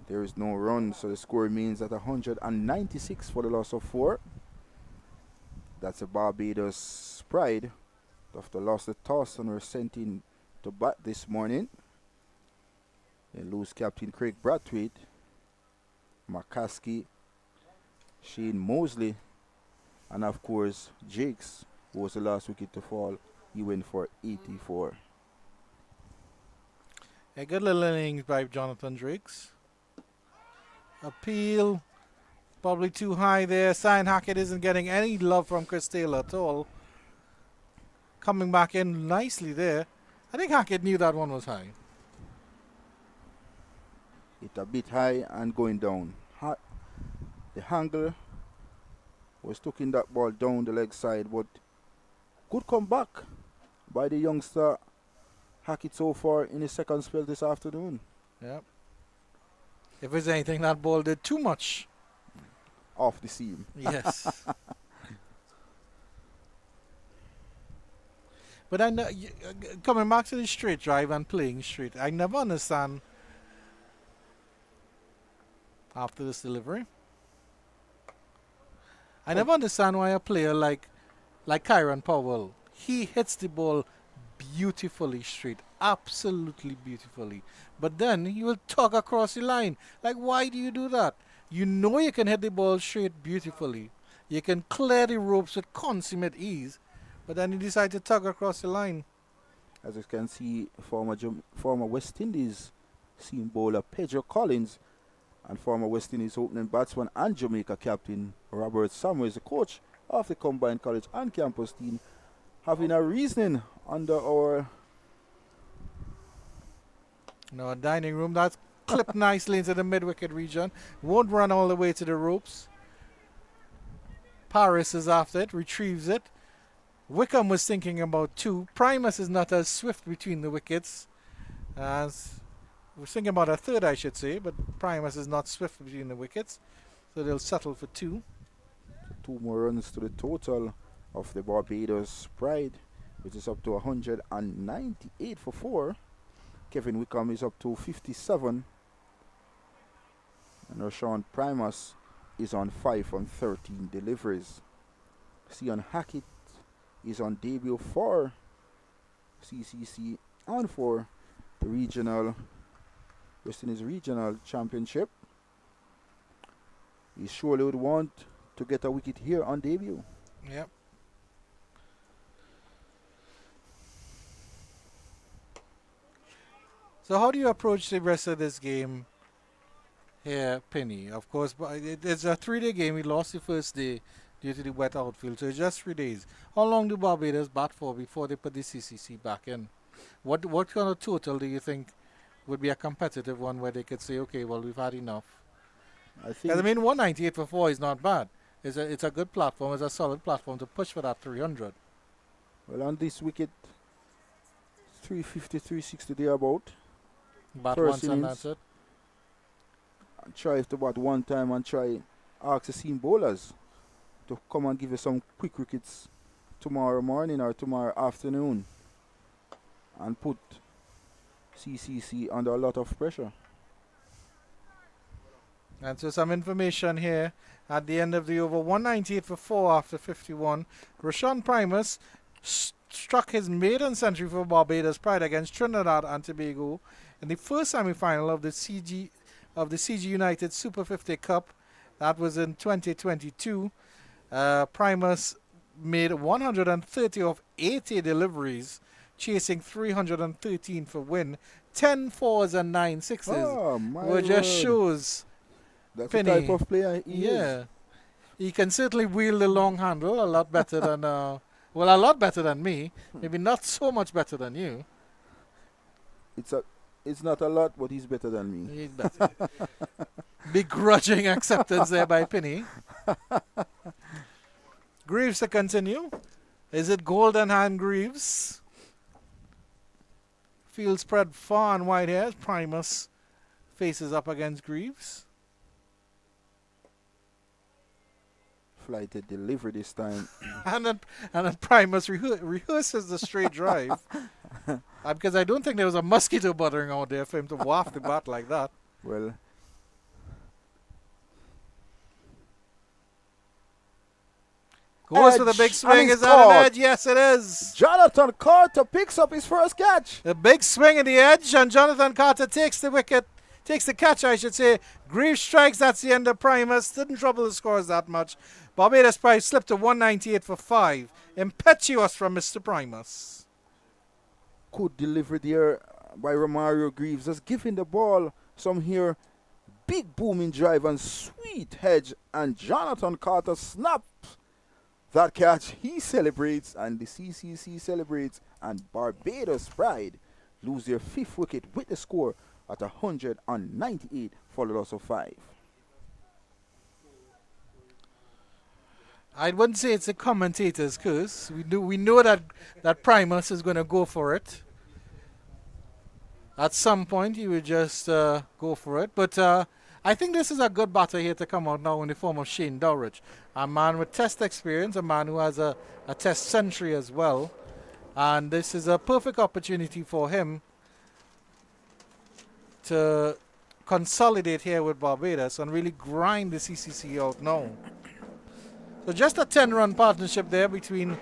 There is no run, so the score remains at 196 for the loss of 4. That's a Barbados Pride. After lost the toss and were sent in to bat this morning. They lose captain Craig Brathwaite, McCaskey, Shane Mosley, and of course Jakes, who was the last wicket to fall. He went for 84. A good little innings by Jonathan Drakes. Appeal, probably too high there. Cyan Hackett isn't getting any love from Chris Taylor at all. Coming back in nicely there. I think Hackett knew that one was high. It a bit high and going down. The angle was taking that ball down the leg side, but good comeback by the youngster Hackett so far in his second spell this afternoon. Yep. If there's anything, that ball did too much. Off the seam. Yes. But I know, coming back to the straight drive and playing straight, I never understand after this delivery. I never understand why a player like Kyron Powell, he hits the ball beautifully straight, absolutely beautifully. But then he will tug across the line. Like, why do you do that? You know you can hit the ball straight beautifully. You can clear the ropes with consummate ease. But then he decided to tug across the line. As you can see, former West Indies seam bowler Pedro Collins and former West Indies opening batsman and Jamaica captain Robert Samuels, the coach of the combined college and campus team, having a reasoning under our Dining room. That's clipped nicely into the mid-wicket region. Won't run all the way to the ropes. Paris is after it, retrieves it. Wickham was thinking about 2. Primus is not as swift between the wickets. As we're thinking about a 3rd, I should say, but Primus is not swift between the wickets. So they'll settle for 2. 2 more runs to the total of the Barbados Pride, which is up to 198 for 4. Kevin Wickham is up to 57. And Rashawn Primus is on 5 on 13 deliveries. Sion Hackett is on debut for CCC and for the regional West Indies Regional Championship. He surely would want to get a wicket here on debut. Yep. So how do you approach the rest of this game here, Penny? Of course, but it's a 3-day game. We lost the first day due to the wet outfield, so it's just 3 days. How long do Barbados bat for before they put the CCC back in? What kind of total do you think would be a competitive one where they could say, okay, well, we've had enough? I think 198 for 4 is not bad. It's a good platform. It's a solid platform to push for that 300. well on this wicket 350, 360 thereabout. Bat First once and innings. that's it. And try to bat one time and try ask the seam bowlers to come and give you some quick wickets tomorrow morning or tomorrow afternoon and put CCC under a lot of pressure. And so some information here at the end of the over. 198 for 4 after 51. Rashawn Primus struck his maiden century for Barbados Pride against Trinidad and Tobago in the first semi-final of the CG United Super 50 Cup. That was in 2022. Primus made 130 of 80 deliveries, chasing 313 for win. 10 fours and 9 sixes, Oh, my which just word. shows That's the Penny. type of player he is. Yeah. He can certainly wield the long handle a lot better than, well, a lot better than me. Maybe not so much better than you. It's not a lot, but he's better than me. He's better. Begrudging acceptance there by Penny. Greaves to continue. Is it golden hand Greaves? Field spread far and wide here. Primus faces up against Greaves. Flighted delivery this time. and then Primus rehearses the straight drive. Because I don't think there was a mosquito bothering out there for him to waft the bat like that. Well, Goes edge, for the big and swing. he's Is that an caught. edge? Yes, it is. Jonathan Carter picks up his first catch. The big swing in the edge, and Jonathan Carter takes the wicket, takes the catch, I should say. Greaves strikes, that's the end of Primus. Didn't trouble the scores that much. Barbados Pride slipped to 198 for 5. Impetuous from Mr. Primus. Good delivery there by Romario Greaves. Just giving the ball some here. Big booming drive and sweet hedge. And Jonathan Carter snaps that catch. He celebrates and the CCC celebrates. And Barbados Pride lose their 5th wicket with the score at 198 for the loss of 5. I wouldn't say it's a commentator's curse. We know that Primus is going to go for it. At some point, he would just go for it. But I think this is a good batter here to come out now in the form of Shane Dowridge. A man with test experience, a man who has a test century as well. And this is a perfect opportunity for him to consolidate here with Barbados and really grind the CCC out now. So just a 10-run partnership there between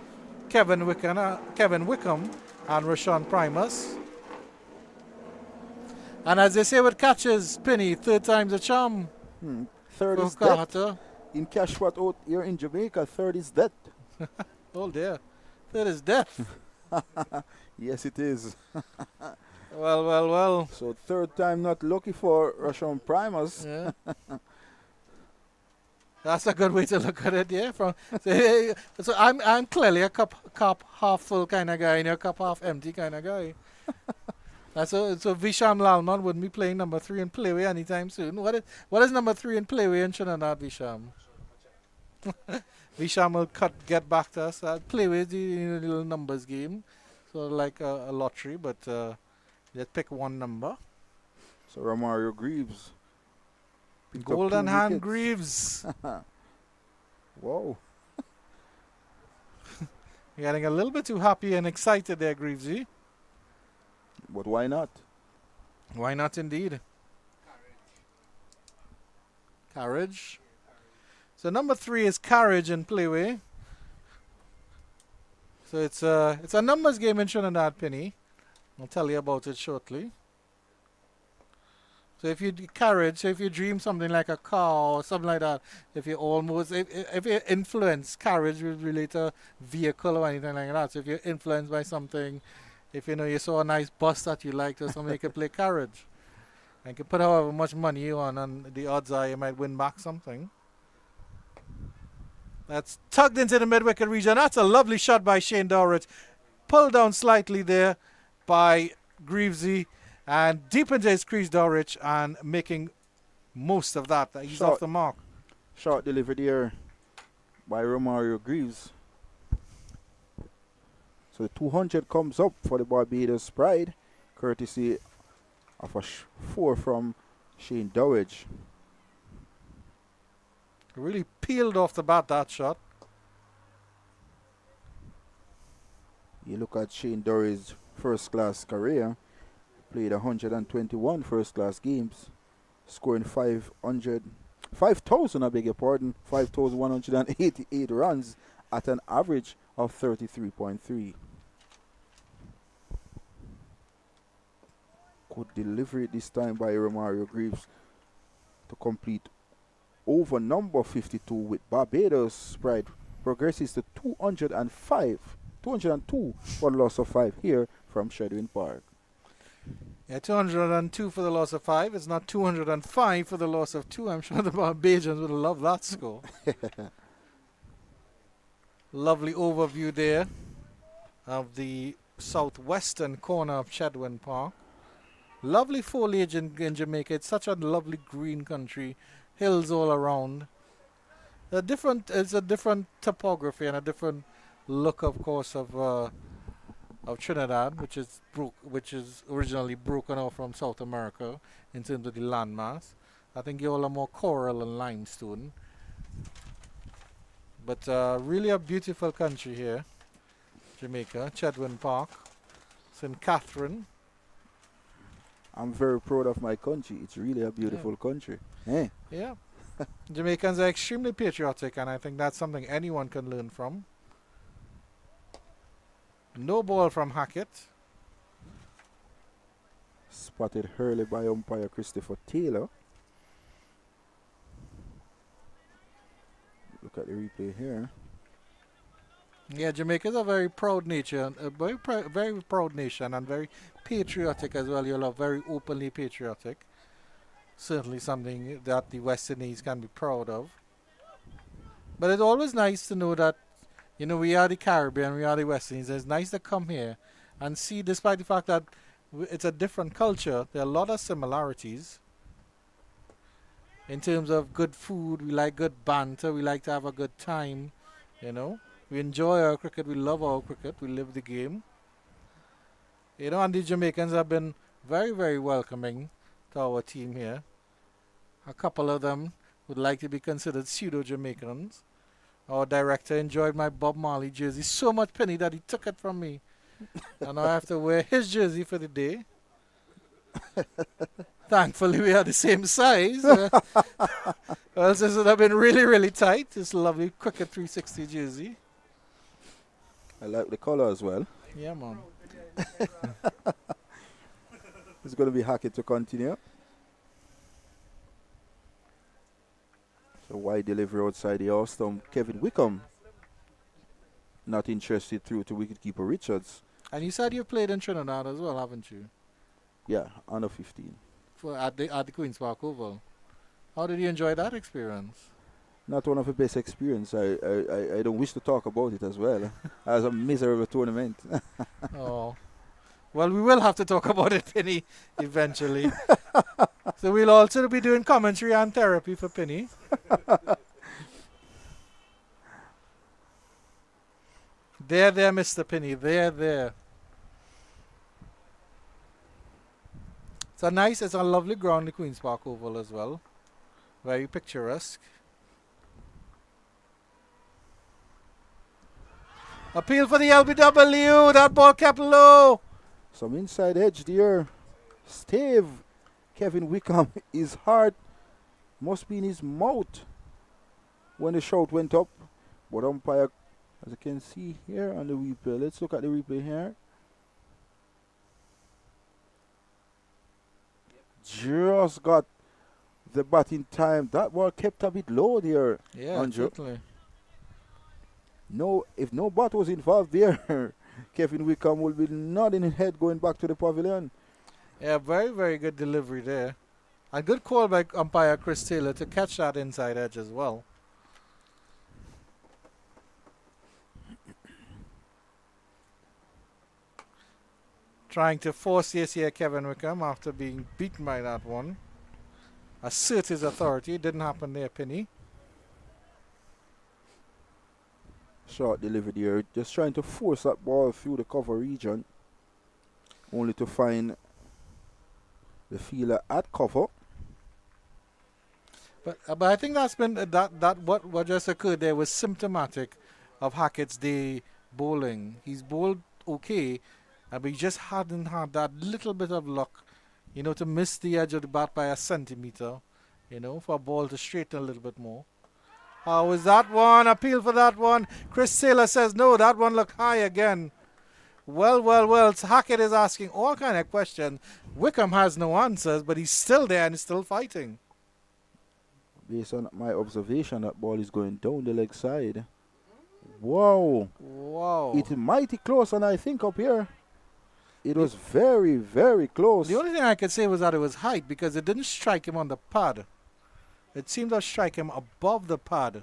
Kevin Wickham and Rashawn Primus. And as they say with catches, Penny, third time's a charm. Third for is death. Carter. In Cashpot out here in Jamaica, third is death. Oh dear. Third is death. Yes, it is. Well. So third time not lucky for Rashawn Primus. Yeah. That's a good way to look at it, yeah. So I'm clearly a cup half full kind of guy and you're a cup half empty kind of guy. So Visham Lalman wouldn't be playing number 3 in Playway anytime soon. What is number 3 in Playway in Trinidad, Visham? Visham will get back to us. Playway is the little numbers game, so like a lottery, but let's pick one number. So Romario Greaves. picked up Golden 2 hand wickets. Greaves. Whoa. Getting a little bit too happy and excited there, Greavesy. But why not? Why not indeed? Carriage. So number 3 is Carriage in Playway. So it's a numbers game in Trinidad, Penny. I'll tell you about it shortly. So if you dream something like a car or something like that, if you influence, carriage will relate to vehicle or anything like that. So if you're influenced by something, if you saw a nice bus that you liked or something, you can play carriage. And you can put however much money you want, and the odds are you might win back something. That's tugged into the mid-wicket region. That's a lovely shot by Shane Dowridge. Pulled down slightly there by Greavesy. And deep into his crease, Dowridge, and making most of that. He's off the mark. Short delivery there by Romario Greaves. So the 200 comes up for the Barbados Pride, courtesy of a 4 from Shane Dowridge. Really peeled off the bat, that shot. You look at Shane Dowridge's first-class career. Played 121 first-class games, scoring 5,188 runs at an average of 33.3. Good delivery this time by Romario Greaves to complete over number 52 with Barbados Pride progresses to 202 for the loss of 5 here from Shedwin Park. Yeah, 202 for the loss of 5. It's not 205 for the loss of 2. I'm sure the Barbadians would love that score. Lovely overview there of the southwestern corner of Chadwin Park. Lovely foliage in Jamaica. It's such a lovely green country. Hills all around. It's a different topography and a different look, of course, of Trinidad, which is originally broken off from South America in terms of the landmass. I think you all are more coral and limestone. But really a beautiful country here, Jamaica, Chadwin Park, St. Catherine. I'm very proud of my country. It's really a beautiful country. Eh? Yeah. Jamaicans are extremely patriotic, and I think that's something anyone can learn from. No ball from Hackett. Spotted early by umpire Christopher Taylor. Look at the replay here. Yeah, Jamaica's a very proud nation, a very proud nation, and very patriotic as well. You're very openly patriotic. Certainly something that the West Indies can be proud of. But it's always nice to know that, you know, we are the Caribbean, we are the West Indies. It's nice to come here and see, despite the fact that it's a different culture, there are a lot of similarities. In terms of good food, we like good banter, we like to have a good time, you know. We enjoy our cricket, we love our cricket, we live the game. You know, and the Jamaicans have been very, very welcoming to our team here. A couple of them would like to be considered pseudo-Jamaicans. Our director enjoyed my Bob Marley jersey so much, Penny, that he took it from me. And I have to wear his jersey for the day. Thankfully, we are the same size. Else this would have been really, really tight. This lovely Cricket 360 jersey. I like the color as well. Yeah, man. It's going to be Hackett to continue. So wide delivery outside the off stump. Kevin Wickham not interested through to wicketkeeper Richards. And you said you played in Trinidad as well, haven't you? Yeah, under 15. At the Queen's Park Oval. How did you enjoy that experience? Not one of the best experience. I don't wish to talk about it as well. As a miserable tournament. Oh. Well, we will have to talk about it, Penny, eventually. So we'll also be doing commentary and therapy for Penny. There, Mr. Penny. There. It's a lovely ground, the Queen's Park Oval as well. Very picturesque. Appeal for the LBW. That ball kept low. Some inside edge there. Stave. Kevin Wickham, his heart must be in his mouth when the shout went up. But umpire, as you can see here on the replay. Let's look at the replay here. Just got the bat in time. That ball kept a bit low there. Yeah, Andrew. totally. No, if no bat was involved there, Kevin Wickham will be nodding his head going back to the pavilion. Yeah, very, very good delivery there. A good call by umpire Chris Taylor to catch that inside edge as well. Trying to force yes here Kevin Wickham after being beaten by that one. Assert his authority. It didn't happen there, Penny. Short delivery there. Just trying to force that ball through the cover region. Only to find the fielder at cover. But I think that's been what just occurred there was symptomatic of Hackett's day bowling. He's bowled okay, but he just hadn't had that little bit of luck, you know, to miss the edge of the bat by a centimeter, you know, for a ball to straighten a little bit more. How was that one? Appeal for that one. Chris Taylor says no, that one looked high again. Well. Hackett is asking all kind of questions. Wickham has no answers, but he's still there and he's still fighting. Based on my observation, that ball is going down the leg side. Wow. Wow. It's mighty close, and I think up here. It was very, very close. The only thing I could say was that it was height because it didn't strike him on the pad. It seemed to strike him above the pad.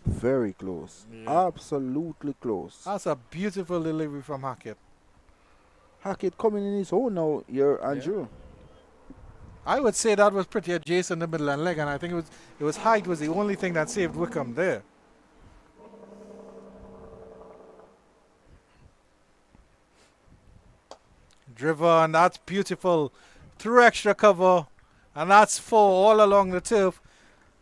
Very close. Yeah. Absolutely close. That's a beautiful delivery from Hackett. Hackett coming in his own now here, Andrew. I would say that was pretty adjacent to the middle and leg, and I think it was height was the only thing that saved Wickham there. Driven, that's beautiful. Through extra cover, and that's 4 all along the turf.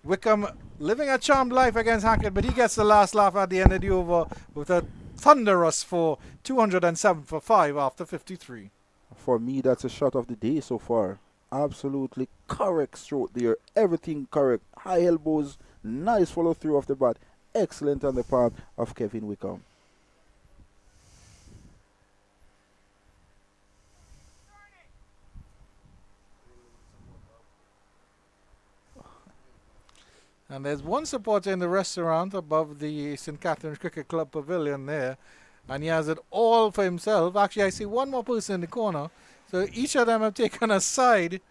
Wickham living a charmed life against Hackett, but he gets the last laugh at the end of the over with a thunderous 4, 207 for 5 after 53. For me, that's a shot of the day so far. Absolutely correct stroke there. Everything correct. High elbows, nice follow through of the bat. Excellent on the part of Kevin Wickham. And there's one supporter in the restaurant above the St. Catherine's Cricket Club pavilion there, and he has it all for himself. Actually, I see one more person in the corner, so each of them have taken a side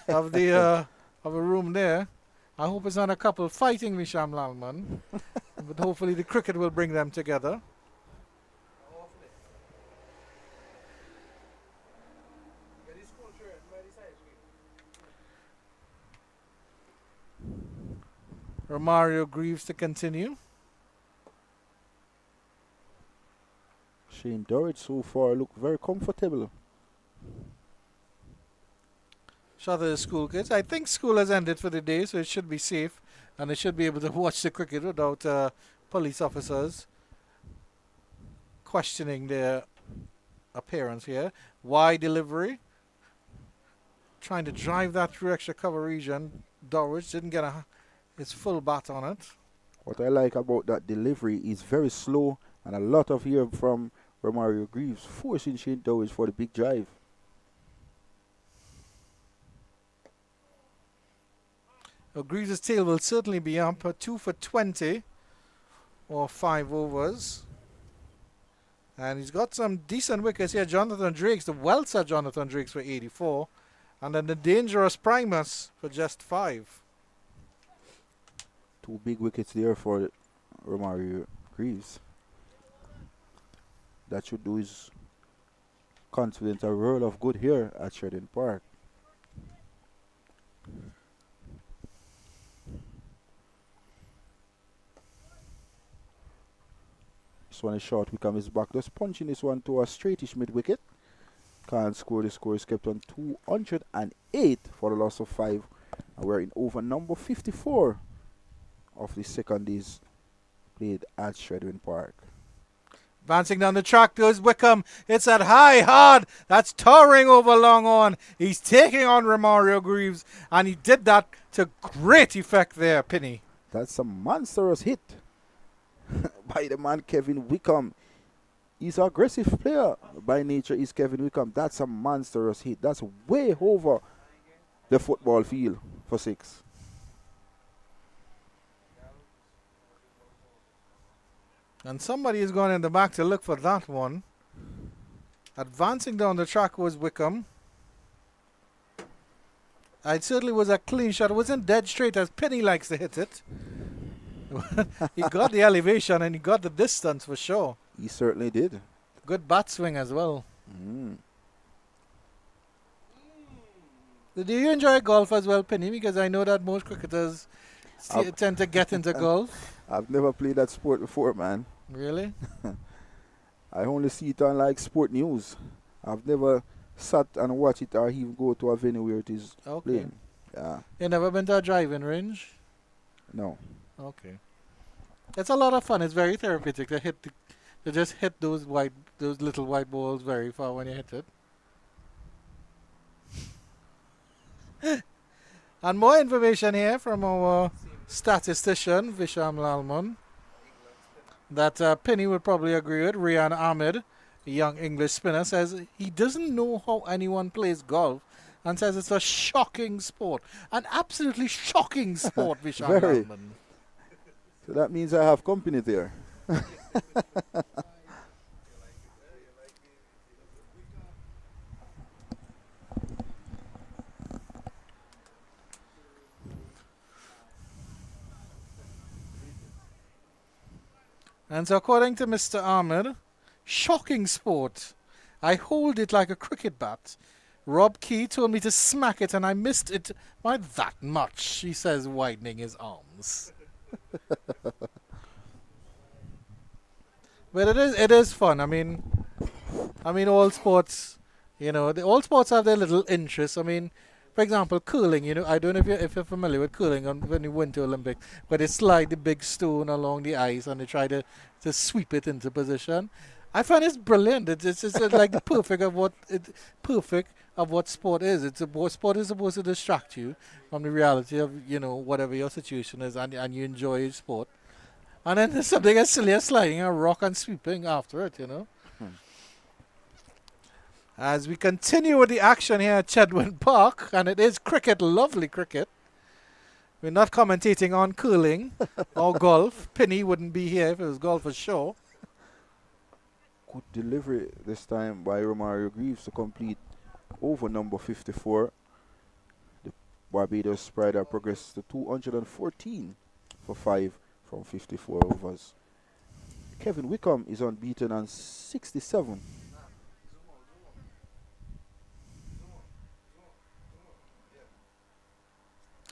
of the of a room there. I hope it's not a couple fighting Visham Lalman, but hopefully the cricket will bring them together. Romario Greaves to continue. Shane Dorrit so far look very comfortable. Shout out to the school kids. I think school has ended for the day, so it should be safe, and they should be able to watch the cricket without police officers questioning their appearance here. Wide delivery. Trying to drive that through extra cover region. Dorrit didn't get his full bat on it. What I like about that delivery is very slow and a lot of here from Romario Greaves, forcing Shane Dorrit for the big drive. Greaves' tail will certainly be up 2 for 20 or 5 overs. And he's got some decent wickets here. Jonathan Drakes, the Welser Jonathan Drakes for 84. And then the dangerous Primus for just 5. 2 big wickets there for Romario Greaves. That should do his confident a roll of good here at Sheridan Park. This one is short. Wickham is back. Just punching this one to a straightish mid wicket. Can't score. The score is kept on 208 for the loss of 5. And we're in over number 54 of the second is played at Shredwin Park. Advancing down the track goes Wickham. It's at high hard. That's towering over long on. He's taking on Romario Greaves, and he did that to great effect there, Penny. That's a monstrous hit by the man Kevin Wickham. He's an aggressive player by nature, is Kevin Wickham. That's a monstrous hit. That's way over the football field for 6. And somebody is going in the back to look for that one. Advancing down the track was Wickham. It certainly was a clean shot. It wasn't dead straight as Penny likes to hit it. He got the elevation and he got the distance for sure. He certainly did. Good bat swing as well. Do you enjoy golf as well, Penny? Because I know that most cricketers tend to get into golf. I've never played that sport before, man. Really? I only see it on like sport news. I've never sat and watched it or even go to a venue where it is playing. Yeah. You never been to a driving range? No. Okay. It's a lot of fun. It's very therapeutic to just hit those little white balls very far when you hit it. And more information here from our statistician, Visham Lalman, that Penny would probably agree with. Rian Ahmed, a young English spinner, says he doesn't know how anyone plays golf and says it's a shocking sport. An absolutely shocking sport, Visham Lalman. So that means I have company there. And so according to Mr. Ahmed, shocking sport. I hold it like a cricket bat. Rob Key told me to smack it and I missed it by that much, he says, widening his arms. But it is fun. I mean all sports, all sports have their little interests. I mean, for example, curling, I don't know if you're familiar with curling when you went to Olympics, where they slide the big stone along the ice and they try to sweep it into position. I find it's brilliant. It's like the perfect of what sport is. Sport is supposed to distract you from the reality of whatever your situation is, and you enjoy sport. And then there's something as silly as sliding a rock and sweeping after it. As we continue with the action here at Chedwin Park, and it is cricket, lovely cricket. We're not commentating on curling or golf. Penny wouldn't be here if it was golf for sure. Good delivery this time by Romario Greaves to complete over number 54. The Barbados Pride are progressed to 214 for 5 from 54 overs. Kevin Wickham is unbeaten on 67.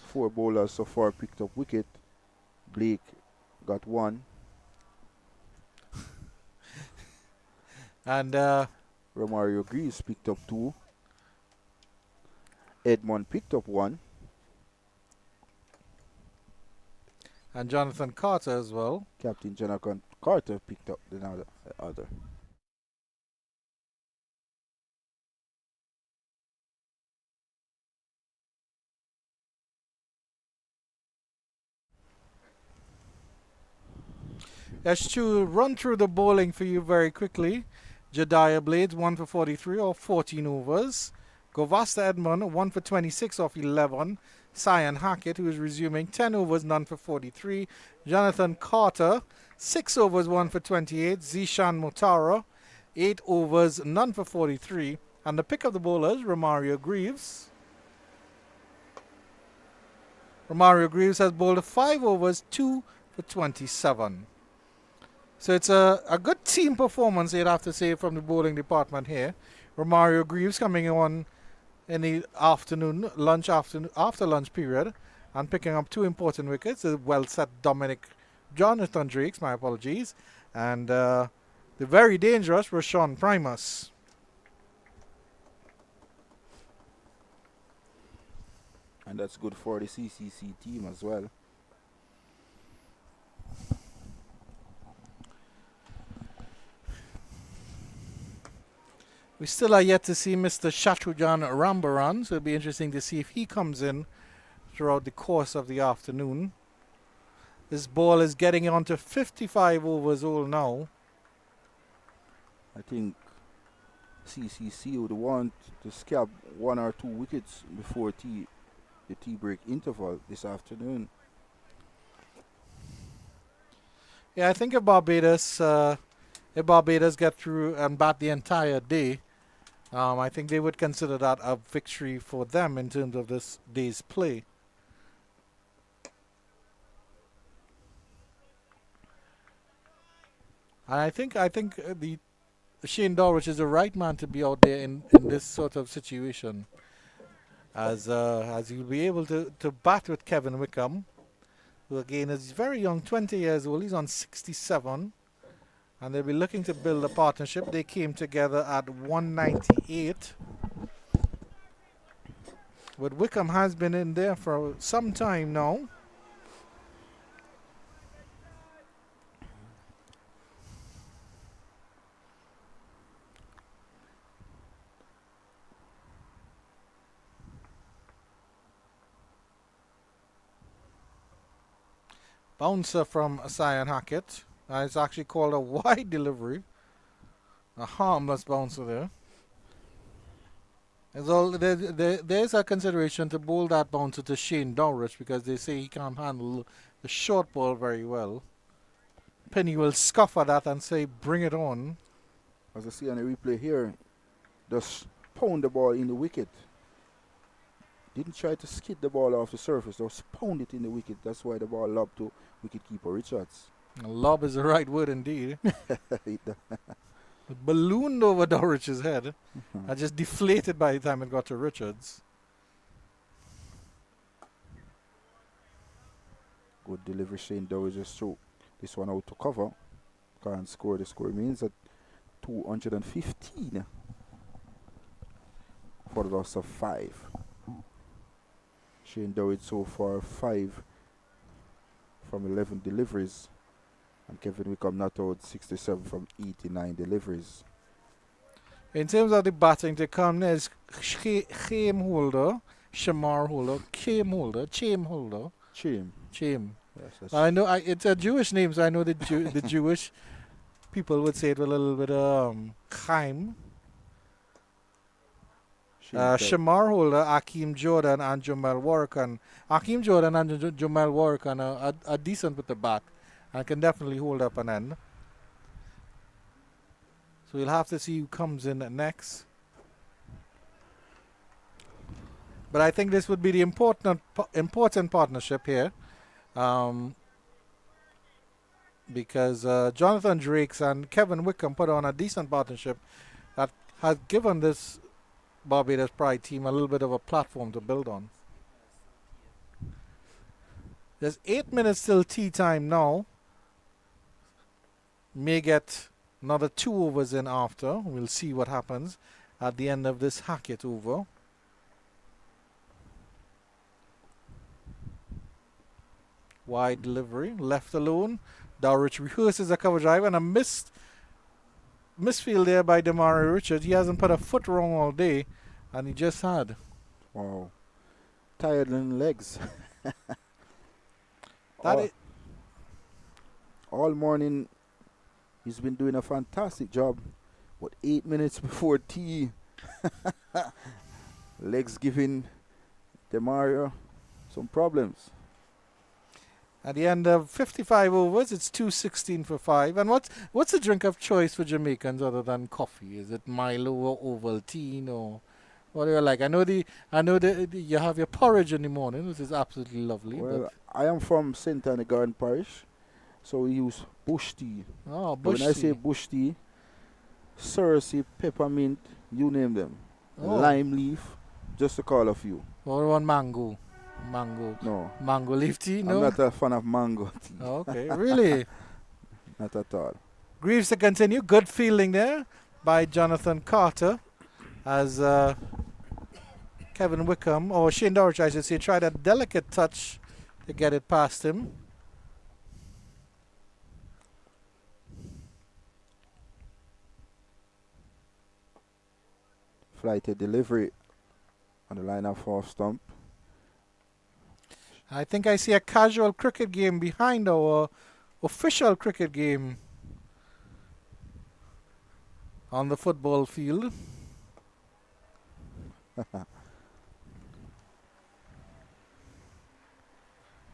Four bowlers so far picked up wicket. Blake got one. And Romario Greaves picked up two. Edmond picked up one. and Jonathan Carter as well. Captain Jonathan Carter picked up the other. Let's to run through the bowling for you very quickly. Jediah Blades 1 for 43 off 14 overs. Govasta Edmond 1 for 26 off 11. Cyan Hackett, who is resuming 10 overs, none for 43. Jonathan Carter 6 overs, 1 for 28. Zishan Motara 8 overs, none for 43. And the pick of the bowlers, Romario Greaves. Romario Greaves has bowled 5 overs, 2 for 27. So it's a good team performance, you'd have to say, from the bowling department here. Romario Greaves coming on in the after lunch period and picking up 2 important wickets. The well set Jonathan Drakes, my apologies, and the very dangerous Rashawn Primus. And that's good for the CCC team as well. We still are yet to see Mr. Shatrujan Rambaran, so it'll be interesting to see if he comes in throughout the course of the afternoon. This ball is getting on to 55 overs old now. I think CCC would want to scab 1 or 2 wickets before the tea break interval this afternoon. Yeah, I think if Barbados get through and bat the entire day, I think they would consider that a victory for them in terms of this day's play. And I think the Shane Dawrich is the right man to be out there in this sort of situation, as he'll be able to bat with Kevin Wickham, who again is very young, 20 years old. He's on 67. And they'll be looking to build a partnership. They came together at 198. But Wickham has been in there for some time now. Bouncer from Cyan Hackett. It's actually called a wide delivery. A harmless bouncer there. There's a consideration to bowl that bouncer to Shane Dowrich because they say he can't handle the short ball very well. Penny will scoff at that and say, bring it on. As I see on the replay here, just pound the ball in the wicket. Didn't try to skid the ball off the surface, just pound it in the wicket. That's why the ball lobbed to wicketkeeper Richards. Lob is the right word indeed. It It ballooned over Dowrich's head. And just deflated by the time it got to Richards. Good delivery. Shane Dowie just threw this one out to cover. Can't score. The score means at 215 for the loss of 5. Shane Dowie so far 5 from 11 deliveries. And Kevin Wickham not out 67 from 89 deliveries. In terms of the batting to come, there's Chame Holder, Shamar Holder, Chame Holder, Chame Holder. Chim. Chame. Yes, that's I know it's a Jewish name, so I know the the Jewish people would say it with a little bit of Chaim. Shamar Holder, Akeem Jordan, and Jamal Warwick. And Akeem Jordan and Jamal Warwick are decent with the bat and can definitely hold up an end. So we'll have to see who comes in next. But I think this would be the important partnership here. Because Jonathan Drakes and Kevin Wickham put on a decent partnership that has given this Barbados Pride team a little bit of a platform to build on. There's 8 minutes till tea time now. May get another 2 overs in after. We'll see what happens at the end of this Hackett over. Wide delivery, left alone. Dowrich rehearses a cover drive and a misfield there by Damari Richards. He hasn't put a foot wrong all day, and he just had. wow. Tired in legs. All morning he's been doing a fantastic job. But 8 minutes before tea, legs giving Demario some problems. At the end of 55 overs, it's 216 for 5. And what's the drink of choice for Jamaicans other than coffee? Is it Milo or Ovaltine or what do you like? I know you have your porridge in the morning, which is absolutely lovely. Well, I am from St. Anne Garden Parish, so we use bush tea. Oh, But bush when I tea. say bush tea, Cersei, peppermint, you name them. Oh. Lime leaf, just to call a few. Or one mango. No, Mango leaf tea? I'm No? not a fan of mango tea. Okay, really? Not at all. Greaves to continue. Good fielding there by Jonathan Carter as Kevin Wickham, or Shane Dowrich, I should say, tried a delicate touch to get it past him. Flighted delivery on the line of off stump. I think I see a casual cricket game behind our official cricket game on the football field.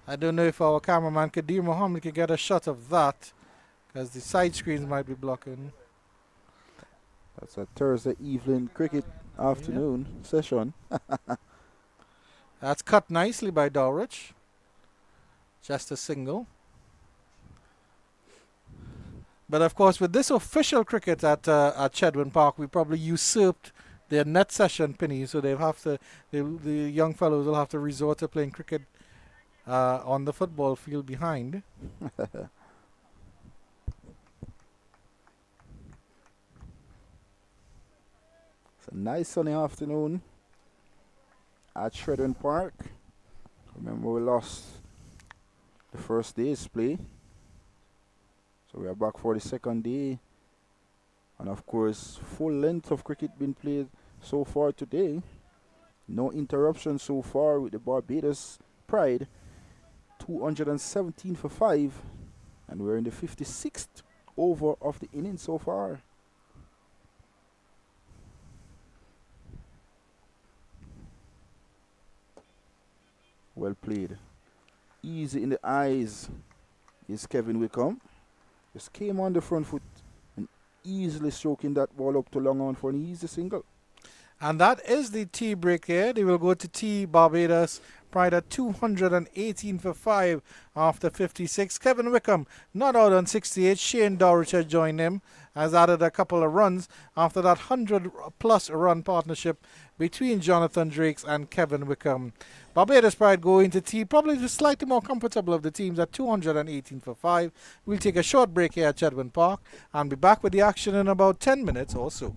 I don't know if our cameraman Kadir Mohammed can get a shot of that because the side screens might be blocking. That's a Thursday evening cricket afternoon session. That's cut nicely by Dowrich. Just a single. But of course, with this official cricket at Chedwin Park, we probably usurped their net session penny, so the young fellows will have to resort to playing cricket on the football field behind. It's a nice sunny afternoon at Chedwin Park. Remember, we lost the first day's play, so we are back for the second day, and of course, full length of cricket been played so far today. No interruption so far with the Barbados Pride. 217 for 5, and we're in the 56th over of the inning so far. Well played. Easy in the eyes is Kevin Wickham. Just came on the front foot and easily stroking that ball up to long on for an easy single. And that is the tea break here. They will go to tea. Barbados Pride at 218 for 5 after 56. Kevin Wickham not out on 68. Shane Dowrich has joined him, has added a couple of runs after that 100-plus run partnership between Jonathan Drakes and Kevin Wickham. Barbados Pride go into tea, probably the slightly more comfortable of the teams at 218 for 5. We'll take a short break here at Chedwin Park and be back with the action in about 10 minutes or so.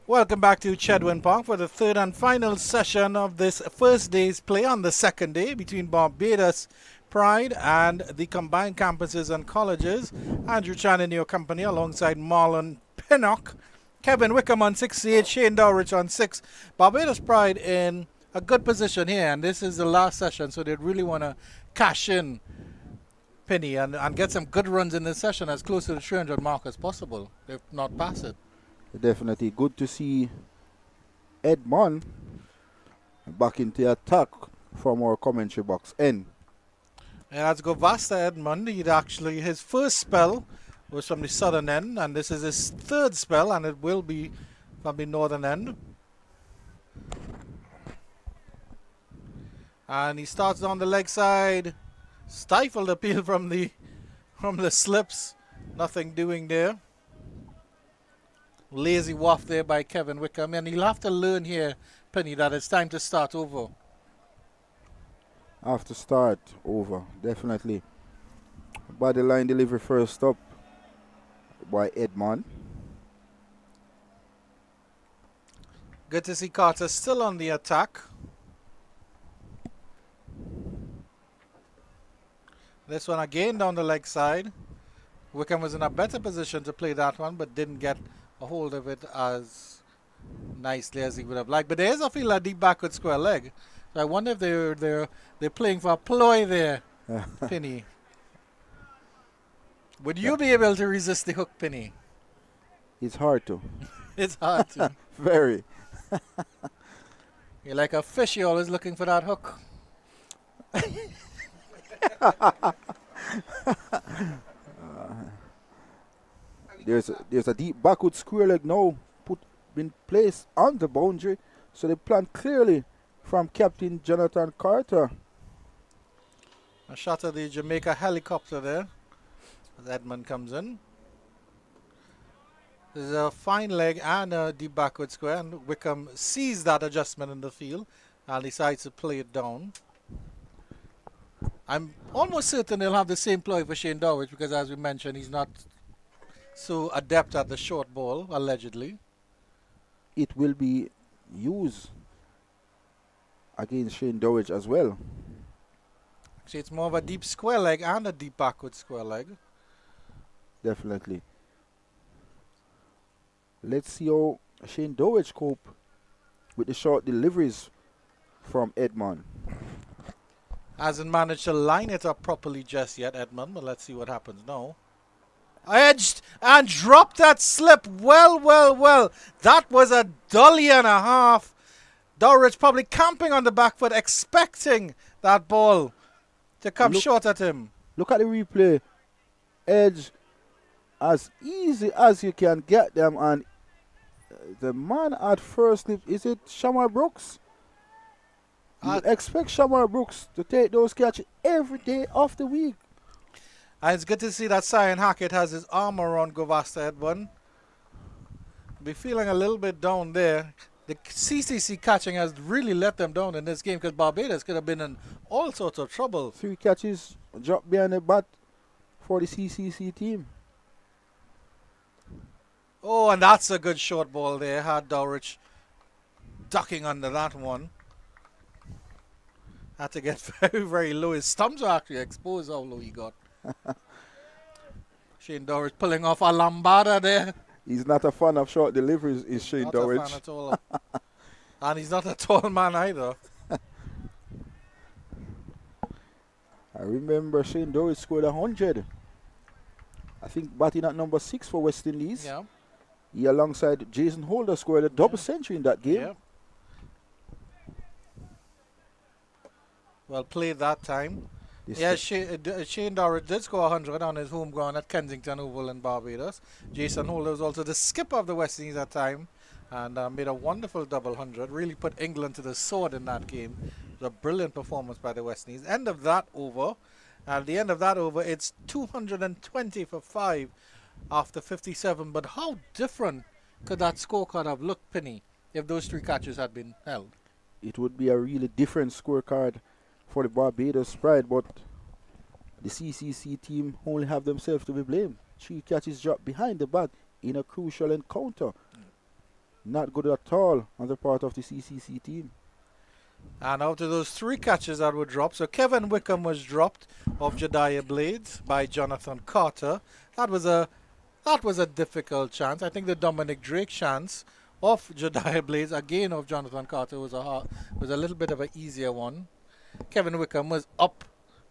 Welcome back to Chedwin Park for the third and final session of this first day's play on the second day between Barbados Pride and the combined campuses and colleges. Andrew Chan in your company alongside Marlon Pinnock, Kevin Wickham on 68, Shane Dowrich on 6. Barbados Pride in a good position here, and this is the last session, so they really want to cash in Penny and get some good runs in this session as close to the 300 mark as possible, if not pass it. Definitely good to see Edmond back into attack from our commentary box end. Yeah, let's go Vasta Edmond. His first spell was from the southern end, and this is his third spell, and it will be from the northern end. And he starts on the leg side. Stifled appeal from the slips. Nothing doing there. Lazy waft there by Kevin Wickham, and he'll have to learn here, Penny, that it's time to start over. Have to start over, definitely. Body line delivery first up by Edmond. Good to see Carter still on the attack. This one again down the leg side. Wickham was in a better position to play that one, but didn't get a hold of it as nicely as he would have liked. But there is a feel a deep backward square leg. So I wonder if they're playing for a ploy there, Penny. Would you be able to resist the hook, Penny? It's hard to. It's hard to. Very. You're like a fish, you're always looking for that hook. There's a deep backward square leg now been placed on the boundary, so they plan clearly from Captain Jonathan Carter. A shot of the Jamaica helicopter there as Edmond comes in. There's a fine leg and a deep backward square, and Wickham sees that adjustment in the field and decides to play it down. I'm almost certain they'll have the same ploy for Shane Dowrich because, as we mentioned, he's not so adept at the short ball, allegedly. It will be used against Shane Dowrich as well. Actually, it's more of a deep square leg and a deep backward square leg. Definitely. Let's see how Shane Dowrich cope with the short deliveries from Edmond. Hasn't managed to line it up properly just yet, Edmond, but let's see what happens now. Edged and dropped that slip. Well. That was a dolly and a half. Dowrich probably camping on the back foot, expecting that ball to come short at him. Look at the replay. Edge as easy as you can get them, and the man at first slip, is it Shamar Brooks? You expect Shamar Brooks to take those catches every day of the week. And it's good to see that Cyan Hackett has his arm around Govasta Edmond. Be feeling a little bit down there. The CCC catching has really let them down in this game because Barbados could have been in all sorts of trouble. 3 catches dropped behind the bat for the CCC team. Oh, and that's a good short ball there. Had Dowrich ducking under that one. Had to get very low. His stumps are actually exposed how low he got. Shane Dowrich pulling off a lambada there. He's not a fan of short deliveries, is Shane Dowrich. Not a fan at all. And he's not a tall man either. I remember Shane Dowrich scored 100. I think batting at number 6 for West Indies. Yeah. He alongside Jason Holder scored a double century in that game. Yeah. Well played that time. Shane Dowrich did score 100 on his home ground at Kensington Oval in Barbados. Jason Holder was also the skipper of the West Indies at that time and made a wonderful double 100. Really put England to the sword in that game. It was a brilliant performance by the West Indies. End of that over. At the end of that over, it's 220 for 5 after 57. But how different could that scorecard have looked, Penny, if those 3 catches had been held? It would be a really different scorecard for the Barbados Pride, but the CCC team only have themselves to be blamed. 3 catches dropped behind the bat in a crucial encounter. Not good at all on the part of the CCC team. And out of those 3 catches that were dropped, so Kevin Wickham was dropped off Jediah Blades by Jonathan Carter. That was a difficult chance. I think the Dominic Drake chance off Jediah Blades, again off Jonathan Carter, was a little bit of an easier one. Kevin Wickham was up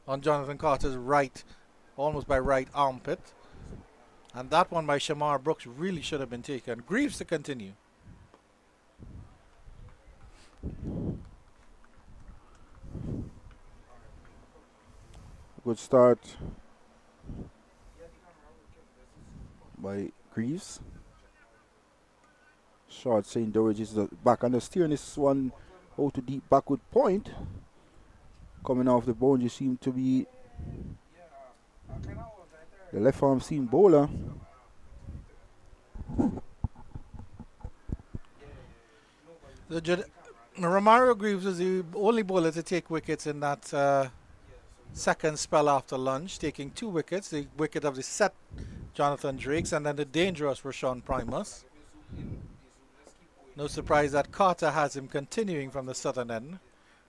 on Jonathan Carter's right, almost by right armpit. And that one by Shamar Brooks really should have been taken. Greaves to continue. Good start by Greaves. Short St. George is back on the steer, and this one out to deep backward point. Coming off the boundary seemed to be the left arm seam bowler. Romario Greaves was the only bowler to take wickets in that second spell after lunch, taking 2 wickets. The wicket of the set Jonathan Drakes and then the dangerous Rashawn Primus. No surprise that Carter has him continuing from the southern end.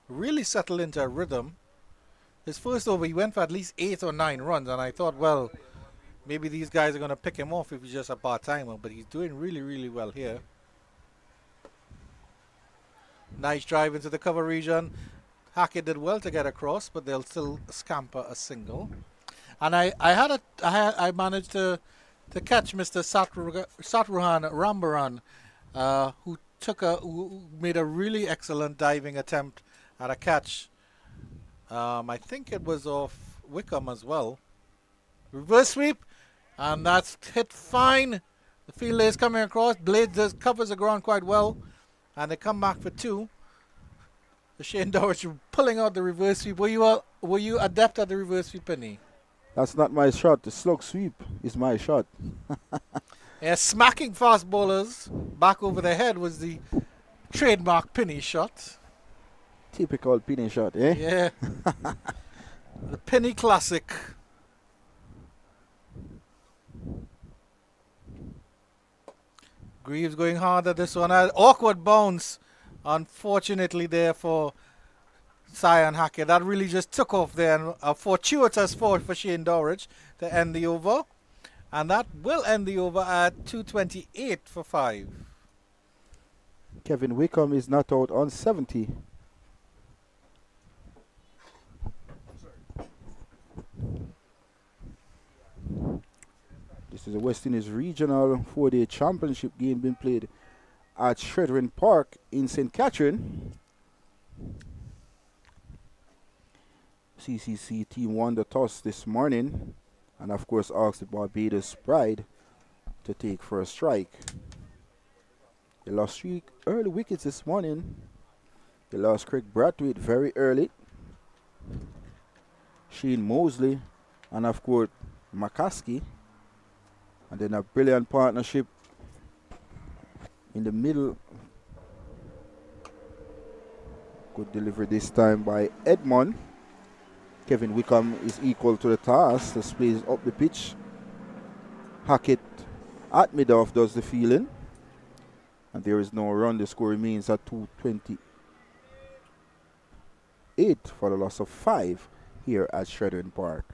Really settled into a rhythm. His first over, he went for at least 8 or 9 runs, and I thought, well, maybe these guys are going to pick him off if he's just a part-timer, but he's doing really, really well here. Nice drive into the cover region. Hackett did well to get across, but they'll still scamper a single. And I managed to catch Mr. Satruhan Rambaran, who made a really excellent diving attempt at a catch. I think it was off Wickham as well. Reverse sweep, and that's hit fine. The fielder is coming across. Blades covers the ground quite well, and they come back for 2. Shane Dowers pulling out the reverse sweep. Were you adept at the reverse sweep, Penny? That's not my shot. The slug sweep is my shot. Yeah, smacking fast bowlers back over the head was the trademark Penny shot. Typical Penny shot, eh? Yeah. The Penny classic. Greaves going hard at this one. An awkward bounce, unfortunately, there for Cyan Hackett. That really just took off there. And a fortuitous fault for Shane Dorridge to end the over. And that will end the over at 2:28 for 5. Kevin Wickham is not out on 70. This is a West Indies Regional 4-day championship game being played at Shredrin Park in St. Catherine. CCC team won the toss this morning and of course asked the Barbados Pride to take first strike. They lost 3 early wickets this morning. They lost Craig Brathwaite very early, Shane Mosley, and of course McCaskey. And then a brilliant partnership in the middle. Good delivery this time by Edmond. Kevin Wickham is equal to the task. Displays up the pitch. Hackett at mid-off does the fielding. And there is no run. The score remains at 2:28 for the loss of 5 here at Shredden Park.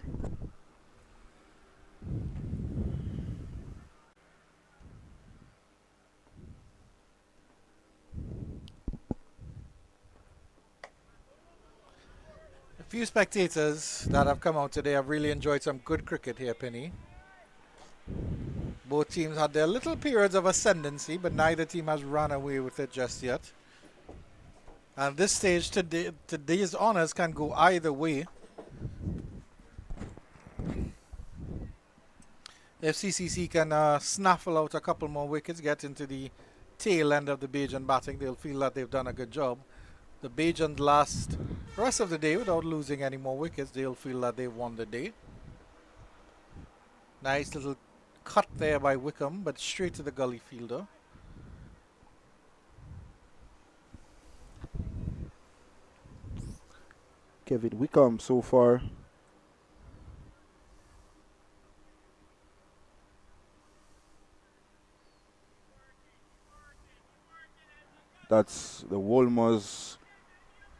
Few spectators that have come out today have really enjoyed some good cricket here, Penny. Both teams had their little periods of ascendancy, but neither team has run away with it just yet. And this stage, today's honours can go either way. If CCC can snaffle out a couple more wickets, get into the tail end of the Bajan batting, they'll feel that they've done a good job. The Bajans last rest of the day without losing any more wickets. They'll feel that they've won the day. Nice little cut there by Wickham, but straight to the gully fielder. Kevin Wickham so far That's the Wolmer's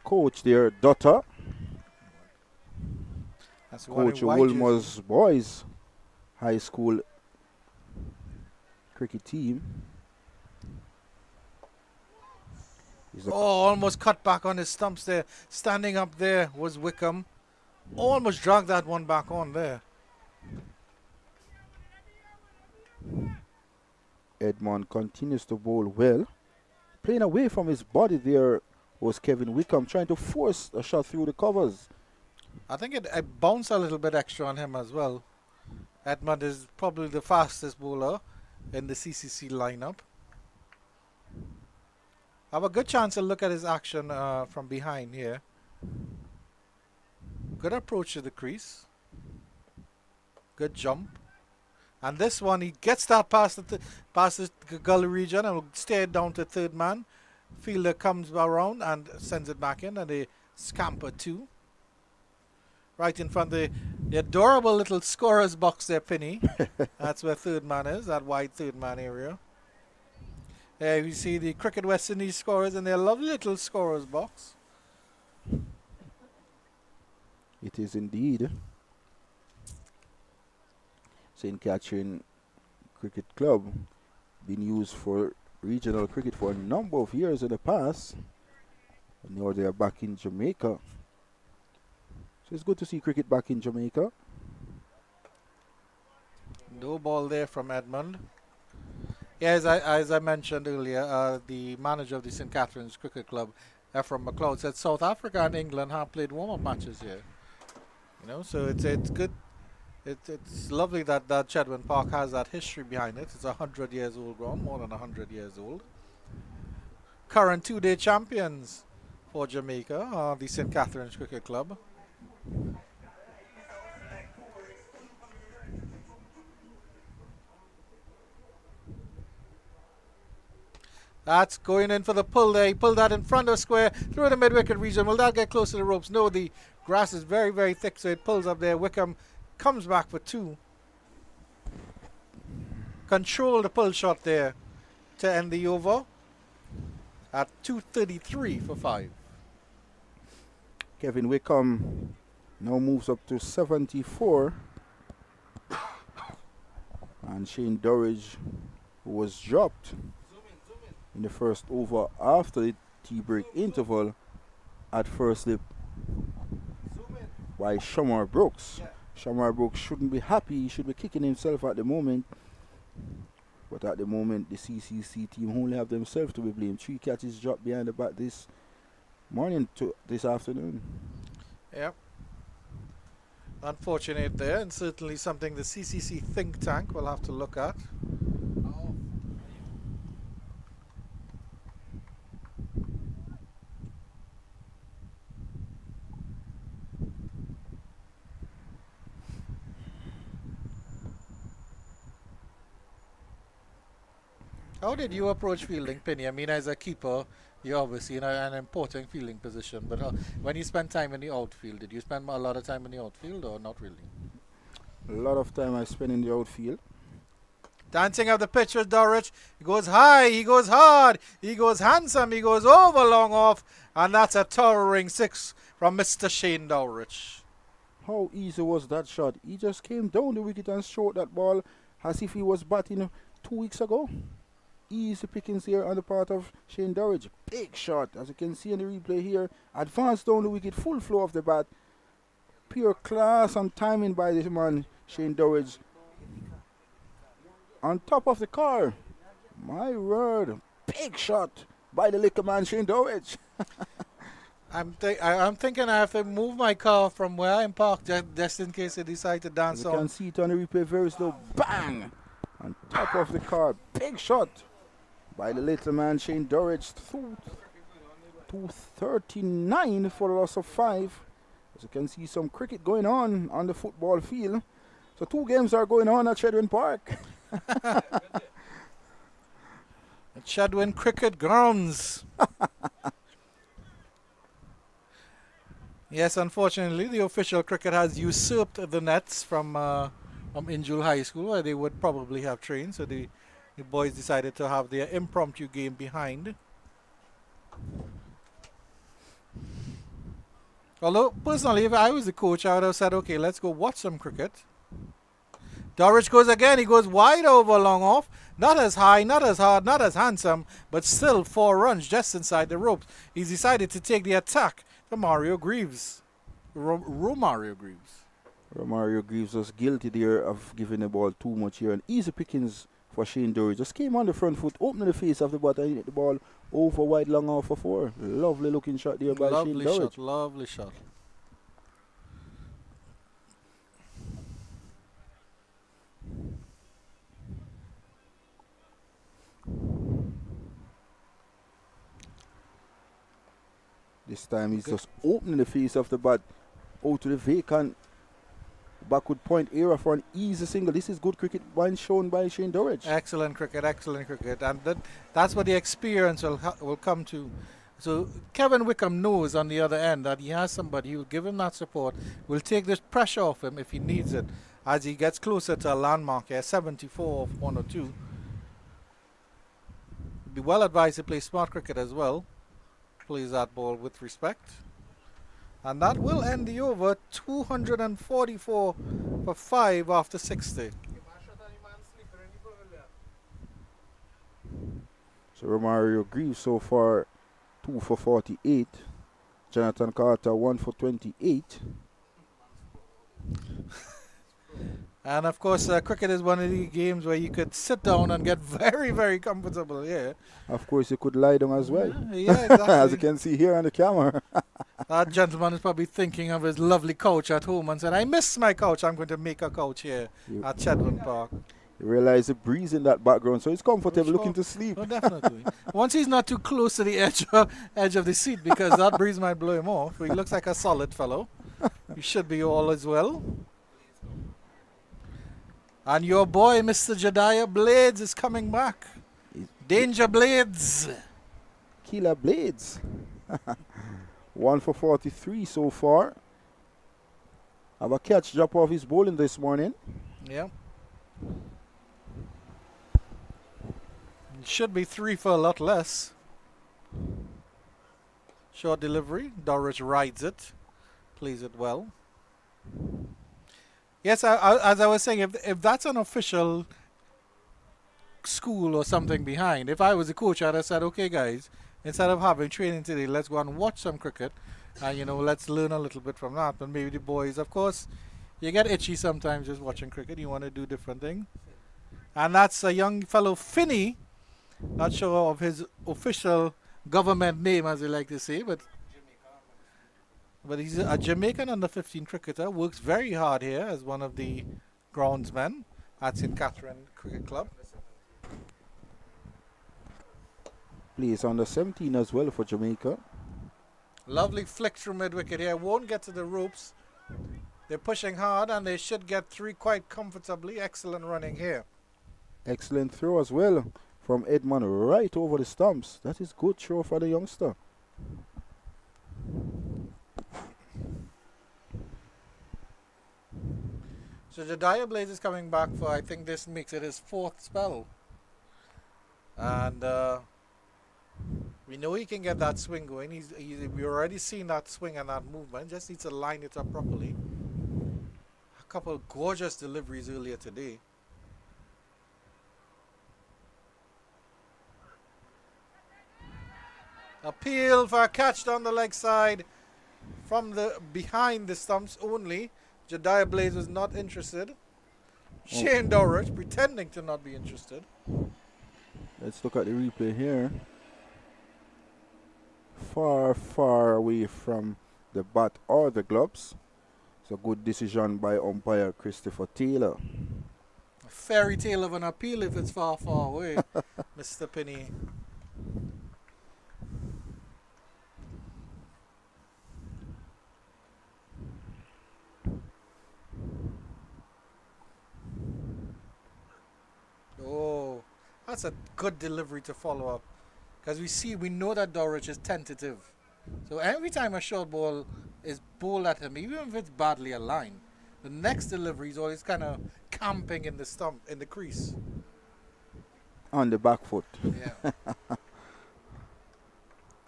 coach there, Dutta. That's the one Coach in white Wolmer's jersey. boys high school cricket team. Oh, almost cut back on his stumps there. Standing up there was Wickham. Almost dragged that one back on there. Edmond continues to bowl well. Playing away from his body there was Kevin Wickham, trying to force a shot through the covers. I think it bounced a little bit extra on him as well. Edmond is probably the fastest bowler in the CCC lineup. Have a good chance to look at his action from behind here. Good approach to the crease. Good jump. And this one, he gets that past the gully region and will stay down to third man. Fielder comes around and sends it back in, and they scamper two. Right in front of the adorable little scorer's box there, Penny. That's where third man is, that wide third man area. There you see the Cricket West Indies scorers in their lovely little scorer's box. It is indeed. St. Catherine Cricket Club been used for regional cricket for a number of years in the past. And now they are back in Jamaica. So it's good to see cricket back in Jamaica. No ball there from Edmond. Yeah, as I mentioned earlier, the manager of the St. Catherine's Cricket Club, Ephraim McLeod, said South Africa and England have played warm-up matches here. You know, so it's good. It's lovely that Chedwin Park has that history behind it. It's 100 years old ground, more than 100 years old. Current two-day champions for Jamaica are the St. Catherine's Cricket Club. That's going in for the pull there. He pulled that in front of square through the mid-wicket region. Will that get close to the ropes? No, the grass is very, very thick, so it pulls up there. Wickham comes back for two. Control the pull shot there to end the over at 2:33 for 5. Kevin Wickham now moves up to 74. And Shane Durridge, who was dropped in the first over after the tea break interval at first slip by Shamar Brooks. Shamar Brooks shouldn't be happy, he should be kicking himself at the moment. But at the moment, the CCC team only have themselves to be blamed. 3 catches dropped behind the bat this morning to this afternoon. Yep. Unfortunate there, and certainly something the CCC think tank will have to look at. How did you approach fielding, Penny? I mean, as a keeper, you're obviously in an important fielding position. But when you spend time in the outfield, did you spend a lot of time in the outfield or not really? A lot of time I spend in the outfield. Dancing up the pitch with Durridge. He goes high, he goes hard, he goes handsome, he goes over long off. And that's a towering 6 from Mr. Shane Durridge. How easy was that shot? He just came down the wicket and stroked that ball as if he was batting 2 weeks ago. Easy pickings here on the part of Shane Durridge. Big shot, as you can see in the replay here. Advanced down the wicket, full flow of the bat. Pure class and timing by this man, Shane Durridge. On top of the car. My word. Big shot by the liquor man, Shane Durridge. I'm thinking I have to move my car from where I'm parked just in case I decide to dance on. You can see it on the replay very slow. Bang! On top of the car. Big shot by the little man, Shane Durridge. 239 for a loss of 5. As you can see, some cricket going on the football field. So 2 games are going on at Chedwin Park. At Chedwin Cricket Grounds. Yes, unfortunately, the official cricket has usurped the nets from Injul High School, where they would probably have trained. So the boys decided to have their impromptu game behind. Although, personally, if I was the coach, I would have said, okay, let's go watch some cricket. Dorridge goes again. He goes wide over long off. Not as high, not as hard, not as handsome, but still 4 runs just inside the ropes. He's decided to take the attack to Mario Greaves. Romario Greaves. Romario Greaves was guilty there of giving the ball too much here. And easy pickings for Shane Dorridge. Just came on the front foot, opening the face of the bat and hit the ball over wide long off for 4. Lovely looking shot there by Shane Dorridge. Lovely shot. This time he's just opening the face of the bat out to the vacant backward point area for an easy single. This is good cricket shown by Shane Dorridge. Excellent cricket, and that's what the experience will come to. So Kevin Wickham knows on the other end that he has somebody who will give him that support, will take this pressure off him if he needs it, as he gets closer to a landmark here, 74 of 102. Be well advised to play smart cricket as well. Plays that ball with respect. And that will end the over. 244 for 5 after 60. So Romario Greaves so far 2 for 48. Jonathan Carter 1 for 28. And of course, cricket is one of the games where you could sit down and get very, very comfortable here. Of course, you could lie down as well. Yeah, exactly. As you can see here on the camera. That gentleman is probably thinking of his lovely couch at home and said, I miss my couch. I'm going to make a couch here at Chedwin Park. You realize the breeze in that background, so it's comfortable, looking to sleep. Oh, definitely. Once he's not too close to the edge of the seat, because that breeze might blow him off. He looks like a solid fellow. He should be all as well. And your boy, Mr. Jediah Blades, is coming back. Danger Blades. Killer Blades. 1 for 43 so far. Have a catch drop off his bowling this morning. Yeah. It should be 3 for a lot less. Short delivery. Dorridge rides it. Plays it well. Yes, as I was saying, if that's an official school or something behind, if I was a coach, I'd have said, okay, guys, instead of having training today, let's go and watch some cricket. And, let's learn a little bit from that. But maybe the boys, of course, you get itchy sometimes just watching cricket. You want to do different things. And that's a young fellow, Finney. Not sure of his official government name, as they like to say, but he's a Jamaican under-15 cricketer. Works very hard here as one of the groundsmen at St. Catherine Cricket Club. Plays under 17 as well for Jamaica. Lovely flick through mid-wicket here. Won't get to the ropes. They're pushing hard and they should get 3 quite comfortably. Excellent running here. Excellent throw as well from Edmond right over the stumps. That is good throw for the youngster. So Jediah Blaze is coming back for, I think this makes it his 4th spell. And we know he can get that swing going. We've already seen that swing and that movement. Just needs to line it up properly. A couple of gorgeous deliveries earlier today. Appeal for a catch down the leg side from behind the stumps only. Jediah Blaze was not interested. Shane Dorridge pretending to not be interested. Let's look at the replay here. Far, far away from the bat or the gloves. It's a good decision by umpire Christopher Taylor. A fairy tale of an appeal if it's far, far away, Mr. Penny. Oh, that's a good delivery to follow up. Because we know that Dorridge is tentative. So every time a short ball is bowled at him, even if it's badly aligned, the next delivery is always kind of camping in the stump, in the crease. On the back foot. Yeah.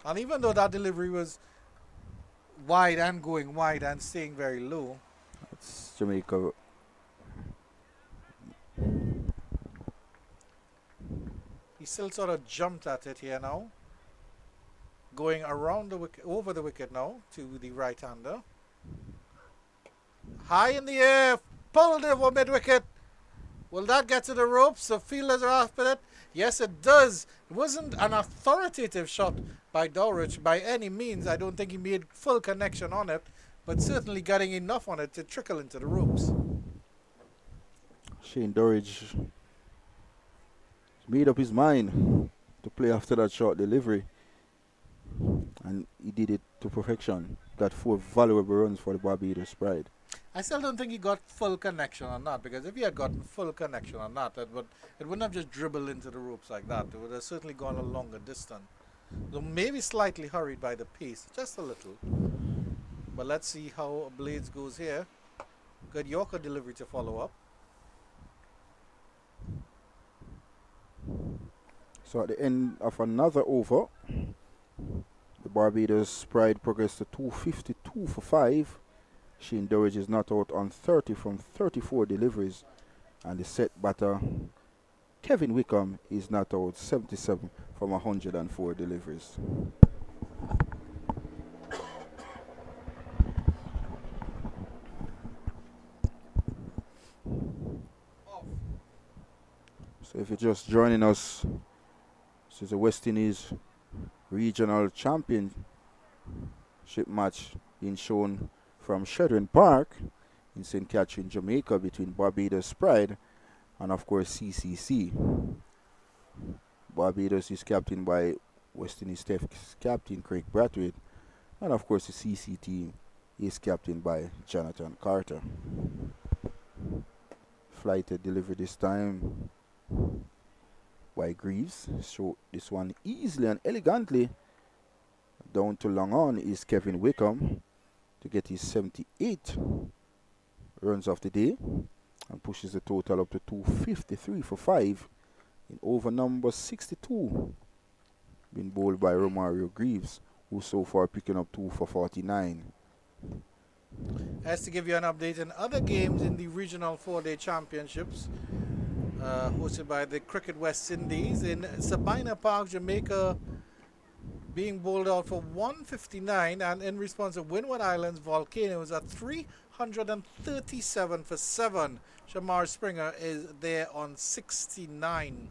And even though that delivery was wide and going wide and staying very low. That's Jamaica. He still sort of jumped at it here now. Going around the wicket, over the wicket now to the right-hander. High in the air, pulled over mid-wicket. Will that get to the ropes? The fielders are after it. Yes, it does. It wasn't an authoritative shot by Dowrich by any means. I don't think he made full connection on it, but certainly getting enough on it to trickle into the ropes. Shane Durridge made up his mind to play after that short delivery, and he did it to perfection. Got 4 valuable runs for the Barbados Pride. I still don't think he got full connection on that, because if he had gotten full connection on that, it wouldn't have just dribbled into the ropes like that. It would have certainly gone a longer distance. So maybe slightly hurried by the pace, just a little. But let's see how Blades goes here. Good Yorker delivery to follow up. So at the end of another over, the Barbados Pride progressed to 252 for 5. Shane Durridge is not out on 30 from 34 deliveries, and the set batter Kevin Wickham is not out 77 from 104 deliveries. So if you're just joining us, this is a West Indies regional championship match being shown from Shedrin Park in St. Catherine, Jamaica, between Barbados Pride and, of course, CCC. Barbados is captained by West Indies Test captain Craig Brathwaite, and, of course, the CC team is captained by Jonathan Carter. Flighted delivery this time by Greaves. So this one easily and elegantly down to long on is Kevin Wickham to get his 78 runs of the day and pushes the total up to 253 for 5 in over number 62, being bowled by Romario Greaves, who's so far picking up 2 for 49. As to give you an update in other games in the regional 4-day championships hosted by the Cricket West Indies in Sabina Park, Jamaica, being bowled out for 159, and in response to Windward Islands Volcanoes at 337 for 7. Shamar Springer is there on 69.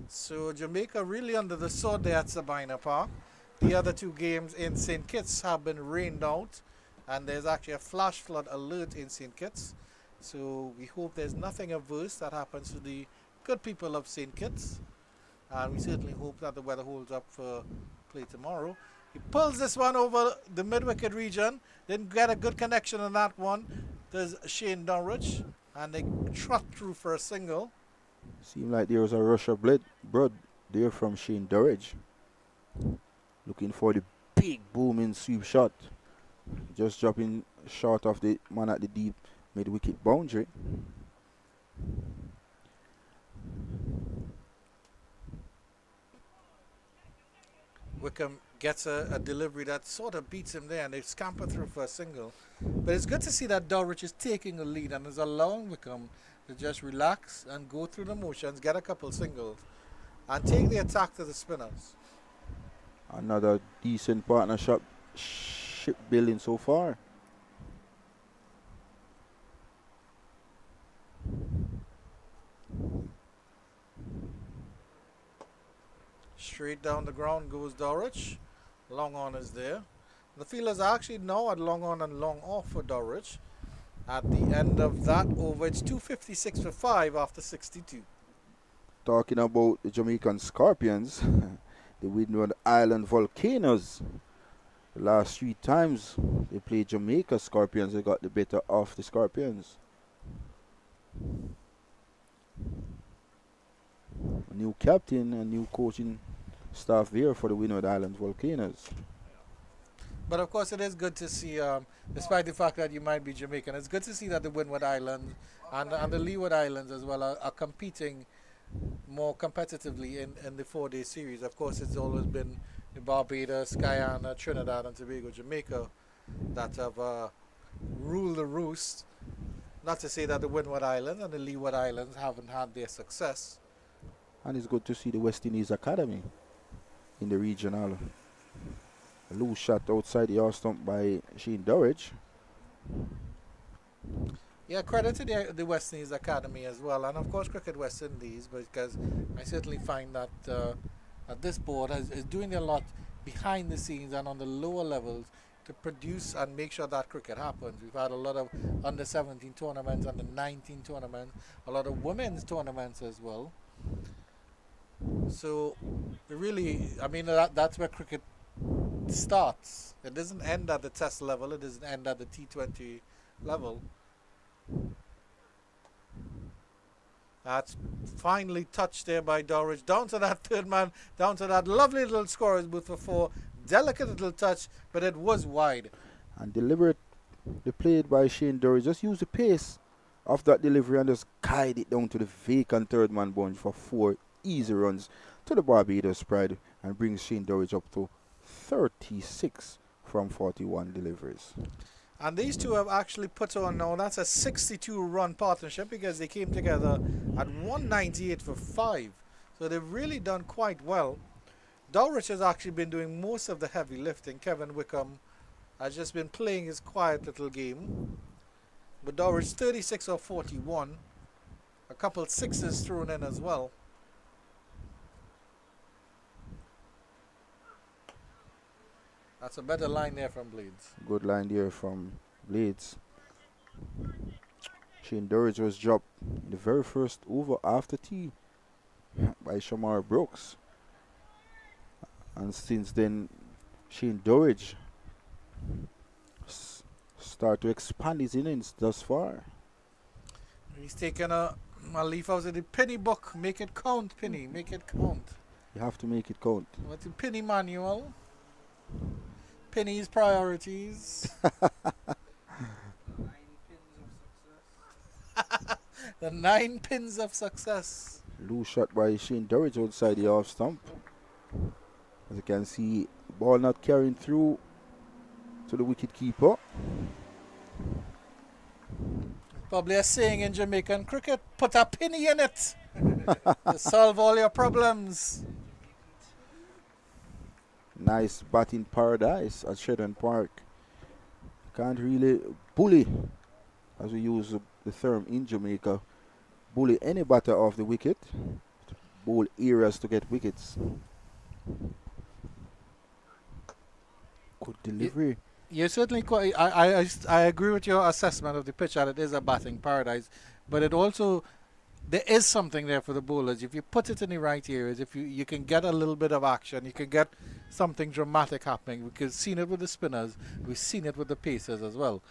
So Jamaica really under the sword there at Sabina Park. The other 2 games in St. Kitts have been rained out, and there's actually a flash flood alert in St. Kitts. So we hope there's nothing adverse that happens to the good people of St. Kitts. And we certainly hope that the weather holds up for play tomorrow. He pulls this one over the mid-wicket region. Didn't get a good connection on that one. There's Shane Dunrich, and they trot through for a single. Seemed like there was a rush of blood there from Shane Durridge. Looking for the big booming sweep shot. Just dropping short of the man at the deep mid-wicket boundary. Wickham gets a delivery that sort of beats him there, and they scamper through for a single. But it's good to see that Dowrich is taking the lead and is allowing Wickham to just relax and go through the motions, get a couple singles, and take the attack to the spinners. Another decent partnership building so far. Straight down the ground goes Dowrich. Long on is there. The fielders are actually now at long on and long off for Dowrich. At the end of that over, it's 256 for 5 after 62. Talking about the Jamaican Scorpions, the Windward Island Volcanoes. The last 3 times they played Jamaica Scorpions, they got the better of the Scorpions. A new captain, a new coaching staff there for the Windward Island Volcanoes. But of course, it is good to see, despite the fact that you might be Jamaican, it's good to see that the Windward Islands and the Leeward Islands as well are competing more competitively in the 4-day series. Of course, it's always been Barbados, Guyana, Trinidad and Tobago, Jamaica that have ruled the roost. Not to say that the Windward Islands and the Leeward Islands haven't had their success. And it's good to see the West Indies Academy in the regional. A loose shot outside the off stump by Shane Dorridge. Yeah, credit to the West Indies Academy as well, and of course Cricket West Indies, because I certainly find that that this board is doing a lot behind the scenes and on the lower levels to produce and make sure that cricket happens. We've had a lot of under 17 tournaments, under 19 tournaments, a lot of women's tournaments as well. So really, I mean, that's where cricket starts. It doesn't end at the test level, it doesn't end at the T20 level. That's finally touched there by Dorridge. Down to that third man, down to that lovely little scorer's booth for 4. Delicate little touch, but it was wide. And deliberate, the played by Shane Dorridge. Just use the pace of that delivery and just guide it down to the vacant third man bunch for 4 easy runs to the Barbados Pride and brings Shane Dorridge up to 36 from 41 deliveries. And these two have actually put on now, that's a 62-run partnership because they came together at 198 for 5. So they've really done quite well. Dorridge has actually been doing most of the heavy lifting. Kevin Wickham has just been playing his quiet little game. But Dorridge 36 or 41. A couple sixes thrown in as well. That's a better line there from Blades. Good line there from Blades. Shane Dorridge was dropped in the very first over after tea by Shamar Brooks. And since then, Shane Dorridge start to expand his innings thus far. He's taken a leaf out of the penny book. Make it count, Penny. Make it count. You have to make it count. What's the penny manual? Penny's priorities. 9 pins of success. The 9 pins of success. Loose shot by Shane Dorridge outside the off stump. As you can see, ball not carrying through to the wicket keeper. Probably a saying in Jamaican cricket, put a penny in it to solve all your problems. Nice batting paradise at Shedden Park. Can't really bully, as we use the term in Jamaica, bully any batter off the wicket. Bowl areas to get wickets. Good delivery. You're certainly quite. I agree with your assessment of the pitch, and it is a batting paradise. But it also, there is something there for the bowlers. If you put it in the right areas, if you can get a little bit of action, you can get something dramatic happening. We've seen it with the spinners, we've seen it with the pacers as well.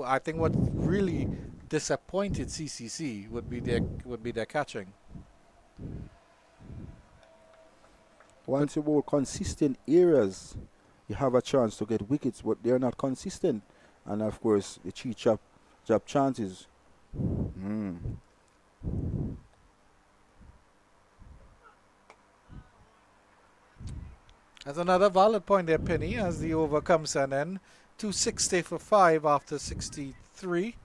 I think what really disappointed CCC would be their catching. Once you bowl consistent areas, you have a chance to get wickets, but they're not consistent. And of course, the cheat chop chances. That's another valid point there, Penny, as the over comes to an end. 260 for 5 after 63.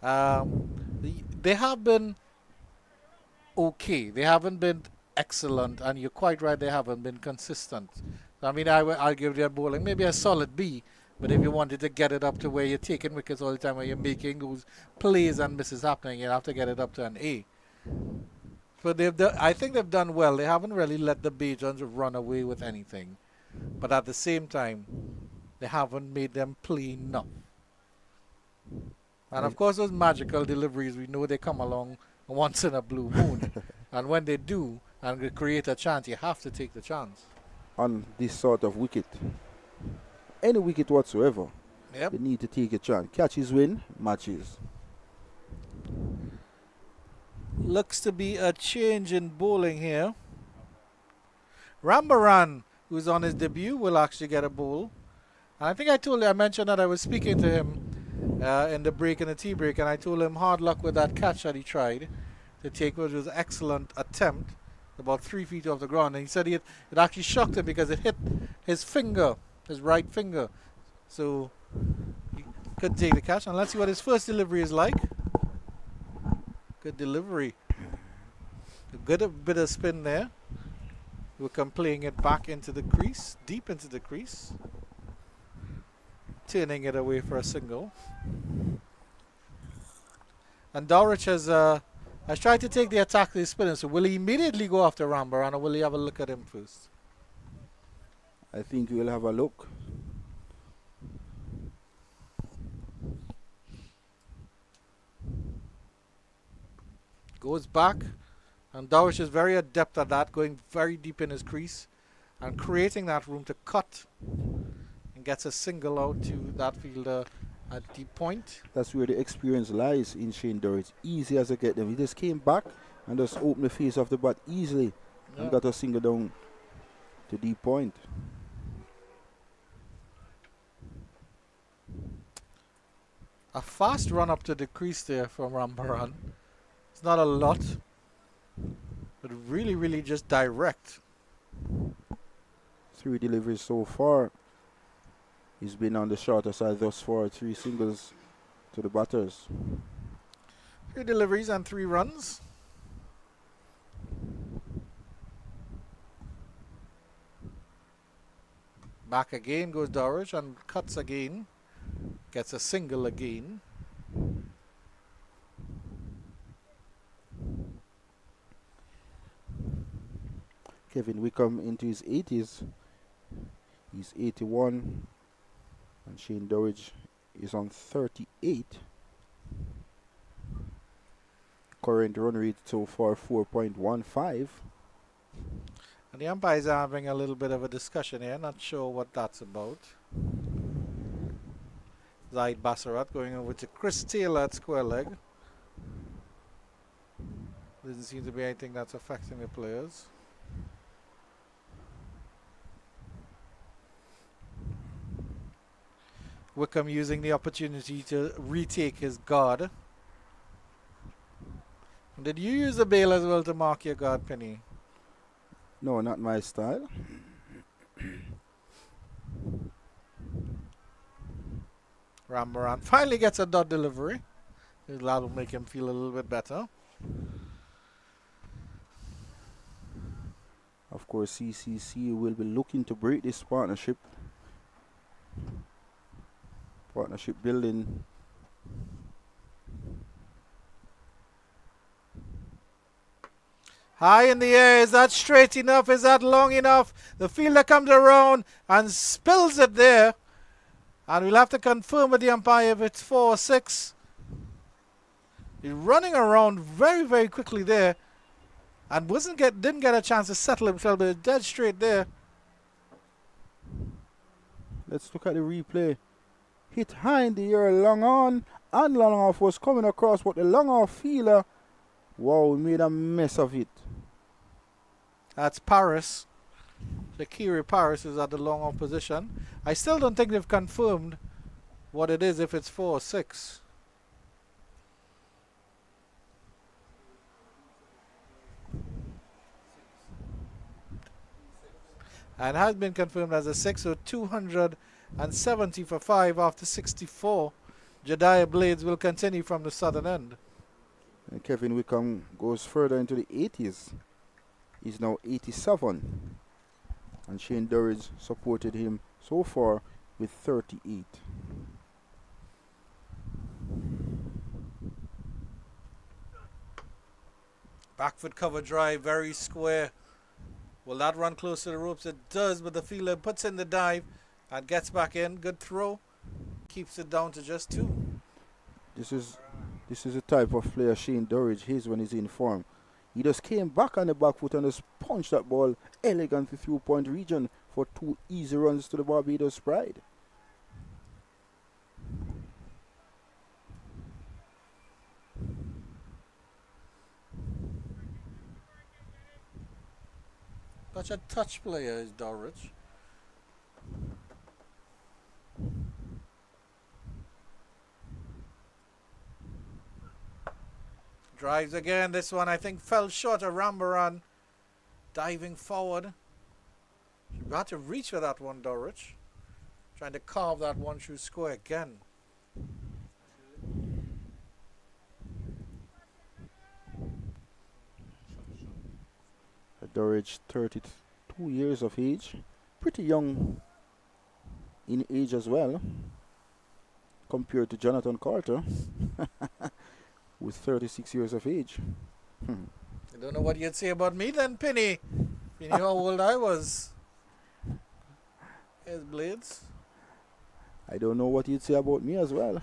They have been okay. They haven't been excellent, and you're quite right, they haven't been consistent. I mean, I'll give their bowling maybe a solid B, but if you wanted to get it up to where you're taking wickets all the time, where you're making those plays and misses happening, you have to get it up to an A. But I think they've done well. They haven't really let the Bajans run away with anything. But at the same time, they haven't made them play enough. And of course, those magical deliveries, we know they come along once in a blue moon. And when they do, and they create a chance, you have to take the chance. On this sort of wicket, any wicket whatsoever, Yep. you need to take a chance. Catches win, matches. Looks to be a change in bowling here. Rambaran, who's on his debut, will actually get a bowl. And I think I mentioned that I was speaking to him in the tea break, and I told him hard luck with that catch that he tried to take, which was an excellent attempt, about 3 feet off the ground. And he said it actually shocked him because it hit his finger, his right finger. So He could take the catch, and let's see what his first delivery is like. Good delivery. A good bit of spin there. Wickham playing it back into the crease, deep into the crease. Turning it away for a single. And Dowrich has tried to take the attack to the spinner. So will he immediately go after Rambaran, or will he have a look at him first? I think we'll have a look. Goes back. And Dowrich is very adept at that, going very deep in his crease and creating that room to cut, and gets a single out to that fielder at deep point. That's where the experience lies in Shane Dorrit. Easy as I get them. He just came back and just opened the face of the bat easily and got a single down to deep point. A fast run up to the crease there from Rambaran. It's not a lot, but really, really just direct. 3 deliveries so far. He's been on the shorter side thus far. 3 singles to the batters. 3 deliveries and 3 runs. Back again goes Dowrich and cuts again. Gets a single again. Kevin Wickham into his 80s. He's 81. And Shane Dorrit is on 38. Current run rate so far 4.15. And the umpires are having a little bit of a discussion here. Not sure what that's about. Zaid Bassarat going over to Chris Taylor at square leg. Doesn't seem to be anything that's affecting the players. Wickham using the opportunity to retake his guard. Did you use the bail as well to mark your guard, Penny? No, not my style. Rambaran finally gets a dot delivery. That'll make him feel a little bit better. Of course, CCC will be looking to break this partnership. Partnership building. High in the air. Is that straight enough? Is that long enough? The fielder comes around and spills it there. And we'll have to confirm with the umpire if it's 4 or 6. He's running around very, very quickly there. And didn't get a chance to settle himself, but dead straight there. Let's look at the replay. Hit high in the air, long on, and long off was coming across, but the long off fielder, wow, made a mess of it. That's Paris. Shakiri Paris is at the long off position. I still don't think they've confirmed what it is, if it's 4 or 6. And has been confirmed as a 6, so 270 for 5 after 64. Jediah Blades will continue from the southern end. And Kevin Wickham goes further into the 80s. He's now 87. And Shane Dorrit supported him so far with 38. Back foot cover drive, very square. Will that run close to the ropes? It does, but the fielder puts in the dive and gets back in. Good throw. Keeps it down to just 2. This is the type of player Shane Dorrit is when he's in form. He just came back on the back foot and just punched that ball elegantly through point region for 2 easy runs to the Barbados Pride. Such a touch player is Dowrich. Drives again. This one I think fell short of Rambaran. Diving forward. You got to reach for that one, Dowrich. Trying to carve that one through square again. Dorridge, 32 years of age. Pretty young in age as well, compared to Jonathan Carter, who's 36 years of age. I don't know what you'd say about me then, Penny. You knew how old I was. Here's Blades. I don't know what you'd say about me as well.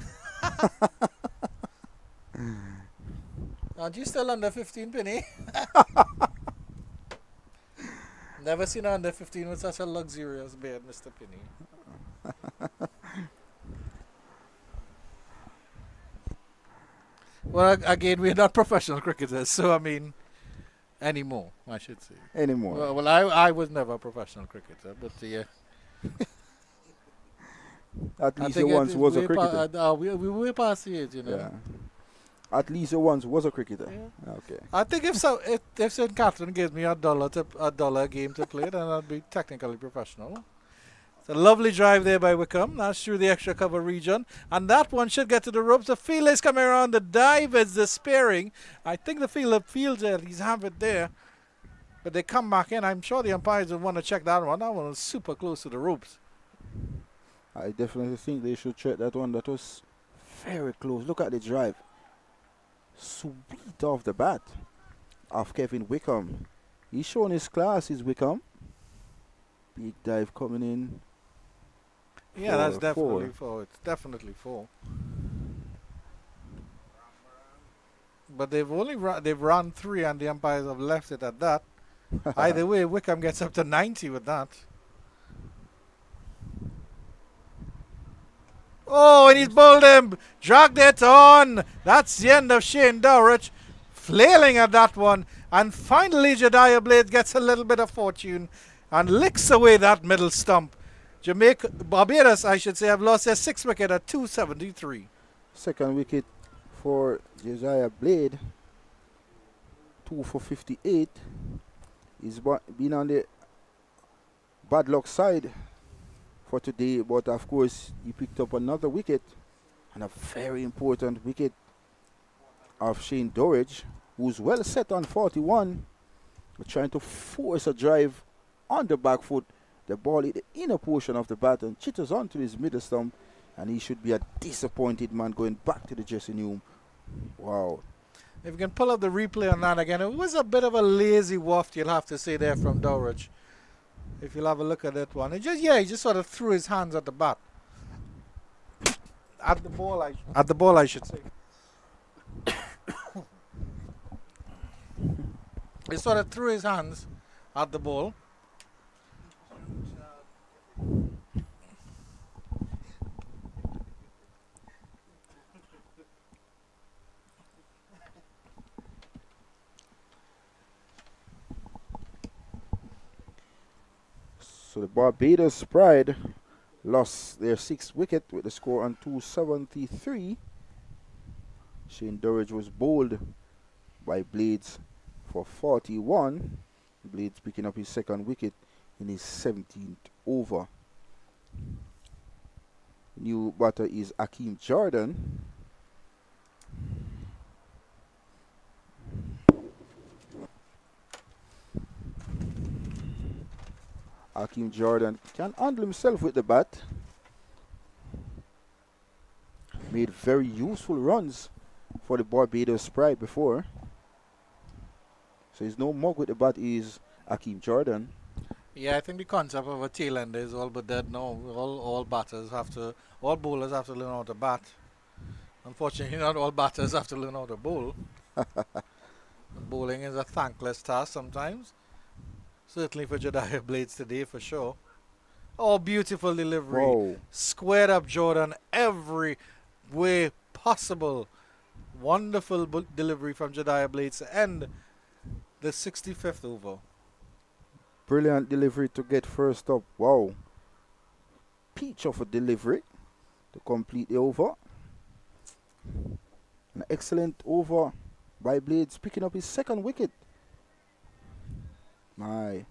Aren't you still under 15, Penny? Never seen an under 15 with such a luxurious beard, Mr. Penny. Well, again, we're not professional cricketers, so I mean, anymore, I should say. Anymore. Well, I was never a professional cricketer, but yeah. At least you once was a cricketer. We way past the age, you know. Yeah. At least you once was a cricketer. Yeah. Okay. I think if St. Catherine gives me a dollar a game to play, then I'll be technically professional. It's a lovely drive there by Wickham. That's through the extra cover region. And that one should get to the ropes. The fielder is coming around. The dive is despairing. I think the fielder feels it. He's have it there. But they come back in. I'm sure the umpires will want to check that one. That one was super close to the ropes. I definitely think they should check that one. That was very close. Look at the drive. Sweet off the bat of Kevin Wickham. He's showing his class, is Wickham. Big dive coming in. Yeah, that's definitely four. It's definitely four. But they've run 3 and the umpires have left it at that. Either way, Wickham gets up to 90 with that. Oh, and he's bowled him. Dragged it on. That's the end of Shane Dowrich. Flailing at that one. And finally, Jediah Blades gets a little bit of fortune and licks away that middle stump. Barbados, I should say, have lost their 6th wicket at 273. Second wicket for Josiah Blade. 2 for 58. He's been on the bad luck side for today, but of course he picked up another wicket, and a very important wicket of Shane Dorridge, who's well set on 41, but trying to force a drive on the back foot. The ball hit the inner portion of the bat and chitters onto his middle stump, and he should be a disappointed man going back to the dressing room. Wow. If you can pull up the replay on that again, it was a bit of a lazy waft, you'll have to say, there from Dowrich. If you'll have a look at that one. He just sort of threw his hands at the bat. At the ball, I should say. He sort of threw his hands at the ball. So the Barbados Pride lost their 6th wicket with the score on 273. Shane Dorridge was bowled by Blades for 41. Blades picking up his 2nd wicket in his 17th over. New batter is Akeem Jordan. Akeem Jordan can handle himself with the bat. Made very useful runs for the Barbados Pride before. So he's no mug with the bat, is Akeem Jordan. Yeah, I think the concept of a tail ender is all but dead now. All bowlers have to learn how to bat. Unfortunately, not all batters have to learn how to bowl. Bowling is a thankless task sometimes. Certainly for Jediah Blades today, for sure. Oh, beautiful delivery. Whoa. Squared up Jordan every way possible. Wonderful delivery from Jediah Blades to end the 65th over. Brilliant delivery to get first up. Wow. Peach of a delivery to complete the over. An excellent over by Blades, picking up his 2nd wicket. My.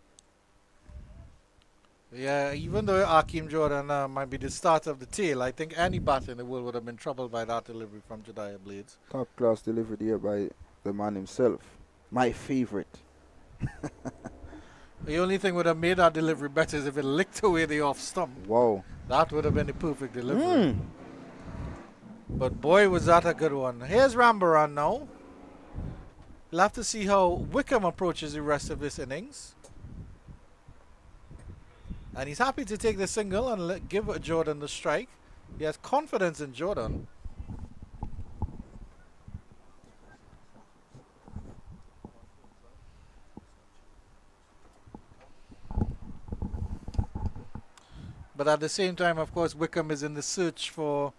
Yeah, even though Akeem Jordan might be the start of the tail, I think any bat in the world would have been troubled by that delivery from Jediah Blades. Top class delivery there by the man himself. My favorite. The only thing would have made that delivery better is if it licked away the off stump. Wow. That would have been the perfect delivery. Mm. But boy, was that a good one. Here's Rambaran now. We'll have to see how Wickham approaches the rest of this innings. And he's happy to take the single and give Jordan the strike. He has confidence in Jordan. But at the same time, of course, Wickham is in the search for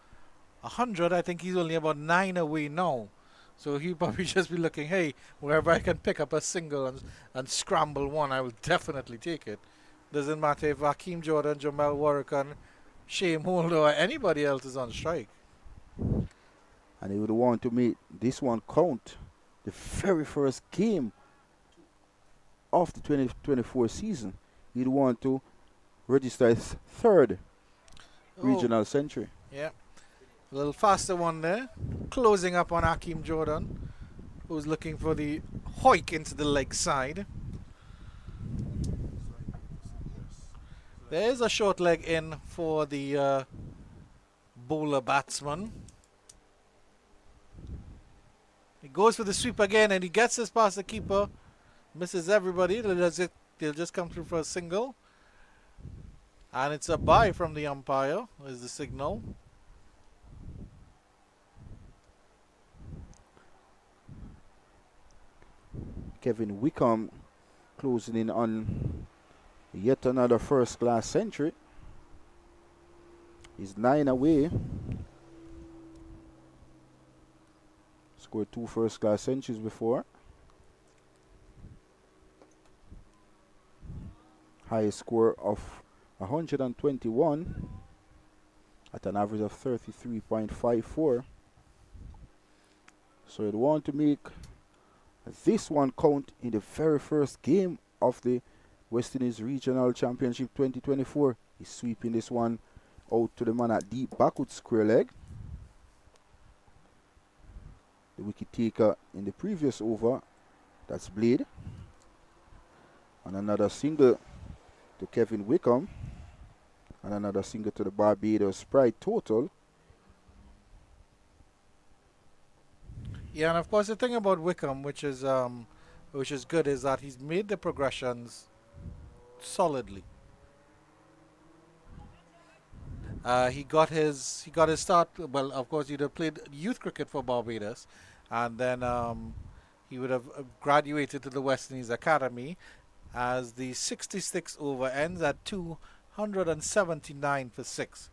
100. I think he's only about 9 away now. So he'll probably just be looking, hey, wherever I can pick up a single and scramble one, I will definitely take it. Doesn't matter if Hakeem Jordan, Jamal Warrican, Shane Holder, or anybody else is on strike. And he would want to make this one count. The very first game of the 2024 season. He'd want to register his third regional century. Yeah. A little faster one there. Closing up on Hakeem Jordan, who's looking for the hoik into the leg side. There's a short leg in for the bowler batsman. He goes for the sweep again and he gets this past the keeper. Misses everybody. They'll just come through for a single. And it's a bye from the umpire, is the signal. Kevin Wickham closing in on yet another first class century. He's 9 away. Scored 2 first class centuries before. Highest score of 121 at an average of 33.54. So you'd want to make this one count in the very first game of the West Indies Regional Championship 2024. He's sweeping this one out to the man at deep backward square leg. The wicket taker in the previous over, that's Blade. And another single to Kevin Wickham. And another single to the Barbados Pride total. Yeah, and of course the thing about Wickham, which is good, is that he's made the progressions solidly. He got his start. Well, of course, he'd have played youth cricket for Barbados, and then he would have graduated to the West Indies Academy, as the 66 over ends at 279 for 6.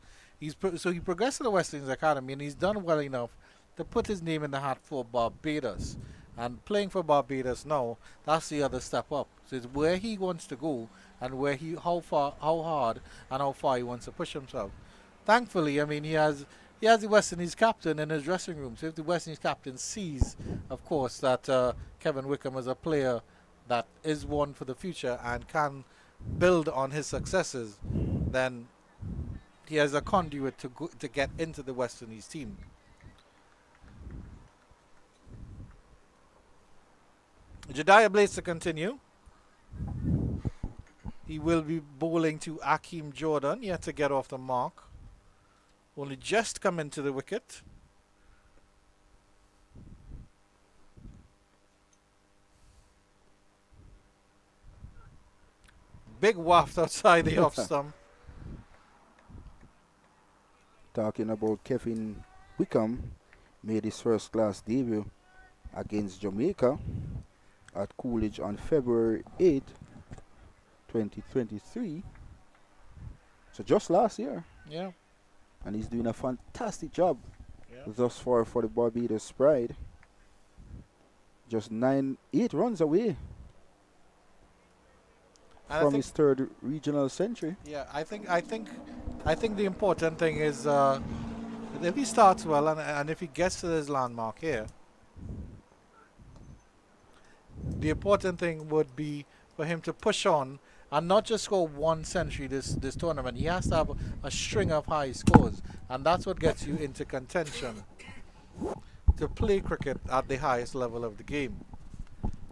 So he progressed to the West Indies Academy, and he's done well enough to put his name in the hat for Barbados. And playing for Barbados now, that's the other step up. So it's where he wants to go, and how hard and how far he wants to push himself. Thankfully, I mean, he has the West Indies captain in his dressing room. So if the West Indies captain sees, of course, that Kevin Wickham is a player that is one for the future and can build on his successes, then he has a conduit to get into the West Indies team. Jediah Blades to continue. He will be bowling to Hakeem Jordan, yet to get off the mark. Only just come into the wicket. Big waft outside the off stump. Talking about Kevin Wickham, made his first class debut against Jamaica at Coolidge on February 8, 2023. So just last year. Yeah. And he's doing a fantastic job thus far for the Barbados Pride. Just 8 runs away from his third regional century. Yeah, I think the important thing is if he starts well and if he gets to his landmark here, the important thing would be for him to push on and not just score one century this tournament. He has to have a string of high scores, and that's what gets you into contention to play cricket at the highest level of the game.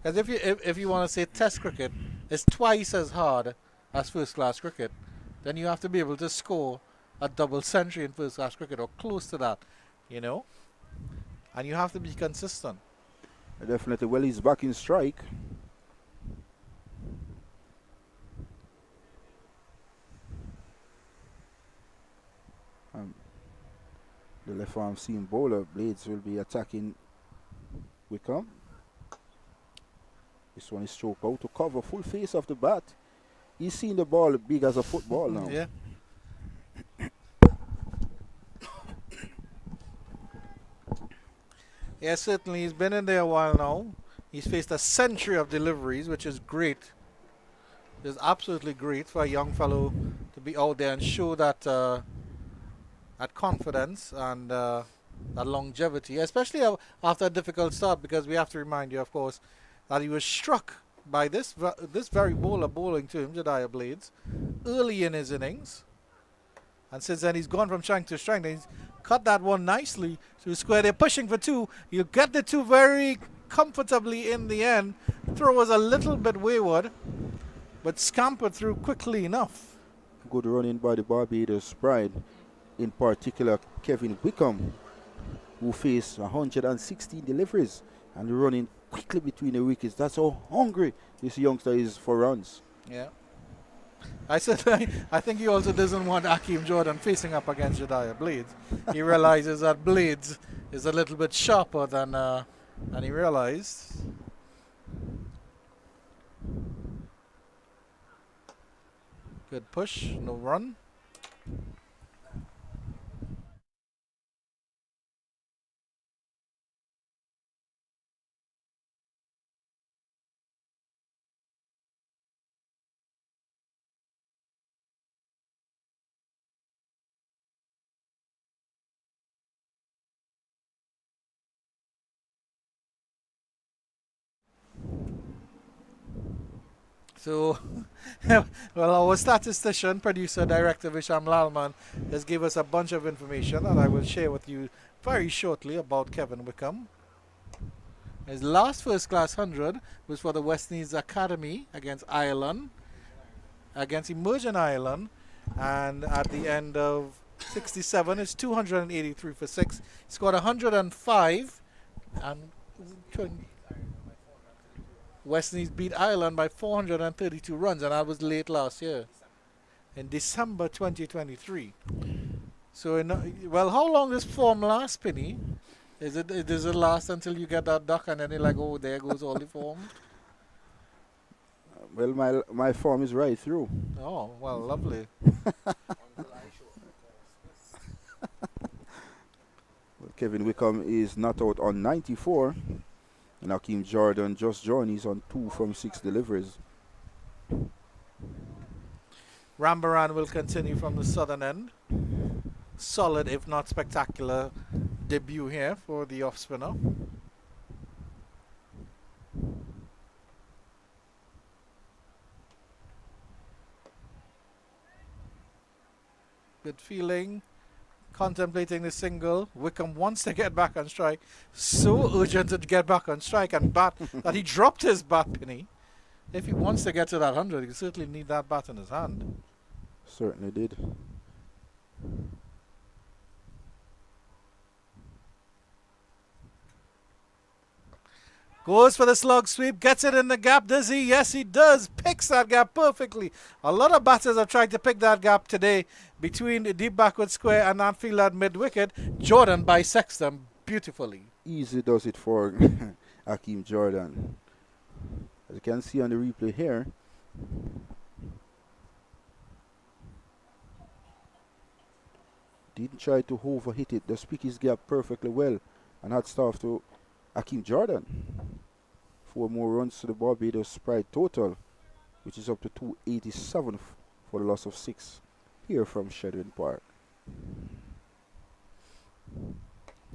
Because if you want to say Test cricket is twice as hard as first class cricket, then you have to be able to score a double century in first class cricket or close to that, you know, and you have to be consistent. Definitely. Well, he's back in strike. The left arm seam bowler Blades will be attacking Wickham. This one is stroke out to cover full face of the bat. He's seen the ball big as a football now. Yeah. Yeah, certainly. He's been in there a while now. He's faced a century of deliveries, which is great. It's absolutely great for a young fellow to be out there and show that that confidence and that longevity, especially after a difficult start, because we have to remind you, of course, that he was struck by this very bowler bowling to him, Jediah Blades, early in his innings. And since then, he's gone from strength to strength. And he's cut that one nicely to square. They're pushing for two. You get the two very comfortably in the end. Throw was a little bit wayward, but scampered through quickly enough. Good running by the Barbados Pride, in particular Kevin Wickham, who faced 116 deliveries and running quickly between the wickets. That's how hungry this youngster is for runs. Yeah. I think he also doesn't want Akeem Jordan facing up against Jediah Blades. He realizes that Blades is a little bit sharper than he realized. Good push, no run. So, well, our statistician, producer, director Visham Lalman has gave us a bunch of information that I will share with you very shortly about Kevin Wickham. His last first class 100 was for the West Indies Academy against Ireland, against Emerging Ireland, and at the end of 67 is 283 for 6. He scored 105 and West Indies beat Ireland by 432 runs, and that was late last year, in December 2023. So, well, how long does form last, Penny? Does it last until you get that duck, and then you're like, oh, there goes all the form? Well, my form is right through. Oh, well, lovely. Well, Kevin Wickham is not out on 94. And Akeem Jordan just joined. He's on 2 from 6 deliveries. Rambaran will continue from the southern end. Solid, if not spectacular, debut here for the off spinner. Good feeling. Contemplating the single. Wickham wants to get back on strike. So urgent to get back on strike and bat that he dropped his bat, Penny. If he wants to get to that 100, he certainly need that bat in his hand. Certainly did. Goes for the slug sweep, gets it in the gap, does he? Yes, he does. Picks that gap perfectly. A lot of batters have tried to pick that gap today between the deep backward square and that field at mid-wicket. Jordan bisects them beautifully. Easy does it for Akeem Jordan. As you can see on the replay here, didn't try to overhit it. Just pick his gap perfectly well, and hats off to Akeem Jordan. 4 more runs to the Barbados Pride total, which is up to 287 for the loss of 6 here from Shedwin Park.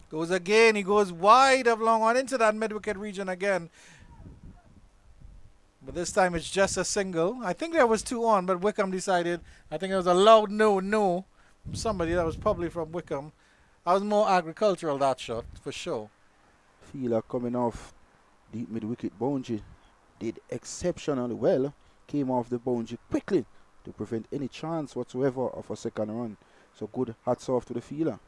Goes again. He goes wide of long on into that mid-wicket region again. But this time it's just a single. I think there was 2 on, but Wickham decided. I think it was a loud no. Somebody that was probably from Wickham. I was more agricultural that shot, for sure. Fielder coming off deep mid-wicket boundary did exceptionally well. Came off the boundary quickly to prevent any chance whatsoever of a second run. So good hats off to the fielder.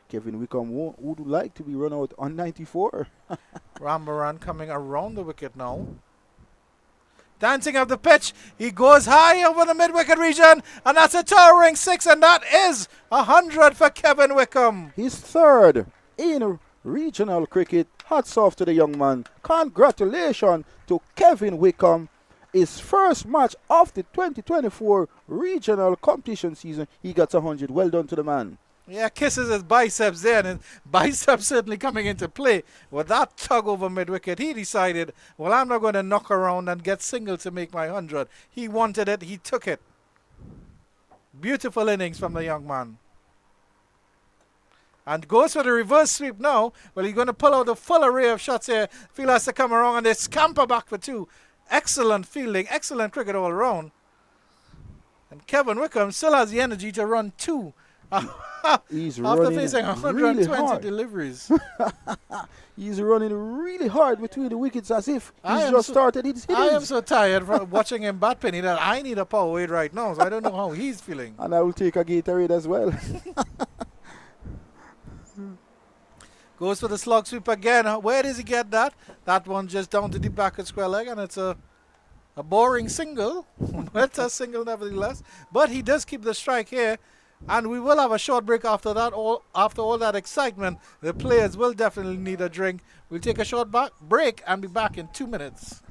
Kevin Wickham would like to be run out on 94. Rambaran coming around the wicket now. Dancing up the pitch. He goes high over the mid-wicket region. And that's a towering 6. And that is 100 for Kevin Wickham. His third in regional cricket. Hats off to the young man. Congratulations to Kevin Wickham. His first match of the 2024 regional competition season. He got 100. Well done to the man. Yeah, kisses his biceps there, and his biceps certainly coming into play. With that tug over mid-wicket, he decided, well, I'm not going to knock around and get single to make my 100. He wanted it, he took it. Beautiful innings from the young man. And goes for the reverse sweep now. Well, he's going to pull out a full array of shots here. Fielder has to come around, and they scamper back for 2. Excellent fielding, excellent cricket all around. And Kevin Wickham still has the energy to run 2. He's After running facing 120 really hard. deliveries. He's running really hard between the wickets as if I he's am just so- started his I am innings. so tired from watching him bat penny that I need a power weight right now, so I don't know how he's feeling. And I will take a Gatorade as well. Goes for the slog sweep again. Where does he get that? That one just down to the back of square leg, and it's a boring single. But a single nevertheless. But he does keep the strike here. And we will have a short break after that. After all that excitement, the players will definitely need a drink. We'll take a short break and be back in 2 minutes.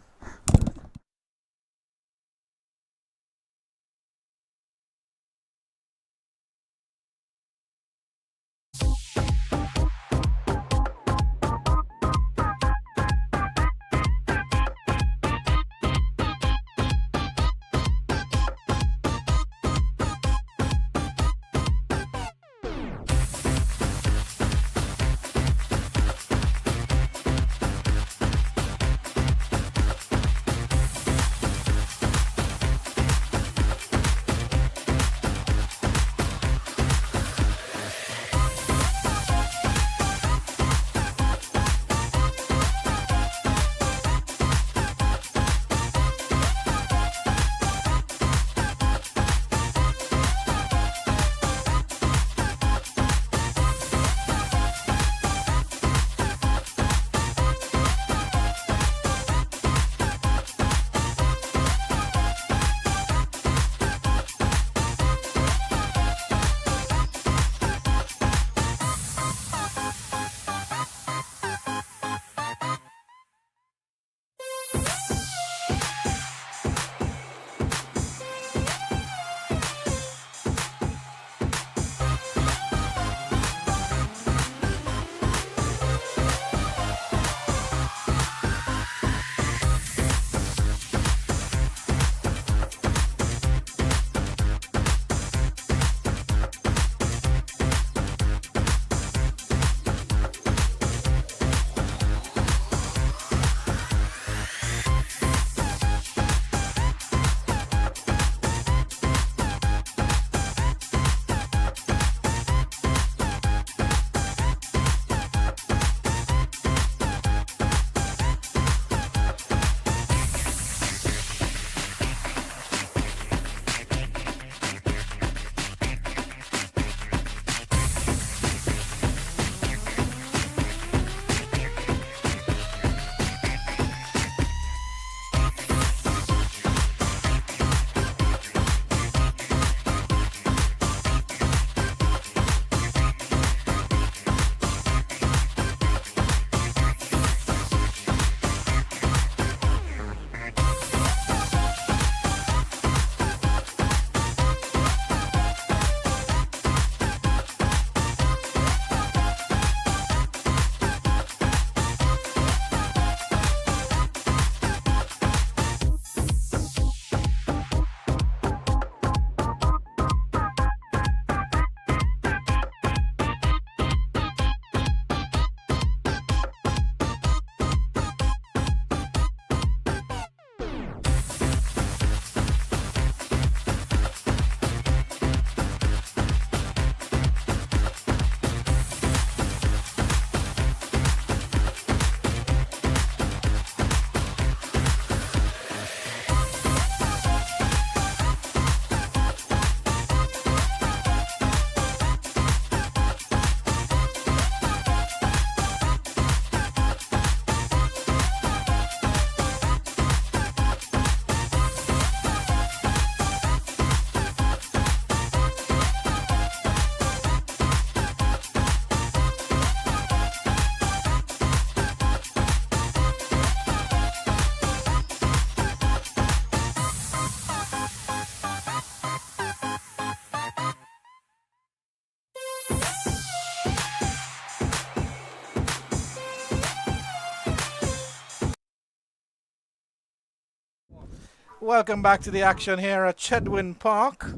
Welcome back to the action here at Chedwin Park.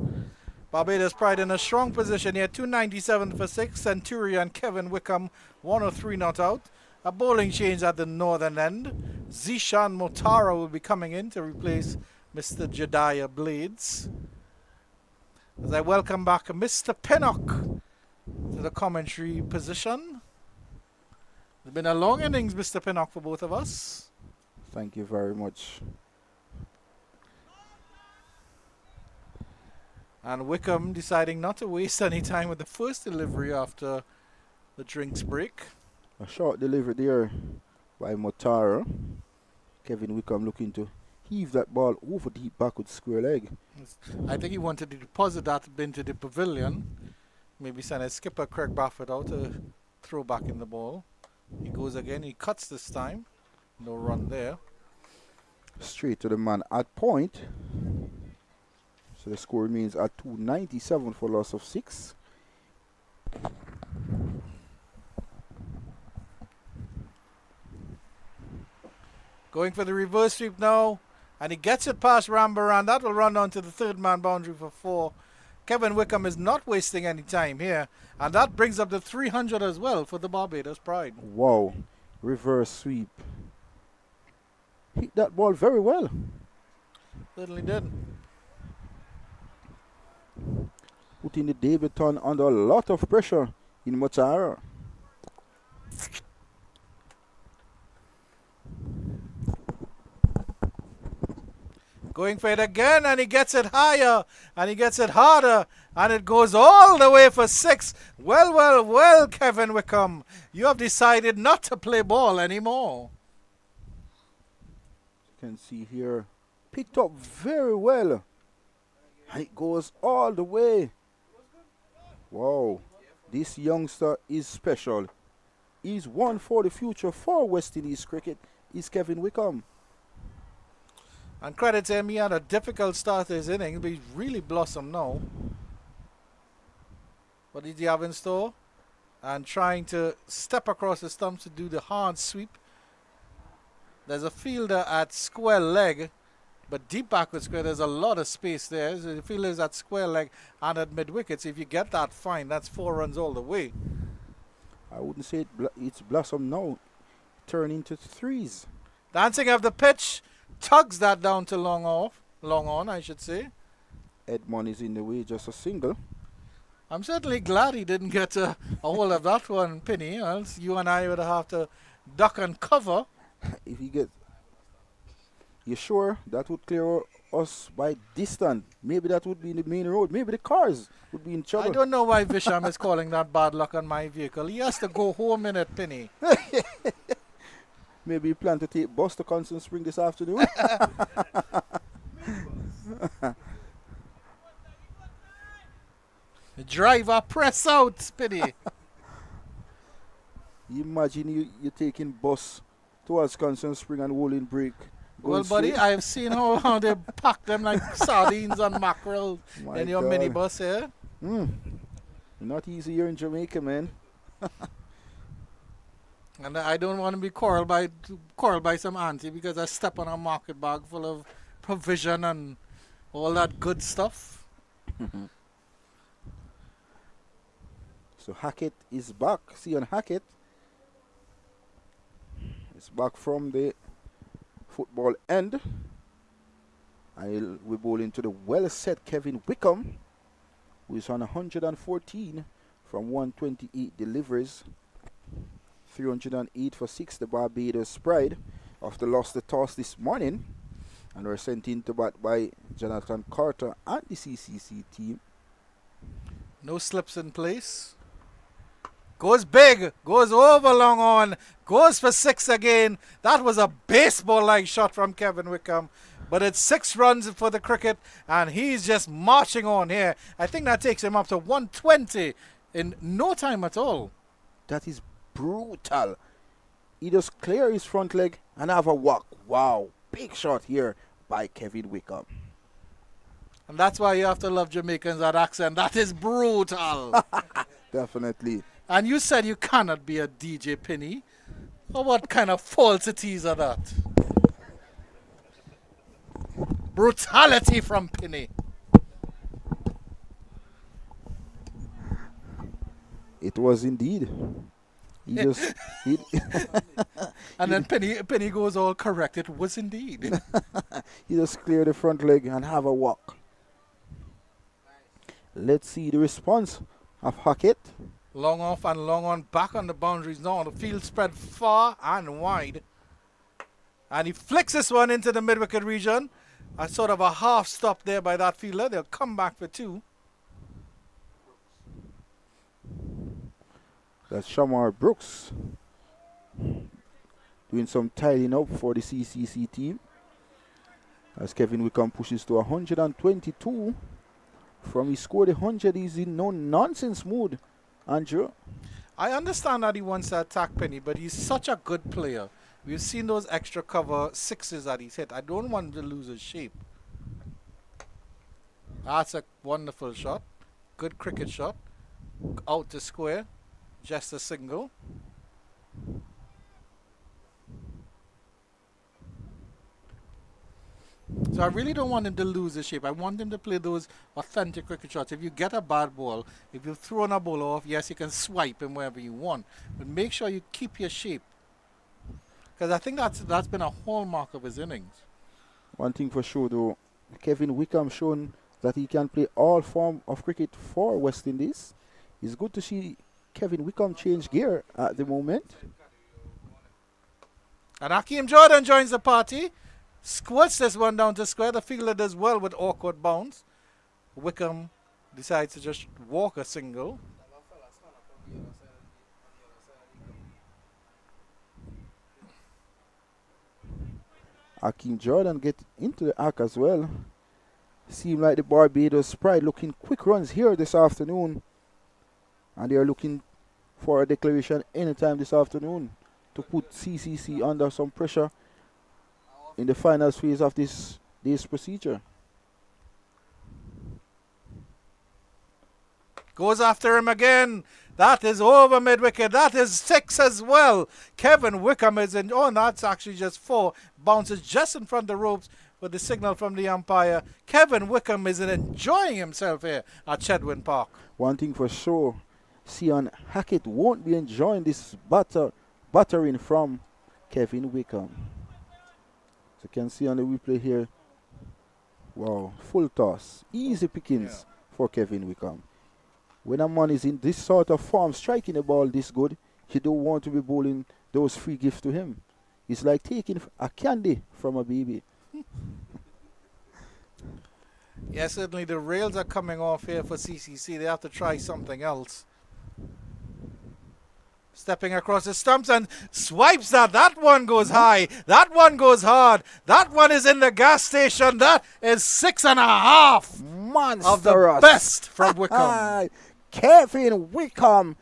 Barbados Pride in a strong position here. 297 for 6. Centurion Kevin Wickham, 103 not out. A bowling change at the northern end. Zishan Motara will be coming in to replace Mr. Jediah Blades. As I welcome back Mr. Pinnock to the commentary position. It's been a long innings, Mr. Pinnock, for both of us. Thank you very much. And Wickham deciding not to waste any time with the first delivery after the drinks break. A short delivery there by Motara. Kevin Wickham looking to heave that ball over deep back with square leg. I think he wanted to deposit that into the pavilion. Maybe send his skipper Craig Brathwaite out to throw back in the ball. He goes again. He cuts this time. No run there. Straight to the man at point. So the score remains at 297 for loss of 6. Going for the reverse sweep now. And he gets it past Rambaran. That will run on to the third man boundary for 4. Kevin Wickham is not wasting any time here. And that brings up the 300 as well for the Barbados Pride. Wow. Reverse sweep. Hit that ball very well. Certainly did. Putting the debutant under a lot of pressure in Motara. Going for it again, and he gets it higher, and he gets it harder, and it goes all the way for 6. Well, Kevin Wickham. You have decided not to play ball anymore. You can see here, picked up very well. And it goes all the way. Wow, this youngster is special. He's one for the future for West Indies cricket. Is Kevin Wickham. And credit to him, he had a difficult start to his innings, but he's really blossomed now. What did he have in store? And trying to step across the stumps to do the hard sweep. There's a fielder at square leg, but deep backward square, there's a lot of space there. So the fielder is at square leg and at mid wicket. So if you get that fine, that's 4 runs all the way. I wouldn't say it's blossom now. Turn into 3s. Dancing of the pitch. Tugs that down to long on, I should say. Edmond is in the way, just a single. I'm certainly glad he didn't get a hold of that one, Penny, else you and I would have to duck and cover. If he gets... You sure that would clear us by distance? Maybe that would be in the main road. Maybe the cars would be in trouble. I don't know why Visham is calling that bad luck on my vehicle. He has to go home in it, Penny. Maybe you plan to take bus to Constant Spring this afternoon. The driver press out, Penny. You imagine you taking bus towards Constant Spring and rolling break. Well, buddy, I've seen how they pack them like sardines on mackerel in your minibus here. Not easy here in Jamaica, man. And I don't want to be quarreled by some auntie because I step on a market bag full of provision and all that good stuff. So Hackett is back. See on Hackett. It's back from the football end. And we bowl into the well-set Kevin Wickham, who is on 114 from 128 deliveries. 308 for 6, the Barbados Pride, after lost the toss this morning, and were sent into bat by Jonathan Carter and the CCC team. No slips in place. Goes big, goes over long on, goes for 6 again. That was a baseball-like shot from Kevin Wickham. But it's 6 runs for the cricket, and he's just marching on here. I think that takes him up to 120 in no time at all. That is brutal. He just clear his front leg and have a walk. Wow, big shot here by Kevin Wickham. And that's why you have to love Jamaicans, that accent. That is brutal. Definitely. And you said you cannot be a DJ Penny. Well, what kind of falsities are that? Brutality from Penny. It was indeed. He just he, And then Penny goes all correct. It was indeed. he just clear the front leg and have a walk. Let's see the response of Hackett. Long off and long on, back on the boundaries now. The field spread far and wide. And he flicks this one into the mid-wicket region. A sort of a half stop there by that fielder. They'll come back for 2. That's Shamar Brooks doing some tidying up for the CCC team. As Kevin Wickham pushes to 122. From he scored 100, he's in no nonsense mood. Andrew. I understand that he wants to attack Penny, but he's such a good player. We've seen those extra cover 6s that he's hit. I don't want him to lose his shape. That's a wonderful shot. Good cricket shot. Out to square. Just a single. So I really don't want him to lose his shape. I want him to play those authentic cricket shots. If you get a bad ball, if you've thrown a ball off, yes, you can swipe him wherever you want. But make sure you keep your shape. Because I think that's been a hallmark of his innings. One thing for sure though, Kevin Wickham shown that he can play all form of cricket for West Indies. It's good to see Kevin Wickham change gear at the moment. And Hakeem Jordan joins the party. Squirts this one down to square. The fielder does well with awkward bounce. Wickham decides to just walk a single. Hakeem Jordan get into the arc as well. Seem like the Barbados Pride looking quick runs here this afternoon. And they are looking for a declaration anytime this afternoon to put CCC under some pressure in the final phase of this procedure. Goes after him again. That is over mid-wicket. That is 6 as well. Kevin Wickham is in. Oh, that's actually just 4. Bounces just in front of the ropes with the signal from the umpire. Kevin Wickham is enjoying himself here at Chedwin Park. One thing for sure, Sion Hackett won't be enjoying this battering from Kevin Wickham. So you can see on the replay here, wow, full toss. Easy pickings for Kevin Wickham. When a man is in this sort of form, striking a ball this good, you don't want to be bowling those free gifts to him. It's like taking a candy from a baby. Yeah, certainly the rails are coming off here for CCC. They have to try something else. Stepping across the stumps and swipes that. That one goes high. That one goes hard. That one is in the gas station. That is 6.5. Monstrous. Of the best from Wickham. Kevin Wickham.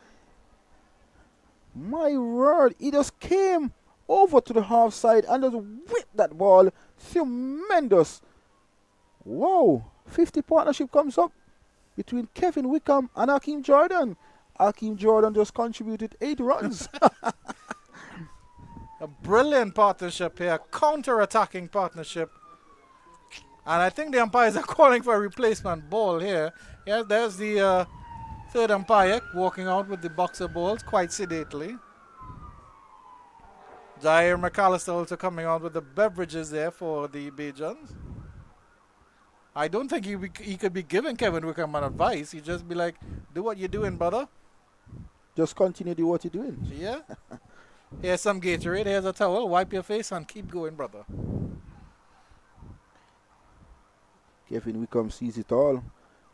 My word, he just came over to the half side and just whipped that ball. Tremendous. Wow. 50 partnership comes up between Kevin Wickham and Hakeem Jordan. Hakeem Jordan just contributed 8 runs. A brilliant partnership here. Counter-attacking partnership. And I think the umpires are calling for a replacement ball here. Yeah, there's the third umpire walking out with the boxer balls quite sedately. Jair McAllister also coming out with the beverages there for the Bajans. I don't think he could be giving Kevin Wickham an advice. He'd just be like, do what you're doing, brother. Just continue to do what you're doing. Yeah. Here's some Gatorade. Here's a towel. Wipe your face and keep going, brother. Kevin Wickham sees it all.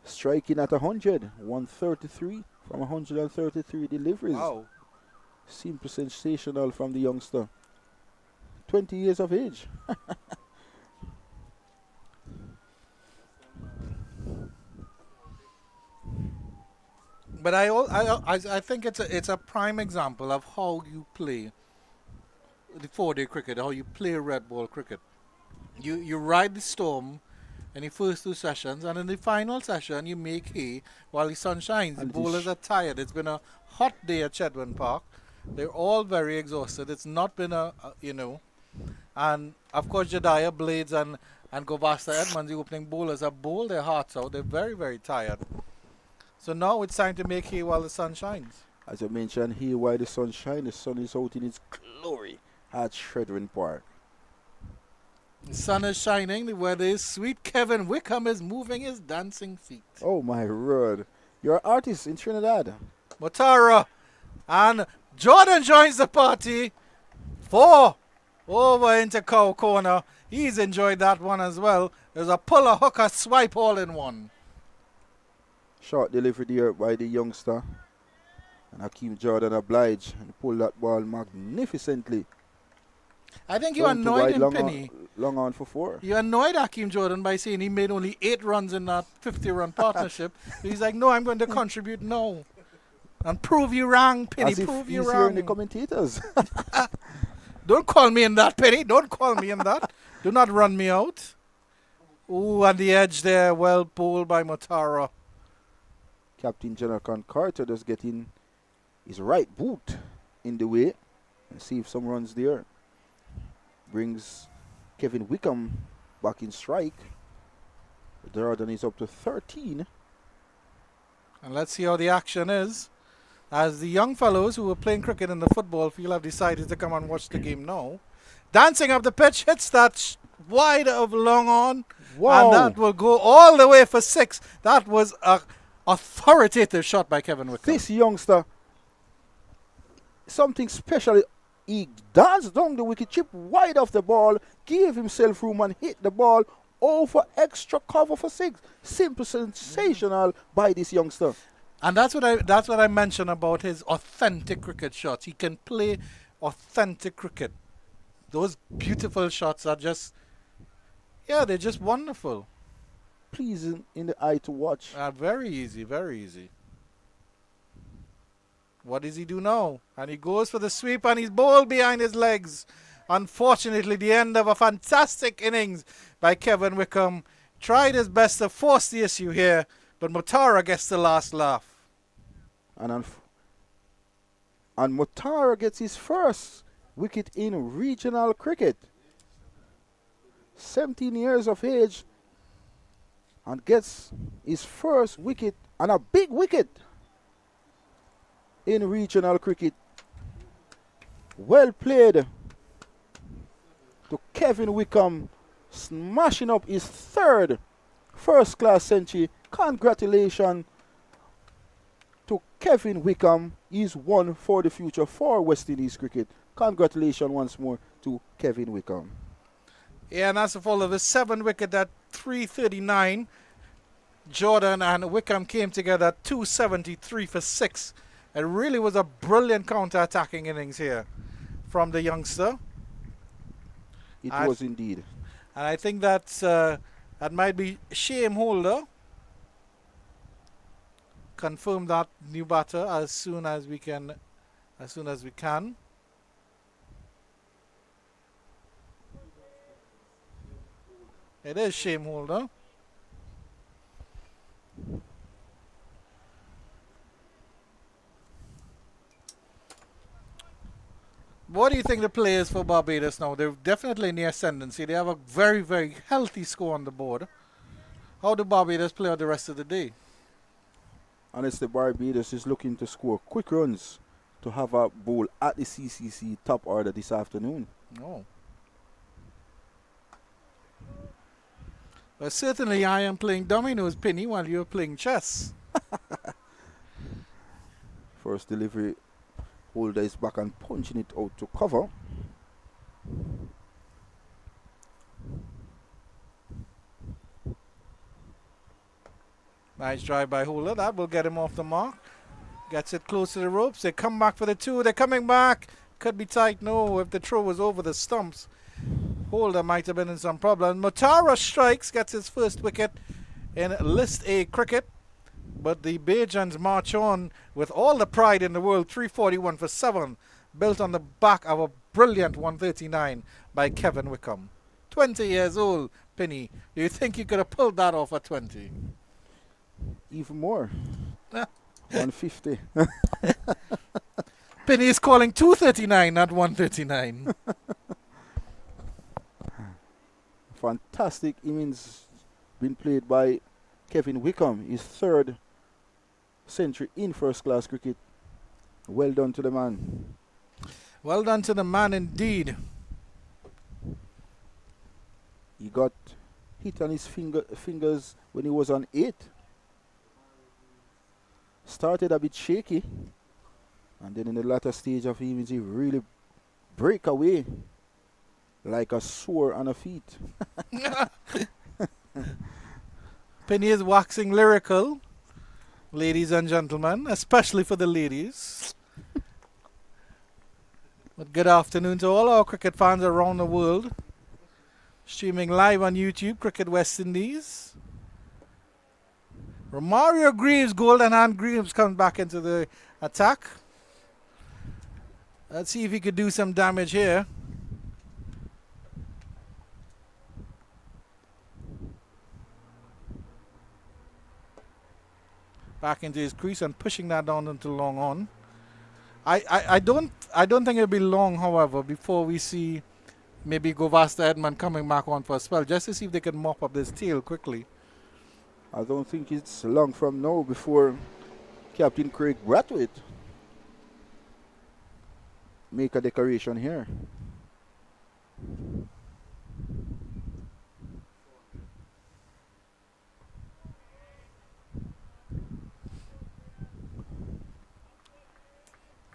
Striking at 100. 133 from 133 deliveries. Wow. Seems sensational from the youngster. 20 years of age. But I think it's a prime example of how you play the 4-day cricket, how you play red ball cricket. You ride the storm in the first 2 sessions, and in the final session you make hay while the sun shines. The bowlers are tired. It's been a hot day at Chedwin Park. They're all very exhausted. It's not been and of course Jediah, Blades and and go past the Edmond, the opening bowlers, have bowled their hearts out. They're very, very tired. So now it's time to make hay while the sun shines. As I mentioned here, while the sun shines, the sun is out in its glory at Shredden Park. The sun is shining, the weather is sweet. Kevin Wickham is moving his dancing feet. Oh my word. You're an artist in Trinidad. Motara and Jordan joins the party. 4 over into Cow Corner. He's enjoyed that one as well. There's a puller, hooker, swipe all in one. Short delivery there by the youngster. And Hakeem Jordan obliged and pulled that ball magnificently. I think you Down to annoyed wide, him, long Penny. long on for 4. You annoyed Hakeem Jordan by saying he made only 8 runs in that 50-run partnership. He's like, no, I'm going to contribute now. And prove you wrong, Penny. As if Prove you he's hearing the wrong. commentators. Don't call me in that, Penny. Don't call me in that. Do not run me out. Ooh, on the edge there. Well bowled by Motara. Captain Jonathan Carter just getting his right boot in the way. And see if some runs there. Brings Kevin Wickham back in strike. Jordan is up to 13. And let's see how the action is. As the young fellows who were playing cricket in the football field have decided to come and watch the game now. Dancing up the pitch, hits that wide of long on. Wow. And that will go all the way for 6. That was a authoritative shot by Kevin Wickham. This youngster, something special. He danced down the wicket, chipped wide off the ball, gave himself room and hit the ball over extra cover for 6. Simple, sensational by this youngster. And that's what I mentioned about his authentic cricket shots. He can play authentic cricket. Those beautiful shots are just, they're just wonderful. Pleasing in the eye to watch. Very easy, very easy. What does he do now? And he goes for the sweep and he's bowled behind his legs. Unfortunately, the end of a fantastic innings by Kevin Wickham. Tried his best to force the issue here, but Motara gets the last laugh. And Motara gets his first wicket in regional cricket. 17 years of age and gets his first wicket, and a big wicket in regional cricket. Well played to Kevin Wickham, smashing up his 3rd first-class century. Congratulations to Kevin Wickham. He's one for the future for West Indies cricket. Congratulations once more to Kevin Wickham. Yeah, and that's the fall of his 7th wicket at 339. Jordan and Wickham came together at 273 for 6. It really was a brilliant counter-attacking innings here from the youngster. It was indeed. And I think that might be Shame Holder. Confirm that new batter as soon as we can. It is Shame Holder. What do you think the players for Barbados now? They're definitely in the ascendancy. They have a very, very healthy score on the board. How do Barbados play out the rest of the day? Honestly, Barbados is looking to score quick runs to have a bowl at the CCC top order this afternoon. Oh. Well, certainly I am playing dominoes, Penny, while you're playing chess. First delivery, Holder is back and punching it out to cover. Nice drive by Holder. That will get him off the mark. Gets it close to the ropes. They come back for the 2. They're coming back. Could be tight. No, if the throw was over the stumps, Holder might have been in some problem. Motara strikes, gets his first wicket in List A cricket. But the Bajans march on with all the pride in the world. 341 for 7. Built on the back of a brilliant 139 by Kevin Wickham. 20 years old, Penny. Do you think you could have pulled that off at 20? Even more. 150. Penny is calling 239, not 139. Fantastic innings been played by Kevin Wickham, his third century in first class cricket. Well done to the man. Well done to the man indeed. He got hit on his fingers when he was on 8. Started a bit shaky, and then in the latter stage of innings he really break away like a sore on a feet. Penny is waxing lyrical, ladies and gentlemen, especially for the ladies. But good afternoon to all our cricket fans around the world. Streaming live on YouTube, Cricket West Indies. Romario Greaves, Golden Hand Greaves comes back into the attack. Let's see if he could do some damage here. Back into his crease and pushing that down into long on. I don't think it'll be long, however, before we see maybe Govasta Edmond coming back on for a spell, just to see if they can mop up this tail quickly. I don't think it's long from now before Captain Craig Brathwaite make a decoration here.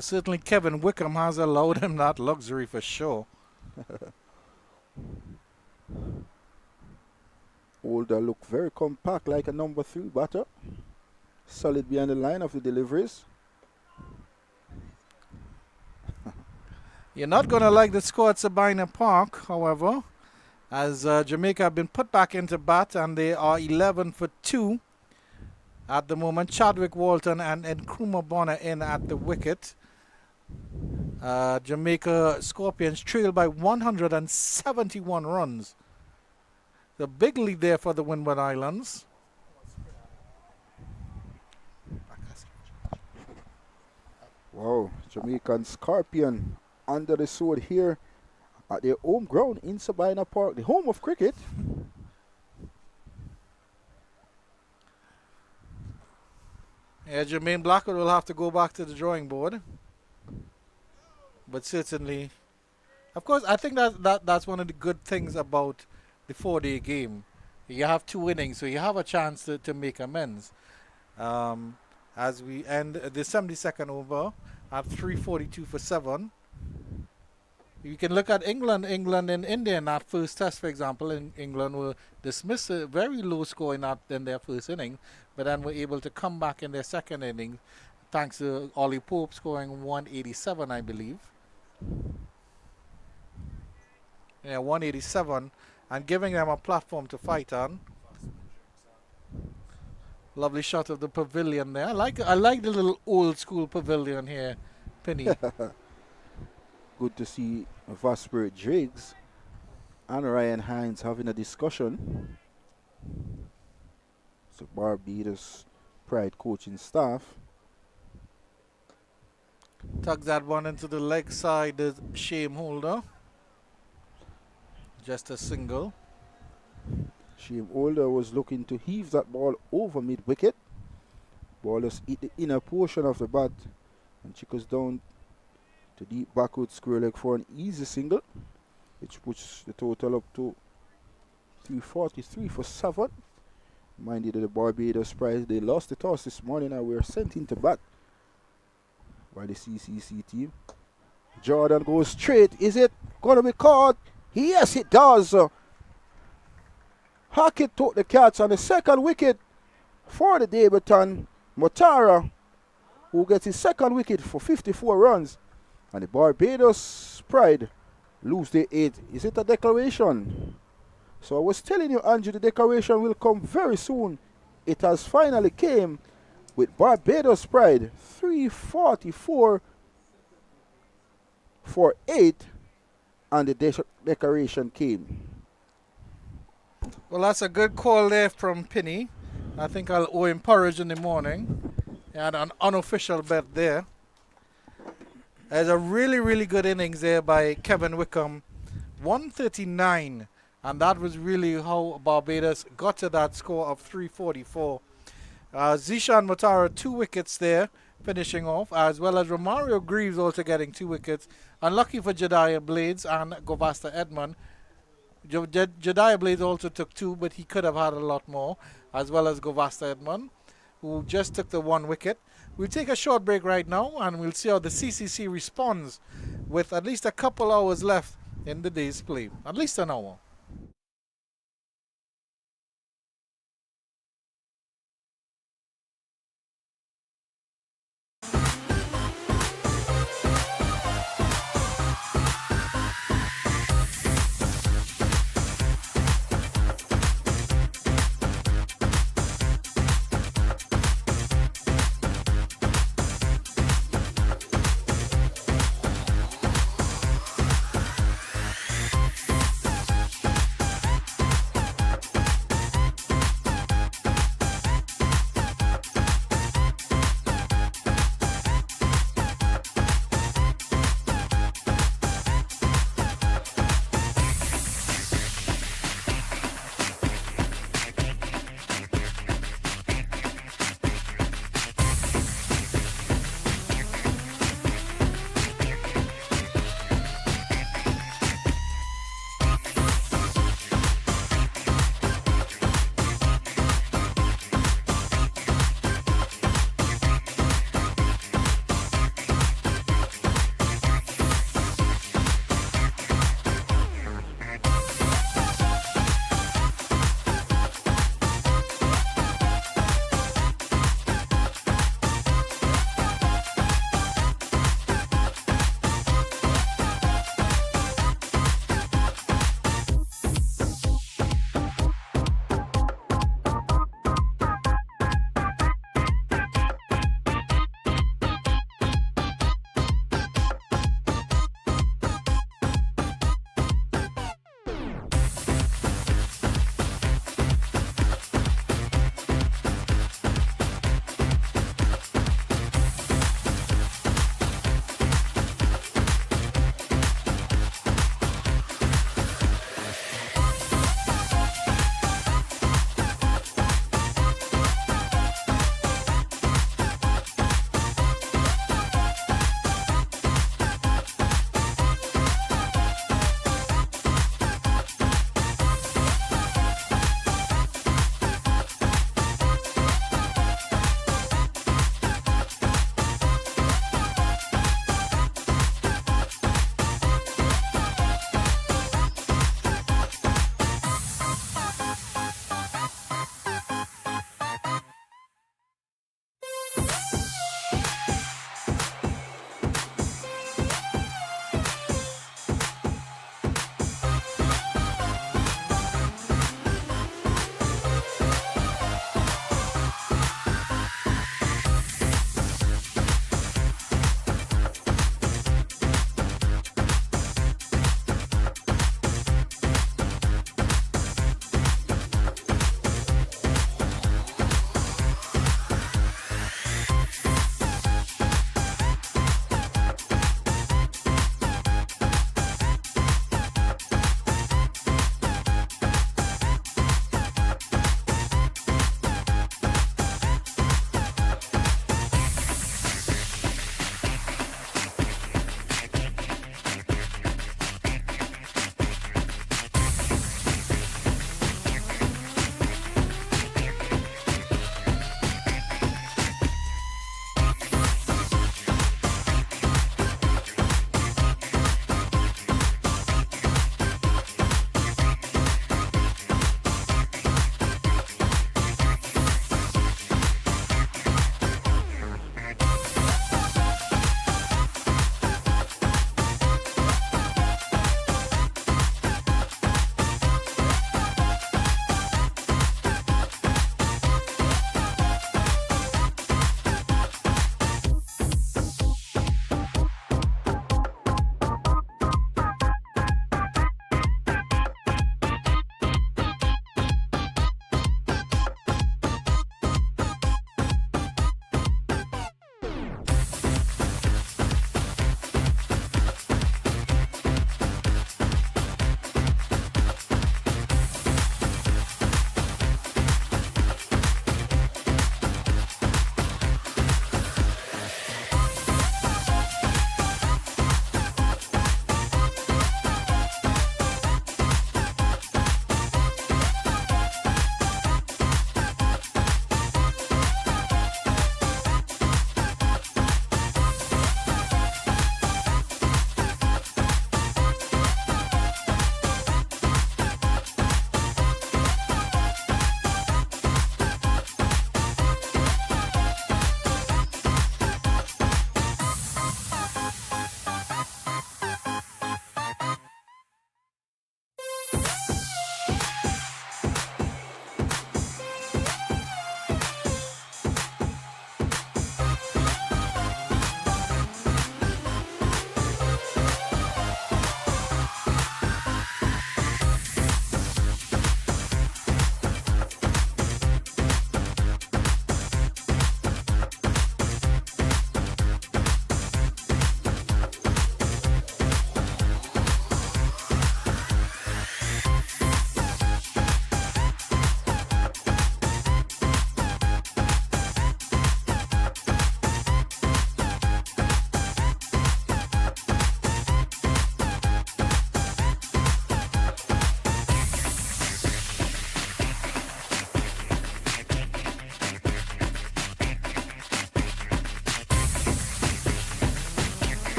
Certainly Kevin Wickham has allowed him that luxury for sure. Older look very compact like a number 3 batter. Solid behind the line of the deliveries. You're not going to like the score at Sabina Park, however, as Jamaica have been put back into bat and they are 11 for 2 at the moment. Chadwick Walton and Nkrumah Bonner in at the wicket. Jamaica Scorpions trail by 171 runs. The big lead there for the Windward Islands. Wow, Jamaican Scorpion under the sword here at their home ground in Sabina Park, the home of cricket. Yeah, Jermaine Blackwood will have to go back to the drawing board. But certainly, of course, I think that's one of the good things about the 4-day game. You have 2 innings, so you have a chance to make amends. As we end the 72nd over at 3:42 for 7. You can look at England and India in that first test, for example. England will dismiss a very low score in their first inning, but then were able to come back in their second inning, thanks to Ollie Pope scoring 187, I believe. Yeah, 187, and giving them a platform to fight on. Lovely shot of the pavilion there. I like the little old school pavilion here, Penny. Good to see Vasper Driggs and Ryan Hines having a discussion. It's the Barbados Pride coaching staff. Tugs that one into the leg side, the Shame Holder. Just a single. Shame Holder was looking to heave that ball over mid-wicket. Ball has hit the inner portion of the bat and chickens down to deep backward square leg for an easy single, which puts the total up to 343 for 7. Mind you, the Barbados Pride, they lost the toss this morning and were sent into bat by the CCC team. Jordan goes straight. Is it going to be caught? Yes, it does. Hackett took the catch on the second wicket for the debutant Motara, who gets his second wicket for 54 runs. And the Barbados Pride lose the 8. Is it a declaration? So I was telling you, Andrew, the declaration will come very soon. It has finally came with Barbados Pride 344 for 8, and the declaration came. Well, that's a good call there from Penny. I think I'll owe him porridge in the morning. He had an unofficial bet there. There's a really, really good innings there by Kevin Wickham. 139 And that was really how Barbados got to that score of 344. Zishan Matara, 2 wickets there, finishing off, as well as Romario Greaves also getting 2 wickets. Unlucky for Jediah Blades and Govasta Edmond. Jediah Blades also took 2, but he could have had a lot more, as well as Govasta Edmond, who just took the 1 wicket. We'll take a short break right now, and we'll see how the CCC responds with at least a couple hours left in the day's play. At least an hour.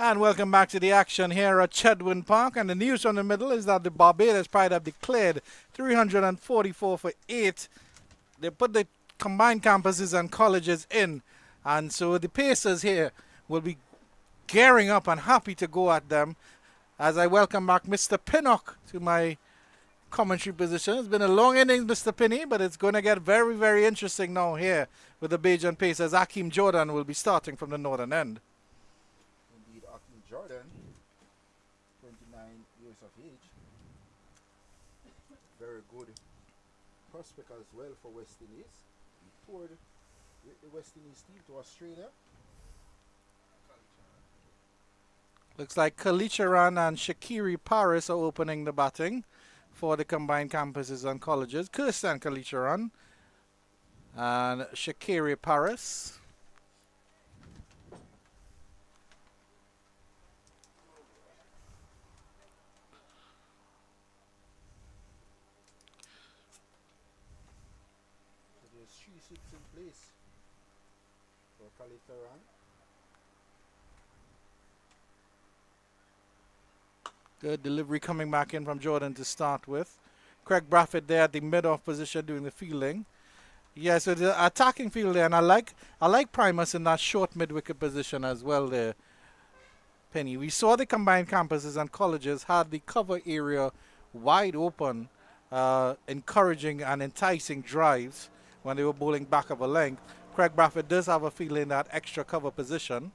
And welcome back to the action here at Chedwin Park. And the news from the middle is that the Barbados Pride have declared 344 for 8. They put the combined campuses and colleges in. And so the Pacers here will be gearing up and happy to go at them. As I welcome back Mr. Pinnock to my commentary position. It's been a long innings, Mr. Pinney, but it's going to get very, very interesting now here with the Bajan Pacers. Akeem Jordan will be starting from the northern end. Indeed, Akeem Jordan, 29 years of age. Very good prospect as well for West Indies. He toured with the West Indies team to Australia. Looks like Kalicharan and Shakiri Paris are opening the batting for the combined campuses and colleges. Kirsten Kalicharan and Shakiri Paris. So there's 3-6 in place for Kalitharan. Good delivery coming back in from Jordan to start with. Craig Brathwaite there at the mid-off position doing the fielding. Yeah, so the attacking field there, and I like Primus in that short mid-wicket position as well there, Penny. We saw the combined campuses and colleges had the cover area wide open, encouraging and enticing drives when they were bowling back of a length. Craig Brathwaite does have a field in that extra cover position.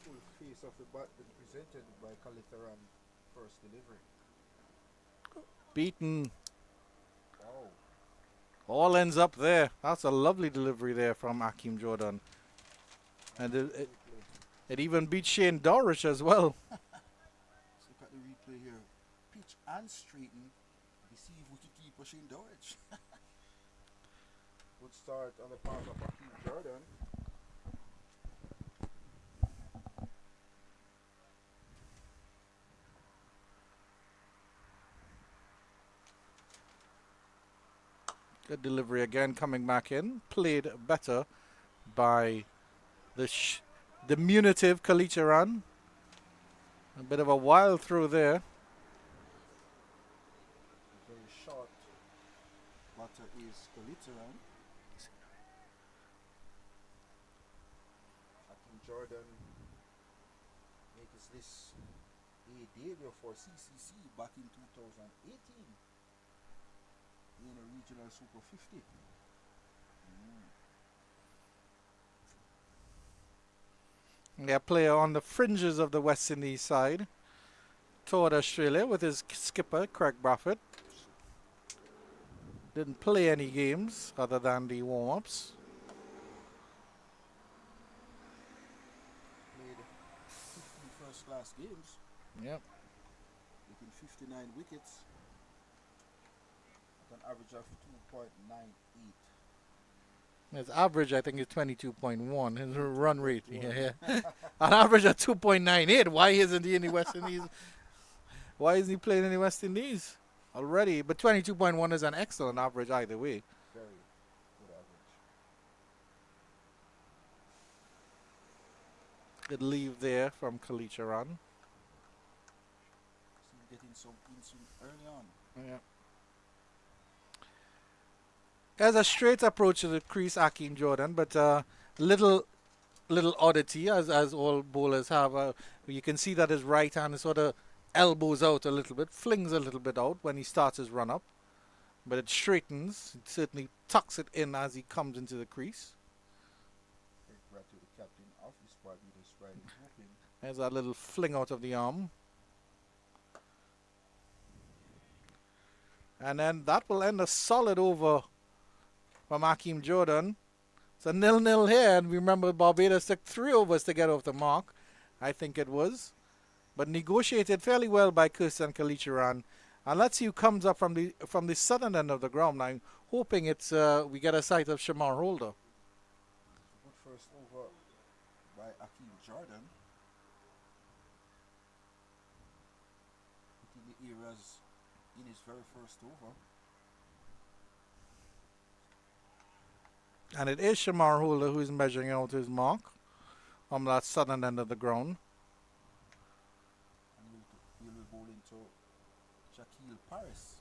Full face of the bat been presented by Kalitharan first delivery. Beaten. Wow. All ends up there. That's a lovely delivery there from Akeem Jordan. And it even beat Shane Dorish as well. Let's look at the replay here. Pitch and straighten. Receive wicketkeeper Shane Dorish. Good start on the part of Akeem Jordan. Good delivery again coming back in. Played better by the diminutive Kalicharan. A bit of a wild throw there. Very short batter is Kalitharan. Akeem Jordan makes this a debut for CCC back in 2018 in a regional Super 50. Yeah, player on the fringes of the West Indies side toward Australia with his skipper Craig Brathwaite. Didn't play any games other than the warm-ups. Played 15 first-class games, Yep. taking 59 wickets at an average of 2.98. His average, I think, is 22.1. His run rate, yeah. An average of 2.98. Why isn't he in the West Indies? Why isn't he playing in the West Indies already? But 22.1 is an excellent average either way. Very good average. Good leave there from Kalicharan. So getting some instant early on. Yeah. There's a straight approach to the crease, Akeem Jordan, but little oddity as all bowlers have. You can see that his right hand sort of elbows out a little bit, flings a little bit out when he starts his run up, but it straightens. It certainly tucks it in as he comes into the crease. Right to the captain of this Barbados Pride is hoping. There's that little fling out of the arm. And then that will end a solid over from Akeem Jordan. It's a 0-0 here, and remember Barbados took 3 overs to get off the mark, I think it was. But negotiated fairly well by Kirsten Kalicharan. And let's see who comes up from the southern end of the ground. I'm hoping it's we get a sight of Shamar Holder. Good first over by Akeem Jordan. Hitting the areas in his very first over. And it is Shamar Holder who's measuring out his mark on that southern end of the ground. Paris.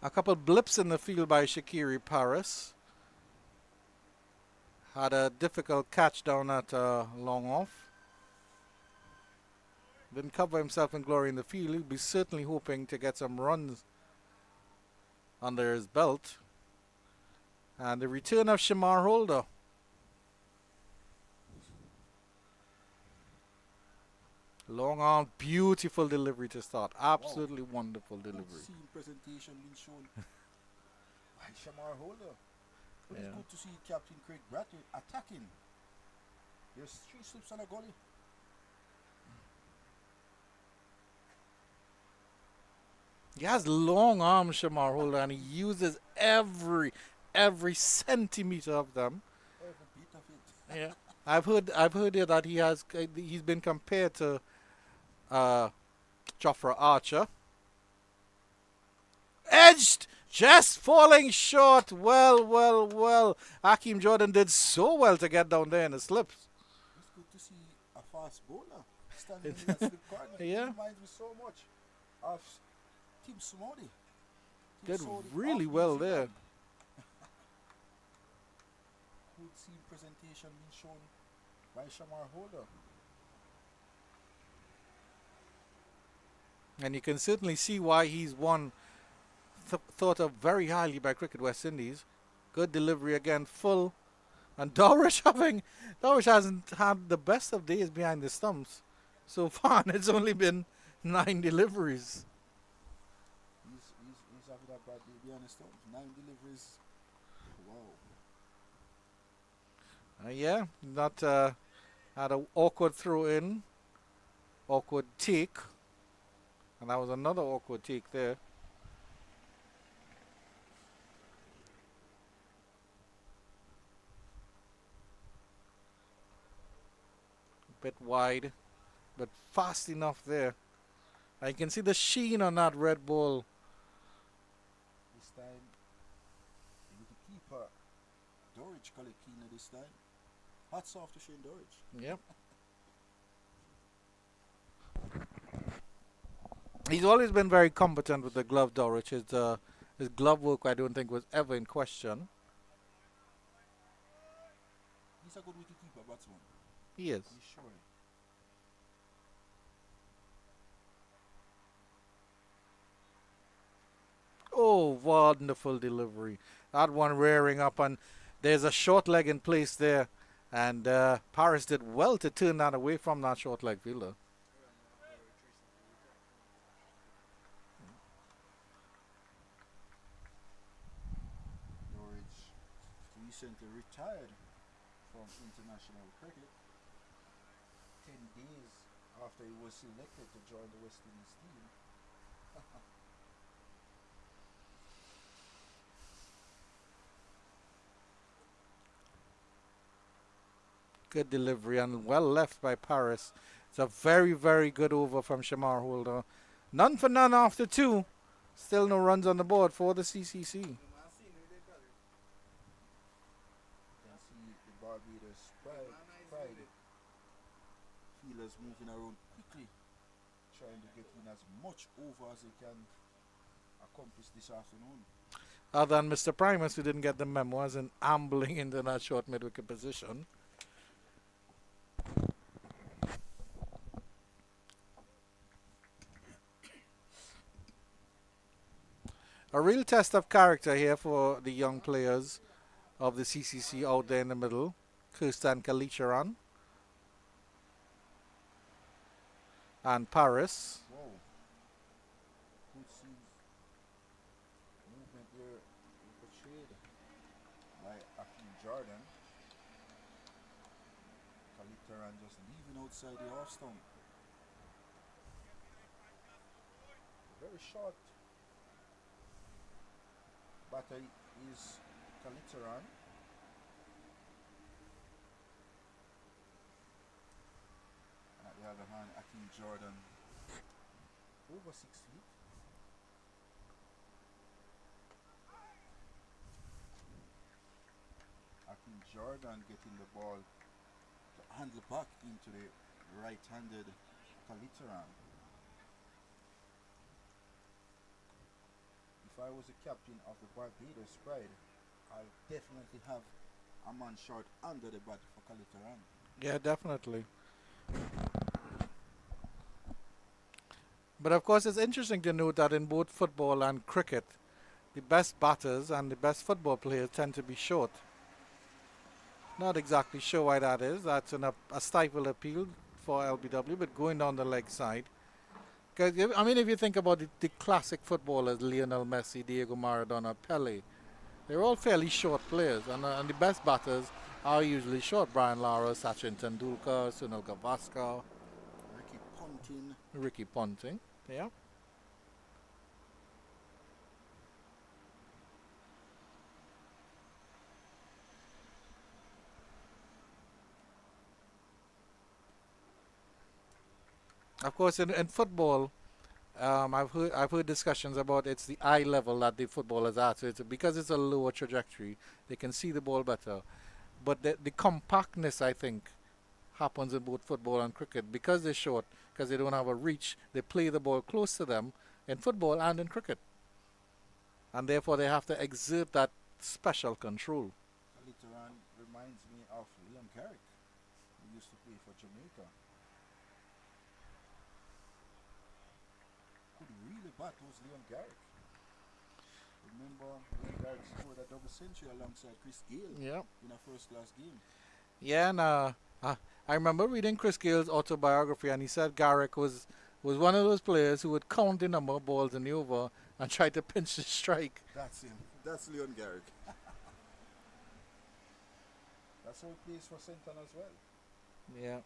A couple blips in the field by Shaqiri Paris. Had a difficult catch down at long off. Didn't cover himself in glory in the field. He'll be certainly hoping to get some runs under his belt. And the return of Shamar Holder. Long arm, beautiful delivery to start. Absolutely wonderful delivery. Scene presentation being shown by Shamar Holder. But it's good to see Captain Craig Brathwaite attacking. There's 3 slips and a goalie. He has long arms, Shamar Holder, and he uses every centimeter of them. Every bit of it. Yeah, I've heard here that he's been compared to Jofra Archer. Edged, just falling short. Well. Hakeem Jordan did so well to get down there in the slips. It's good to see a fast bowler standing in that slip corner. Yeah. It reminds me so much of Tim Smody. Did really well there. Good scene presentation being shown by Shamar Holder. And you can certainly see why he's thought of very highly by Cricket West Indies. Good delivery again, full. And Dorish hasn't had the best of days behind the stumps so far, and it's only been 9 deliveries. He's having a bad day behind the stumps. 9 deliveries. Wow. Yeah, not had an awkward throw in, awkward take, and that was another awkward take there. A bit wide, but fast enough there. I can see the sheen on that red ball. This time, with the keeper, Dorridge called it keener this time. Hats off to Shane Dorridge. Yep. He's always been very competent with the glove, Dorridge. His glove work, I don't think, was ever in question. He's a good wicket-keeper batsman. He is. He's sure. Oh, wonderful delivery. That one rearing up, and there's a short leg in place there. And Paris did well to turn that away from that short leg fielder. Dorridge recently retired from international cricket 10 days after he was selected to join the West Indies team. Good delivery and well left by Paris. It's a very, very good over from Shamar Holder. None for none after 2. Still no runs on the board for the CCC. You can see the Barbados Pride fielders moving around quickly, trying to get in as much over as they can accomplish this afternoon. Other than Mr. Primus, who didn't get the memo, as in ambling into that short mid-wicket position. A real test of character here for the young players of the CCC out there in the middle. Kirstan Kalicharan and Paris. Whoa. Good scenes. Movement there portrayed by Akeem Jordan. Kalitaran just leaving outside the off stump. Very short. Batter is Kalitaran. At the other hand, Akeem Jordan over 6 feet. Akeem Jordan getting the ball to handle back into the right-handed Kaliteran. If I was the captain of the Barbados Pride, I'll definitely have a man short under the bat for Kaliteran. Yeah, definitely. But of course, it's interesting to note that in both football and cricket, the best batters and the best football players tend to be short. Not exactly sure why that is. That's a stifled appeal for LBW, but going down the leg side. Because I mean, if you think about the classic footballers, Lionel Messi, Diego Maradona, Pele, they're all fairly short players, and the best batters are usually short. Brian Lara, Sachin Tendulkar, Sunil Gavaskar, Ricky Ponting. Yeah. Of course, in football, I've heard discussions about it's the eye level that the footballers are. So it's because it's a lower trajectory, they can see the ball better. But the compactness, I think, happens in both football and cricket because they're short, because they don't have a reach. They play the ball close to them in football and in cricket, and therefore they have to exert that special control. Kaliteran reminds me of Liam Garrick, who used to play for Jamaica. Could really bat was Liam Garrick. Remember Liam Garrick scored a double century alongside Chris Gayle Yeah. in a first class game. Yeah, and I remember reading Chris Gayle's autobiography, and he said Garrick was one of those players who would count the number of balls in the over and try to pinch the strike. That's him. That's Leon Garrick. That's how he plays for Senton as well. Yeah.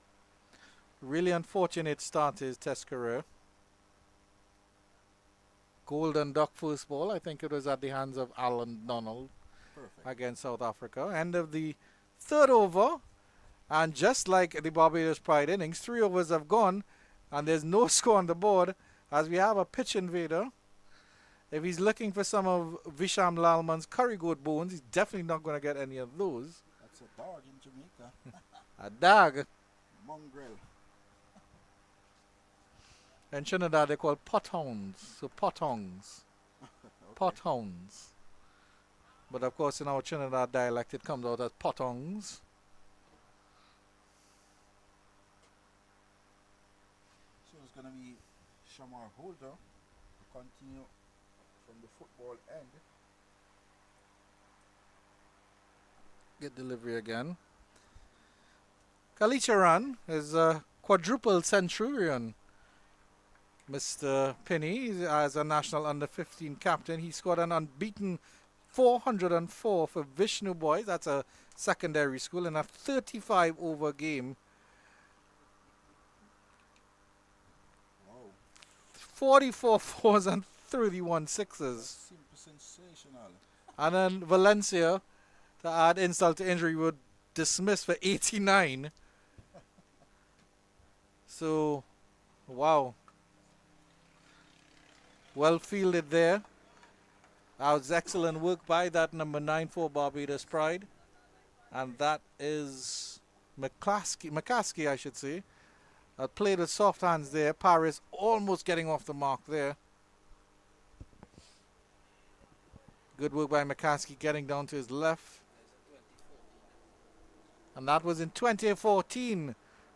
Really unfortunate start to his test career. Golden Duck first ball, I think it was at the hands of Alan Donald Perfect. against South Africa. End of the third over, and just like the Barbados Pride innings, 3 overs have gone, and there's no score on the board as we have a pitch invader. If he's looking for some of Visham Lalman's curry goat bones, he's definitely not going to get any of those. That's a dog in Jamaica. A dog. Mongrel. In Trinidad, they call pothounds. So pothounds. Okay. Pothounds. But of course, in our Trinidad dialect, it comes out as pothounds. So it's going to be Shamar Holder to continue from the football end. Get delivery again. Kalicharan is a quadruple centurion. Mr. Penny, as a national under-15 captain, he scored an unbeaten 404 for Vishnu Boys. That's a secondary school in a 35-over game. Wow. 44 fours and 31 sixes. Simple sensational. And then Valencia, to add insult to injury, would dismiss for 89. So, wow. Well fielded there. That was excellent work by that number 9 for Barbados Pride. And that is McCaskey, I should say. Played with soft hands there. Paris almost getting off the mark there. Good work by McCaskey getting down to his left. And that was in 2014.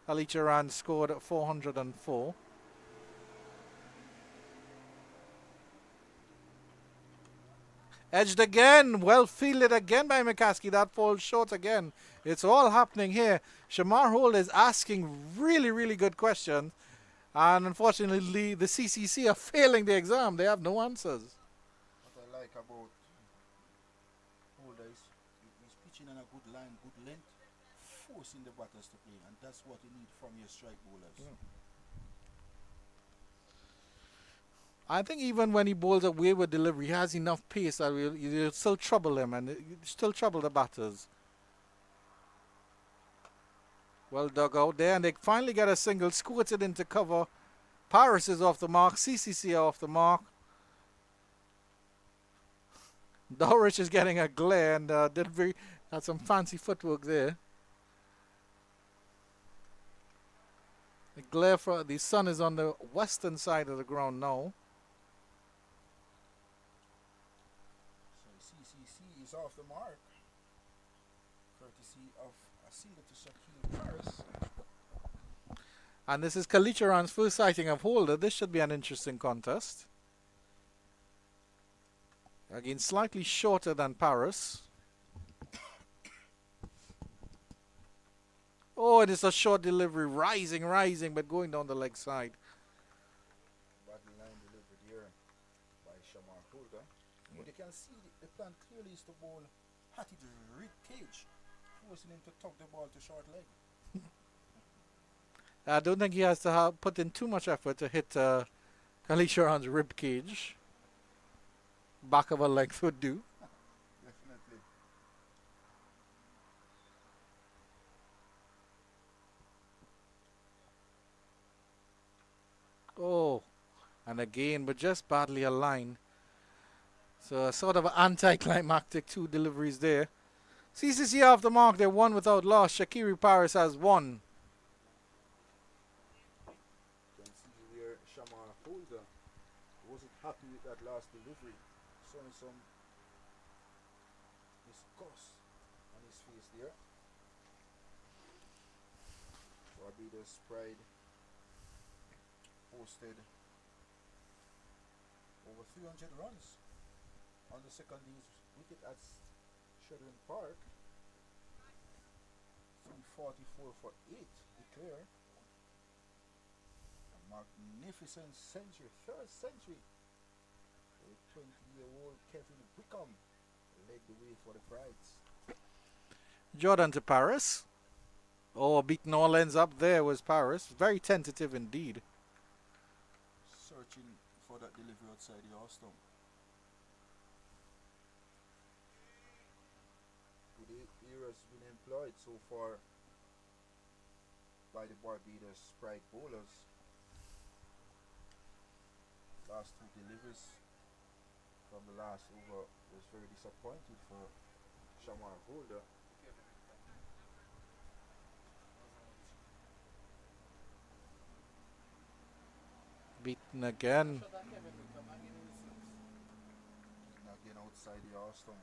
Ali Charan scored 404. Edged again, well fielded again by McCaskey. That falls short again. It's all happening here. Shamar Holt is asking really, really good questions. And unfortunately, the CCC are failing the exam. They have no answers. What I like about Holder is he's pitching on a good line, good length, forcing the batters to play. And that's what you need from your strike bowlers. Yeah. I think even when he bowls a wayward delivery, he has enough pace that you'll still trouble him and you still trouble the batters. Well dug out there, and they finally get a single, squirted into cover. Paris is off the mark, CCC are off the mark. Dowrich is getting a glare and had some fancy footwork there. The glare for the sun is on the western side of the ground now. So CCC is off the mark. Courtesy of a single to Shaquille Paris. And this is Kalicharan's first sighting of Holder. This should be an interesting contest. Again, slightly shorter than Paris. Oh, it is a short delivery. Rising, but going down the leg side. Badly line delivered here by Shamar Holder. But you can see the plan clearly is to bowl Hattie to rib cage, forcing him to tuck the ball to short leg. I don't think he has to put in too much effort to hit Kalicharan's rib cage. Back of a length would do. Definitely. Oh, and again, but just badly aligned. So a sort of anticlimactic 2 deliveries there. CCC off the mark. They're 1 without loss. Shakiri Paris has 1. You can see where Shamar Holder wasn't happy with that last delivery. Showing some disgust on his face there. Barbados Pride posted over 300 runs on the second day's wicket at Sheridan Park. 344 for 8 declare. A magnificent century, third century. 20-year-old Kevin Wickham led the way for the Prides. Jordan to Paris. Oh, beaten all ends up there was Paris. Very tentative indeed. Searching for that delivery outside the off stump. Good era has been employed so far by the Barbados Pride bowlers. Last 2 deliveries from the last over was very disappointing for Shamar Holder. Beaten again. Again outside the off stump.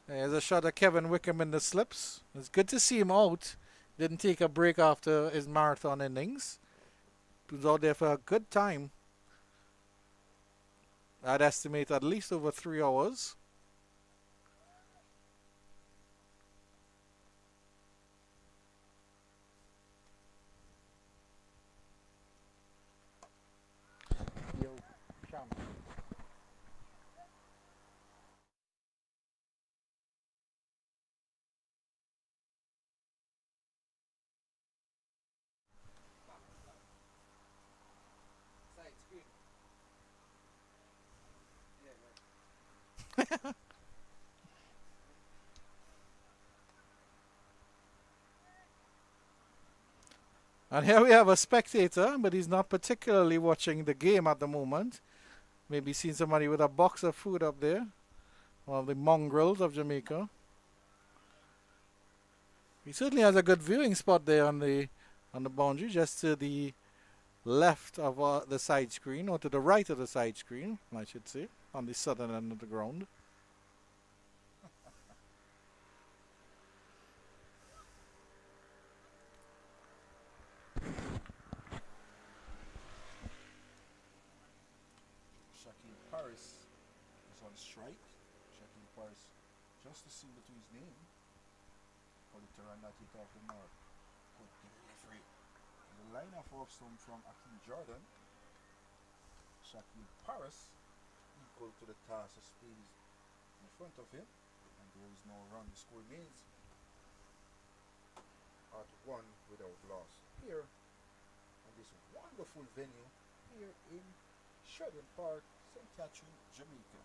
There's a shot of Kevin Wickham in the slips. It's good to see him out. Didn't take a break after his marathon innings. He was out there for a good time. I'd estimate at least over 3 hours. Side screen. Yeah. And here we have a spectator, but he's not particularly watching the game at the moment. Maybe seen somebody with a box of food up there. One of the mongrels of Jamaica. He certainly has a good viewing spot there on the boundary, just to the left of the side screen, or to the right of the side screen, I should say, on the southern end of the ground. Shaquille Paris is on strike. Shaquille Paris just a single to his name. For the Terran that hit off the mark. Good delivery. And the line of off stump from Akeem Jordan. Shaquille Paris equal to the task of speed in front of him. And there is no run. The score remains at 1 without loss. Here on this wonderful venue here in Sheridan Park, St. Catherine, Jamaica.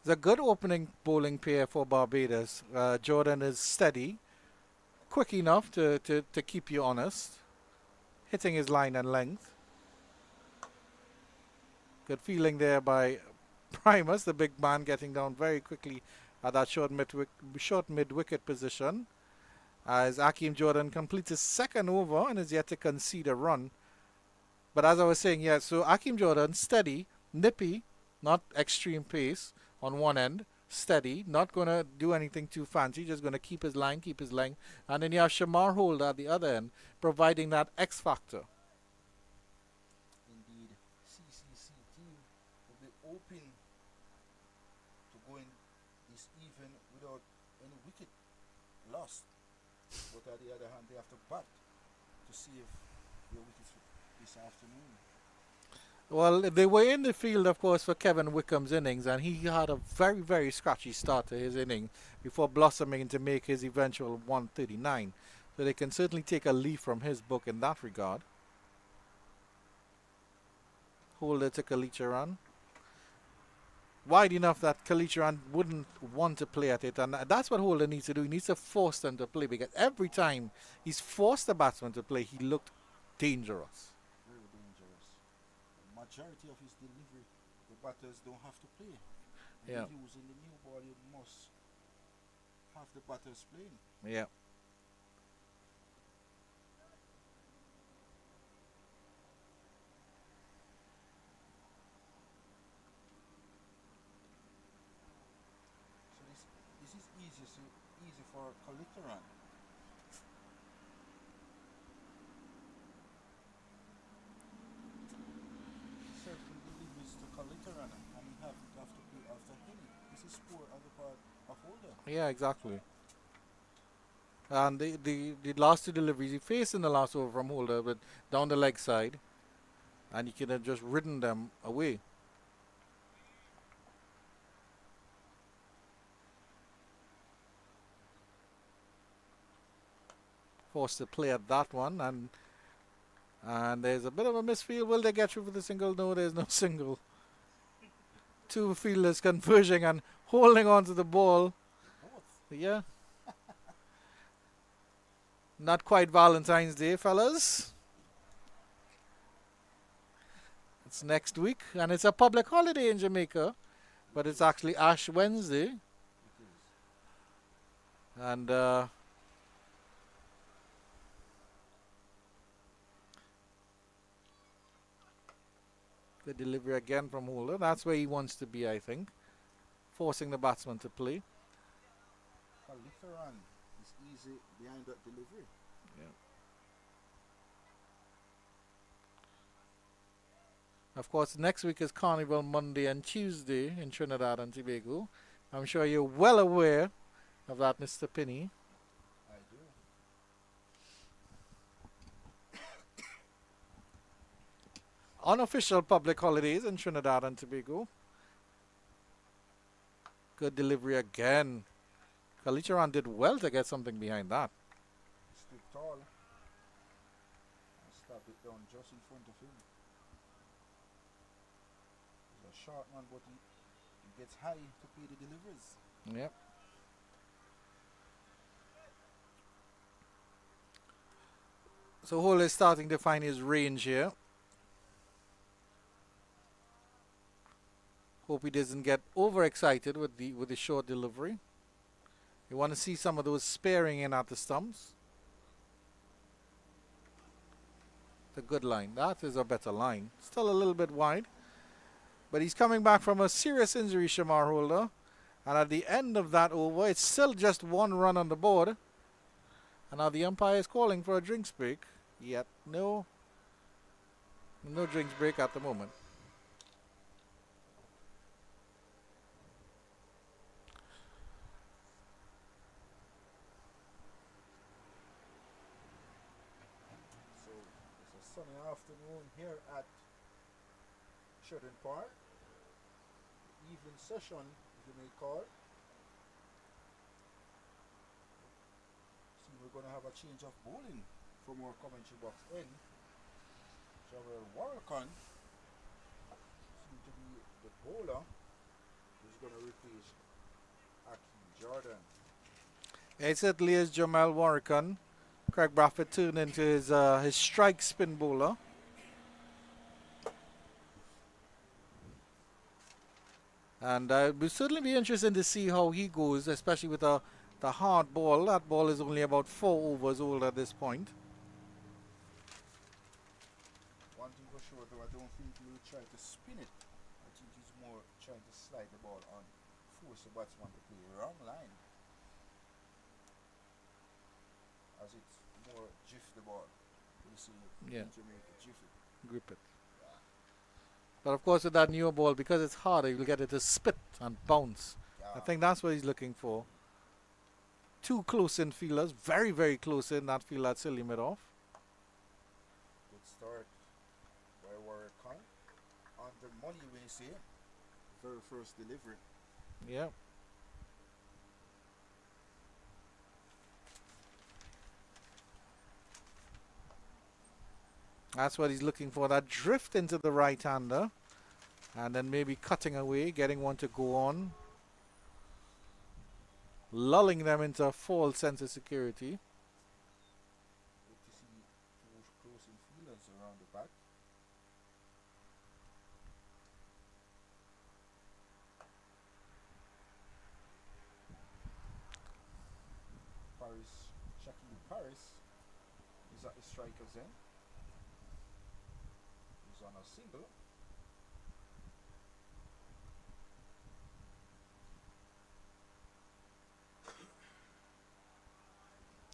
It's a good opening bowling pair for Barbados. Jordan is steady, quick enough to keep you honest, hitting his line and length. Good feeling there by Primus, the big man, getting down very quickly at that short mid wicket position, as Akeem Jordan completes his second over and is yet to concede a run. But as I was saying, yeah, so Akeem Jordan, steady, nippy, not extreme pace on one end, steady, not going to do anything too fancy, just going to keep his line. And then you have Shamar Holder at the other end, providing that X factor. Indeed, CCC team will be open to going this even without any wicket lost. But on the other hand, they have to bat to see if their wickets this afternoon. Well, they were in the field, of course, for Kevin Wickham's innings, and he had a very, very scratchy start to his inning before blossoming to make his eventual 139. So they can certainly take a leaf from his book in that regard. Holder to Kalicharan. Wide enough that Kalicharan wouldn't want to play at it, and that's what Holder needs to do. He needs to force them to play, because every time he's forced the batsman to play, he looked dangerous. Very dangerous. The majority of his delivery, the batters don't have to play. Yeah. Using the new ball, you must have the batters playing. Yeah. So this is easy for Kalicharan. Certain deliveries to Kalicharan, and he have to play after him. This is poor on the part of Holder. Yeah, exactly. And the last two deliveries he faced in the last over from Holder, but down the leg side, and he could have just ridden them away. Forced to play at that one, and there's a bit of a misfield. Will they get through for the single? No, there's no single. Two fielders converging and holding on to the ball. Yeah. Not quite Valentine's Day, fellas. It's next week, and it's a public holiday in Jamaica, but it's actually Ash Wednesday. And the delivery again from Holder. That's where he wants to be, I think. Forcing the batsman to play. Kalicharan is easy behind that delivery. Yeah. Of course, next week is Carnival Monday and Tuesday in Trinidad and Tobago. I'm sure you're well aware of that, Mr. Pinney. I do. Unofficial public holidays in Trinidad and Tobago. Good delivery again. Kalicharan did well to get something behind that. Stood tall. And stop it down just in front of him. He's a short man, but he gets high to pay the deliveries. Yep. So Holder is starting to find his range here. Hope he doesn't get overexcited with the short delivery. You want to see some of those sparing in at the stumps. It's a good line. That is a better line. Still a little bit wide. But he's coming back from a serious injury, Shamar Holder. And at the end of that over, it's still just one run on the board. And now the umpire is calling for a drinks break. Yet no drinks break at the moment. Sunny afternoon here at Sheridan Park. Evening session, if you may call. See, we're going to have a change of bowling from our commentary box in. Joel Warrican seems to be the bowler who's going to replace Akeem Jordan. It certainly is Jamal Warrican. Craig Brathwaite turned into his strike spin bowler. And it will certainly be interesting to see how he goes, especially with the hard ball. That ball is only about 4 overs old at this point. One thing for sure, though, I don't think he will try to spin it. I think he's more trying to slide the ball on, force the batsman to play wrong line, as it more jiff the ball. You see, Yeah. in Jamaica, jiff it. Grip it. But of course, with that newer ball, because it's harder, you'll get it to spit and bounce. I think that's what he's looking for. Two close in fielders, very, very close in that field at silly mid off. Good start by Warwick Khan. On the money, when you see very first delivery. Yeah. That's what he's looking for, that drift into the right-hander. And then maybe cutting away, getting one to go on. Lulling them into a false sense of security. Good to see two closing fielders around the back. Shaquille Paris is at the striker's end. He's on a single.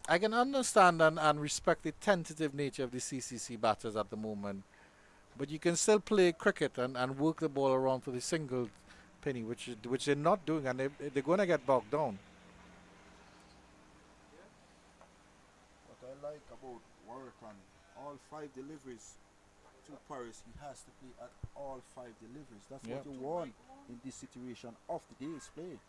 I can understand and respect the tentative nature of the CCC batters at the moment. But you can still play cricket and work the ball around for the single, Penny, which they're not doing, and they're going to get bogged down. What I like about Warwick on all 5 deliveries to Paris, he has to play at all 5 deliveries. That's Yep. what you want in this situation of the day's play.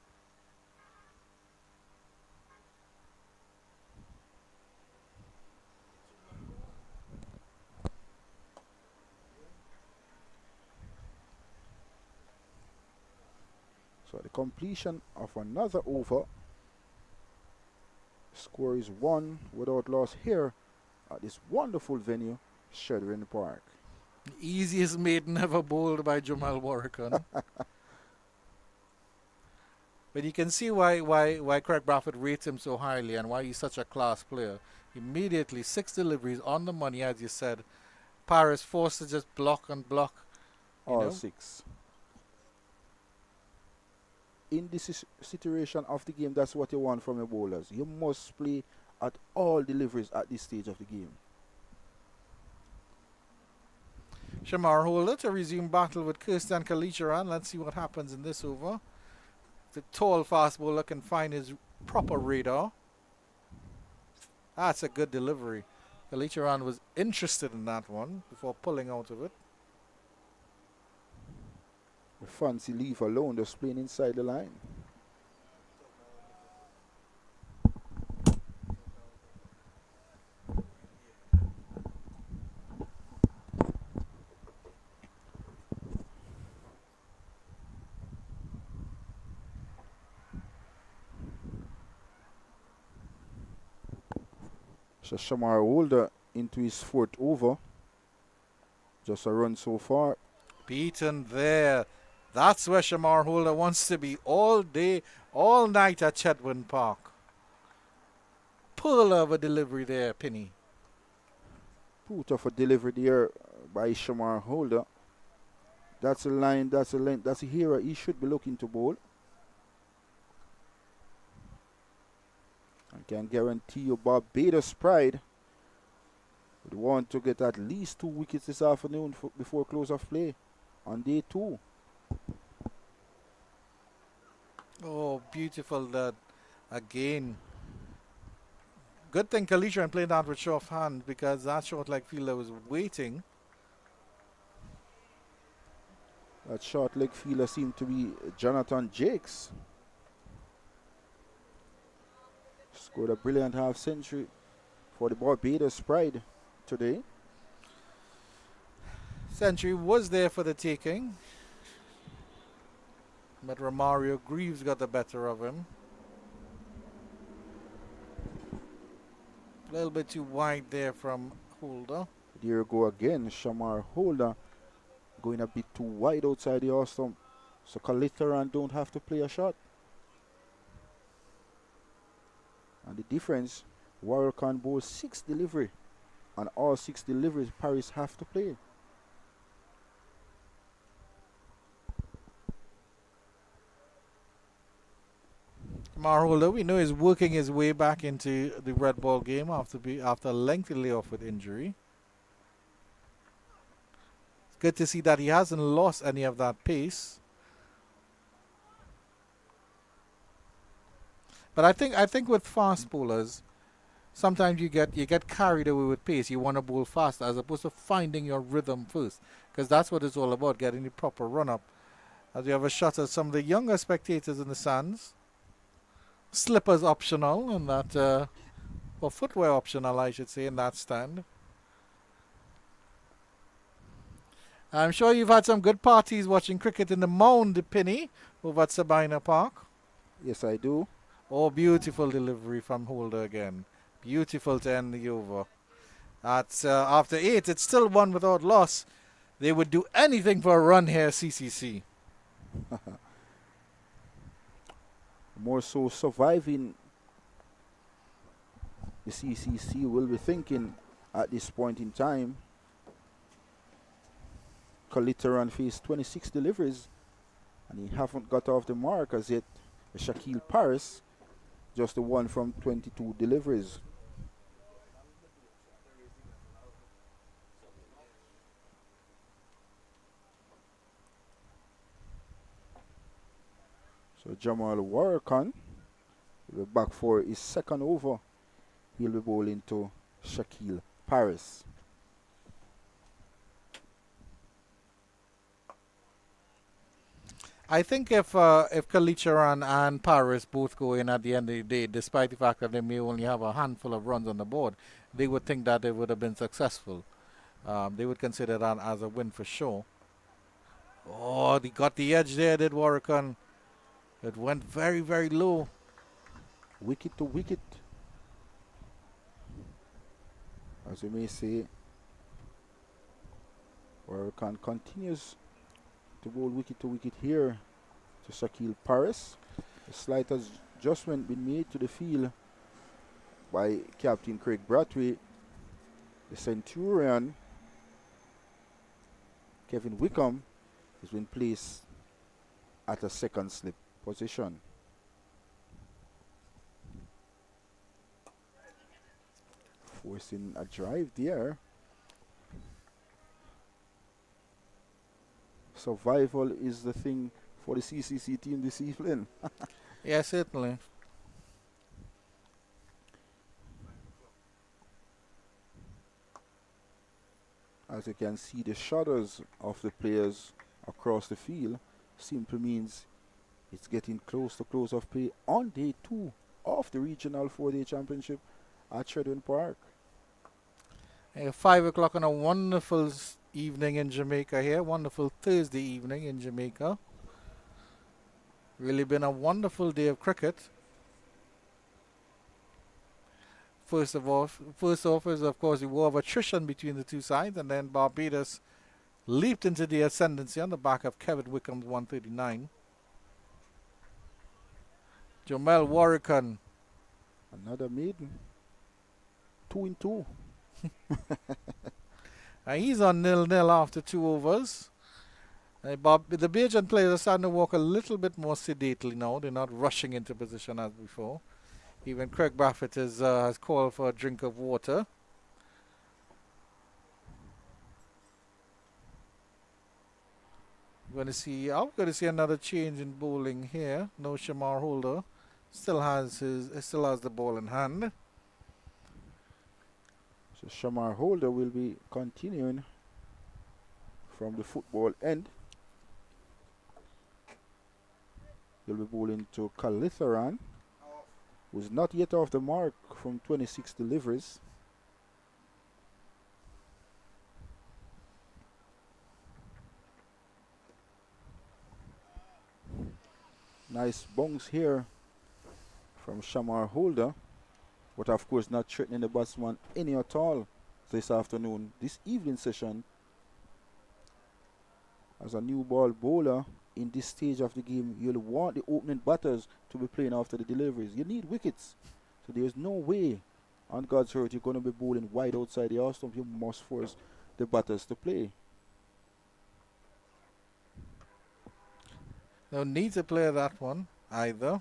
So the completion of another over. Score is 1 without loss here at this wonderful venue, Shedrin Park. Easiest maiden ever bowled by Jamal Warrican. But you can see why Craig Brathwaite rates him so highly and why he's such a class player. Immediately, 6 deliveries on the money, as you said. Paris forced to just block and block. You All know? 6. In this situation of the game, that's what you want from your bowlers. You must play at all deliveries at this stage of the game. Shamar Holder to resume battle with Kirsten Kalicharan. Let's see what happens in this over. The tall fast bowler can find his proper radar. That's a good delivery. Kalicharan was interested in that one before pulling out of it. The fancy leave alone, just playing inside the line. So Shamar Holder into his 4th over. Just a run so far. Beaten there. That's where Shamar Holder wants to be all day, all night at Chetwynd Park. Pull of a delivery there, Penny. Put off a delivery there by Shamar Holder. That's a line, that's a length, that's a hero he should be looking to bowl. I can guarantee you Barbados Pride would want to get at least 2 wickets this afternoon before close of play on day 2. Oh, beautiful that again. Good thing Kalisha played that with short hand because that short leg fielder was waiting. That short leg fielder seemed to be Jonathan Jakes. Scored a brilliant half century for the Barbados Pride today. Century was there for the taking, but Romario Greaves got the better of him. A little bit too wide there from Holder. There you go again, Shamar Holder going a bit too wide outside the off stump. So Kalitaran don't have to play a shot. And the difference, Warrior can bowl 6 delivery. And all 6 deliveries Paris have to play. Marholder, we know, is working his way back into the red ball game after a lengthy layoff with injury. It's good to see that he hasn't lost any of that pace. But I think with fast bowlers, sometimes you get carried away with pace. You want to bowl fast as opposed to finding your rhythm first, because that's what it's all about, getting the proper run up. As we have a shot at some of the younger spectators in the stands. Slippers optional, and that or footwear optional, I should say, in that stand. I'm sure you've had some good parties watching cricket in the Mound Penny over at Sabina Park. Yes, I do. Oh, beautiful delivery from Holder again. Beautiful to end the over. That's after 8. It's still 1 without loss. They would do anything for a run here, CCC. More so surviving, the CCC will be thinking at this point in time. Kalitaran faced 26 deliveries and he haven't got off the mark as yet. Shaquille Paris, just the one from 22 deliveries. So Jamal Warrakan will be back for his second over. He'll be bowling to Shaquille Paris. I think if Kalicharan and Paris both go in at the end of the day, despite the fact that they may only have a handful of runs on the board, they would think that they would have been successful. They would consider that as a win for sure. Oh, they got the edge there, did Warrakan. It went very, very low. Wicket to wicket. As you may say, Warrakan continues to bowl wicket to wicket here to Shaquille Paris. A slight adjustment been made to the field by Captain Craig Brathwaite. The Centurion, Kevin Wickham, has been placed at a second slip position. Forcing a drive there. Survival is the thing for the CCC team this evening. Yeah, certainly. As you can see, the shudders of the players across the field simply means it's getting close to close of play on day 2 of the regional 4-day championship at Shedden Park. 5 o'clock on a wonderful evening in Jamaica here. Wonderful Thursday evening in Jamaica. Really been a wonderful day of cricket. First off is, of course, the war of attrition between the two sides, and then Barbados leaped into the ascendancy on the back of Kevin Wickham's 139. Jamel Warrakan. Another maiden. 2 in 2. He's on 0-0 after 2 overs. The Bajan players are starting to walk a little bit more sedately now. They're not rushing into position as before. Even Craig Brathwaite has called for a drink of water. I'm going to see another change in bowling here. No Shamar Holder. Still has the ball in hand. So Shamar Holder will be continuing from the football end. He'll be bowling to Kalitharan, who's not yet off the mark from 26 deliveries. Nice bounce here from Shamar Holder, but of course not threatening the batsman any at all this afternoon. This evening session, as a new ball bowler, in this stage of the game, you'll want the opening batters to be playing after the deliveries. You need wickets. So there's no way on God's earth you're going to be bowling wide outside the off stump. You must force the batters to play. No need to play that one either.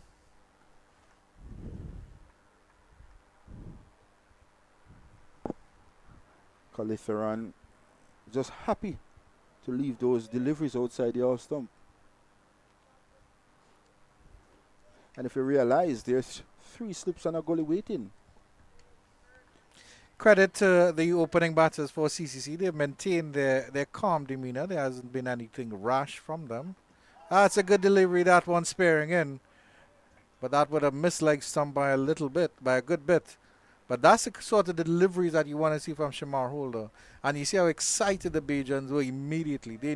Calitharan just happy to leave those deliveries outside the off stump. And if you realize there's 3 slips and a gully waiting. Credit to the opening batters for CCC. They've maintained their calm demeanor. There hasn't been anything rash from them. That's a good delivery, that one sparing in. But that would have misliked some by a little bit, by a good bit. But that's the sort of deliveries that you want to see from Shamar Holder. And you see how excited the Bajans were immediately. They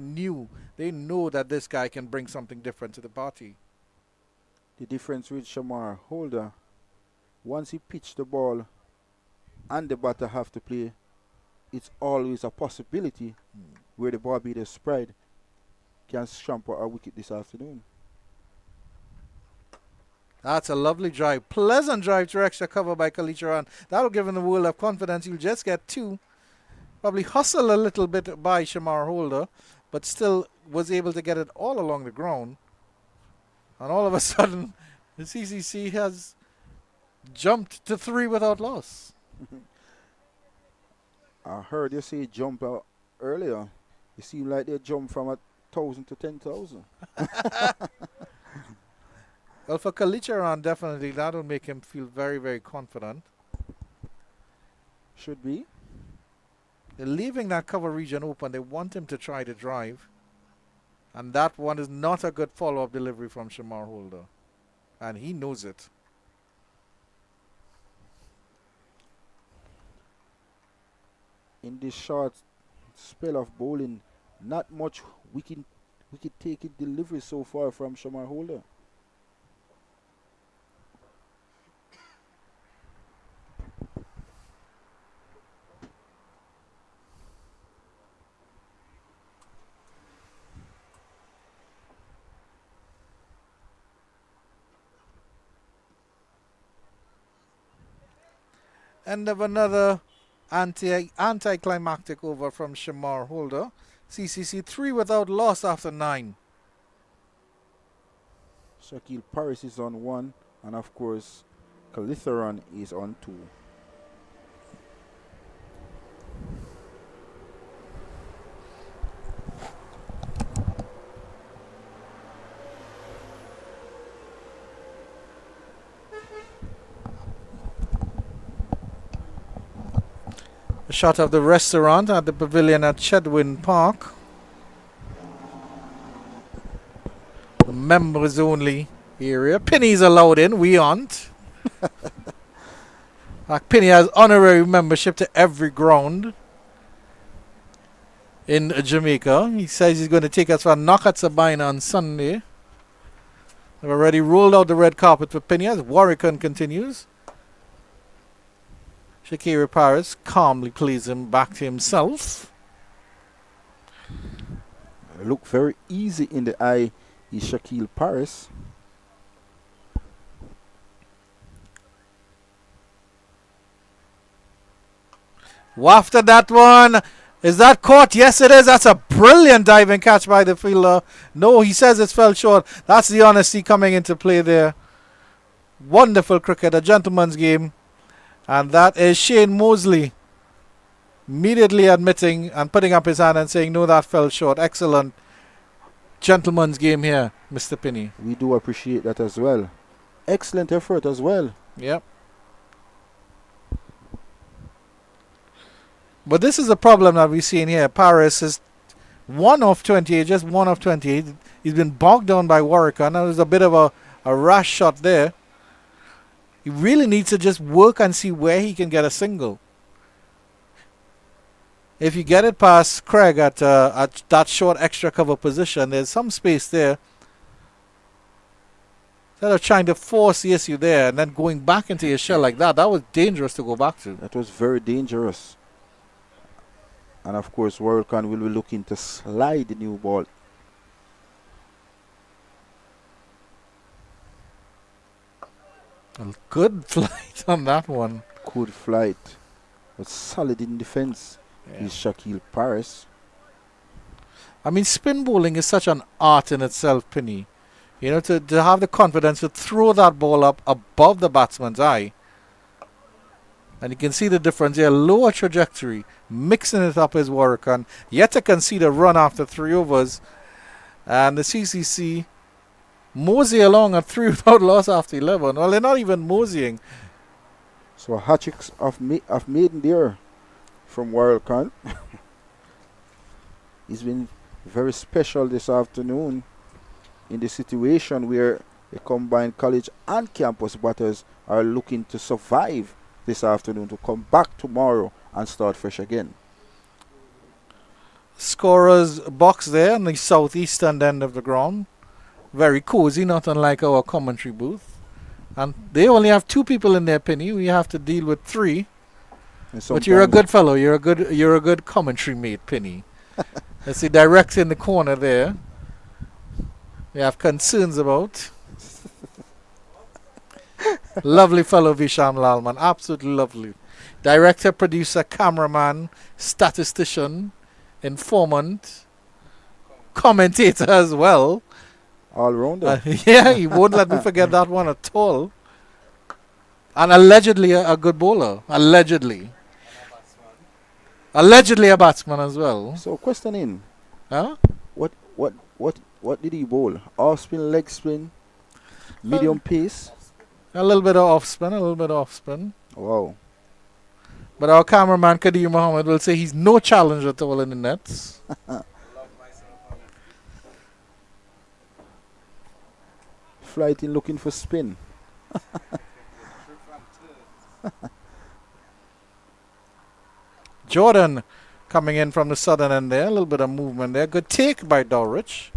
know that this guy can bring something different to the party. The difference with Shamar Holder, once he pitched the ball and the batter have to play, it's always a possibility where the Barbados Pride can stamp a wicket this afternoon. That's a lovely drive. Pleasant drive to extra cover by Kalicharan. That'll give him the world of confidence. You'll just get 2. Probably hustle a little bit by Shamar Holder, but still was able to get it all along the ground. And all of a sudden, the CCC has jumped to 3 without loss. I heard you say jump out earlier. It seemed like they jumped from 1,000 to 10,000. Well, for Kalicharan, definitely that'll make him feel very, very confident. Should be. They're leaving that cover region open. They want him to try to drive. And that one is not a good follow-up delivery from Shamar Holder. And he knows it. In this short spell of bowling, not much wicket taking delivery so far from Shamar Holder. End of another anticlimactic over from Shamar Holder. CCC 3 without loss after 9. Shakil Paris is on 1, and of course, Calitharan is on 2. A shot of the restaurant at the pavilion at Chedwin Park. The members only area. Pennies allowed in, we aren't. Penny has honorary membership to every ground in Jamaica. He says he's going to take us for a knock at Sabina on Sunday. They've already rolled out the red carpet for Penny as Warwickon continues. Shakira Paris calmly plays him back to himself. Look very easy in the eye is Shakil Paris. Wafted that one. Is that caught? Yes, it is. That's a brilliant diving catch by the fielder. No, he says it's fell short. That's the honesty coming into play there. Wonderful cricket, a gentleman's game. And that is Shane Mosley immediately admitting and putting up his hand and saying, no, that fell short. Excellent gentleman's game here, Mr. Penny. We do appreciate that as well. Excellent effort as well. Yep. But this is a problem that we've seen here. Paris is 1 of 28, just 1 of 28. He's been bogged down by Warwickon. That was a bit of a rash shot there. He really needs to just work and see where he can get a single. If you get it past Craig at that short extra cover position, there's some space there. Instead of trying to force the issue there and then going back into your shell like that, that was dangerous to go back to. That was very dangerous. And of course, Warwickon will be looking to slide the new ball. Good flight on that one. Good flight. But solid in defense. Yeah. Is Shaquille Paris. I mean, spin bowling is such an art in itself, Penny. You know, to have the confidence to throw that ball up above the batsman's eye. And you can see the difference here. Lower trajectory. Mixing it up is Warwick. Yet to concede a run after 3 overs. And the CCC mosey along at 3 without loss after 11. Well, they're not even moseying. So a hat trick of maiden there from Warwick. He's been very special this afternoon in the situation where the combined college and campus batters are looking to survive this afternoon, to come back tomorrow and start fresh again. Scorer's box there on the southeastern end of the ground. Very cozy, not unlike our commentary booth. And they only have 2 people in their, Penny. We have to deal with 3. But you're a good fellow. You're a good commentary mate, Penny. Let's see, direct in the corner there. We have concerns about. Lovely fellow Visham Lalman, absolutely lovely. Director, producer, cameraman, statistician, informant, commentator as well. All rounder. Yeah, he won't let me forget that one at all. And allegedly a good bowler. Allegedly. Allegedly a batsman as well. So questioning, Huh? what did he bowl? Off spin, leg spin, medium pace. A little bit of off spin, Wow. But our cameraman Kadir Muhammad will say he's no challenge at all in the nets. Flighting looking for spin. Jordan coming in from the southern end there. A little bit of movement there. Good take by Dulwich.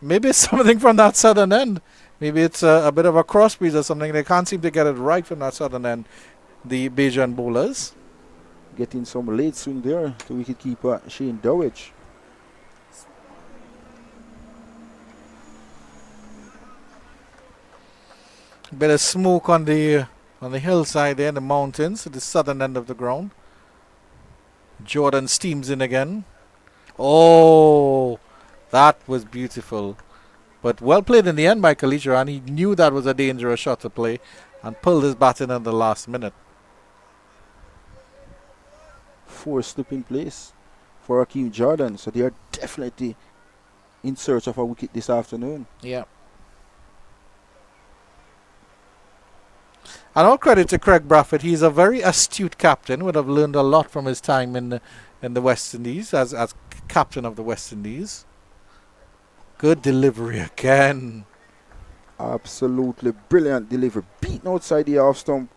Maybe it's something from that southern end. Maybe it's a bit of a cross breeze or something. They can't seem to get it right from that southern end, the Bajan bowlers. Getting some late swing there to wicketkeeper Shane Dowich. Bit of smoke on the hillside there, the mountains, at the southern end of the ground. Jordan steams in again. Oh, that was beautiful. But well played in the end by Kalisha, and he knew that was a dangerous shot to play and pulled his bat in at the last minute. 4 slip in place for Hakeem Jordan. So they are definitely in search of a wicket this afternoon. Yeah. And all credit to Craig Brathwaite. He's a very astute captain. Would have learned a lot from his time in the West Indies as captain of the West Indies. Good delivery again. Absolutely brilliant delivery. Beaten outside the off stump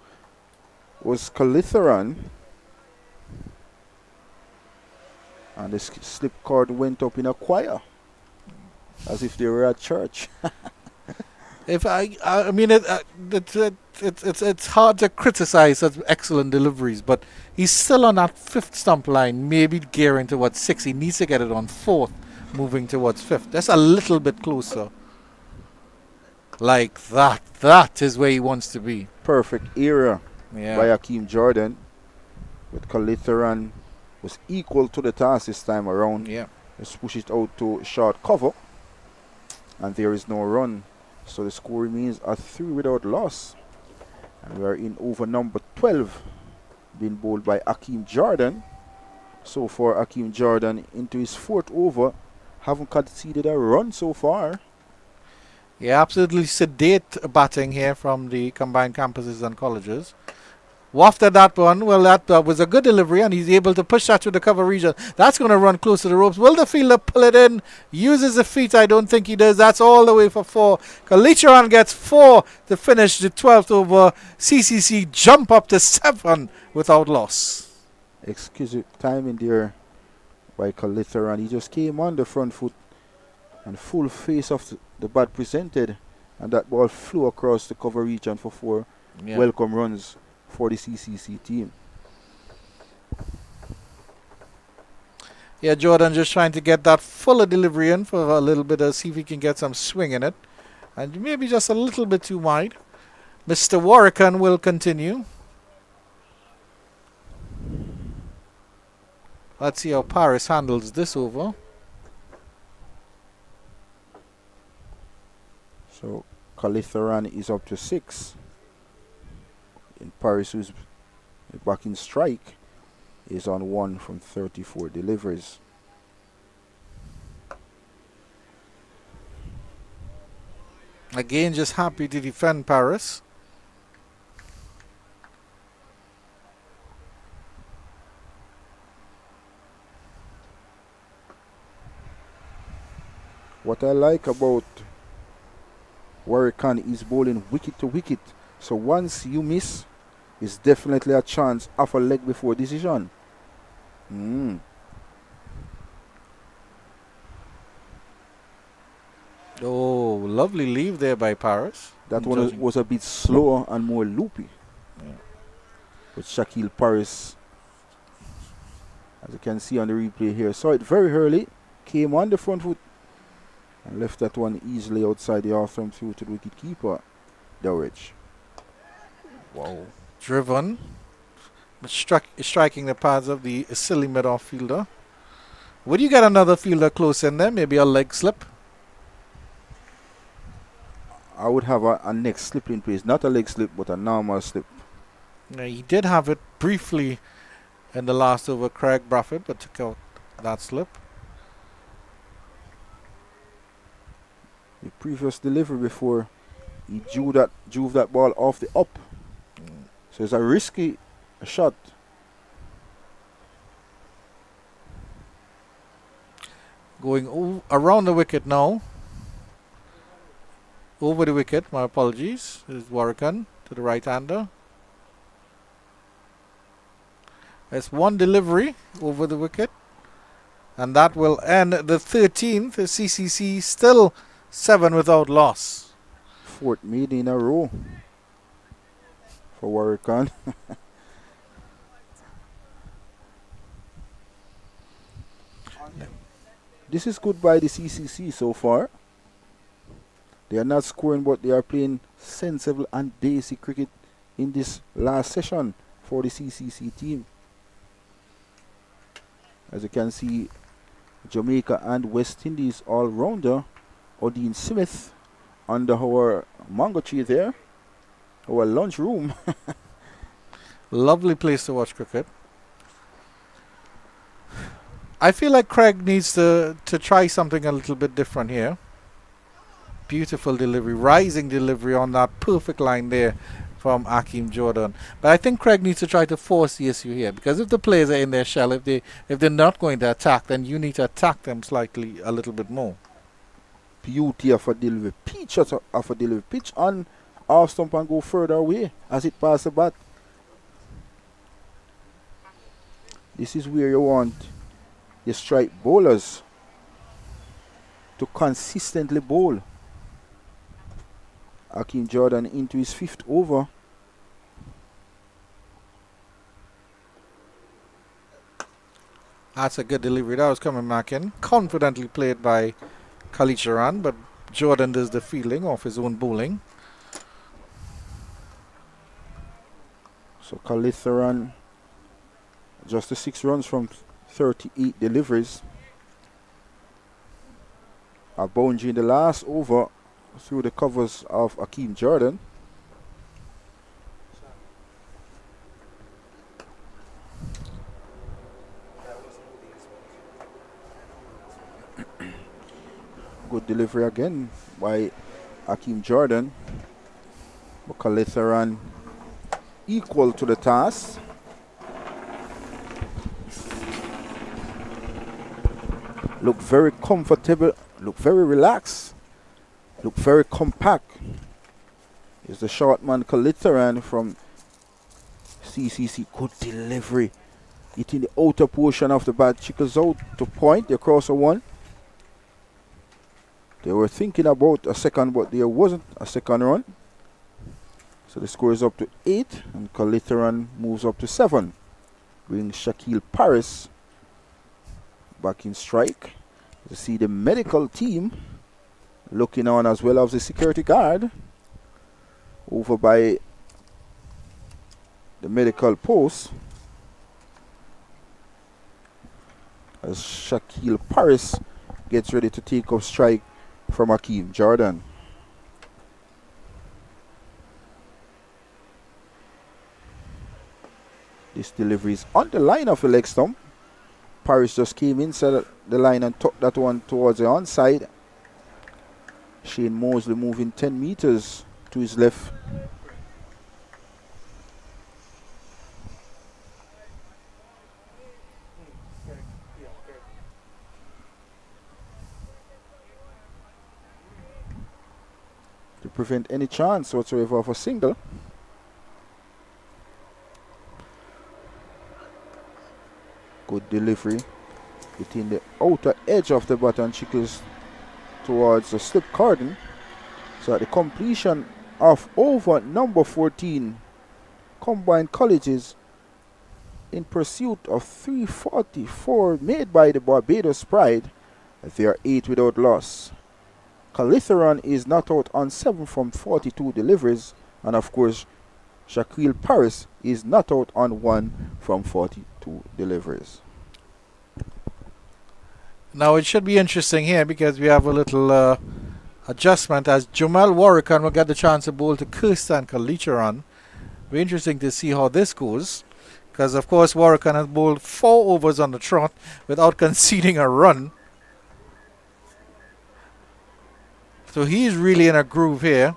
was Kalitharan. And the slip cord went up in a choir, as if they were at church. It's hard to criticize such excellent deliveries, but he's still on that 5th stump line, maybe gearing towards 6. He needs to get it on 4th, moving towards 5th. That's a little bit closer. Like that. That is where he wants to be. Perfect era Yeah. by Hakeem Jordan. With Kalitharan was equal to the task this time around. Yeah. Let's push it out to short cover. And there is no run. So the score remains at 3 without loss. And we are in over number 12, being bowled by Hakeem Jordan. So far, Hakeem Jordan into his 4th over, haven't conceded a run so far. Yeah, absolutely sedate batting here from the combined campuses and colleges. Wafted that one. Well, that was a good delivery, and he's able to push that to the cover region. That's going to run close to the ropes. Will the fielder pull it in? Uses the feet. I don't think he does. That's all the way for 4. Kalicharan gets 4 to finish the 12th over. CCC jump up to 7 without loss. Exquisite timing there by Kalitharan. He just came on the front foot and full face of the bat presented, and that ball flew across the cover region for 4 welcome runs for the CCC team. Yeah, Jordan just trying to get that fuller delivery in for a little bit, see if he can get some swing in it. And maybe just a little bit too wide. Mr. Warrican will continue. Let's see how Paris handles this over. So Calitharan is up to 6. In Paris, who's back in strike, is on 1 from 34 deliveries. Again, just happy to defend Paris. What I like about Warrican is bowling wicket to wicket. So once you miss, it's definitely a chance of a leg before decision. Oh, lovely leave there by Paris. That one was a bit slower and more loopy. Yeah. But Shaquille Paris, as you can see on the replay here, saw it very early, came on the front foot and left that one easily outside the off-thumb through to the wicket keeper, Dowridge. Wow. Driven, but striking the pads of the silly mid-off fielder. Would you get another fielder close in there? Maybe a leg slip? I would have a neck slip in place, not a leg slip, but a normal slip. He did have it briefly in the last over, Craig Brathwaite, but took out that slip. The previous delivery before he drove that ball off the up. So it's a risky shot. Going around the wicket now. Over the wicket, my apologies. This is Warrican to the right-hander. There's one delivery over the wicket. And that will end the 13th. The CCC still 7 without loss. 4th made in a row for Warrican. This is good by the CCC so far. They are not scoring, but they are playing sensible and basic cricket in this last session for the CCC team. As you can see, Jamaica and West Indies all-rounder Odin Smith under our mango tree there, our lunch room. Lovely place to watch cricket. I feel like Craig needs to try something a little bit different here. Beautiful delivery, rising delivery on that perfect line there from Akeem Jordan. But I think Craig needs to try to force the issue here, because if the players are in their shell, if they're not going to attack, then you need to attack them slightly a little bit more. Beauty of a delivery, pitch of a delivery, pitch on off stump and go further away as it passes the bat. This is where you want your strike bowlers to consistently bowl. Akeem Jordan into his 5th over. That's a good delivery. That was coming back in. Confidently played by Kalicharan, but Jordan does the fielding off his own bowling. So Kalitharan just the 6 runs from 38 deliveries. A boundary in the last over through the covers of Akeem Jordan. Good delivery again by Akeem Jordan. But Kalitharan equal to the task. Look very comfortable, look very relaxed, look very compact. Is the short man Kalitharan from CCC. Good delivery. It in the outer portion of the bat. Chickles out to point. They cross a 1. They were thinking about a second, but there wasn't a second run. So the score is up to 8, and Kalitharan moves up to 7. Brings Shaquille Paris back in strike. You see the medical team looking on as well as the security guard. over by the medical post as Shaquille Paris gets ready to take up strike from Hakeem Jordan. This delivery is on the line of the leg stump. Paris just came inside the line and took that one towards the onside. Shane Moseley moving 10 meters to his left. To prevent any chance whatsoever of a single. Good delivery between the outer edge of the bat and chickles towards the slip cordon. So at the completion of over number 14 combined colleges in pursuit of 344 made by the Barbados Pride, they are 8 without loss. Calitheron is not out on 7 from 42 deliveries, and of course Shaquille Paris is not out on 1 from 42 deliveries. Now it should be interesting here because we have a little adjustment as Jamal Warrican will get the chance to bowl to Kirsten Kalicharan. Very interesting to see how this goes because of course Warrican has bowled 4 overs on the trot without conceding a run. So he's really in a groove here.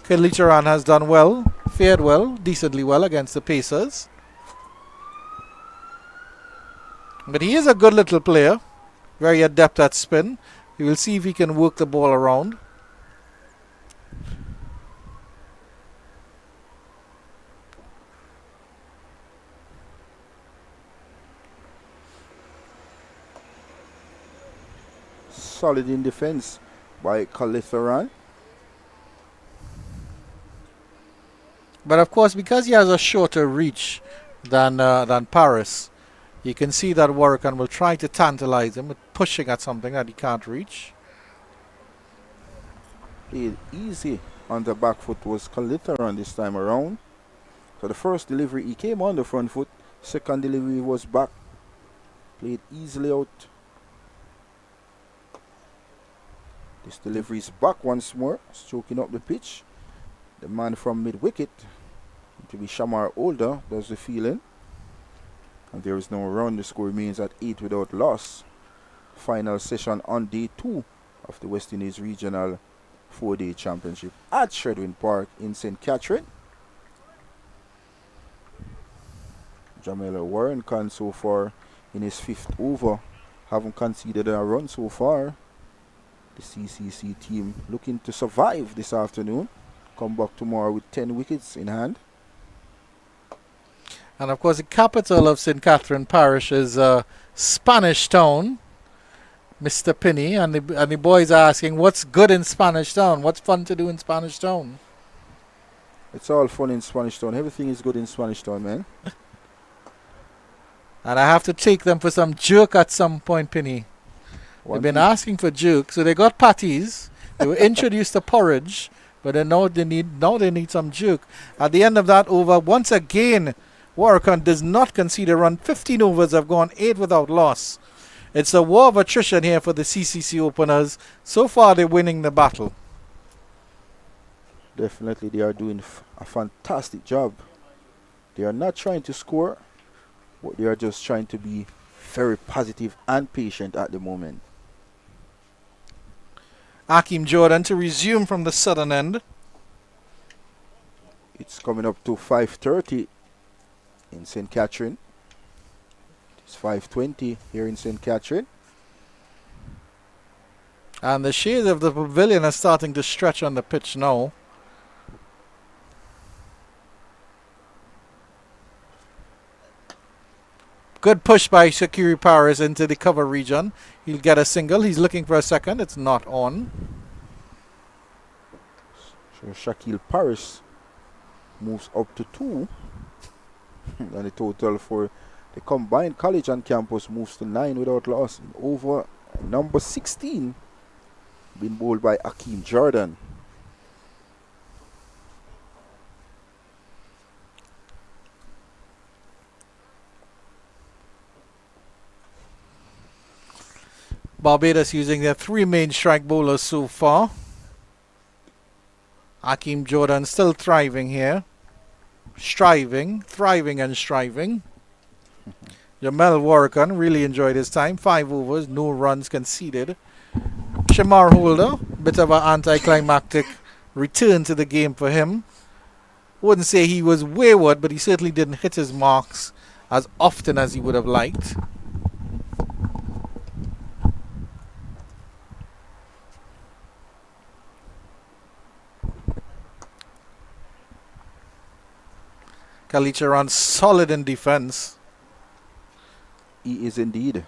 Kalicharan has done well, fared well, decently well against the Pacers. But he is a good little player. Very adept at spin. We will see if he can work the ball around. Solid in defense by Calitheron. But of course, because he has a shorter reach than Paris, you can see that Warrican will try to tantalize him with pushing at something that he can't reach. Played easy on the back foot was Calitheron this time around. So the first delivery he came on the front foot. Second delivery was back. Played easily out. This delivery is back once more, stroking up the pitch. The man from mid-wicket, to be Shamar Older, does the feeling. And there is no run. The score remains at 8 without loss. Final session on day 2 of the West Indies Regional 4-Day Championship at Shredwin Park in St. Catherine. Jamila Warren so far in his 5th over. Haven't conceded a run so far. The CCC team looking to survive this afternoon. Come back tomorrow with 10 wickets in hand. And of course, the capital of St. Catherine Parish is Spanish Town, Mr. Pinney. And the boys are asking, what's good in Spanish Town? What's fun to do in Spanish Town? It's all fun in Spanish Town. Everything is good in Spanish Town, man. And I have to take them for some jerk at some point, Pinney. They've been asking for jerk. So they got patties. They were introduced to porridge. But now they need some jerk. At the end of that over, once again, Warrican does not concede a run. 15 overs have gone, 8 without loss. It's a war of attrition here for the CCC openers. So far, they're winning the battle. Definitely, they are doing a fantastic job. They are not trying to score, but they are just trying to be very positive and patient at the moment. Hakeem Jordan to resume from the southern end. It's coming up to 5:30 in St. Catherine. It's 5:20 here in St. Catherine. And the shades of the pavilion are starting to stretch on the pitch now. Good push by Shakiri Paris into the cover region. He'll get a single. He's looking for a second. It's not on. So Shaquille Paris moves up to 2. And the total for the combined college and campus moves to 9 without loss. Over number 16 being bowled by Hakeem Jordan. Barbados using their 3 main strike bowlers so far. Hakeem Jordan still thriving here. Thriving and striving. Jamel Warrican really enjoyed his time. 5 overs, no runs conceded. Shamar Holder, bit of an anticlimactic return to the game for him. Wouldn't say he was wayward, but he certainly didn't hit his marks as often as he would have liked. Kalicharan solid in defense. He is indeed.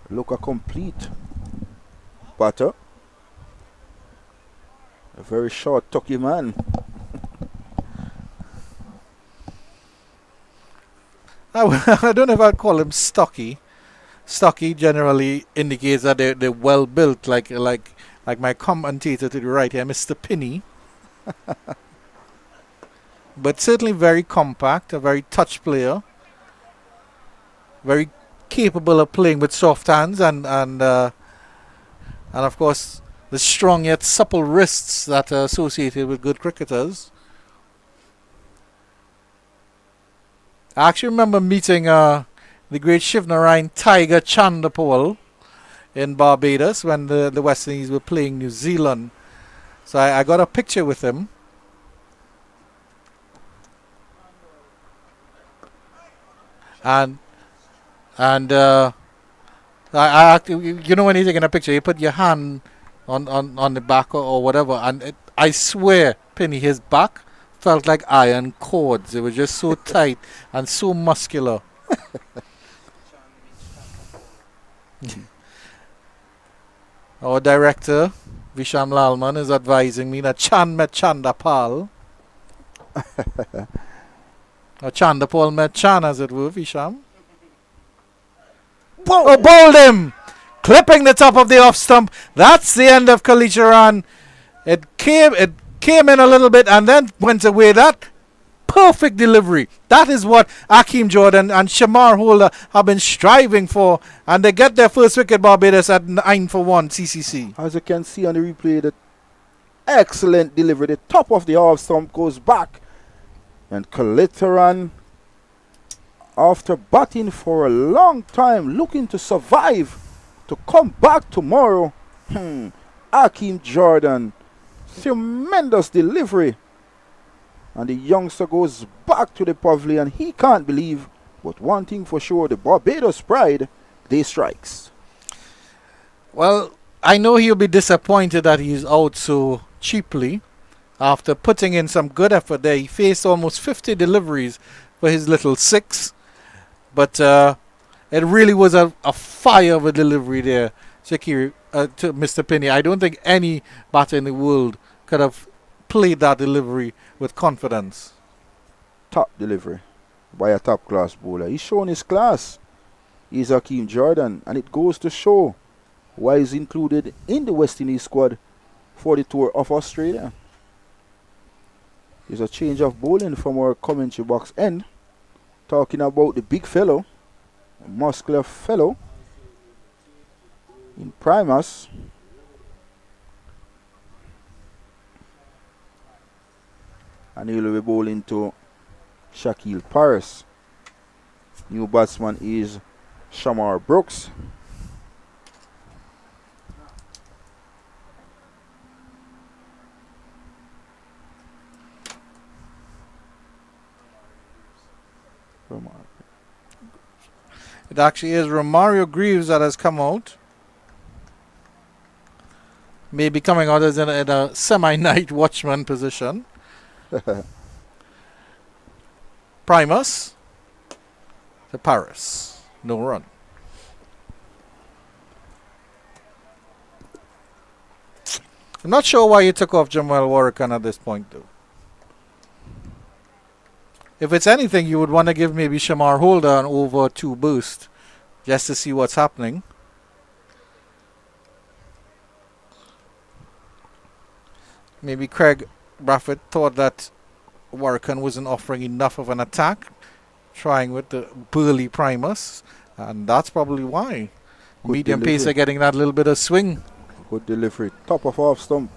Look a complete batter. A very short, tucky man. I don't know if I'd call him stocky. Stocky generally indicates that they're well built, like my commentator to the right here, Mr. Pinney. But certainly very compact, a very touch player. Very capable of playing with soft hands and of course the strong yet supple wrists that are associated with good cricketers. I actually remember meeting the great Shivnarine Tiger Chandapol in Barbados when the West Indies were playing New Zealand. So I got a picture with him. And you know when you're taking a picture, you put your hand on the back or whatever, and I swear, Penny, his back felt like iron cords. It was just so tight and so muscular. Our director, Visham Lalman, is advising me that Chan met Chandapal. Or Chandapal met Chan, as it were, Visham. Oh, bowled him! Clipping the top of the off stump. That's the end of Kalicharan. It came in a little bit and then went away. That perfect delivery. That is what Hakeem Jordan and Shamar Holder have been striving for. And they get their first wicket, Barbados, at 9 for 1 CCC. As you can see on the replay, the excellent delivery. The top of the off stump goes back. And Kalicharan, after batting for a long time, looking to survive, to come back tomorrow. Hakeem Jordan, tremendous delivery. And the youngster goes back to the pavilion. He can't believe, but one thing for sure, the Barbados Pride, they strikes. Well, I know he'll be disappointed that he's out so cheaply. After putting in some good effort there, he faced almost 50 deliveries for his little 6. But it really was a fire of a delivery there, Shakir, to Mr. Pinney. I don't think any batter in the world could have played that delivery with confidence. Top delivery by a top class bowler. He's shown his class. He's Hakeem Jordan, and it goes to show why he's included in the West Indies squad for the tour of Australia. There's a change of bowling from our commentary box end. Talking about the big fellow, a muscular fellow in Primus. And he'll be bowling to Shaquille Paris. New batsman is Shamar Brooks. It actually is Romario Greaves that has come out. Maybe coming out as in a semi-night watchman position. Primus to Paris. No run. I'm not sure why you took off Jamal Warrican at this point, though. If it's anything, you would want to give maybe Shamar Holder an over 2 boost just to see what's happening. Maybe Craig Brathwaite thought that Warrican wasn't offering enough of an attack, trying with the burly Primus, and that's probably why. Good Medium delivery. pacer getting that little bit of swing. Good delivery. Top of off stump.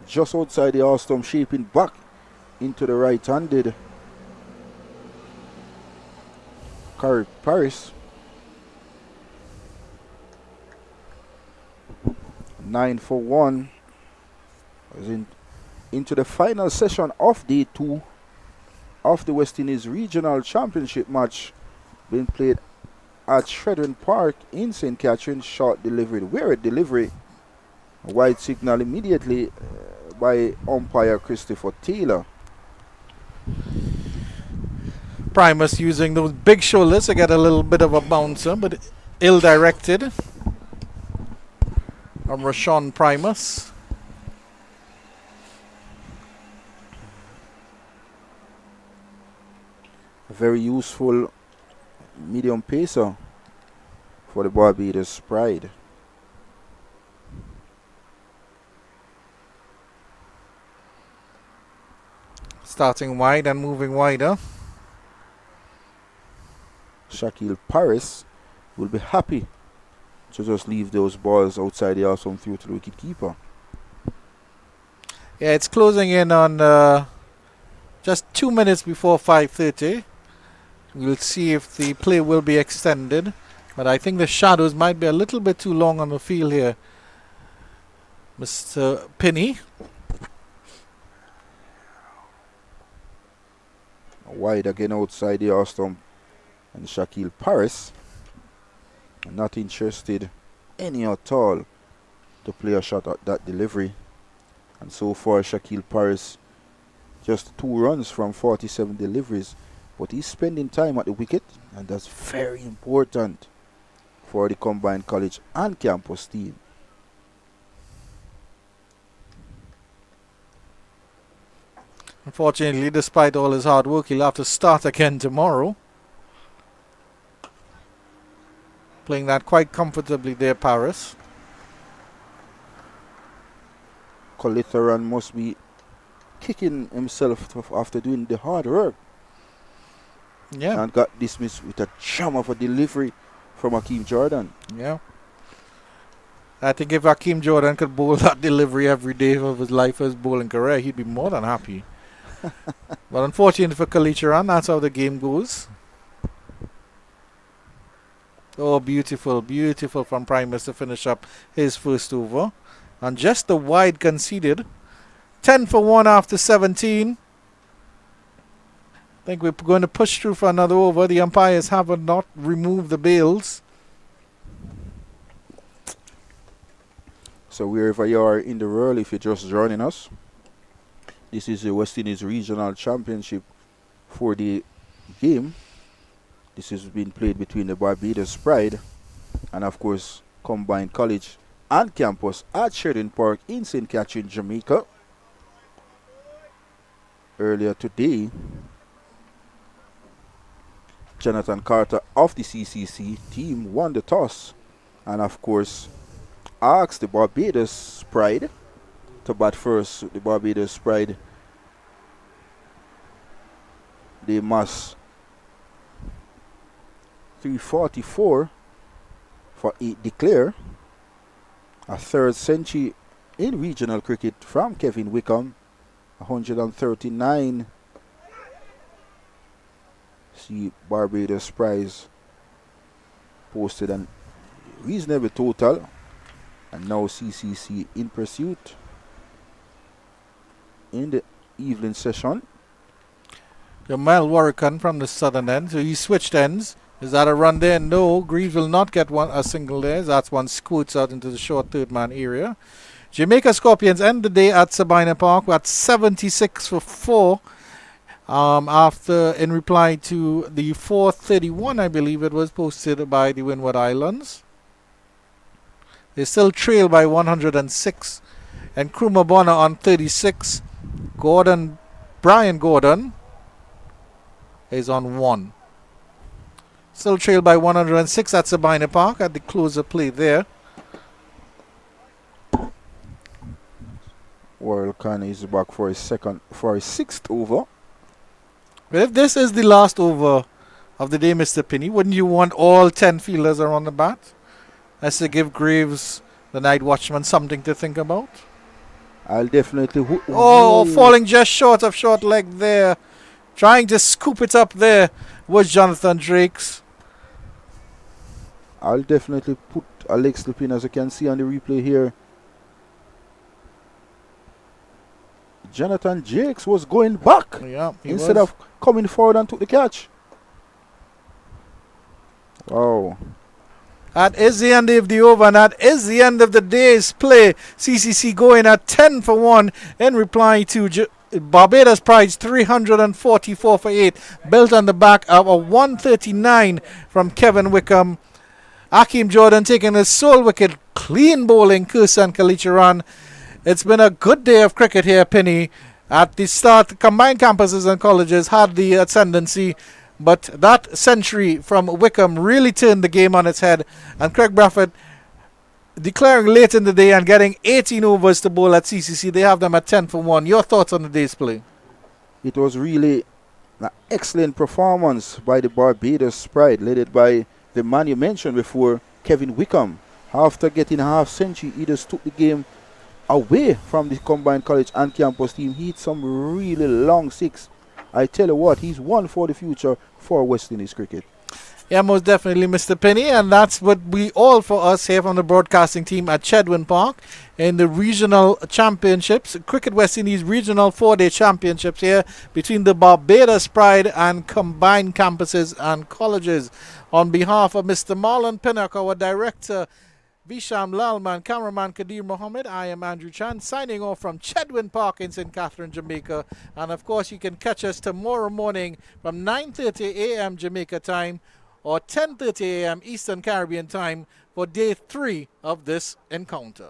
Just outside the off stump, shaping back into the right-handed Paris. 9 for 1. As into the final session of day 2 of the West Indies Regional Championship match being played at Shredden Park in St. Catherine. Short delivery, weird delivery. A wide signal immediately by umpire Christopher Taylor. Primus using those big shoulders to get a little bit of a bouncer, but ill-directed from Rashawn Primus. A very useful medium pacer for the Barbados Pride. Starting wide and moving wider. Shaquille Paris will be happy to just leave those balls outside the house and through to the wicket keeper. Yeah, it's closing in on just 2 minutes before 5:30. We'll see if the play will be extended, but I think the shadows might be a little bit too long on the field here. Mr. Pinney. Wide again outside the house stump, and Shaquille Paris not interested any at all to play a shot at that delivery. And so far Shaquille Paris just 2 runs from 47 deliveries, but he's spending time at the wicket, and that's very important for the combined college and campus team. Unfortunately, despite all his hard work, he'll have to start again tomorrow. Playing that quite comfortably there, Paris. Colitharan must be kicking himself after doing the hard work. Yeah. And got dismissed with a charm of a delivery from Hakeem Jordan. Yeah. I think if Hakeem Jordan could bowl that delivery every day of his life of his bowling career, he'd be more than happy. But unfortunately for Kalicharan, that's how the game goes. Oh, beautiful, beautiful from Primus to finish up his first over. And just the wide conceded. 10 for 1 after 17. I think we're going to push through for another over. The umpires have not removed the bails. So wherever you are in the world, if you're just joining us, this is the West Indies Regional Championship 4-day game. This has been played between the Barbados Pride and, of course, combined college and campus at Sheridan Park in St. Catherine, Jamaica. Earlier today, Jonathan Carter of the CCC team won the toss and, of course, asked the Barbados Pride to bat first. The Barbados Pride, they must 344 for 8 declare. A third century in regional cricket from Kevin Wickham. 139. See, Barbados Prize posted a reasonable total. And now CCC in pursuit in the evening session. Jamal Warrican from the southern end. So he switched ends. Is that a run there? No. Greaves will not get a single there. That's one scoots out into the short third man area. Jamaica Scorpions end the day at Sabina Park at 76 for 4. After, in reply to the 431, I believe it was posted by the Windward Islands. They still trail by 106. And Kruma Bonner on 36. Brian Gordon is on 1. Still trail by 106 at Sabina Park at the closer play there. Warrell Khan is back for his sixth over. Well, if this is the last over of the day, Mr. Pinney, wouldn't you want all 10 fielders around the bat? Has to give Graves, the night watchman, something to think about. I'll definitely. Oh, falling just short of short leg there. Trying to scoop it up there was Jonathan Drakes. I'll definitely put a leg slip in, as you can see on the replay here. Jonathan Drakes was going back Yeah, instead of coming forward and took the catch. Wow. That is the end of the over, and that is the end of the day's play. CCC going at 10 for 1 in reply to Barbados Pride's 344 for 8, built on the back of a 139 from Kevin Wickham. Akeem Jordan taking his sole wicket, clean bowling Kursan Kalicharan. It's been a good day of cricket here, Penny. At the start, combined campuses and colleges had the ascendancy, but that century from Wickham really turned the game on its head, and Craig Brathwaite declaring late in the day and getting 18 overs to bowl at CCC. They have them at 10 for 1. Your thoughts on the day's play? It was really an excellent performance by the Barbados Pride, led by the man you mentioned before, Kevin Wickham. After getting a half century, he just took the game away from the combined college and campus team. He hit some really long six. I tell you what, he's one for the future for West Indies cricket. Yeah, most definitely, Mr. Penny, and that's what we all for us here from the broadcasting team at Chedwin Park in the regional championships, Cricket West Indies regional 4-day championships here between the Barbados Pride and combined campuses and colleges. On behalf of Mr. Marlon Pinnock, our director, Visham Lalman, cameraman Kadir Mohammed, I am Andrew Chan, signing off from Chedwin Park in St. Catherine, Jamaica. And of course, you can catch us tomorrow morning from 9:30 a.m. Jamaica time or 10:30 a.m. Eastern Caribbean time for day 3 of this encounter.